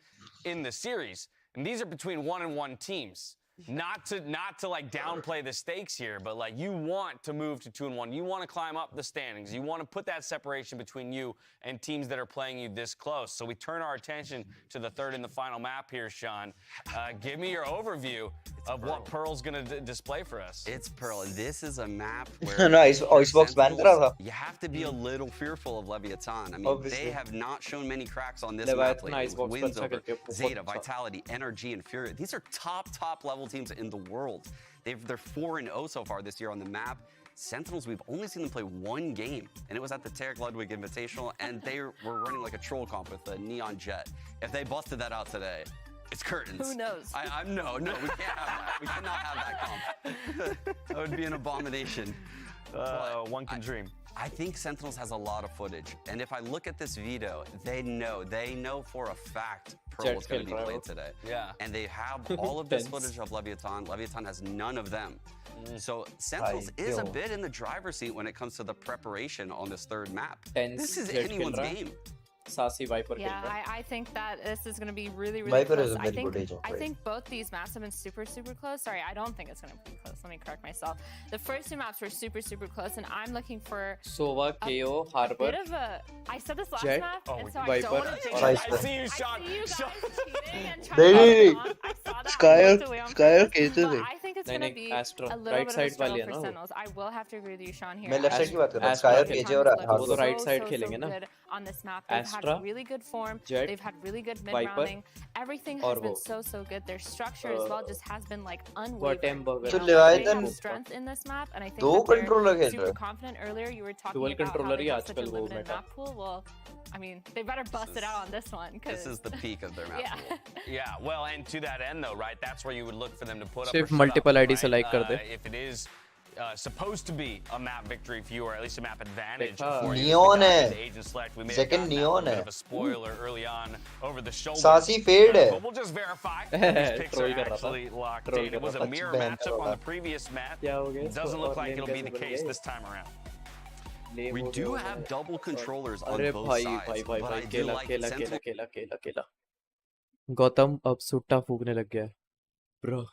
in the series. And these are between 1-1 teams. Not to like downplay the stakes here, but like you want to move to 2-1. You want to climb up the standings. You want to put that separation between you and teams that are playing you this close. So we turn our attention to the third and the final map here, Sean. Give me your overview of what Pearl's going to display for us. It's Pearl. This is a map where No, Icebox ban करा था. you have to be a little fearful of Leviatan. I mean, Obviously. they have not shown many cracks on this Leviatan map lately. Icebox With wins पर अच्छा over करके बहुत Zeta, अच्छा. Vitality, Energy, and Fury. These are top level teams in the world. They're 4-0 so far this year on the map. Sentinels, we've only seen them play one game, and it was at the Tarek Ludwig Invitational, and they were running like a troll comp with a neon jet. If they busted that out today, it's curtains. Who knows? No, we can't have that. We cannot have that comp. That would be an abomination. One can dream. I think Sentinels has a lot of footage, and if I look at this video, they know for a fact Pearl is going to be played today. Yeah. And they have all of this footage of Leviatan. Leviatan has none of them. So Sentinels is a bit in the driver's seat when it comes to the preparation on this third map. This is anyone's game. Sassy Viper. Yeah, I think that this is going to be really Viper close. is a very good agent, I right? think both these maps have been super close. Sorry, I don't think it's going to be close. Let me correct myself. The first two maps were super close, and I'm looking for Sova, KO, Harbor, bit of a. I said this last Jet, map, and so I Viper, don't want to jinx or it. Iceberg. I see you, Sean. I see you guys cheating and नहीं, trying नहीं, to I saw that. I walked away on Skyer purpose, कैसे but थे? I think it's नहीं, going to नहीं, be Astro, a little right bit of a side struggle वाली है for ना वो. Sentinels. I will have to agree with you, Sean, here. मैं left side की बात कर रहा हूँ. Astra Skyer खेल- KJ और वो तो Harbor. right side खेलेंगे ना. good on this map. They've Astra, had really good form. Jet, They've had really good mid Viper, rounding. Everything has और been वो. so good. Their structure as well just has been like unwavering. Webcam You So know, Leviathan- they have strength in this map, and I think दो that they're controller खेल super रहे हैं. confident. Earlier, you were talking Dual about how controller they he have such a आजकल वो limited meta. map pool. Well, I mean, they better bust it out on this one. This is the peak of their map Yeah. pool. Yeah, well, and to that end, though, right, that's where you would look for them to put up सिर्फ or shut multiple up, ID से right? like कर दे. If it is supposed to be a map victory for you, or at least a map advantage देखा. for you. Neon We got है. into agent select. We may Second have gotten neon that little है. bit of a spoiler early on over the shoulder. Sassy fade है. But we'll just verify that these picks Troll are कर रहा था. actually locked Troll in. कर It was रहा a था. mirror बहन matchup का on the होगा. previous map. क्या हो गया It इसको? doesn't look और like lane it'll be कैसे the बन case गए? this time around. Lane We हो do गया have है. double controllers on अरे both भाई sides, भाई but I do केला like केला Sentinel. केला केला केला केला. गौतम अब सुट्टा फूकने लग गया है. Bro.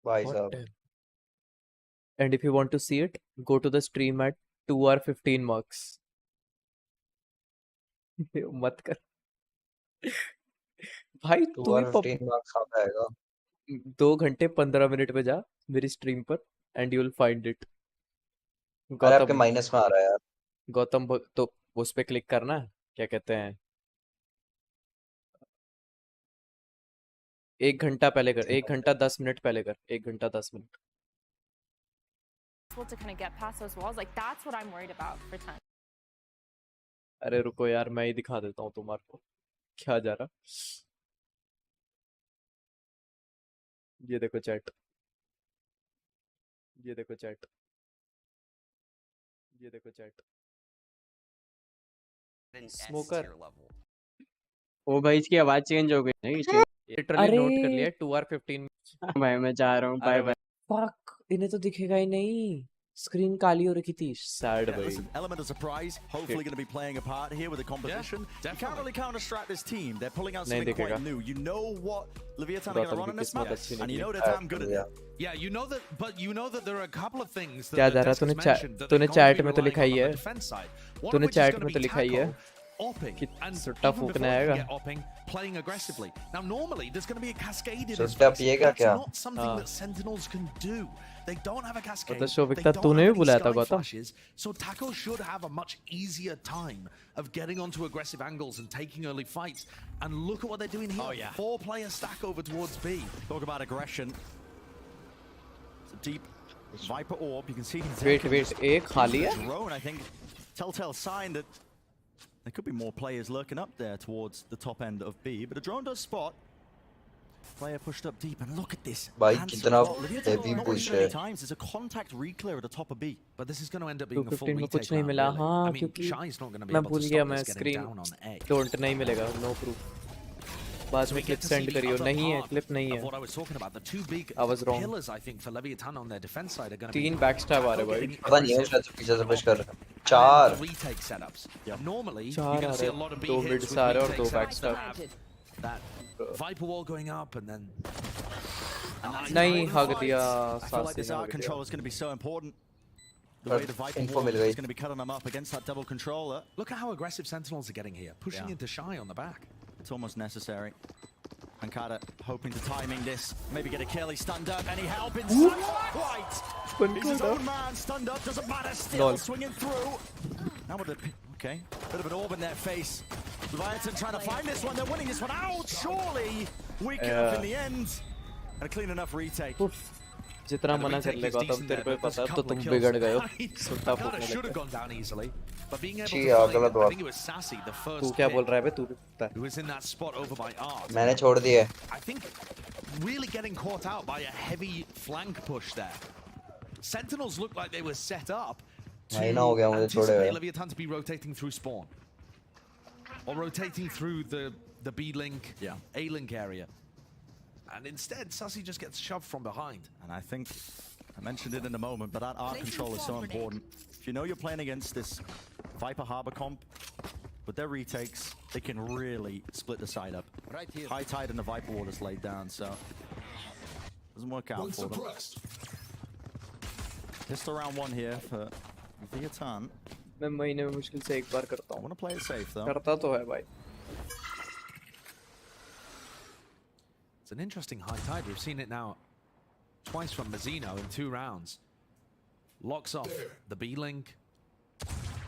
भाई What साहब. the- And if you want to see it, go to the stream at 2:15 marks. मत कर भाई तू ही 215 marks कहाँ पे आएगा? 2 घंटे 15 मिनट में जा मेरी स्ट्रीम पर and you'll find it. अरे आपके गौतम माइनस में आ रहा है यार. गौतम तो उस पे क्लिक करना है. क्या कहते हैं 1 घंटा पहले कर 1 घंटा 10 मिनट पहले कर 1 घंटा 10 minute. To kind of get past those walls, like that's what I'm worried about for time. अरे रुको यार मैं ही दिखा देता हूँ तुम्हारे को क्या जा रहा. ये देखो चैट. ये देखो चैट. ये देखो chat. An S Smoker. tier level. ओ भाई इसकी आवाज चेंज हो गई नहीं. लिटरली नोट कर अरे लिया 2:15. भाई मैं जा रहा हूँ. बाय अरे बाय. फक इन्हें तो दिखेगा ही नहीं. स्क्रीन काली हो रखी थी. सैड Yeah, भाई. listen, element of surprise, hopefully going to be playing a part here with the competition. You can't really counter-strat this team. They're pulling out नहीं something दिखेगा. quite new. You know what Leviatan are going to Gautam run की in this किस्मत map, अच्छी and you निकली. know they're damn good at Yeah. it. Yeah, you know that, but you know that there are a couple of things that क्या the जा रहा desk तूने has चा- mentioned that तूने they're going chat to में be तो लिखा relying he on है. the defense side. One of तूने which is चैट going में to तो be लिखा ही है tackle, opping, कि and Sutta even फूकने before you आएगा. get opping, playing aggressively. Now, normally there's going to be a cascade in his Sutta face. पिएगा That's क्या? not something that Sentinels can do. They don't have a cascade. मतलब They शोभिकता don't तूने have भी any बुलाया था sky Gautam. flashes, so Taco should have a much easier time of getting onto aggressive angles and taking early fights. And look at what they're doing here. Oh, yeah. 4-player stack over towards B. Talk about aggression. It's a deep Viper orb. You can see Wait, एक खाली है. drone, I think, telltale sign that there could be more players lurking up there towards the top end of B. But a drone does spot. Player pushed up deep, and look at this. भाई Handsome कितना spot. Leviatan heavy not push wasting any है. times. There's a contact re-clear at the top of B. But this is going to end up being a full 2:15 में retake कुछ नहीं round, मिला. really. हाँ I mean, क्योंकि Shy's not going to be मैं able भूल to गया stop मैं this getting screen down on A. Don't नहीं मिलेगा. No proof. बाद So में we clip get to see send the करियो. other नहीं है part क्लिप नहीं of है. what I was talking about. The two big I was wrong. pillars, I think, for Leviatan on their defense side are going to be 3 backstab आ रहे भाई. पता नहीं है शायद से पीछे से push कर रहा है. and 4. the retake setups. Normally, 4 you're going आ to see a रहे. lot of B 2 hits mids with आ रहे और retake 2 setups that backstab. have that Viper wall going up and then... नहीं hug दिया I feel like this art control is going to be so important. The way the Viper wall is going to be cutting them up against that double controller. Look at how aggressive Sentinels are getting here, pushing into Shy on the back. It's almost necessary. Pancada hoping to timing this, maybe get a kill. He's stunned up, any help inside? Right! He's his own man, stunned up, doesn't matter, still swinging through. Now with a, okay, bit of an orb in their face. Leviatan trying to find this one, they're winning this one out, surely! Weak enough in the end. And a clean enough retake. जितना मना कर ले गौतम तेरे को पता तो तुम बिगड़ गए हो सुट्टा फूकने should have gone down easily, but being able ji, to find, गलत I बात। think it was Sassy, the first तू क्या बोल रहा है बे तू भी पता है who was in that spot over by Art. मैंने छोड़ दिया। I think really getting caught out by a heavy flank push there. Sentinels looked like they were set up to महीना हो गया मुझे छोड़े हुए। anticipate Leviatan to be rotating through spawn or rotating through the B link, A link area. And instead, Sassy just gets shoved from behind. And I think, I mentioned it in a moment, but that art control is so important. If you know you're playing against this Viper Harbor comp, with their retakes, they can really split the side up. Right here. High tide and the Viper wall is laid down, so doesn't work out for them. Pistol round one here for Leviatan. मैं महीने में मुश्किल से एक बार करता I हूँ want to play it safe though. करता तो है भाई It's an interesting high tide. We've seen it now twice from Mazzino in 2 rounds. Locks off the B link,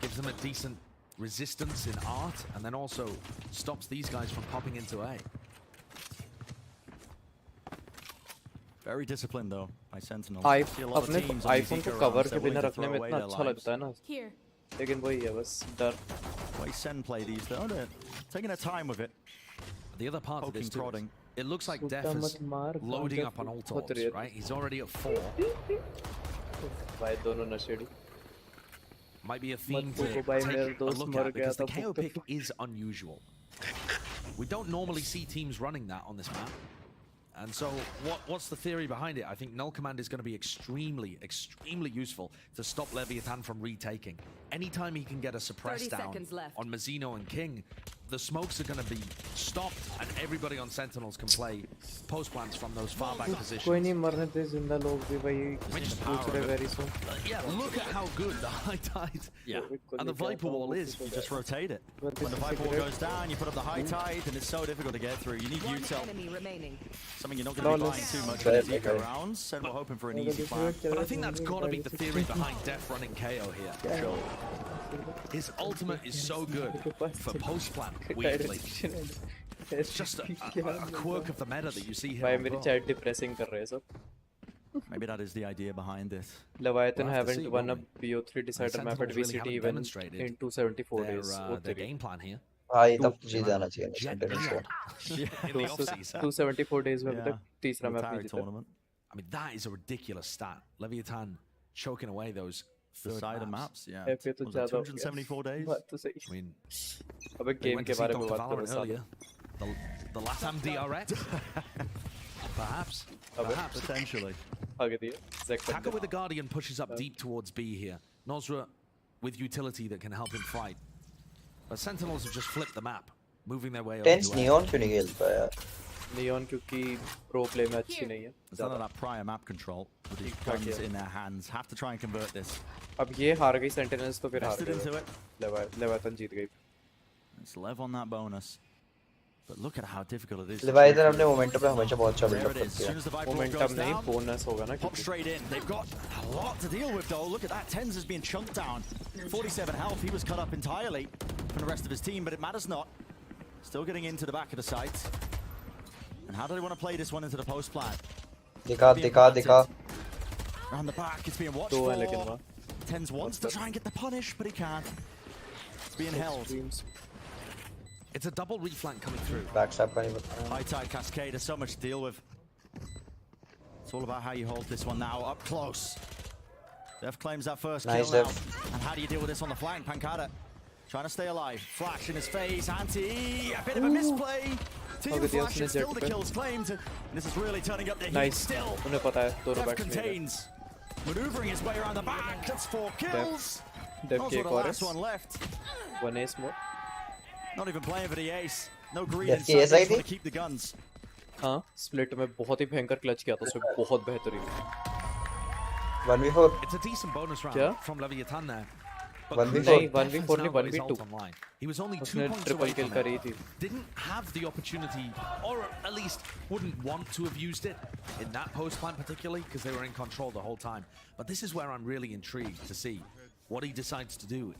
gives them a decent resistance in Art, and then also stops these guys from popping into A. Very disciplined though by Sentinels. अपने iPhone को cover के बिना रखने में इतना अच्छा लगता है ना लेकिन वही है बस डर Way Sen play these though, they're taking their time with it. The other part of this too, prodding. It looks like Def is loading up on ult orbs, right? He's already at 4. भाई दोनों नशेड़ी Might be a theme to take a look at because the KO pick is unusual. We don't normally see teams running that on this map. And so what's the theory behind it? I think Null Command is going to be extremely, extremely useful to stop Leviatan from retaking. Anytime he can get a suppress down on Mazzino and King, the smokes are going to be stopped and everybody on Sentinels can play post plants from those far back positions. कोई नहीं मरने दे जिंदा लोग भी भाई पूछ रहे very soon Yeah, look at how good the high tide and the Viper wall is. You just rotate it. When the Viper wall goes down, you put up the high tide, and it's so difficult to get through. You need util. Something you're not going to be buying too much in these eco rounds, so we're hoping for an easy plan. But I think that's got to be the theory behind Def running KO here. Sure. His ultimate is so good for post plant, weirdly. It's just a quirk of the meta that you see here. भाई मेरी chat depressing कर रहे हैं सब Maybe that is the idea behind this. Leviathan haven't won a BO3 decider map at VCT even in 274 days. Their game plan here. भाई तब जीत जाना चाहिए Sentinels को 274 days में अभी तक तीसरा मैप नहीं जीता I mean that is a ridiculous stat. Leviatan choking away those decider maps, yeah. FA तो ज़्यादा 274 days. बात तो सही. I mean, अबे गेम के बारे में बात करो साले. The Latam DRX. Perhaps. Potentially. आगे दिए. Taka with the Guardian pushes up deep towards B here. Nosra with utility that can help him fight. But Sentinels have just flipped the map, moving their way over. Tense Neon क्यों नहीं खेलता यार? Neon क्योंकि pro play में अच्छी नहीं है. It's none of that prior map control with these guns in their hands. Have to try and convert this. अब ये हार गई Sentinels तो फिर हार Invested into it. Leviathan जीत गई. It's Lev on that bonus. But look at how difficult it is. Leviathan अपने momentum पे हमेशा बहुत अच्छा There build it up is. As करती soon है. as the Viper Momentum goes नहीं down, bonus होगा ना pop straight in. They've got a lot to deal with though. Look at that. Tens has been chunked down. 47 health. He was cut up entirely from the rest of his team, but it matters not. Still getting into the back of the sights. And how do they want to play this one into the post plant? दिखा. Around the back, it's being watched दो है for. लेकिन वहाँ. Tens wants to try and get the punish, but he can't. It's being held. It's a double reflank coming through. Backstab का नहीं पता. High tide cascade, there's so much to deal with. It's all about how you hold this one now, up close. Def claims that first Nice, kill now. Def. And how do you deal with this on the flank? Pancada trying to stay alive. Flash in his face, anti, a bit of a misplay. Team Flash and still the kills claimed. And this is really turning up the heat Nice. still. उन्हें पता है दोनों Def batsman. contains. Maneuvering his way around the back. That's 4 kills. Def Those की were एक the और last one left. one ace more. Not even playing for the ace. No green Yes, inside. yes, They I just want think. to keep the guns. हाँ split में बहुत ही भयंकर clutch किया था उसमें बहुत बेहतरीन 1v4 It's a decent bonus round क्या from Leviatan there. 1v4 नहीं 1v4 नहीं 1v2 He was only 2 उसने points triple away kill from करी it. थी Didn't have the opportunity, or at least wouldn't want to have used it in that post plan particularly, because they were in control the whole time. But this is where I'm really intrigued to see what he decides to do.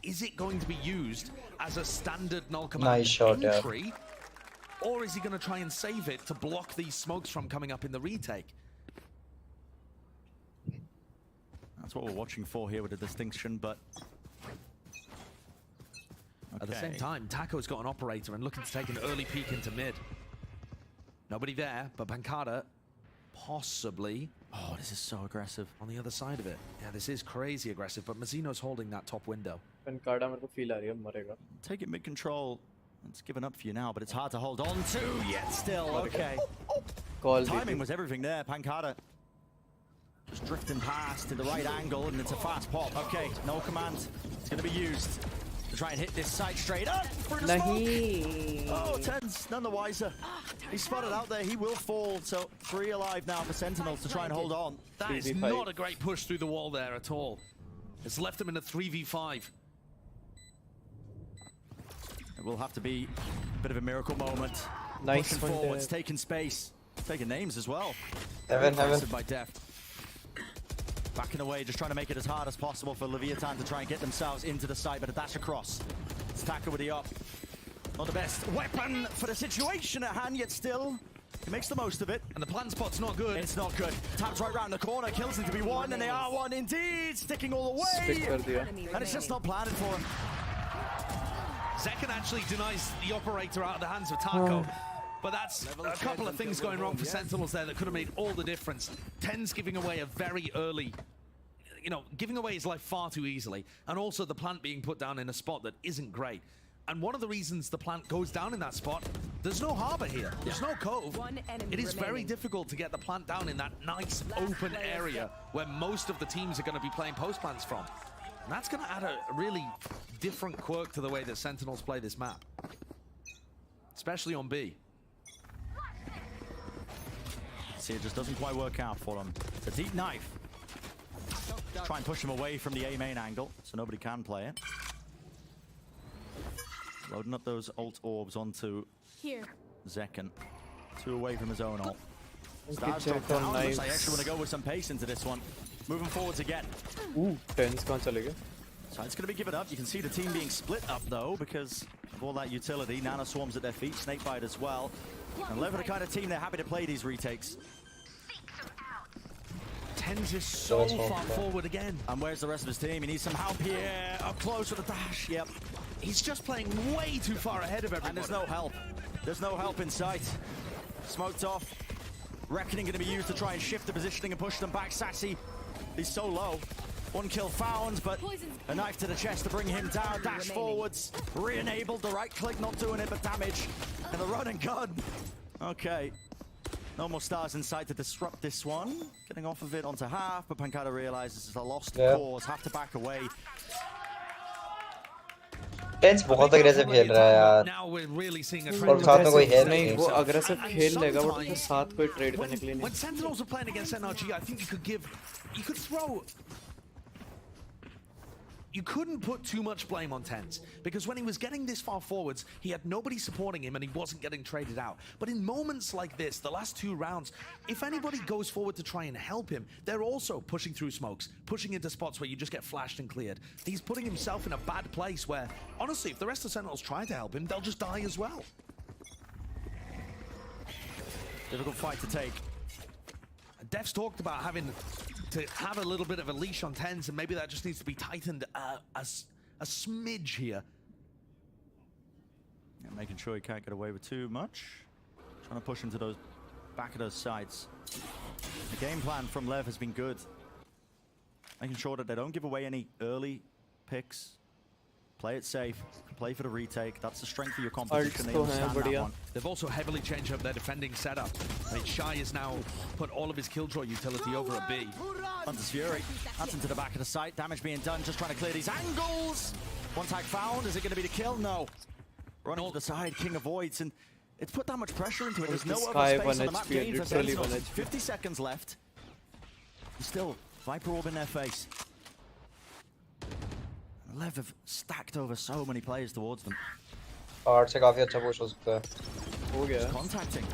Is it going to be used as a standard null command Nice shot, entry, or is he going to try and save it to block these smokes from coming up in the retake? That's what we're watching for here with the distinction, but... At the same time, Taco's got an operator and looking to take an early peek into mid. Nobody there, but Pancada possibly... Oh, this is so aggressive. On the other side of it. Yeah, this is crazy aggressive, but Mazzino's holding that top window. Pancada मेरे को feel आ रही है मरेगा Take it mid-control. It's given up for you now, but it's hard to hold on to, yet still, okay. Call Timing was everything there, Pancada. Just drifting past in the right angle, and it's a fast pop. Okay, no command. It's going to be used to try and hit this side straight up for the smoke. Oh, Tens, none the wiser. He's spotted out there. He will fall. So 3 alive now for Sentinels to try and hold on. That is not a great push through the wall there at all. It's left them in a 3v5. It will have to be a bit of a miracle moment. Nice Pushing one forwards, there. taking space, taking names as well. Heaven. Aggressive by Def. Backing away, just trying to make it as hard as possible for Leviatan to try and get themselves into the site, but a dash across. It's Taka with the up. Not the best weapon for the situation at hand, yet still, he makes the most of it. And the plan spot's not good. It's not good. Taps right round the corner, kills him to be one, and they are one indeed, sticking all the way. And it's just not planted for him. Zekan actually denies the operator out of the hands of Taco. But that's a couple of things going wrong for Sentinels there that could have made all the difference. Ten's giving away a very early, giving away his life far too easily. And also the plant being put down in a spot that isn't great. And one of the reasons the plant goes down in that spot, there's no harbor here. There's no cove. It is very difficult to get the plant down in that nice open area where most of the teams are going to be playing post plants from. And that's going to add a really different quirk to the way that Sentinels play this map. Especially on B. See, it just doesn't quite work out for them. It's a deep knife. Try and push him away from the A main angle, so nobody can play it. Loading up those ult orbs onto Zekan. 2 away from his own ult. Stars drop down. Looks like actually want to go with some pace into this one. Moving forwards again. Ooh, Tens कहाँ चले गए? So it's going to be given up. You can see the team being split up though because of all that utility. Nano swarms at their feet, Snakebite as well. And Lev are the kind of team they're happy to play these retakes. Tens is so far forward again. And where's the rest of his team? He needs some help here. Up close with the dash. Yep. He's just playing way too far ahead of everybody. And there's no help. There's no help in sight. Smoked off. Reckoning going to be used to try and shift the positioning and push them back. Sassy, he's so low. 1 kill found, but a knife to the chest to bring him down. Dash forwards. Re-enabled. The right click not doing it, but damage. And the run and gun. Okay. No more stars in sight to disrupt this one. Getting off of it onto half, but Pancada realizes it's a lost cause. Have to back away. Tens बहुत aggressive खेल रहा है यार. Now we're really seeing a और trend. साथ में कोई है नहीं वो aggressive खेल लेगा but उसके साथ कोई trade करने के लिए नहीं. When Sentinels are playing against NRG, I think you could throw. You couldn't put too much blame on Tens, because when he was getting this far forwards, he had nobody supporting him and he wasn't getting traded out. But in moments like this, the last 2 rounds, if anybody goes forward to try and help him, they're also pushing through smokes, pushing into spots where you just get flashed and cleared. He's putting himself in a bad place where, honestly, if the rest of Sentinels try to help him, they'll just die as well. Difficult fight to take. Def's talked about having to have a little bit of a leash on Tens, and maybe that just needs to be tightened a smidge here. Yeah, making sure he can't get away with too much. Trying to push him to those back of those sides. The game plan from Lev has been good. Making sure that they don't give away any early picks. Play it safe. Play for the retake. That's the strength of your competition. They understand that one. They've also heavily changed up their defending setup. I mean, Shy has now put all of his Killjoy utility over at B. Hunter's Fury. That's into the back of the site. Damage being done. Just trying to clear these angles. 1 tag found. Is it going to be the kill? No. Running to the side, King avoids, and it's put that much pressure into it. There's no This other guy space 1 on the map HP, gain for literally Sentinels. 1 HP. 50 seconds left. Still, Viper Orb in their face. Lev have stacked over so many players towards them. 8 से काफी अच्छा push हो सकता है. हो गया. Contacting.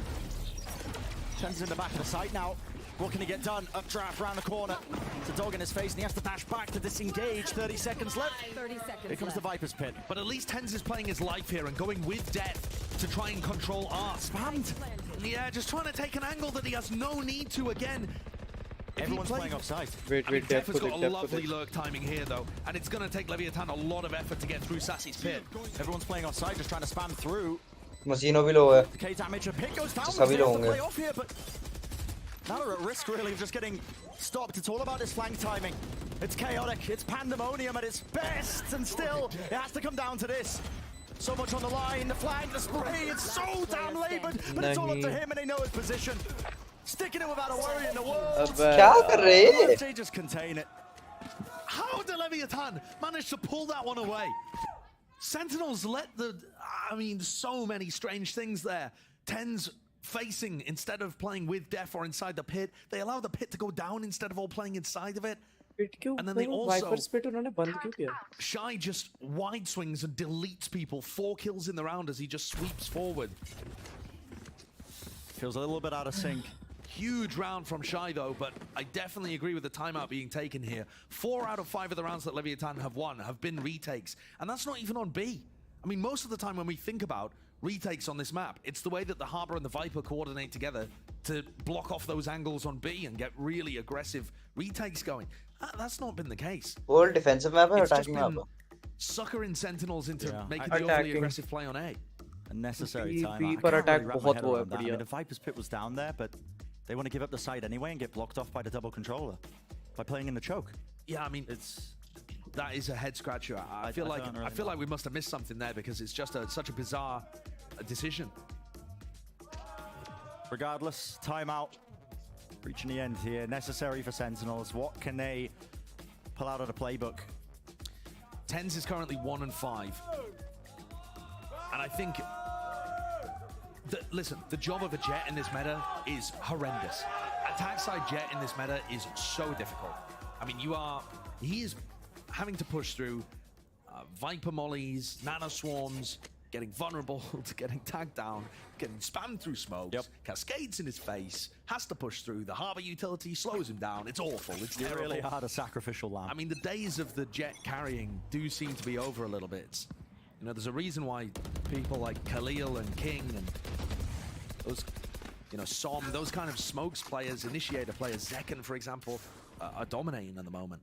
Turns in the back of the site now. What can he get done? Updraft around the corner. It's a dog in his face, and he has to dash back to disengage. 30 seconds left. 30 seconds Here comes the Viper's Pit. But at least Tens is playing his life here and going with death to try and control R. Spammed. Yeah, just trying to take an angle that he has no need to again. Everyone's playing offside. Wait, Def has got a lovely lurk timing here though, and it's going to take Leviatan a lot of effort to get through Sassy's pit. Everyone's playing offside, just trying to spam through. Masino भी low है. K damage, a pick goes down. सभी लोग होंगे. Play off here, but now they're at risk really of just getting stopped. It's all about this flank timing. It's chaotic, it's pandemonium at its best, and still it has to come down to this. So much on the line, the flank, the spray, it's so damn labored, but it's all up to him and they know his position. Sticking it without a worry in the world. क्या कर रहे हैं? They just contain it. How did Leviatan manage to pull that one away? Sentinels let so many strange things there. Tens facing instead of playing with Def or inside the pit. They allow the pit to go down instead of all playing inside of it. And then they also Shy just wide swings and deletes people. 4 kills in the round as he just sweeps forward. Feels a little bit out of sync. Huge round from Shy though, but I definitely agree with the timeout being taken here. 4 out of 5 of the rounds that Leviatan have won have been retakes, and that's not even on B. I mean, most of the time when we think about retakes on this map, it's the way that the Harbor and the Viper coordinate together to block off those angles on B and get really aggressive retakes going. That's not been the case. All defensive map or It's just attacking map? been suckering Sentinels into making the Attacking. overly aggressive play on A. A necessary time. B I पर can't attack really wrap my बहुत head वो है around that. I बढ़िया. mean, the Viper's Pit was down there, but they want to give up the side anyway and get blocked off by the double controller by playing in the choke. Yeah, I mean, that is a head scratcher. I feel like we must have missed something there because it's just such a bizarre decision. Regardless, timeout. Reaching the end here. Necessary for Sentinels. What can they pull out of the playbook? Tens is currently 1 and 5. And I think listen, the job of a Jet in this meta is horrendous. Attack side Jet in this meta is so difficult. I mean, he is having to push through Viper mollies, nano swarms, getting vulnerable to getting tagged down, getting spammed through smokes, cascades in his face, has to push through. The Harbor utility slows him down. It's awful. It's They terrible. really are a sacrificial lamb. I mean, the days of the Jet carrying do seem to be over a little bit. You know, there's a reason why people like Khalil and King and those, Som, those kind of smokes players, initiator players, Zekken, for example, are dominating at the moment.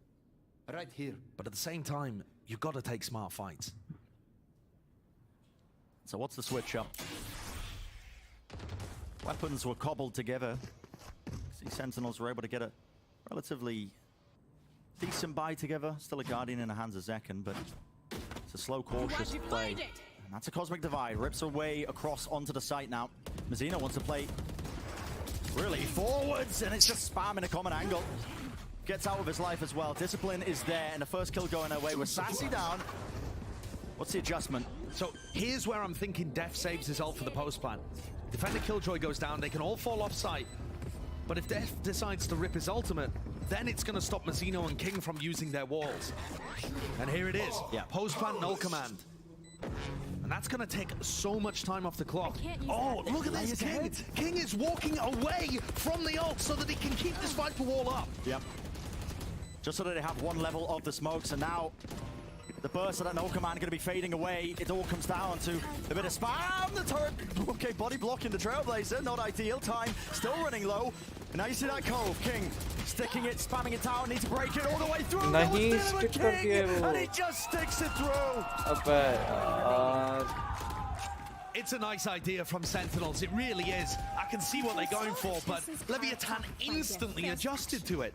Right here. But at the same time, you've got to take smart fights. So what's the switch up? Weapons were cobbled together. See, Sentinels were able to get a relatively decent buy together. Still a Guardian in the hands of Zekken, but it's a slow, cautious play. And that's a Cosmic Divide. Rips her way across onto the site now. Mazino wants to play really forwards, and it's just spamming a common angle. Gets out of his life as well. Discipline is there, and the first kill going away with Sassy down. What's the adjustment? So here's where I'm thinking Def saves his ult for the post plan. Defender Killjoy goes down, they can all fall off site. But if Def decides to rip his ultimate, then it's going to stop Mazino and King from using their walls. And here it is. Yeah. Post plan null command. And that's going to take so much time off the clock. Oh, look at this, King. King is walking away from the ult so that he can keep this Viper wall up. Yep. Just so that they have one level of the smokes, and now the burst of that null command going to be fading away. It all comes down to a bit of spam. The turret, okay, body blocking the Trailblazer. Not ideal. Time still running low. And now you see that Cove. King sticking it, spamming it down. Needs to break it all the way through. नहीं stick कर दिए वो. And he just sticks it through. It's a nice idea from Sentinels. It really is. I can see what they're going for, but Leviatan instantly adjusted to it.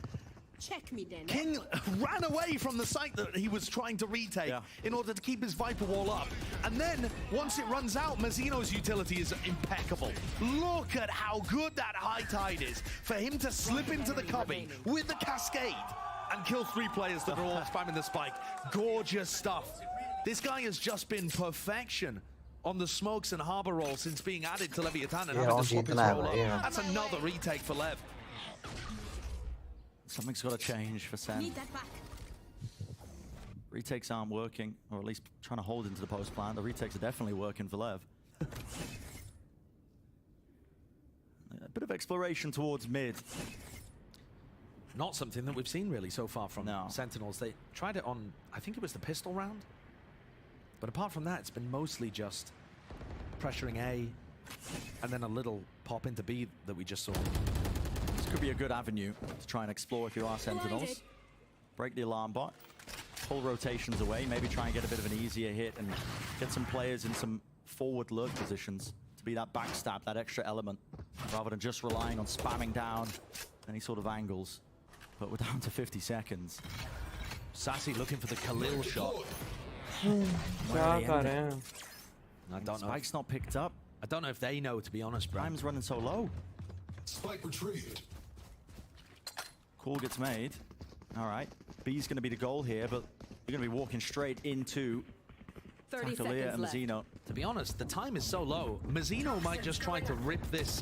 Check me then. King ran away from the site that he was trying to retake in order to keep his Viper wall up. And then, once it runs out, Mazino's utility is impeccable. Look at how good that high tide is for him to slip into the cubby with the cascade and kill 3 players that are all spamming the spike. Gorgeous stuff. This guy has just been perfection on the smokes and harbor roll since being added to Leviatan and Yeah, having to swap his roll up. yeah. That's another retake for Lev. Something's got to change for Sen. Need that back. Retakes aren't working, or at least trying to hold into the post plant. The retakes are definitely working for Lev. A bit of exploration towards mid. Not something that we've seen really so far from Sentinels. They tried it on, I think it was the pistol round. But apart from that, it's been mostly just pressuring A and then a little pop into B that we just saw. This could be a good avenue to try and explore if you are Sentinels. Break the alarm bot, pull rotations away, maybe try and get a bit of an easier hit and get some players in some forward lurk positions to be that backstab, that extra element, rather than just relying on spamming down any sort of angles. But we're down to 50 seconds. Sassy looking for the Khalil shot. क्या कर रहे हैं? I don't know. Spike's not picked up. I don't know if they know, to be honest, bro. Time's running so low. Spike retrieved. Call gets made. All right. B's going to be the goal here, but you're going to be walking straight into 30 Takalea and seconds Mazzino. To be honest, the time is so low. Mazzino might just try to rip this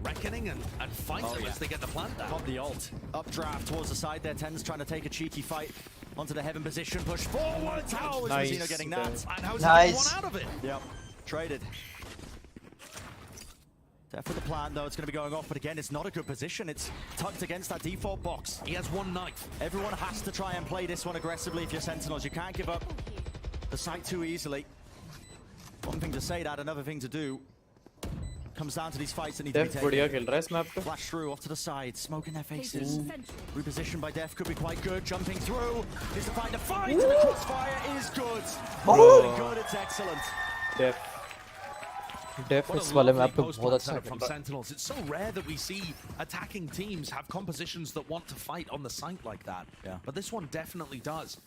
Reckoning and fight them as they get the plant down. Got the ult. Updraft towards the side there. Ten's trying to take a cheeky fight onto the heaven position. Push forward. How is Mazzino getting that? And how's he getting one out of it? Yep. Traded. There for the plant, though. It's going to be going off, but again, it's not a good position. It's tucked against that default box. He has one knife. Everyone has to try and play this one aggressively if you're Sentinels. You can't give up the site too easily. One thing to say that, another thing to do. Comes down to these fights that need to be taken. Flash through, off to the side, smoke in their faces. Repositioned by Def, could be quite good. Jumping through, needs to find a fight, and the crossfire is good. Really good, it's excellent. Def What is a वाले lovely map पे post बहुत plant अच्छा setup from लग रहा है. Sentinels. It's so rare that we see attacking teams have compositions that want to fight on the site like that. Yeah. But this one definitely does.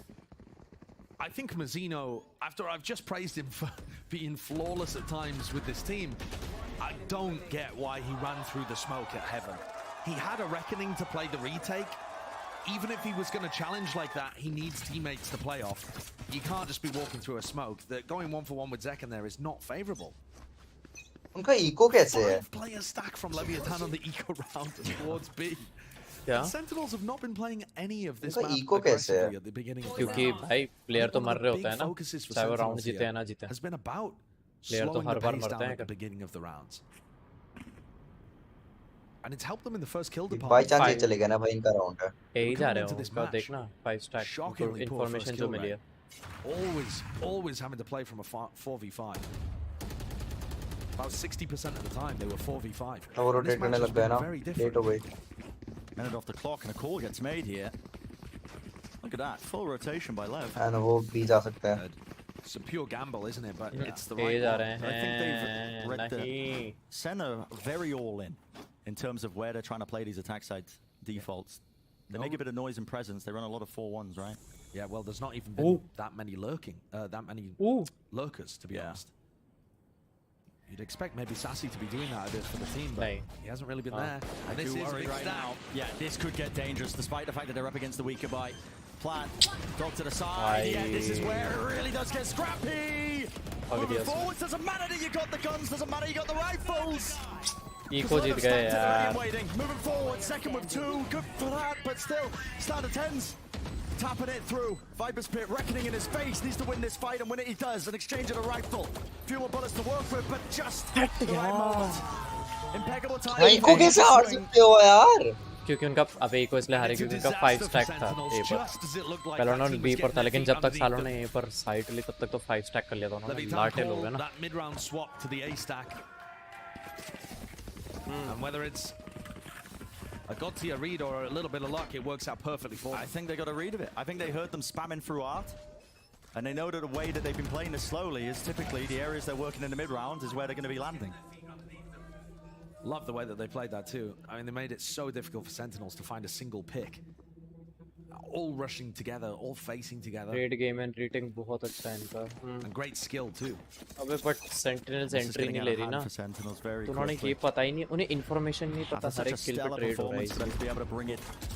I think Mazzino, after I've just praised him for being flawless at times with this team, I don't get why he ran through the smoke at Heaven. He had a reckoning to play the retake. Even if he was going to challenge like that, he needs teammates to play off. You can't just be walking through a smoke. Going 1-for-1 with Zek in there is not favorable. उनका eco कैसे है? 5-player stack from Leviatan on the eco round towards B. क्या? Sentinels have not been playing any of this उनका map eco कैसे है? aggressively at the beginning of the क्योंकि round. भाई player तो One मर of रहे the होते हैं big ना, focuses for चाहे वो राउंड Sentinels जीते या here ना जीते. has been about प्लेयर तो slowing her the bar pace मरते down हैं. at the beginning of the rounds. And it's helped them in the first kill by department. Chance ये चलेगा ना भाई इनका राउंड है. यही जा रहे into हो this उसका match. देखना 5 stack Shockingly poor information first जो kill मिली है. Always having to play from a 4v5. About 60% of the time they were 4v5. अब वो And this रोटेट करने match has लग गया been ना. very late different. हो गई. Minute off the clock, and a call gets made here. Look at that, full rotation by Lev. And वो भी जा सकता है. It's a pure gamble, isn't it? But it's the ये right जा one. रहे I think they've हैं. read the नहीं. Sen are very all in terms of where they're trying to play these attack side defaults. They make a bit of noise and presence. They run a lot of 4-1s, right? Yeah, well, there's not even been that many lurkers, to be honest. You'd expect maybe Sassy to be doing that a bit for the team, but he hasn't really been there. And this is a big right stack. now. Yeah, this could get dangerous, despite the fact that they're up against the weaker bite. Plant, dog to the side. Yeah, this is where it really does get scrappy. Moving forwards, doesn't matter that you got the guns, doesn't matter you got the rifles. Eco जीत गए यार. Moving forward, second with 2, good for that, but still, start of 10s. Tapping it through. Viper's Pit reckoning in his face. Needs to win this fight, and when it he does, an exchange of a rifle. Few more bullets to work with, but just the right moment. Impeccable time. भाई eco कैसे हार सकते हो यार? क्योंकि उनका अबे eco इसलिए हारे क्योंकि उनका 5 स्टैक था ए पर. पहले उन्होंने बी पर था, लेकिन जब तक सालों ने ए पर साइड ली तब तक तो 5 स्टैक कर लिया था उन्होंने. लाटे लोग हैं ना. That mid-round swap to the A stack. And whether it's a God-tier read or a little bit of luck, it works out perfectly for them. I think they got a read of it. I think they heard them spamming through art. And they know that the way that they've been playing this slowly is typically the areas they're working in the mid-round is where they're going to be landing. Love the way that they played that too. I mean, they made it so difficult for Sentinels to find a single pick. All rushing together, all facing together. Trade game and rating बहुत अच्छा है इनका. And great skill too. अबे but Sentinels entry नहीं ले रही ना. तो उन्होंने ये पता ही नहीं, उन्हें information नहीं पता हर एक kill पे trade हो रहा है.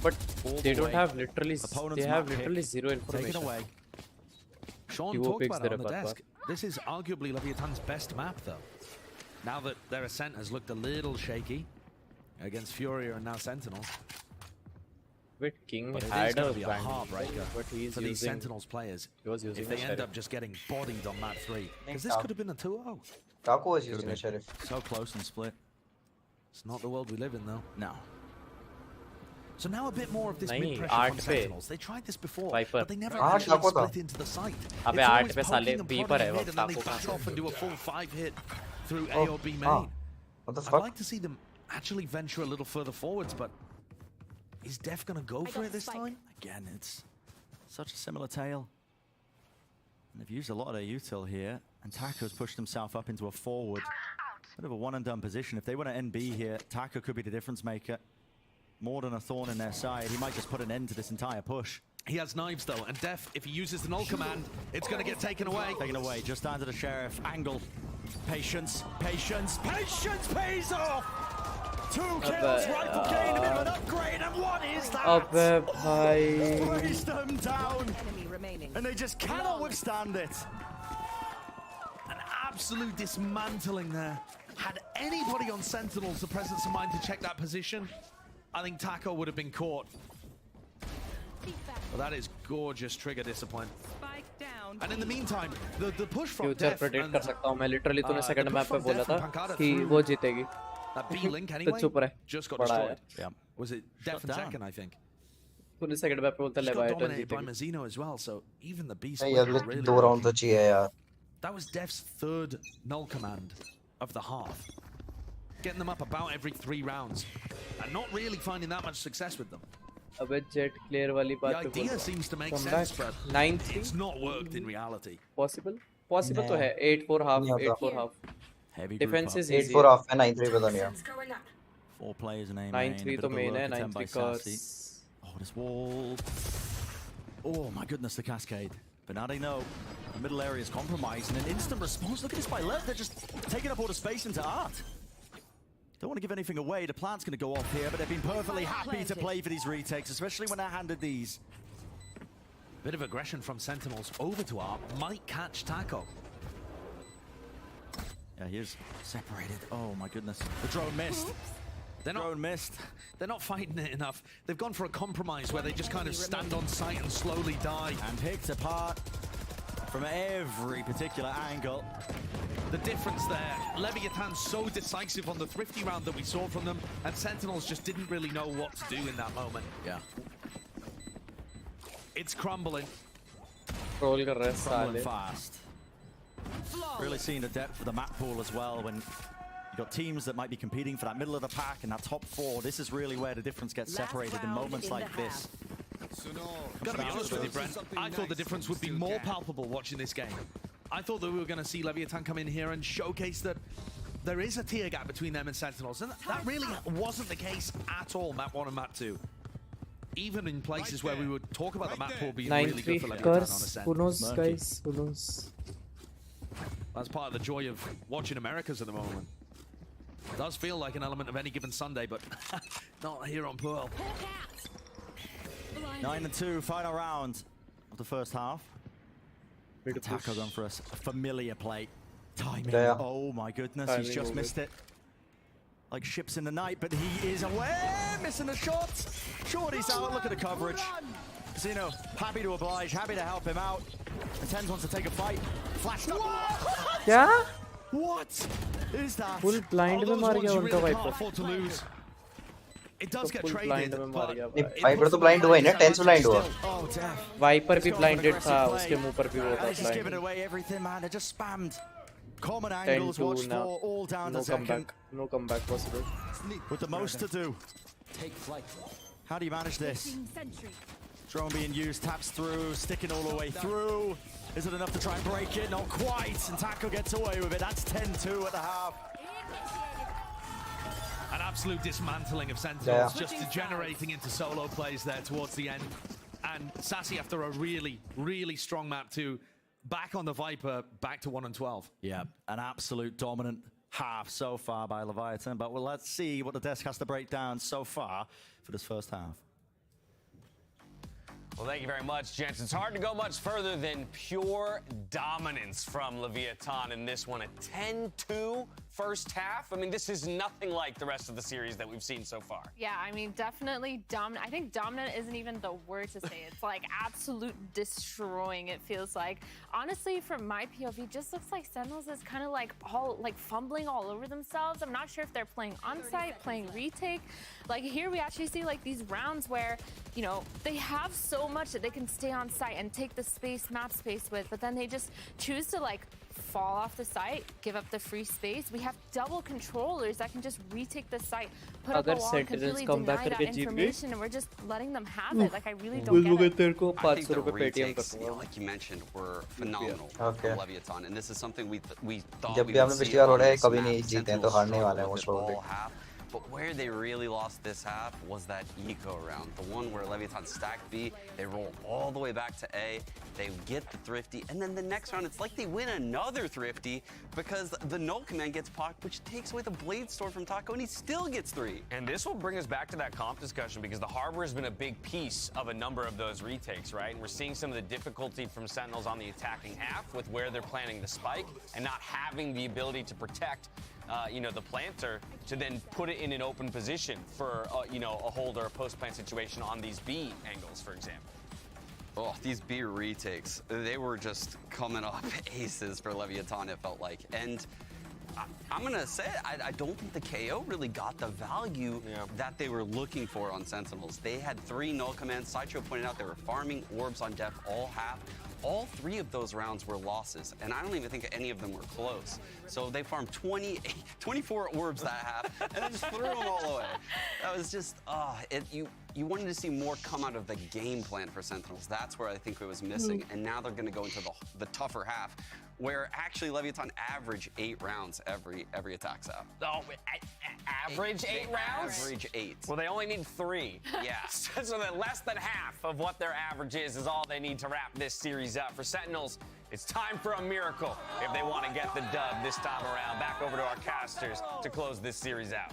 But they don't have literally, they have literally zero information. Sean talked about it on the desk. This is arguably Leviatan's best map, though. Now that their Ascent has looked a little shaky against Furia and now Sentinels. Wait, King But it is had going a to be a bang, heartbreaker but he's for these using. Sentinels players He was using if they the end Sheriff. up just getting bodied on map 3. Because this Taco. could have been a 2-0. Taco was Could using have a been. sheriff. So close and split. It's not the world we live in, though. No. So now a bit more of this नहीं, mid-pressure आठ from पे Sentinels. They tried this before, Viper. but they never हाँ, actually Taco था. split into the site. अबे It's 8 always पे साले poking and B prodding पर है वो mid, and then they Taco back का. off and do a full 5 hit through Oh, A or B main. ah. What the I'd fuck? like to see them actually venture a little further forwards, but is Def going to go for it this time? Again, it's such a similar tale. And they've used a lot of their util here, and Taco's pushed himself up into a forward. Bit of a one-and-done position. If they want to NB here, Taco could be the difference maker. More than a thorn in their side. He might just put an end to this entire push. He has knives, though, and Def, if he uses the null command, it's going to get taken away. Taken away, just down to the Sheriff. Angle. Patience, patience, patience pays off! 2 kills, rifle gain, a bit of an upgrade, and what is that? अबे भाई. Brace them down, and they just cannot withstand it. An absolute dismantling there. Had anybody on Sentinels the presence of mind to check that position, I think Taco would have been caught. Well, that is gorgeous trigger discipline. And in the meantime, the push from future Def predict and कर सकता हूँ मैं. Literally तूने the second push map पे from बोला Def था and Pancada कि through वो जीतेगी. that B link तो anyway चुप रहे. just got बड़ा destroyed. है. Yeah. Was it Def in down. second, I think? तूने सेकंड मैप पे बोलता Just got Leviatan dominated by जीतेगी. Mazzino as well, so even the B नहीं split यार was really 2 round तो चाहिए यार. That was Def's third null command of the half. Getting them up about every 3 rounds. And not really finding that much success with them. अबे jet clear वाली The बात पे बोल idea रहा seems to make Come sense, back. but 9-3 it's not worked in reality. possible. Possible तो नहीं. है. 8-4 half. नहीं होता. 8-4 half. Heavy group Defense up. is 8 easy. 4 off है 9 3 पता नहीं यार. 4 players in A main. 9-3 तो main है. 9-3 Sassy. cause. Oh, this wall. Oh my goodness, the cascade. But now they know the middle area is compromised, and an instant response. Look at this by Lev. They're just taking up all the space into Art. Don't want to give anything away. The plant's going to go off here, but they've been perfectly happy to play for these retakes, especially when they're handed these. Bit of aggression from Sentinels over to Art. Might catch Taco. Yeah, here's separated. Oh my goodness. The drone missed. Drone missed. They're not fighting it enough. They've gone for a compromise where they just kind of stand on site and slowly die. And picked apart from every particular angle. The difference there, Leviatan's so decisive on the thrifty round that we saw from them, and Sentinels just didn't really know what to do in that moment. Yeah. It's crumbling. Roll कर रहे हैं Crumbling साले. fast. Really seeing the depth of the map pool as well when you've got teams that might be competing for that middle of the pack and that top 4. This is really where the difference gets separated in moments like this. Gotta be honest with you, Brent. I thought the difference would be more palpable watching this game. I thought that we were going to see Leviatan come in here and showcase that there is a tier gap between them and Sentinels, and that really wasn't the case at all, map 1 and map 2. Even in places where we would talk about the map pool being really good for 9-3 Leviatan on curse. Ascent. Who knows, guys? Who knows? That's part of the joy of watching Americas at the moment. It does feel like an element of any given Sunday, but not here on Pearl. 9-2, final round of the first half. Taco gone for a familiar play. Timing. Yeah. Oh my goodness, Timing he's just over. missed it. Like ships in the night, but he is aware, missing the shot. Shorty's out, look at the coverage. Casino, happy to oblige, happy to help him out. And Tens wants to take a fight. Flashed up. क्या? What is that? Full blind में मार गया उनका Can't Viper. afford to lose. It does get Full traded, blind में मार but गया नहीं भाई. Viper तो blind हुआ ही ना 10 blind हुआ. Oh, damn. Viper भी He's gone for an blinded aggressive था. play. उसके मुंह पर भी वो था He's just giving blind. away everything, man. They just spammed. Common angles, 10-2 watch now. 4, all down No to second. comeback. No comeback possible. With the most to do. How do you manage this? Drone being used, taps through, sticking all the way through. Is it enough to try and break it? Not quite. And Taco gets away with it. That's 10-2 at the half. an absolute dismantling of Sentinels, just degenerating into solo plays there towards the end. And Sassy, after a really, really strong map 2, back on the Viper, back to 1 and 12. Yeah, an absolute dominant half so far by Leviatan, but well, let's see what the desk has to break down so far for this first half. Well, thank you very much, gents. It's hard to go much further than pure dominance from Leviatan in this one. A 10-2 first half. I mean, this is nothing like the rest of the series that we've seen so far. Yeah, I mean, definitely dominant. I think dominant isn't even the word to say. It's like absolute destroying, it feels like. Honestly, from my POV, it just looks like Sentinels is kind of like all like fumbling all over themselves. I'm not sure if they're playing on-site, playing retake. Like here we actually see like these rounds where, you know, they have so much that they can stay on site and take the space, map space with, but then they just choose to like fall off the site, give up the free space. We have double controllers that can just retake the site, put up a wall, and completely deny that information, and we're just letting them have it. Like I really don't get it. I think the retakes, like you mentioned, were phenomenal for Leviatan, and this is something we thought we would see on this map. Sentinels struggled with all half. But where they really lost this half was that eco round. The one where Leviatan stacked B, they roll all the way back to A, they get the thrifty, and then the next round, it's like they win another thrifty because the null command gets pocked, which takes away the blade sword from Taco, and he still gets 3. And this will bring us back to that comp discussion because the Harbor has been a big piece of a number of those retakes, right? And we're seeing some of the difficulty from Sentinels on the attacking half with where they're planning the spike and not having the ability to protect you know, the planter to then put it in an open position for, you know, a hold or a post-plant situation on these B angles, for example. Oh, these B retakes, they were just coming up aces for Leviatan, it felt like. And I'm going to say, I don't think the KO really got the value that they were looking for on Sentinels. They had 3 null commands. Sideshow pointed out they were farming orbs on def all half. All 3 of those rounds were losses, and I don't even think any of them were close. So they farmed 24 orbs that half, and then just threw them all away. That was just, you wanted to see more come out of the game plan for Sentinels. That's where I think it was missing, and now they're going to go into the tougher half, where actually Leviatan average 8 rounds every attack set. Oh, average 8 rounds? Average 8. Well, they only need 3. Yeah. So that less than half of what their average is all they need to wrap this series up. For Sentinels, it's time for a miracle if they want to get the dub this time around. Back over to our casters to close this series out.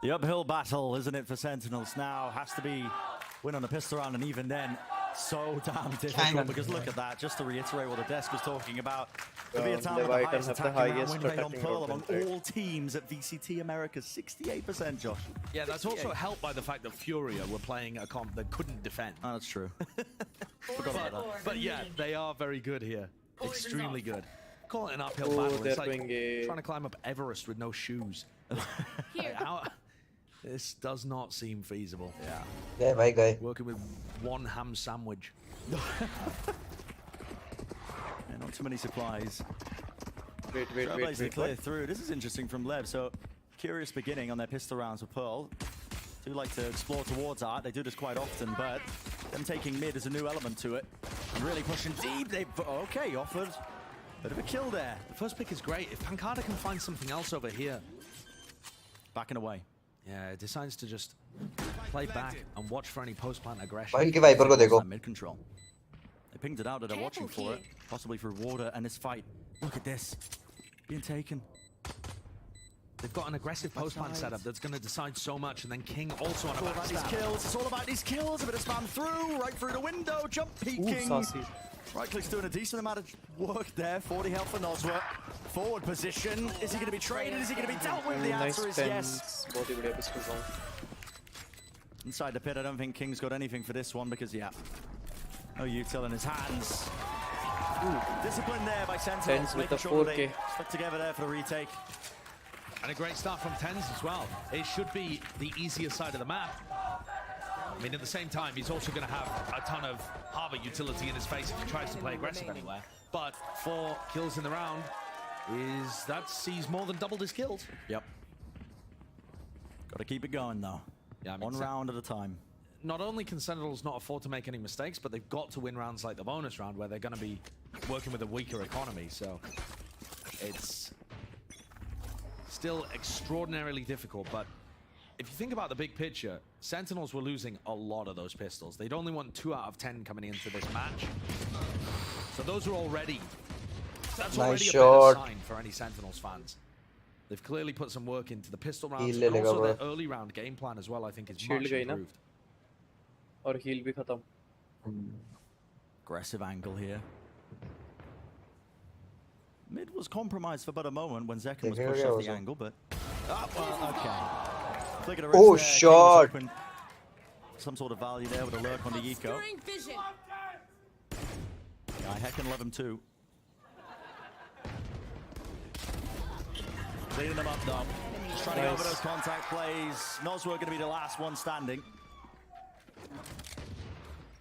The uphill battle, isn't it, for Sentinels now? Has to be win on the pistol round, and even then, so damn difficult, because look at that, just to reiterate what the desk was talking about. Leviatan have the highest win rate on Pearl among all teams at VCT America, 68%, Josh. Yeah, that's also helped by the fact that Furia were playing a comp that couldn't defend. Oh, that's true. Forgot about that. But yeah, they are very good here. Extremely good. Call it an uphill battle. It's like trying to climb up Everest with no shoes. This does not seem feasible. Yeah, bye, guy. Working with one ham sandwich. Yeah, not too many supplies. Wait. Clear through. This is interesting from Lev. So, curious beginning on their pistol rounds with Pearl. Do like to explore towards art. They do this quite often, but them taking mid is a new element to it. And really pushing deep. They offered a bit of a kill there. The first pick is great. If Pancada can find something else over here. Backing away. Yeah, it decides to just play back and watch for any post-plant aggression. Mid control. They pinged it out that they're watching for it, possibly through water and this fight. Look at this, being taken. They've got an aggressive post-plant setup that's going to decide so much, and then King also on a backstab. It's all about these kills. A bit of spam through, right through the window, jump peeking. Right click's doing a decent amount of work there. 40 health for Nosworth. Forward position. Is he going to be traded? Is he going to be dealt with? The answer is yes. Inside the pit, I don't think King's got anything for this one because, no util in his hands. Discipline there by Sentinels. With the 4K. Sure they stuck together there for the retake. And a great start from TenZ as well. It should be the easier side of the map. I mean, at the same time, he's also going to have a ton of Harbor utility in his face if he tries to play aggressive anywhere. But 4 kills in the round sees more than doubled his kills. Yep. Got to keep it going though. Yeah, I mean, 1 round at a time. Not only can Sentinels not afford to make any mistakes, but they've got to win rounds like the bonus round where they're going to be working with a weaker economy. So it's still extraordinarily difficult, but if you think about the big picture, Sentinels were losing a lot of those pistols. They'd only won 2 out of 10 coming into this match. So those are already, that's already a better sign for any Sentinels fans. They've clearly put some work into the pistol rounds, and also their early round game plan as well, I think is much improved. और heal भी खत्म. Aggressive angle here. Mid was compromised for but a moment when Zekken was pushed off the angle, but okay. Oh, shot! Some sort of value there with a lurk on the eco. Yeah, I heckin' love him too. Cleaning them up though. Just trying to go over those contact plays. Nosworth going to be the last one standing.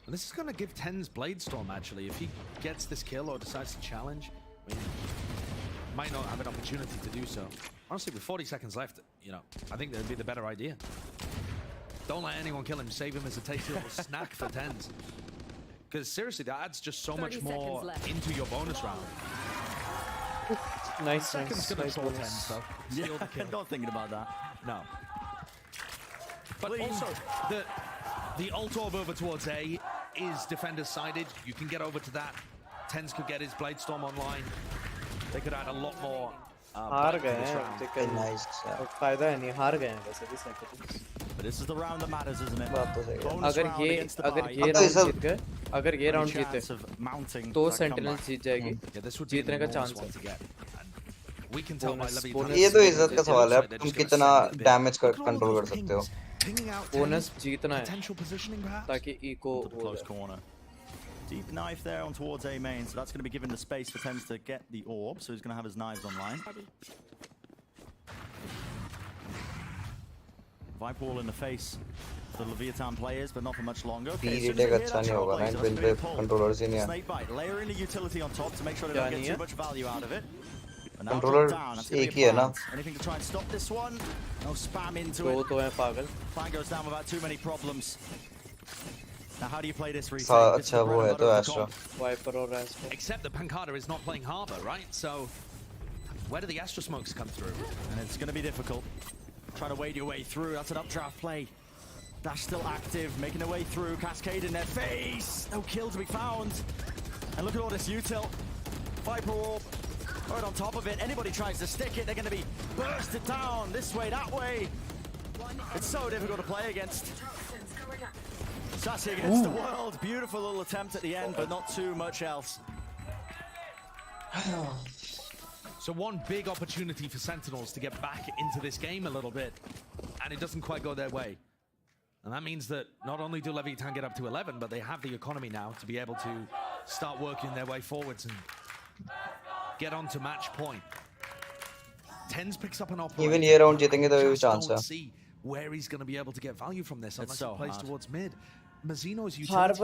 And this is going to give Ten's Bladestorm, actually. If he gets this kill or decides to challenge, I mean, might not have an opportunity to do so. Honestly, with 40 seconds left, you know, I think that would be the better idea. Don't let anyone kill him. Save him as a tasty little snack for Tens. Because seriously, that adds just so much more into your bonus round. Nice, Second's going to troll Tens, though. Steal the kill. Not thinking about that. No. But also, the ult orb over towards A is defenders sided. You can get over to that. Tens could get his Bladestorm online. They could add a lot more. हार गए हैं. Nice. फायदा है नहीं, हार गए हैं वैसे भी Sentinels. But this is the round that matters, isn't it? अगर ये राउंड जीत गए, अगर ये राउंड जीते, तो Sentinels जीत जाएगी. जीतने का चांस है. ये तो इज्जत का सवाल है. तुम कितना डैमेज कंट्रोल कर सकते हो. बोनस जीतना है ताकि eco close corner. Deep knife there on towards A main, so that's going to be given the space for Thames to get the orb, so he's going to have his knives online. Viper wall in the face for the Leviatan players, but not for much longer. Okay, so Snake bite, layering the utility on top to make sure they don't get too much value out of it. And now drop down, that's going to be a plant. Anything to try and stop this one? No spam into it. Plan goes down without too many problems. Now, how do you play this retake? Except that Pancada is not playing Harbor, right? So, where do the Astra smokes come through? And it's going to be difficult. Trying to wade your way through. That's an updraft play. Dash still active, making their way through. Cascade in their face. No kill to be found. And look at all this util. Viper orb right on top of it. Anybody tries to stick it, they're going to be bursted down this way, that way. It's so difficult to play against. Sassy against the world. Beautiful little attempt at the end, but not too much else. So one big opportunity for Sentinels to get back into this game a little bit, and it doesn't quite go their way. And that means that not only do Leviatan get up to 11, but they have the economy now to be able to start working their way forwards and get on to match point. Tens picks up an operator. Even ये round जीतेंगे तो भी chance है. See where he's going to be able to get value from this unless he plays towards mid. Mazino's utility is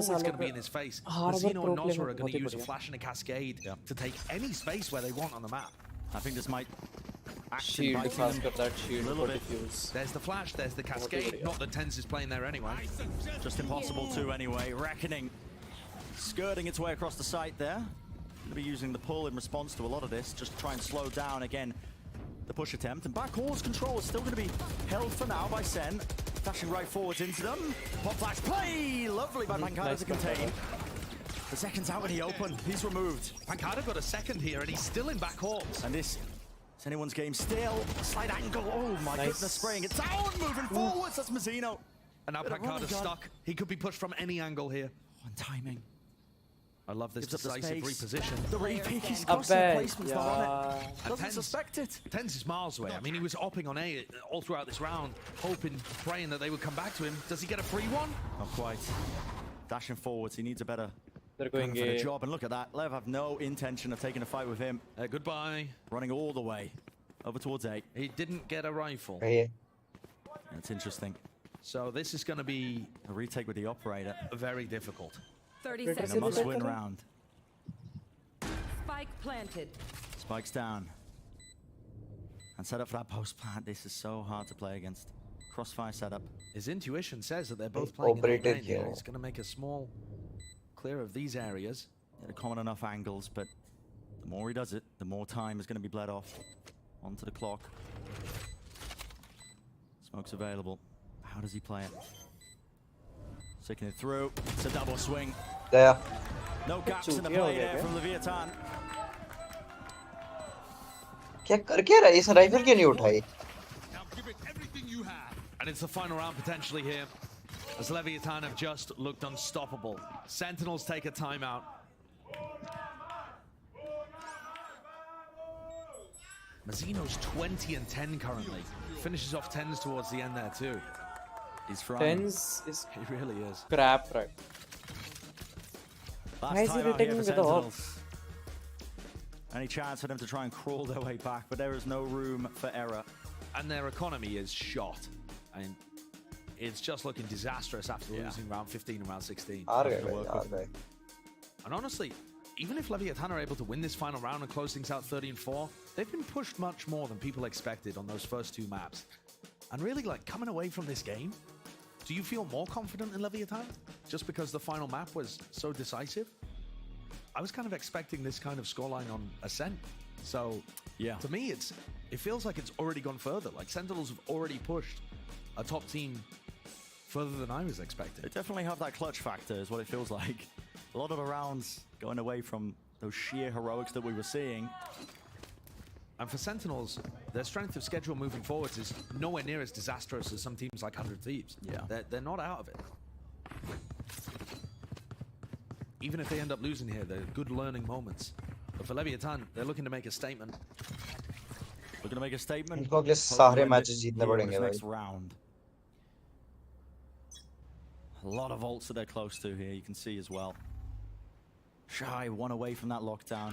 always going to be in his face. Mazino and Nosra are going to use a flash and a cascade to take any space where they want on the map. I think this might shield faster that shield for diffuse. There's the flash, there's the cascade. Not that Tens is playing there anyway. Just impossible to anyway. Reckoning skirting its way across the site there. Going to be using the pull in response to a lot of this. Just try and slow down again the push attempt. And backhall's control is still going to be held for now by Sen. Dashing right forwards into them. Pop flash play! Lovely by Pancada to contain. The second's out in the open. He's removed. Pancada got a second here and he's still in backhall. And this is anyone's game still. Slight angle. Oh my goodness, spraying it down, moving forwards. That's Mazino. And now Pancada's stuck. He could be pushed from any angle here. On timing. I love this decisive reposition. The repeat, he's got some placements on it. Doesn't suspect it. Tens is miles away. I mean, he was opping on A all throughout this round, hoping, praying that they would come back to him. Does he get a free one? Not quite. Dashing forwards, he needs a better job. And look at that. Lev have no intention of taking a fight with him. Goodbye. Running all the way over towards A. He didn't get a rifle. That's interesting. So this is going to be a retake with the operator. Very difficult. 30 seconds. And a must-win round. Spike planted. Spikes down. And set up for that post plant. This is so hard to play against. Crossfire setup. His intuition says that they're both playing in here. He's going to make a small clear of these areas. They're common enough angles, but the more he does it, the more time is going to be bled off. Onto the clock. Smoke's available. How does he play it? Sticking it through. It's a double swing. There. No gaps in the play there from Leviatan. क्या कर क्या रहा है? इस rifle क्यों नहीं उठाई? And it's the final round potentially here. as Leviatan have just looked unstoppable. Sentinels take a timeout. Mazzino's 20 and 10 currently. Finishes off 10s towards the end there too. He's frying. 10s is He really is. crap, right? Why is he retaining with the off? Any chance for them to try and crawl their way back, but there is no room for error. And their economy is shot. I mean, it's just looking disastrous after losing round 15 and round 16. And honestly, even if Leviatan are able to win this final round and close things out 30-4, they've been pushed much more than people expected on those first two maps. And really, like, coming away from this game, do you feel more confident in Leviatan just because the final map was so decisive? I was kind of expecting this kind of scoreline on Ascent. So, yeah, to me, it feels like it's already gone further. Like, Sentinels have already pushed a top team further than I was expecting. They definitely have that clutch factor, is what it feels like. A lot of the rounds going away from those sheer heroics that we were seeing. And for Sentinels, their strength of schedule moving forwards is nowhere near as disastrous as some teams like 100 Thieves. Yeah. They're not out of it. Even if they end up losing here, they're good learning moments. But for Leviatan, they're looking to make a statement. Looking to make a statement. इनको अगले सारे matches जीतने पड़ेंगे Next भाई. round. A lot of ults that they're close to here, you can see as well. Shy, one away from that lockdown.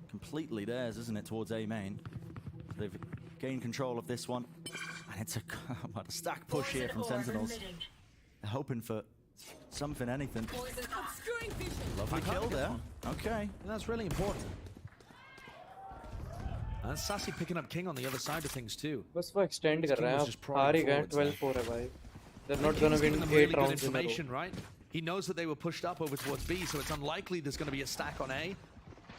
Completely theirs, isn't it, towards A main. They've gained control of this one. And it's a stack push here from Sentinels. They're hoping for something, anything. Lovely kill there. Okay. And that's really important. And Sassy picking up King on the other side of things too. बस वो extend कर रहे हैं अब हार ही गए 12-4 है भाई. They're not gonna win 8 rounds in a row. Right? He knows that they were pushed up over towards B, so it's unlikely there's going to be a stack on A.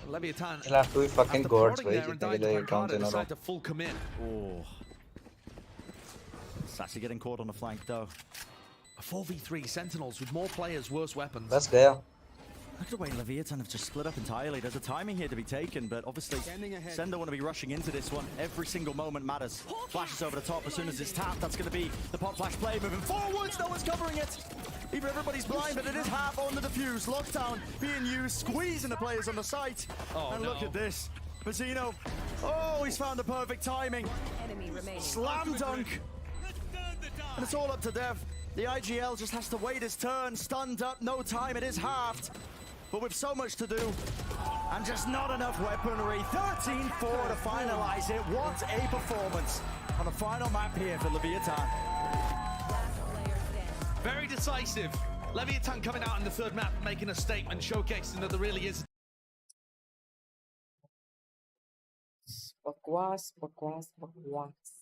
Leviatan, He'll have to be fucking gods भाई and जीतने के लिए 8 rounds in a row. decide to full commit. Oh. Sassy getting caught on the flank though. A 4v3 Sentinels with more players, worse weapons. That's gaya. Look at the way Leviatan have just split up entirely. There's a timing here to be taken, but obviously Sen don't want to be rushing into this one. Every single moment matters. Flashes over the top as soon as it's tapped. That's going to be the pop flash play moving forwards. No one's covering it. Even everybody's blind, but it is half on the defuse. Lockdown being used, squeezing the players on the site. And look at this. Mazzino. Oh, he's found the perfect timing. Slam dunk. And it's all up to Dev. The IGL just has to wait his turn. Stunned up, no time. It is halved. But with so much to do, and just not enough weaponry. 13-4 to finalize it. What a performance on the final map here for Leviatan. Very decisive. Leviatan coming out in the third map, making a statement, showcasing that there really is. बकवास बकवास बकवास.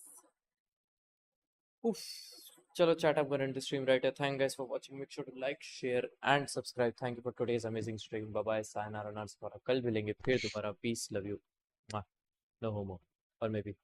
Oof. Chalo chat, I'm gonna end the stream right here. Thank you guys for watching. Make sure to like, share and subscribe. Thank you for today's amazing stream. Bye bye. Sayonara Narsapara. कल मिलेंगे फिर दोबारा. Peace. Love you. No homo. Or maybe.